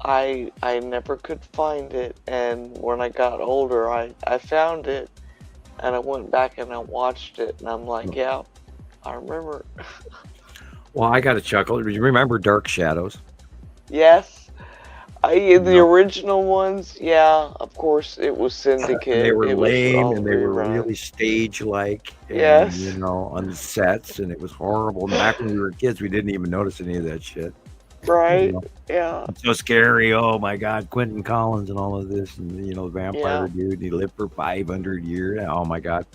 I never could find it. And when I got older, I found it, and I went back and I watched it, and I'm like, yeah, I remember. Well, I got a chuckle. Do you remember Dark Shadows? Yes. The original ones, yeah, of course, it was Syndicate. And they were it lame, was and they were really stage-like, and, yes. you know, on sets, and it was horrible. And back when we were kids, we didn't even notice any of that shit. Right, you know? Yeah. It's so scary. Oh, my God, Quentin Collins and all of this, and, you know, the vampire dude, he lived for 500 years. Oh, my God.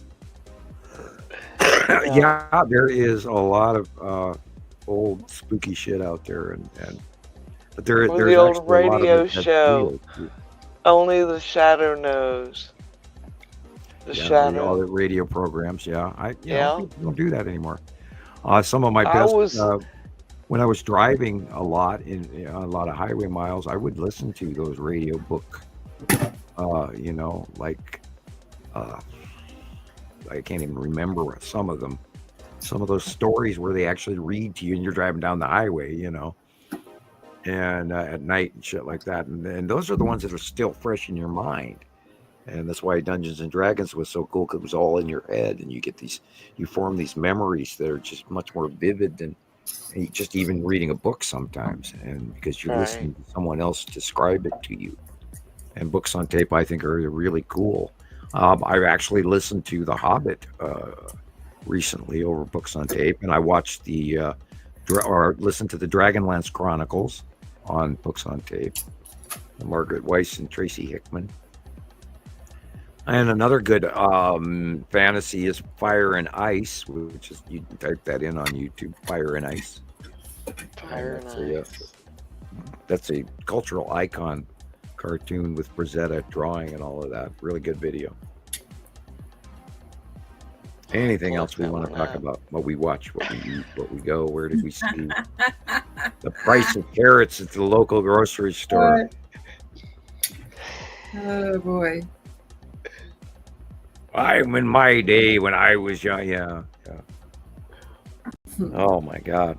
Yeah, there is a lot of old spooky shit out there, and but there's the old actually a lot of radio it that's show. real. Only the Shadow Knows. The Shadow. All the radio programs. Yeah, people don't do that anymore. Some of my best when I was driving a lot in a lot of highway miles, I would listen to those radio book. You know, like I can't even remember some of them. Some of those stories where they actually read to you and you're driving down the highway, you know, and at night and shit like that. And those are the ones that are still fresh in your mind. And that's why Dungeons and Dragons was so cool, because it was all in your head, and you form these memories that are just much more vivid than just even reading a book sometimes. And because you're listening to someone else describe it to you. And books on tape, I think, are really cool. I've actually listened to The Hobbit recently over books on tape, and I watched listened to the Dragonlance Chronicles on books on tape. Margaret Weiss and Tracy Hickman. And another good fantasy is Fire and Ice, which is, you can type that in on YouTube, Fire and Ice. Fire and Ice. That's a cultural icon cartoon with Rosetta drawing and all of that. Really good video. Anything else we want to talk about? What we watch, what we eat, what we go, where did we see? The price of carrots at the local grocery store. Oh boy. I'm in my day when I was young. Yeah. Oh my God.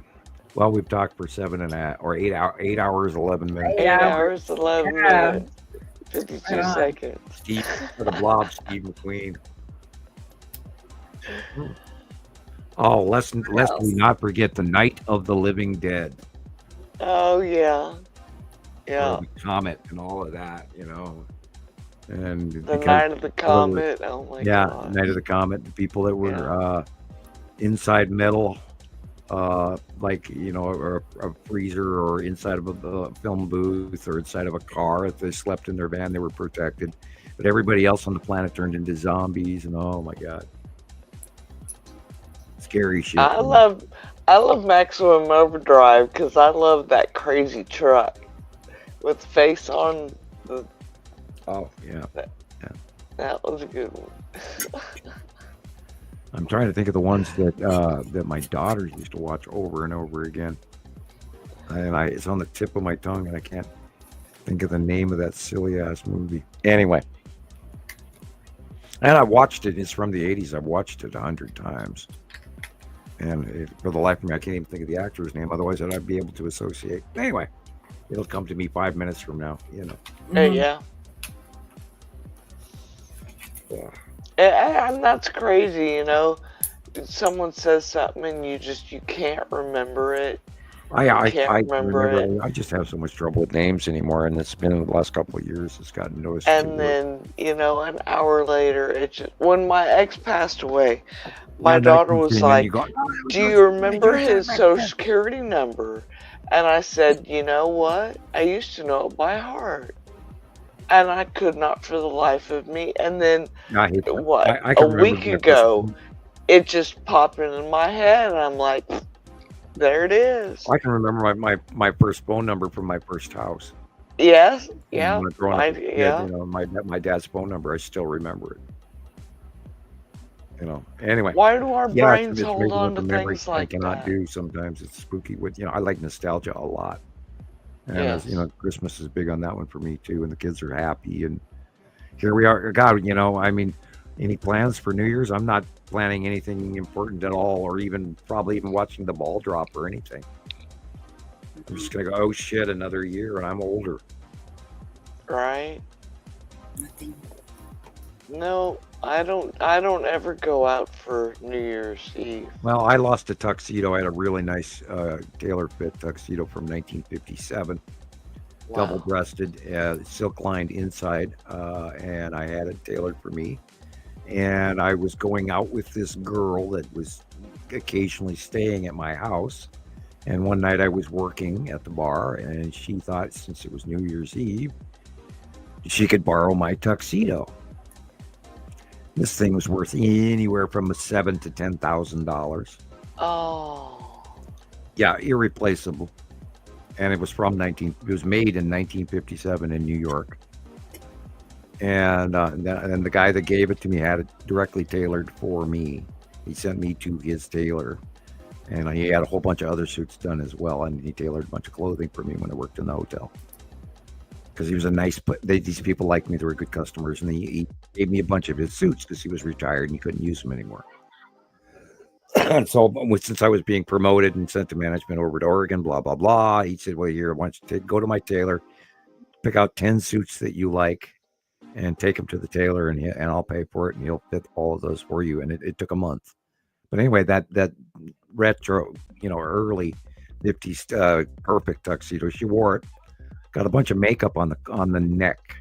Well, we've talked for 8 hours, 11 minutes. 8 hours, 11 minutes, 52 Right on. seconds. Steve for the blob, Steve McQueen. Oh, lest we not forget the Night of the Living Dead. Oh, yeah. Yeah. Or the comet and all of that, And The Night of the Comet. Oh, my God. Night of the Comet. The people that were inside metal, like, or a freezer or inside of a film booth or inside of a car. If they slept in their van, they were protected. But everybody else on the planet turned into zombies, and oh, my God. Scary shit. I love Maximum Overdrive because I love that crazy truck with face on the. Oh yeah. That was a good one. I'm trying to think of the ones that my daughters used to watch over and over again, and it's on the tip of my tongue, and I can't think of the name of that silly ass movie. Anyway, and I watched it. It's from the '80s. I've watched it 100 times. And for the life of me, I can't even think of the actor's name. Otherwise, I'd be able to associate. Anyway, it'll come to me 5 minutes from now. Yeah. And that's crazy, Someone says something and you can't remember it. I can't remember it. I just have so much trouble with names anymore, and it's been in the last couple of years. It's gotten noticed. And then, an hour later, when my ex passed away, my daughter was like, do you remember his social security number? And I said, you know what? I used to know it by heart. And I could not for the life of me. And then, a week ago, it just popped into my head, and I'm like, there it is. I can remember my first phone number from my first house. Yes, yeah. My dad's phone number, I still remember it. Anyway. Why do our brains hold on to things like I cannot that? do sometimes. It's spooky. I like nostalgia a lot. And Yes. Christmas is big on that one for me too. And the kids are happy. And here we are. God, any plans for New Year's? I'm not planning anything important at all, or probably even watching the ball drop or anything. I'm just gonna go, oh shit, another year, and I'm older. Right? Nothing. No, I don't ever go out for New Year's Eve. Well, I lost a tuxedo. I had a really nice tailor fit tuxedo from 1957, double-breasted, silk-lined inside, and I had it tailored for me. And I was going out with this girl that was occasionally staying at my house. And one night I was working at the bar, and she thought, since it was New Year's Eve, she could borrow my tuxedo. This thing was worth anywhere from $7,000 to $10,000. Oh. Yeah, irreplaceable. And it was it was made in 1957 in New York. And the guy that gave it to me had it directly tailored for me. He sent me to his tailor, and he had a whole bunch of other suits done as well. And he tailored a bunch of clothing for me when I worked in the hotel. Because he was these people liked me. They were good customers, and he gave me a bunch of his suits because he was retired and he couldn't use them anymore. And so, since I was being promoted and sent to management over to Oregon, blah blah blah, he said, "Well, here, why don't you go to my tailor, pick out 10 suits that you like, and take them to the tailor, and I'll pay for it, and he'll fit all of those for you." And it took a month. But anyway, that retro, early 50s perfect tuxedo, she wore it. Got a bunch of makeup on the neck.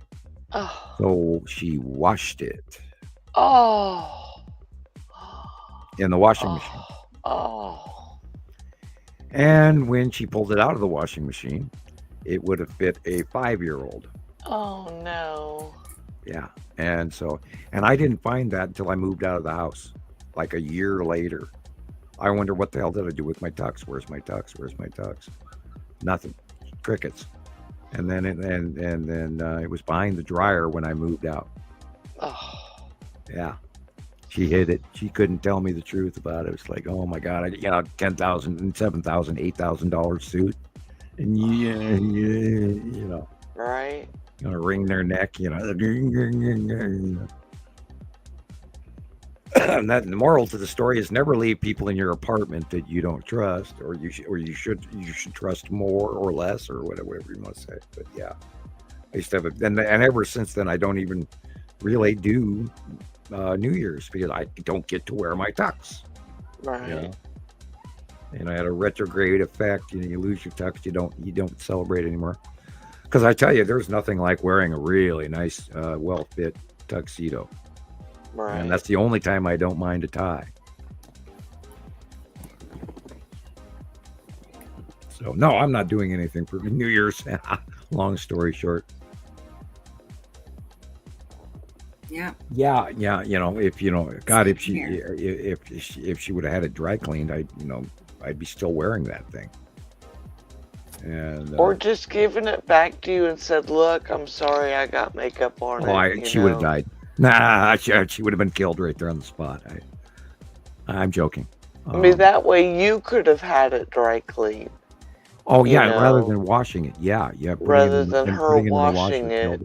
Oh. So she washed it. Oh. In the washing machine. Oh. And when she pulled it out of the washing machine, it would have fit a 5-year-old. Oh no. Yeah. And I didn't find that until I moved out of the house, like a year later. I wonder what the hell did I do with my tux? Where's my tux? Where's my tux? Nothing. Crickets. And then it was behind the dryer when I moved out. Oh. Yeah. She hid it. She couldn't tell me the truth about it. It was like, oh my God, $10,000, $7,000, $8,000 suit. And Right. Wring their neck, And that the moral to the story is never leave people in your apartment that you don't trust, or you should trust more or less, or whatever you want to say. But yeah, I used to have and ever since then I don't even really do New Year's because I don't get to wear my tux. Right. You know? And I had a retrograde effect. You know, you lose your tux, you don't celebrate anymore. Because I tell you, there's nothing like wearing a really nice, well-fit tuxedo. Right. And that's the only time I don't mind a tie. So no, I'm not doing anything for New Year's. Long story short. Yeah. Yeah. You know, if God, if she would have had it dry cleaned, I'd be still wearing that thing. And or just giving it back to you and said, "Look, I'm sorry, I got makeup on it." She would have died. Nah, she would have been killed right there on the spot. I'm joking. I mean, that way you could have had it dry clean. Oh yeah, rather than washing it. Yeah. Rather than her washing it.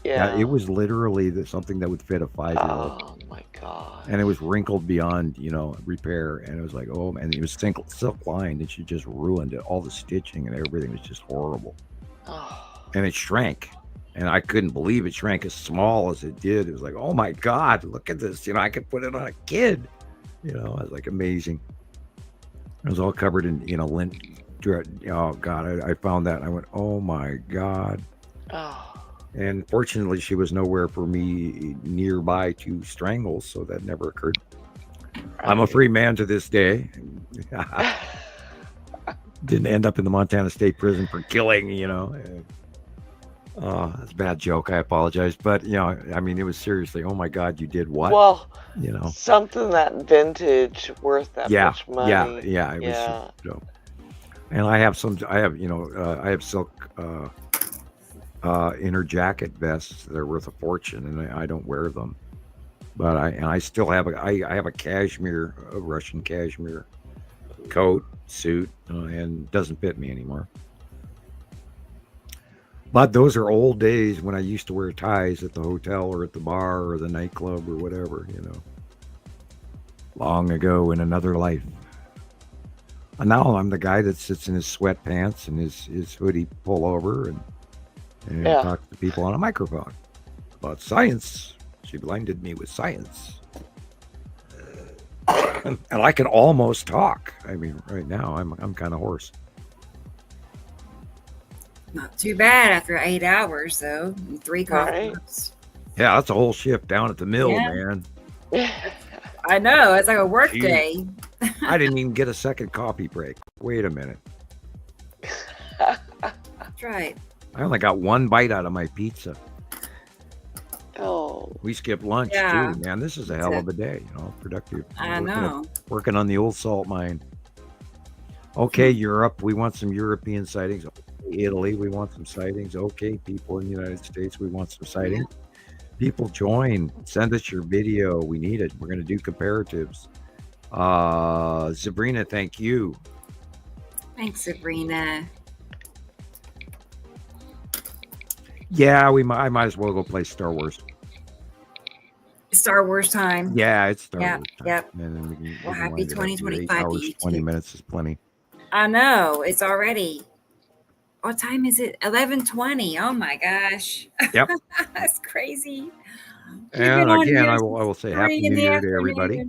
Yeah, it was literally something that would fit a 5-year-old. Oh my God. And it was wrinkled beyond, repair. And it was like, oh, and it was silk lined, and she just ruined it. All the stitching and everything was just horrible. Oh. And it shrank. And I couldn't believe it shrank as small as it did. It was like, oh my God, look at this. I could put it on a kid. It was like amazing. It was all covered in, lint. Oh God, I found that. And I went, oh my God. Oh. And fortunately, she was nowhere for me nearby to strangle, so that never occurred. Right. I'm a free man to this day. Didn't end up in the Montana State Prison for killing, that's a bad joke. I apologize. But, it was seriously, oh my God, you did what? Well, something that vintage worth that much money. Yeah. It was, and I have silk inner jacket vests. They're worth a fortune, and I don't wear them. But I still have I have a Russian cashmere coat, suit, and it doesn't fit me anymore. But those are old days when I used to wear ties at the hotel or at the bar or the nightclub or whatever, long ago in another life. And now I'm the guy that sits in his sweatpants and his hoodie pullover and talk to people on a microphone about science. She blinded me with science. And I can almost talk. I mean, right now I'm kind of hoarse. Not too bad after 8 hours, though. 3 coffee cups. Yeah, that's a whole shift down at the mill, man. I know. It's like a work day. I didn't even get a second coffee break. Wait a minute. That's right. I only got one bite out of my pizza. Oh. We skipped lunch too, man. This is a hell of a day, productive. I know. Working on the old salt mine. Okay, Europe, we want some European sightings. Italy, we want some sightings. Okay, people in the United States, we want some sightings. People join. Send us your video. We need it. We're going to do comparatives. Sabrina, thank you. Thanks, Sabrina. Yeah, I might as well go play Star Wars. Star Wars time. Yeah, it's Star Wars time. Yep. And then we Well, happy 2025 to you. 20 minutes is plenty. I know. It's already. What time is it? 11:20. Oh my gosh. Yep. That's crazy. And again, I will say Happy New Year to everybody.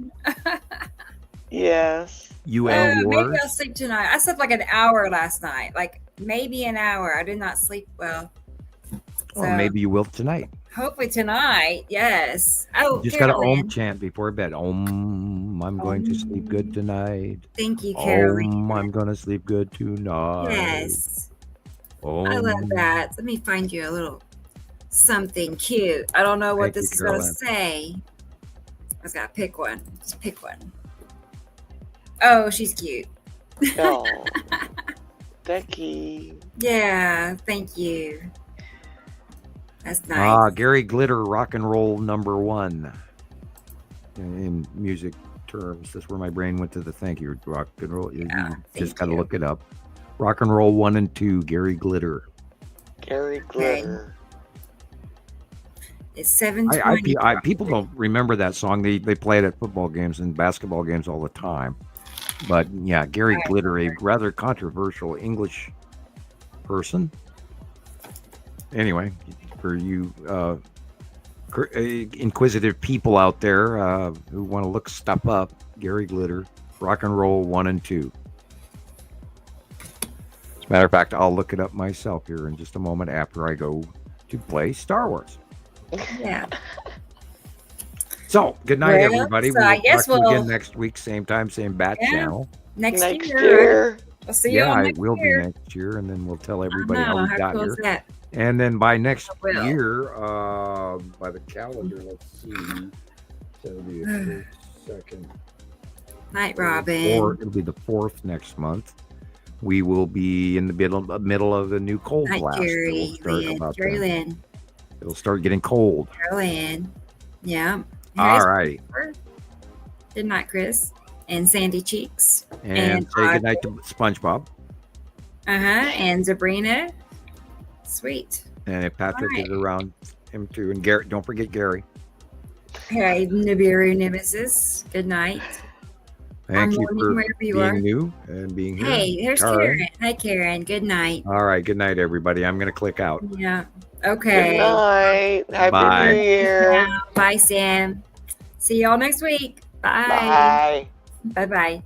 Yes. You and yours. Maybe I'll sleep tonight. I slept like an hour last night. Like maybe an hour. I did not sleep well. So maybe you will tonight. Hopefully tonight. Yes. Oh, you just got to Om chant before bed. Om, I'm going to sleep good tonight. Thank you, Carolyn. Om, I'm going to sleep good tonight. Yes. Om. I love that. Let me find you a little something cute. I don't know what this is going to say. I just got to pick one. Just pick one. Oh, she's cute. Oh, Becky. Yeah, thank you. That's nice. Gary Glitter, rock and roll #1 in music terms. That's where my brain went to the thank you. Rock and roll. You just got to look it up. Rock and roll 1 and 2, Gary Glitter. Gary Glitter. It's 7:20. People don't remember that song. They play it at football games and basketball games all the time. But yeah, Gary Glitter, a rather controversial English person. Anyway, for you inquisitive people out there who want to look stuff up, Gary Glitter, Rock and Roll 1 and 2. As a matter of fact, I'll look it up myself here in just a moment after I go to play Star Wars. Yeah. So, good night, everybody. So We'll I guess talk to you we'll again next week, same time, same bat channel. next year. We'll see you all Yeah, next it will year. be next year, and then we'll tell everybody how we How got cool here. is that? And then by next will. year, by the calendar, let's see, it'll be the second. Night, Or Robin. it'll be the 4th next month. We will be in the middle of the new cold Night, blast. Jerry Lynn. Jerry then. Lynn. It'll start getting cold. Jerry Lynn. Yeah. All righty. Good night, Chris. And Sandy Cheeks. And say good night to SpongeBob. And Sabrina. Sweet. And if Patrick All is around, him too. And Gary, don't forget Gary. Okay, Nibiru Nemesis. Good night. Thank you for wherever you being are. new and being here. Hey, there's Karen. Hi, Karen. Good night. All right. Good night, everybody. I'm going to click out. Yeah. Okay. Good night. Happy Bye. New Year. Bye, Sam. See y'all next week. Bye. Bye. Bye-bye.